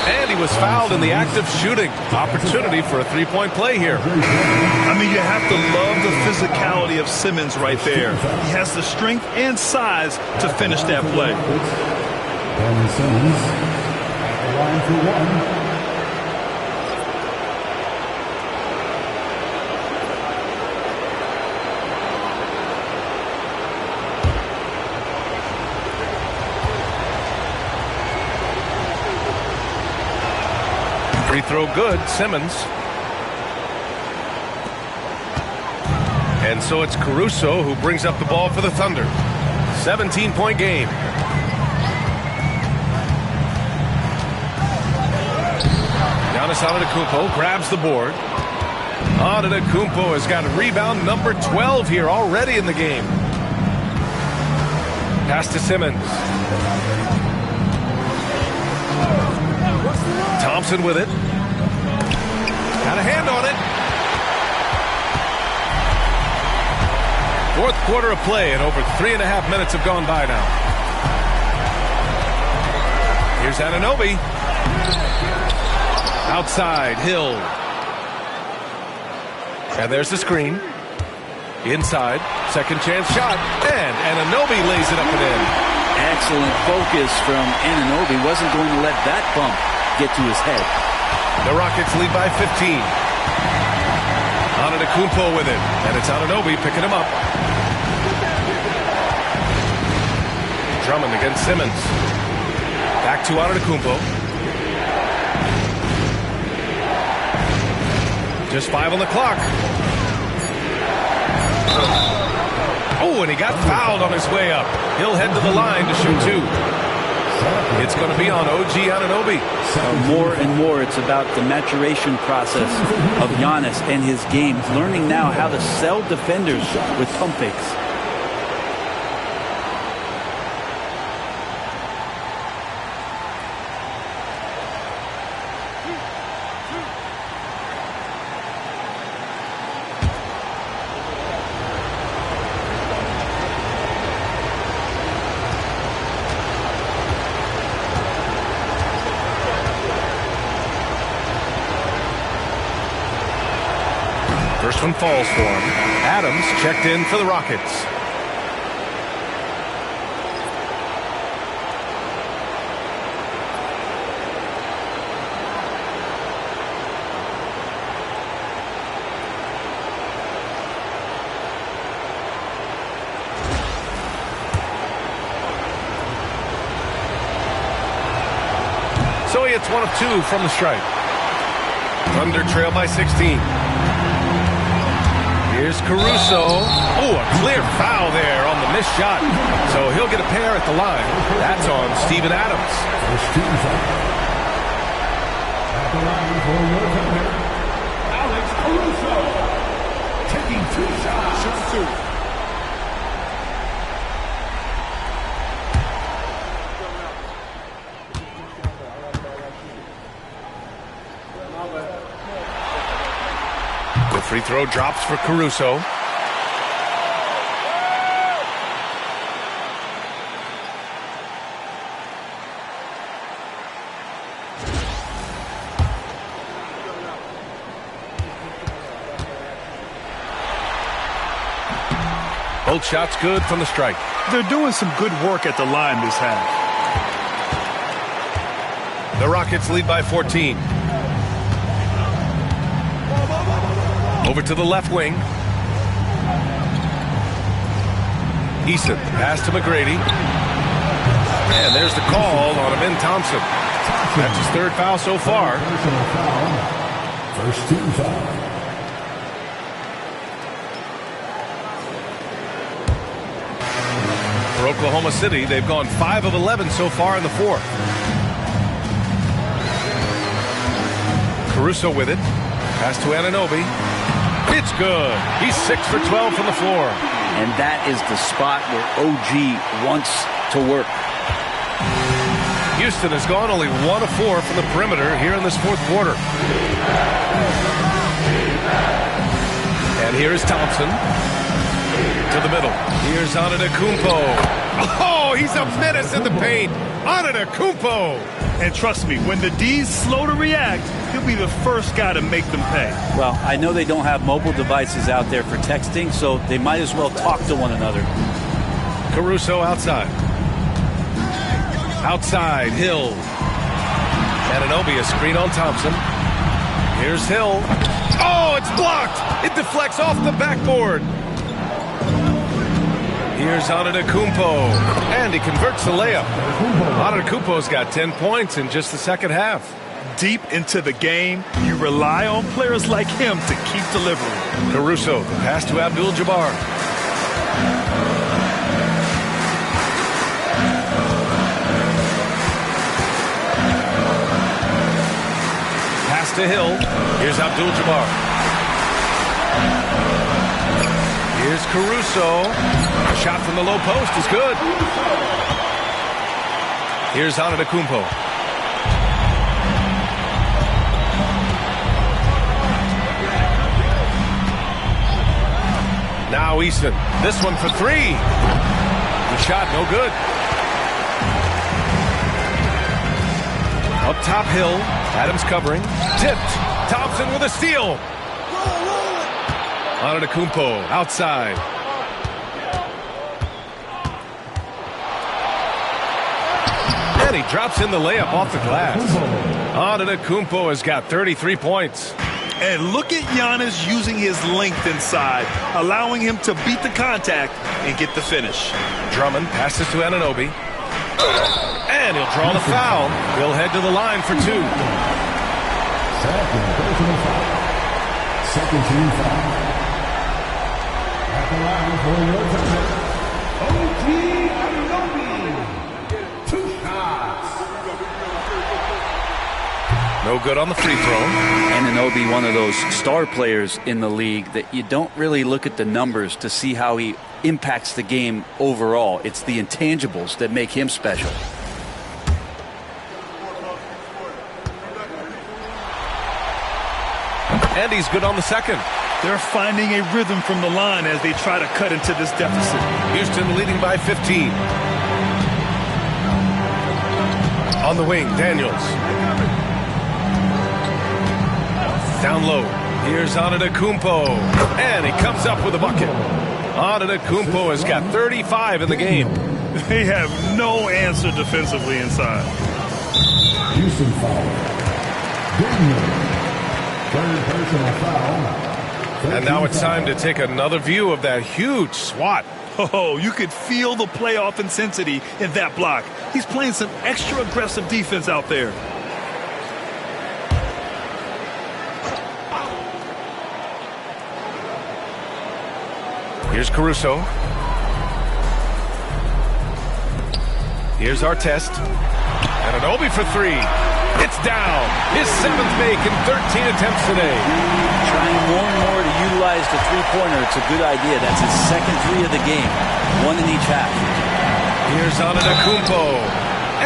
And he was fouled in the act of shooting. Opportunity for a three-point play here. I mean, you have to love the physicality of Simmons right there. He has the strength and size to finish that play. Ben Simmons at the line for one. Free throw good, Simmons. And so it's Caruso who brings up the ball for the Thunder. 17-point game. Giannis Antetokounmpo grabs the board. Antetokounmpo has got rebound number 12 here already in the game. Pass to Simmons. Thompson with it. Got a hand on it. Fourth quarter of play, and over 3.5 minutes have gone by now. Here's Anunoby. Outside, Hill. And there's the screen. Inside, second chance shot. And Anunoby lays it up and in. Excellent focus from Anunoby. Wasn't going to let that bump get to his head. The Rockets lead by 15. Antetokounmpo with it. And it's Anunoby picking him up. Drummond against Simmons. Back to Antetokounmpo. Just 5 on the clock. Oh, and he got fouled on his way up. He'll head to the line to shoot 2. It's going to be on OG Anunoby. More and more, it's about the maturation process of Giannis and his game. Learning now how to sell defenders with pump fakes. First one falls for him. Adams checked in for the Rockets. So he hits 1 of 2 from the stripe. Thunder trail by 16. Here's Caruso. Oh, a clear foul there on the missed shot. So he'll get a pair at the line. That's on Steven Adams. At the line for your Thunder, Alex Caruso, taking 2 shots. Shoots 2. The free throw drops for Caruso. Both shots good from the strike. They're doing some good work at the line this half. The Rockets lead by 14. Over to the left wing. Eason, pass to McGrady. And there's the call on Amin Thompson. That's his third foul so far. First team foul. For Oklahoma City, they've gone 5 of 11 so far in the fourth. Caruso with it. Pass to Anunoby. It's good. He's 6 for 12 from the floor. And that is the spot where OG wants to work. Houston has gone only 1 of 4 from the perimeter here in this fourth quarter. And here's Thompson. To the middle. Here's Antetokounmpo. Oh, he's a menace in the paint. Antetokounmpo. And trust me, when the D's slow to react, he'll be the first guy to make them pay. Well, I know they don't have mobile devices out there for texting, so they might as well talk to one another. Caruso outside. Outside, Hill. Anunoby, a screen on Thompson. Here's Hill. Oh, it's blocked. It deflects off the backboard. Here's Antetokounmpo. And he converts the layup. Antetokounmpo's got 10 points in just the second half. Deep into the game, you rely on players like him to keep delivering. Caruso, the pass to Abdul-Jabbar. Pass to Hill. Here's Abdul-Jabbar. Here's Caruso. A shot from the low post is good. Here's Antetokounmpo. Now Easton. This one for 3. The shot no good. Up top Hill. Adams covering. Tipped. Thompson with a steal. Antetokounmpo outside. And he drops in the layup off the glass. Antetokounmpo has got 33 points. And look at Giannis using his length inside, allowing him to beat the contact and get the finish. Drummond passes to Anunoby. And he'll draw the foul. He'll head to the line for 2. Second personal foul. Second team foul. At the line for your time. OG Anunoby. 2 shots. No good on the free throw. Anunoby, one of those star players in the league that you don't really look at the numbers to see how he impacts the game overall. It's the intangibles that make him special. And he's good on the second. They're finding a rhythm from the line as they try to cut into this deficit. Houston leading by 15. On the wing, Daniels. Down low. Here's Antetokounmpo. And he comes up with a bucket. Antetokounmpo has got 35 in the game. They have no answer defensively inside. Houston foul. Daniels. Third personal foul. And now it's time to take another view of that huge swat. Oh, you could feel the playoff intensity in that block. He's playing some extra aggressive defense out there. Here's Caruso. Here's Artest. Anunoby for 3. It's down. His 7th make in 13 attempts today. Trying more and more to utilize the three-pointer. It's a good idea. That's his second 3 of the game. 1 in each half. Here's Antetokounmpo.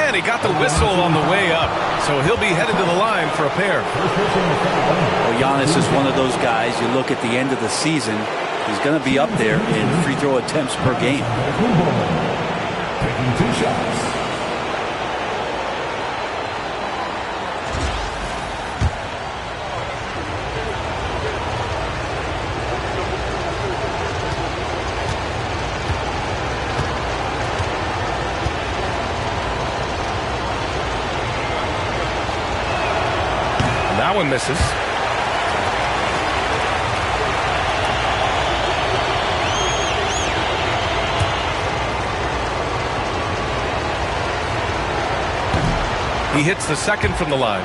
And he got the whistle on the way up. So he'll be headed to the line for a pair. Well, Giannis is one of those guys. You look at the end of the season, he's going to be up there in free throw attempts per game. Taking 2 shots. one misses. He hits the second from the line.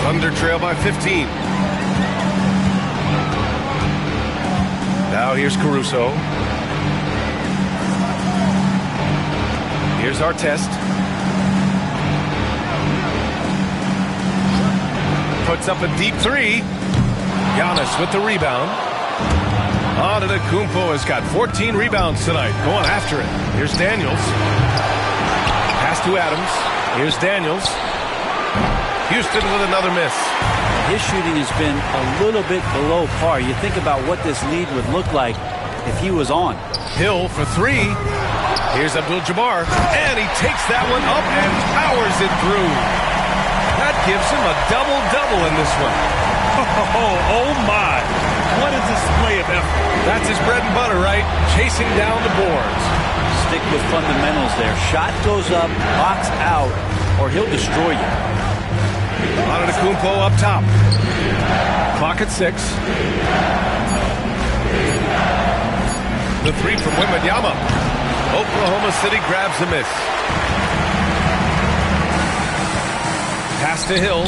Thunder trail by 15. Now here's Caruso. Here's Artest. Puts up a deep three. Giannis with the rebound. Antetokounmpo has got 14 rebounds tonight. Going after it. Here's Daniels. Pass to Adams. Here's Daniels. Houston with another miss. His shooting has been a little bit below par. You think about what this lead would look like if he was on. Hill for three. Here's Abdul-Jabbar. And he takes that one up and powers it through. That gives him a double-double in this one. Oh my. What a display of effort. That's his bread and butter, right? Chasing down the boards. Stick with fundamentals there. Shot goes up, box out, or he'll destroy you. Antetokounmpo up top. Clock at 6. The three from Wembanyama. Oklahoma City grabs a miss. Pass to Hill.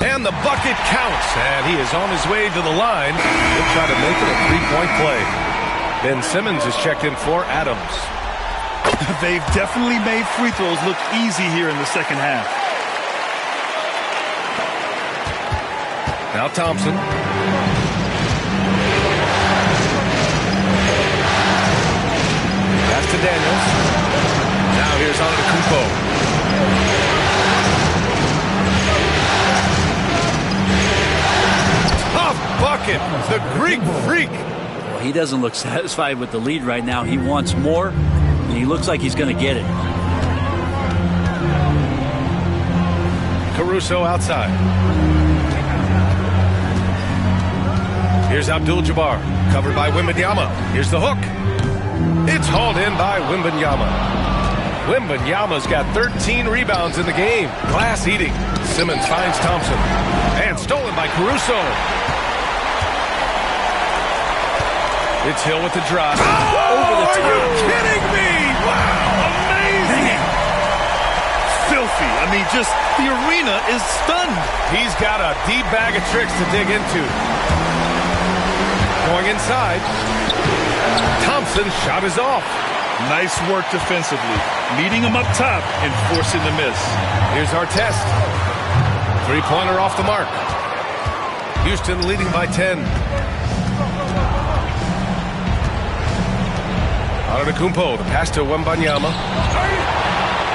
And the bucket counts. And he is on his way to the line. He'll try to make it a three-point play. Ben Simmons is checked in for Adams. They've definitely made free throws look easy here in the second half. Now Thompson. Pass to Daniels. Now here's Antetokounmpo. Tough bucket. The Greek freak. Well, he doesn't look satisfied with the lead right now. He wants more, and he looks like he's going to get it. Caruso outside. Here's Abdul-Jabbar, covered by Wembanyama. Here's the hook. It's hauled in by Wembanyama. Wembanyama's got 13 rebounds in the game. Glass eating. Simmons finds Thompson. And stolen by Caruso. It's Hill with the drop. Over the top. Are you kidding me? Wow, amazing. Filthy. I mean, just the arena is stunned. He's got a deep bag of tricks to dig into. Going inside. Thompson's shot is off. Nice work defensively. Meeting him up top and forcing the miss. Here's Artest. Three-pointer off the mark. Houston leading by 10. Antetokounmpo, the pass to Wembanyama.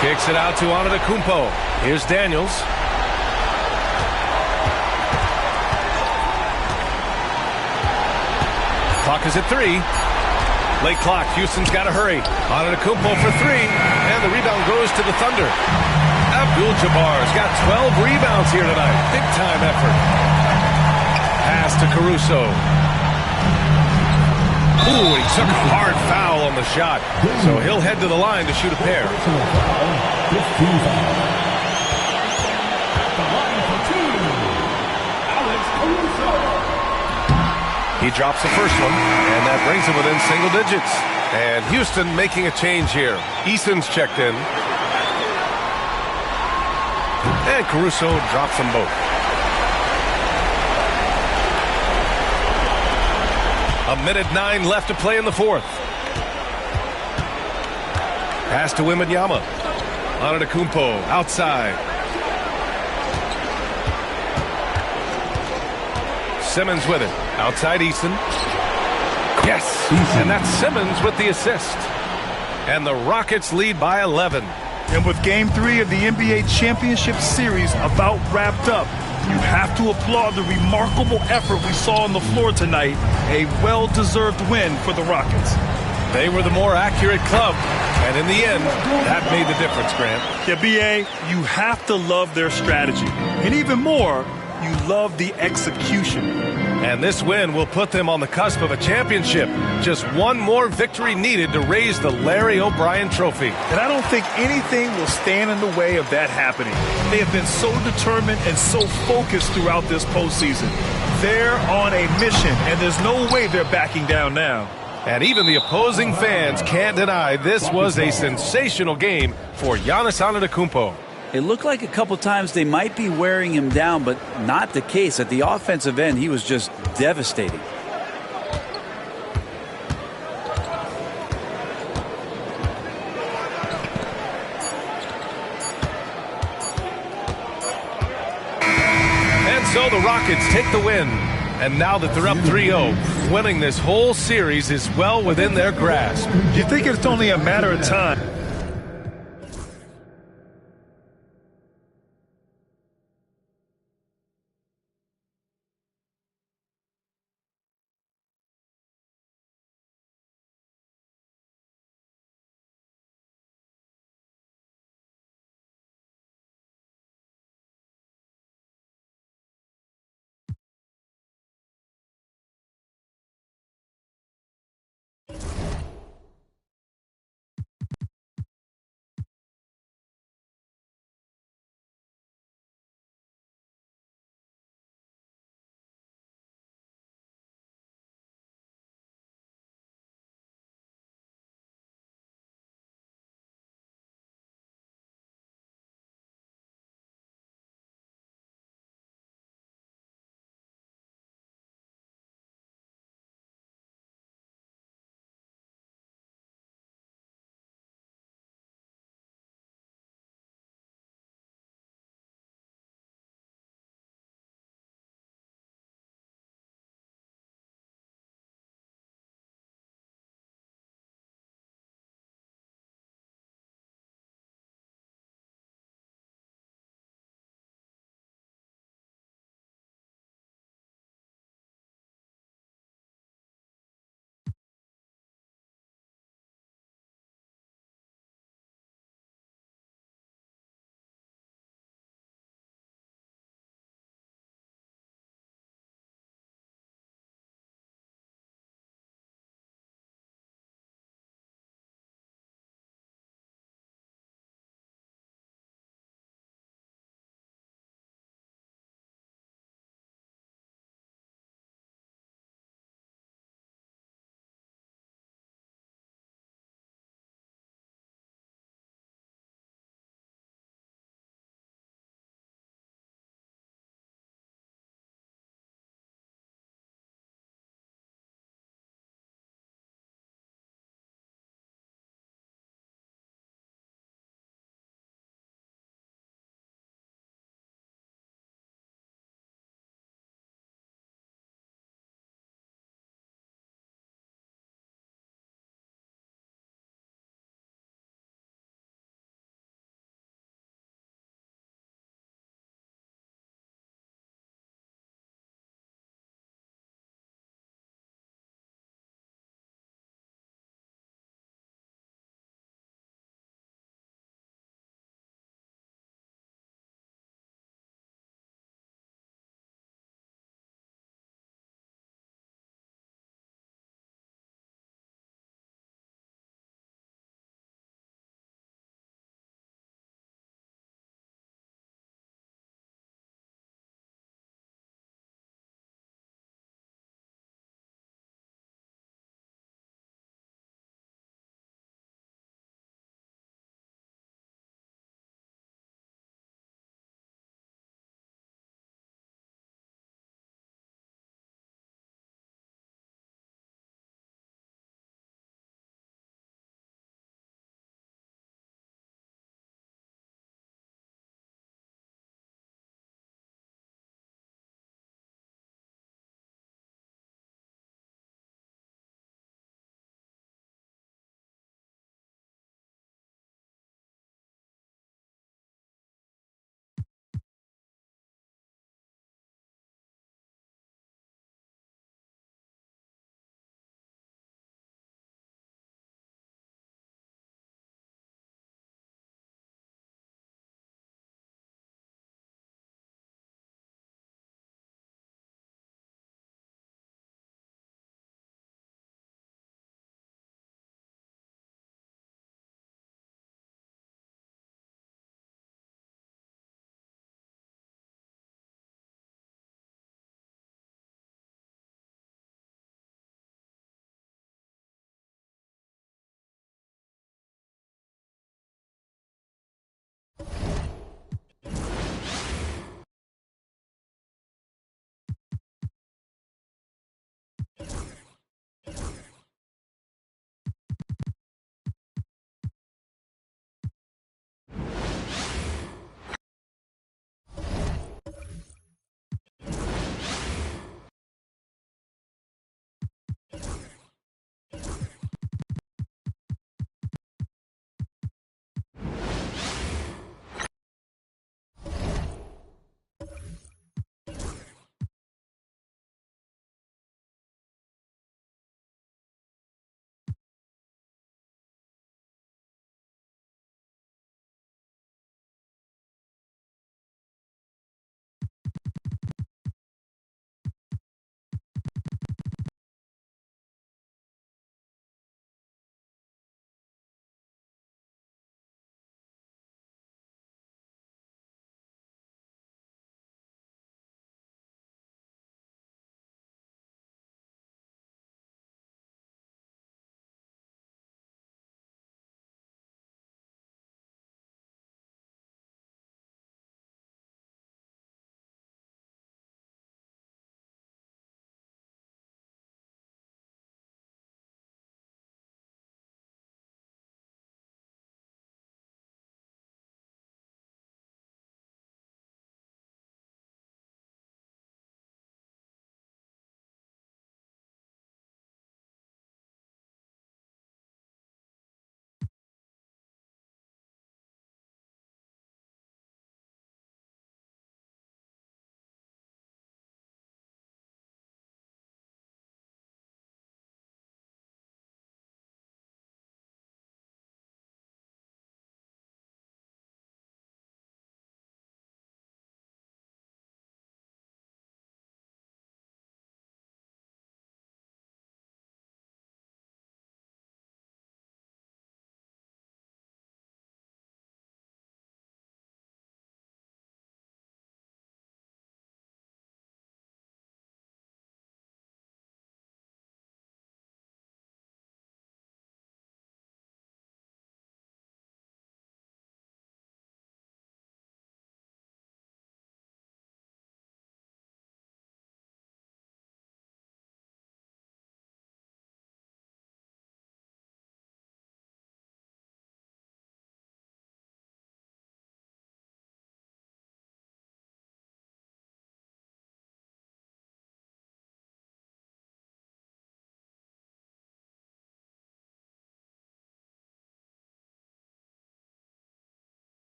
Kicks it out to Antetokounmpo. Here's Daniels. Clock is at 3. Late clock. Houston's got to hurry. Antetokounmpo for 3. And the rebound goes to the Thunder. Abdul-Jabbar's got 12 rebounds here tonight. Big time effort. Pass to Caruso. Ooh, he took a hard foul on the shot. So he'll head to the line to shoot a pair. He drops the first one, and that brings him within single digits. And Houston making a change here. Eason's checked in. And Caruso drops them both. A minute 9 left to play in the fourth. Pass to Wembanyama. Antetokounmpo outside. Simmons with it. Outside Eason. Yes! And that's Simmons with the assist. And the Rockets lead by 11. And with Game 3 of the NBA Championship Series about wrapped up, you have to applaud the remarkable effort we saw on the floor tonight. A well-deserved win for the Rockets. They were the more accurate club. And in the end, that made the difference, Grant. Yeah, B.A., you have to love their strategy. And even more, you love the execution. And this win will put them on the cusp of a championship. Just one more victory needed to raise the Larry O'Brien Trophy. And I don't think anything will stand in the way of that happening. They have been so determined and so focused throughout this postseason. They're on a mission, and there's no way they're backing down now. And even the opposing fans can't deny this was a sensational game for Giannis Antetokounmpo. It looked like a couple times they might be wearing him down, but not the case. At the offensive end, he was just devastating. And so the Rockets take the win. And now that they're up 3-0, winning this whole series is well within their grasp. You think it's only a matter of time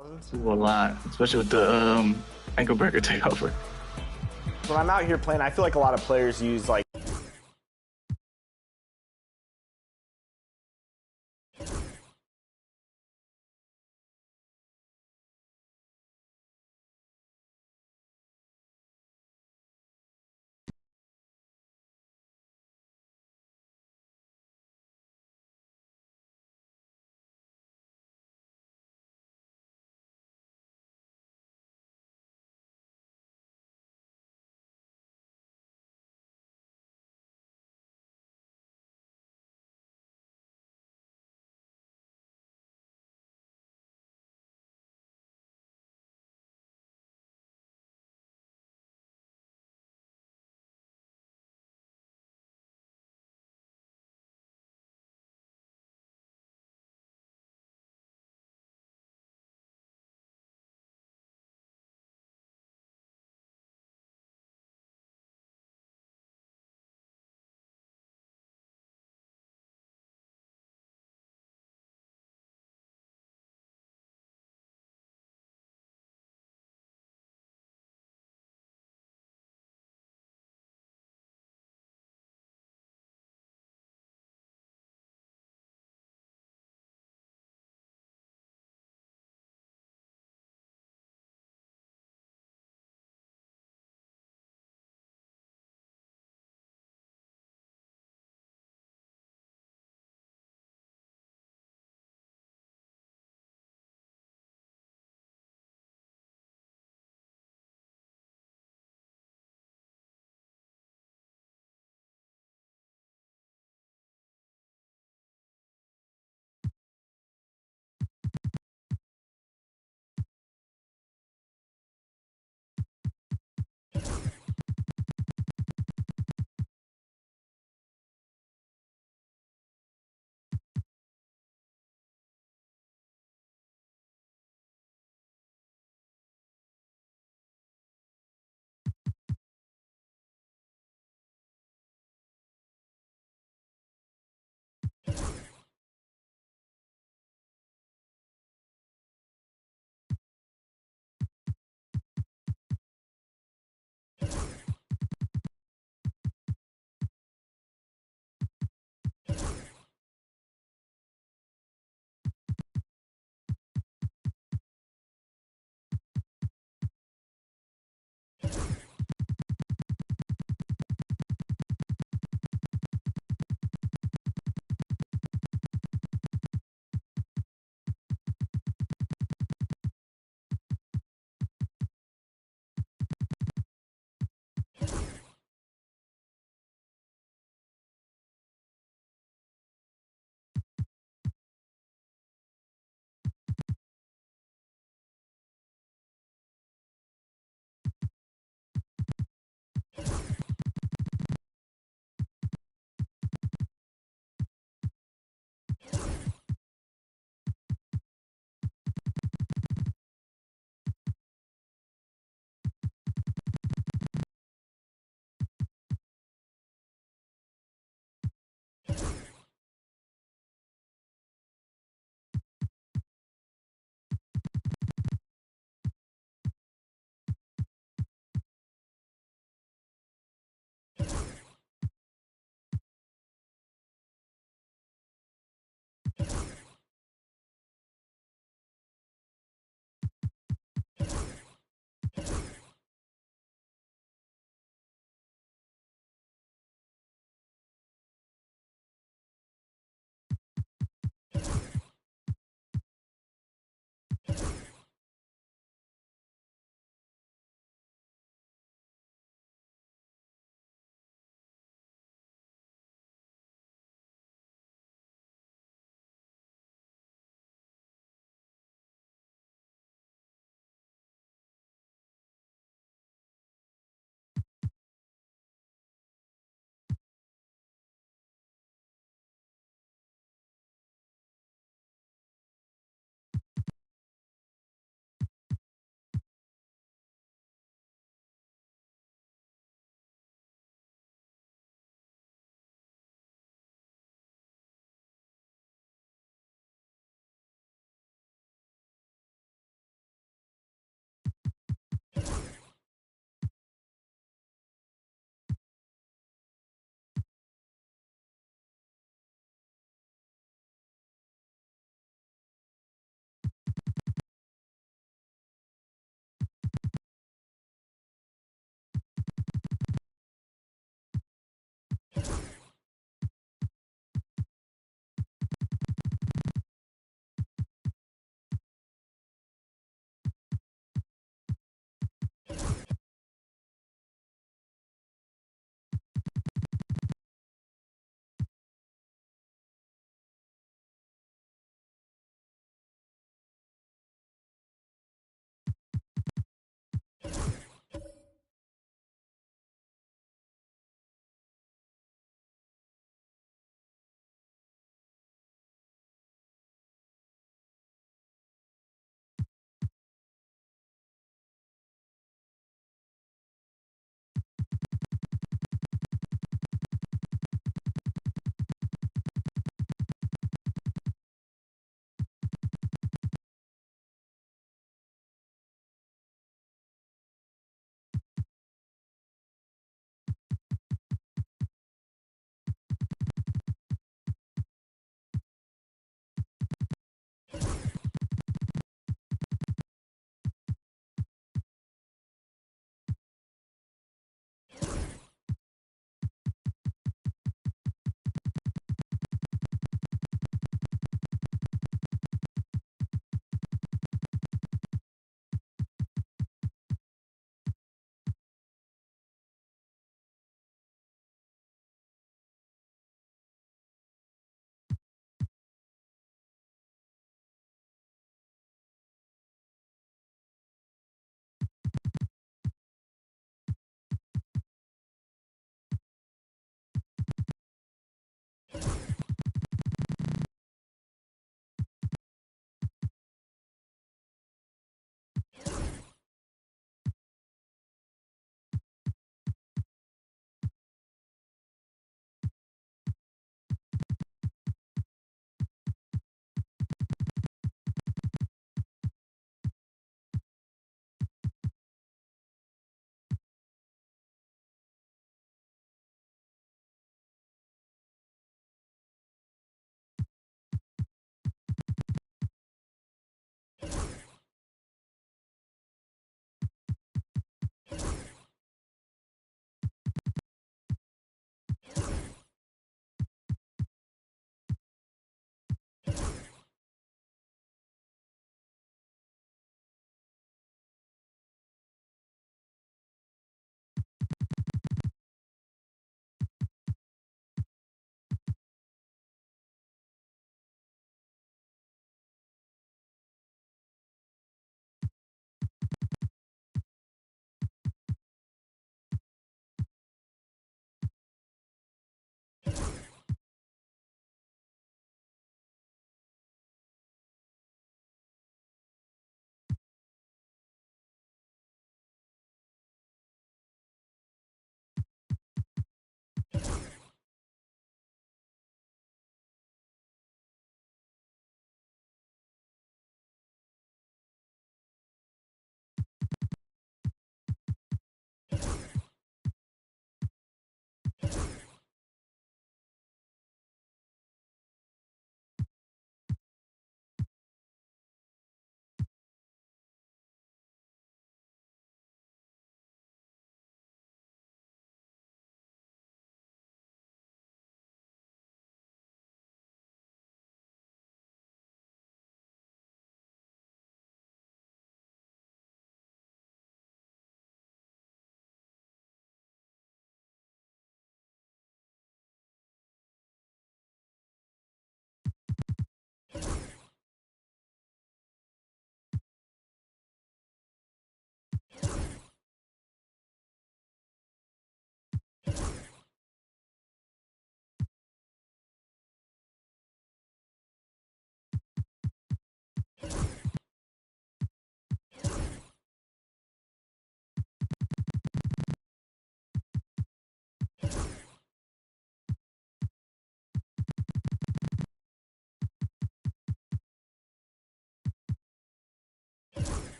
Ooh, a lot, especially with the ankle breaker takeover. When I'm out here playing, I feel like a lot of players use like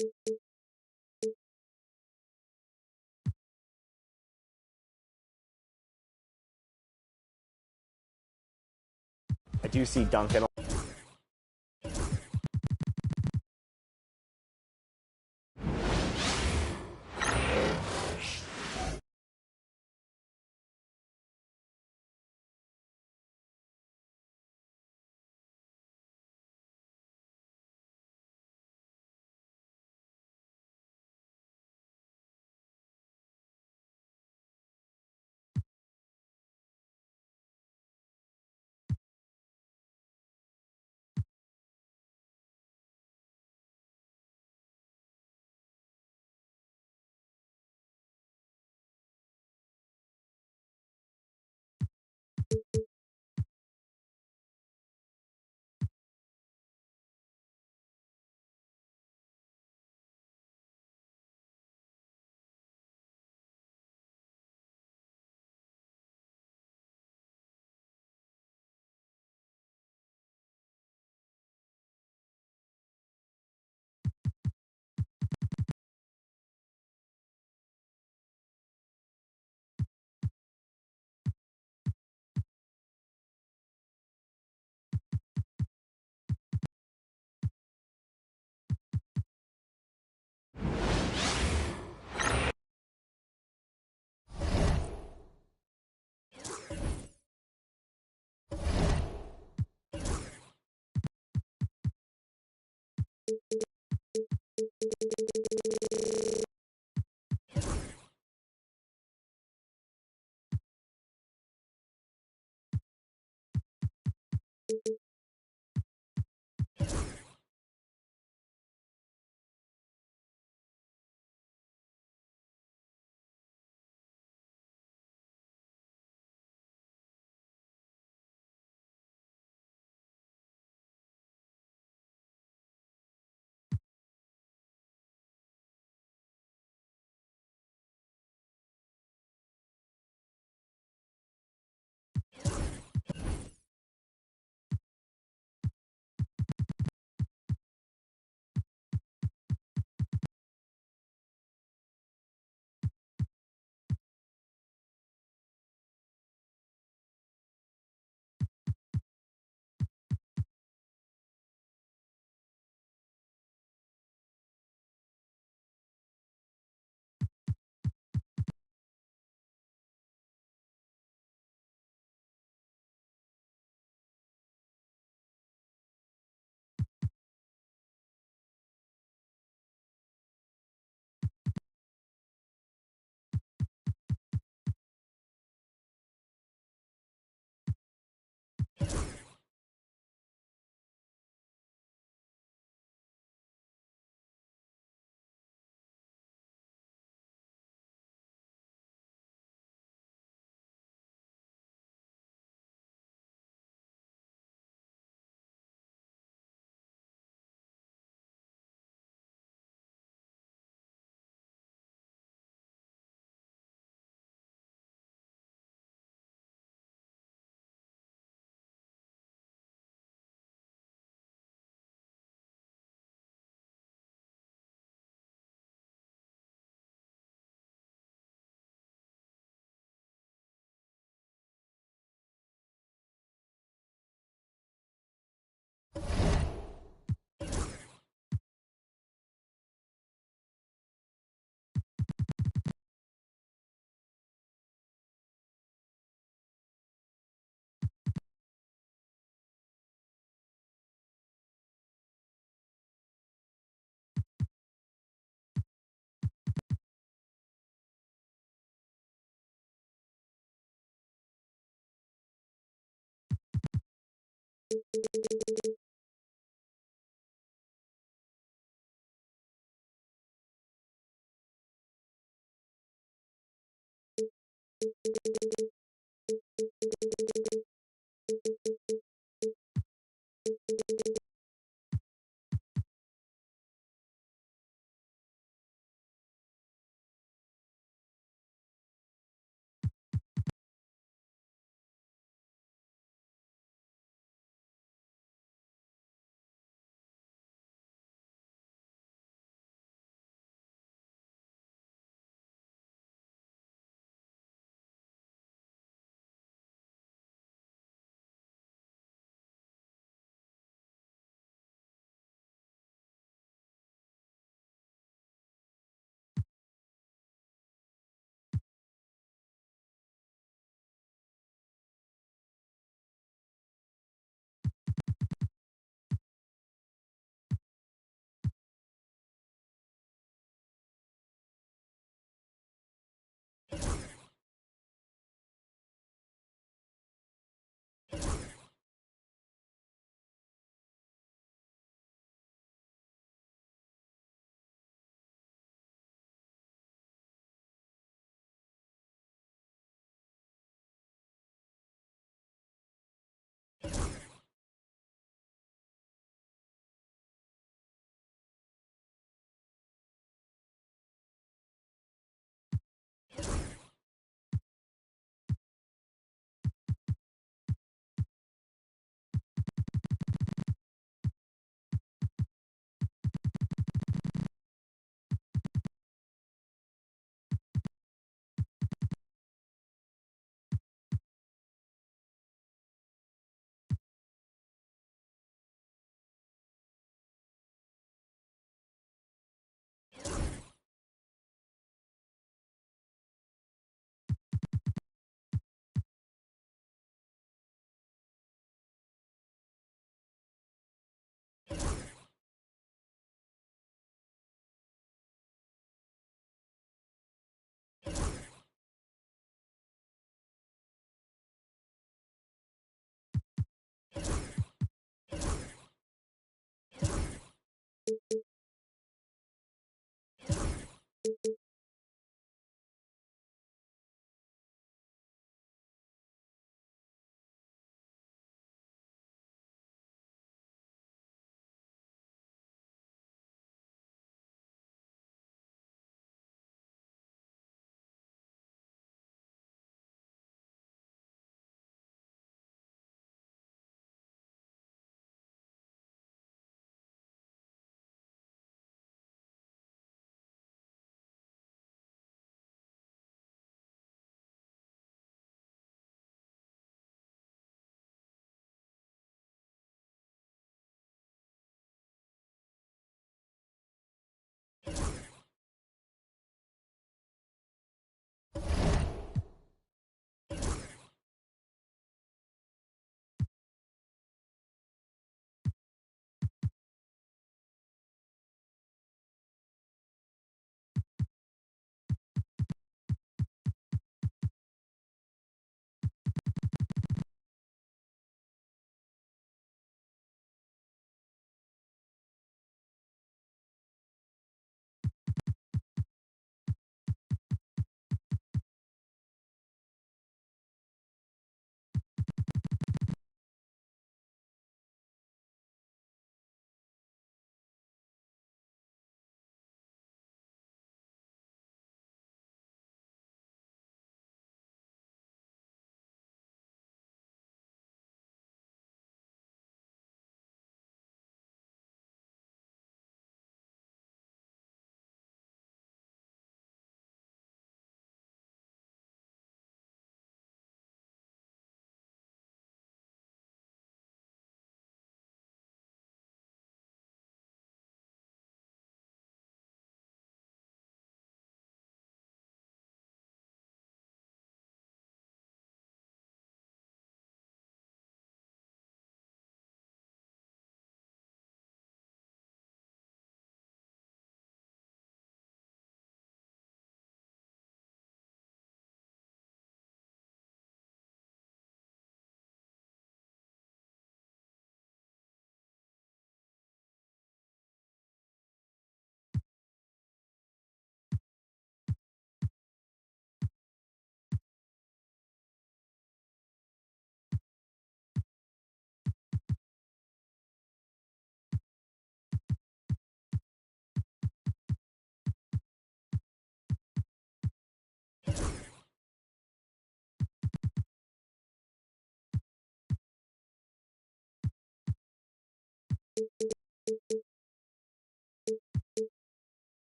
I do see Duncan.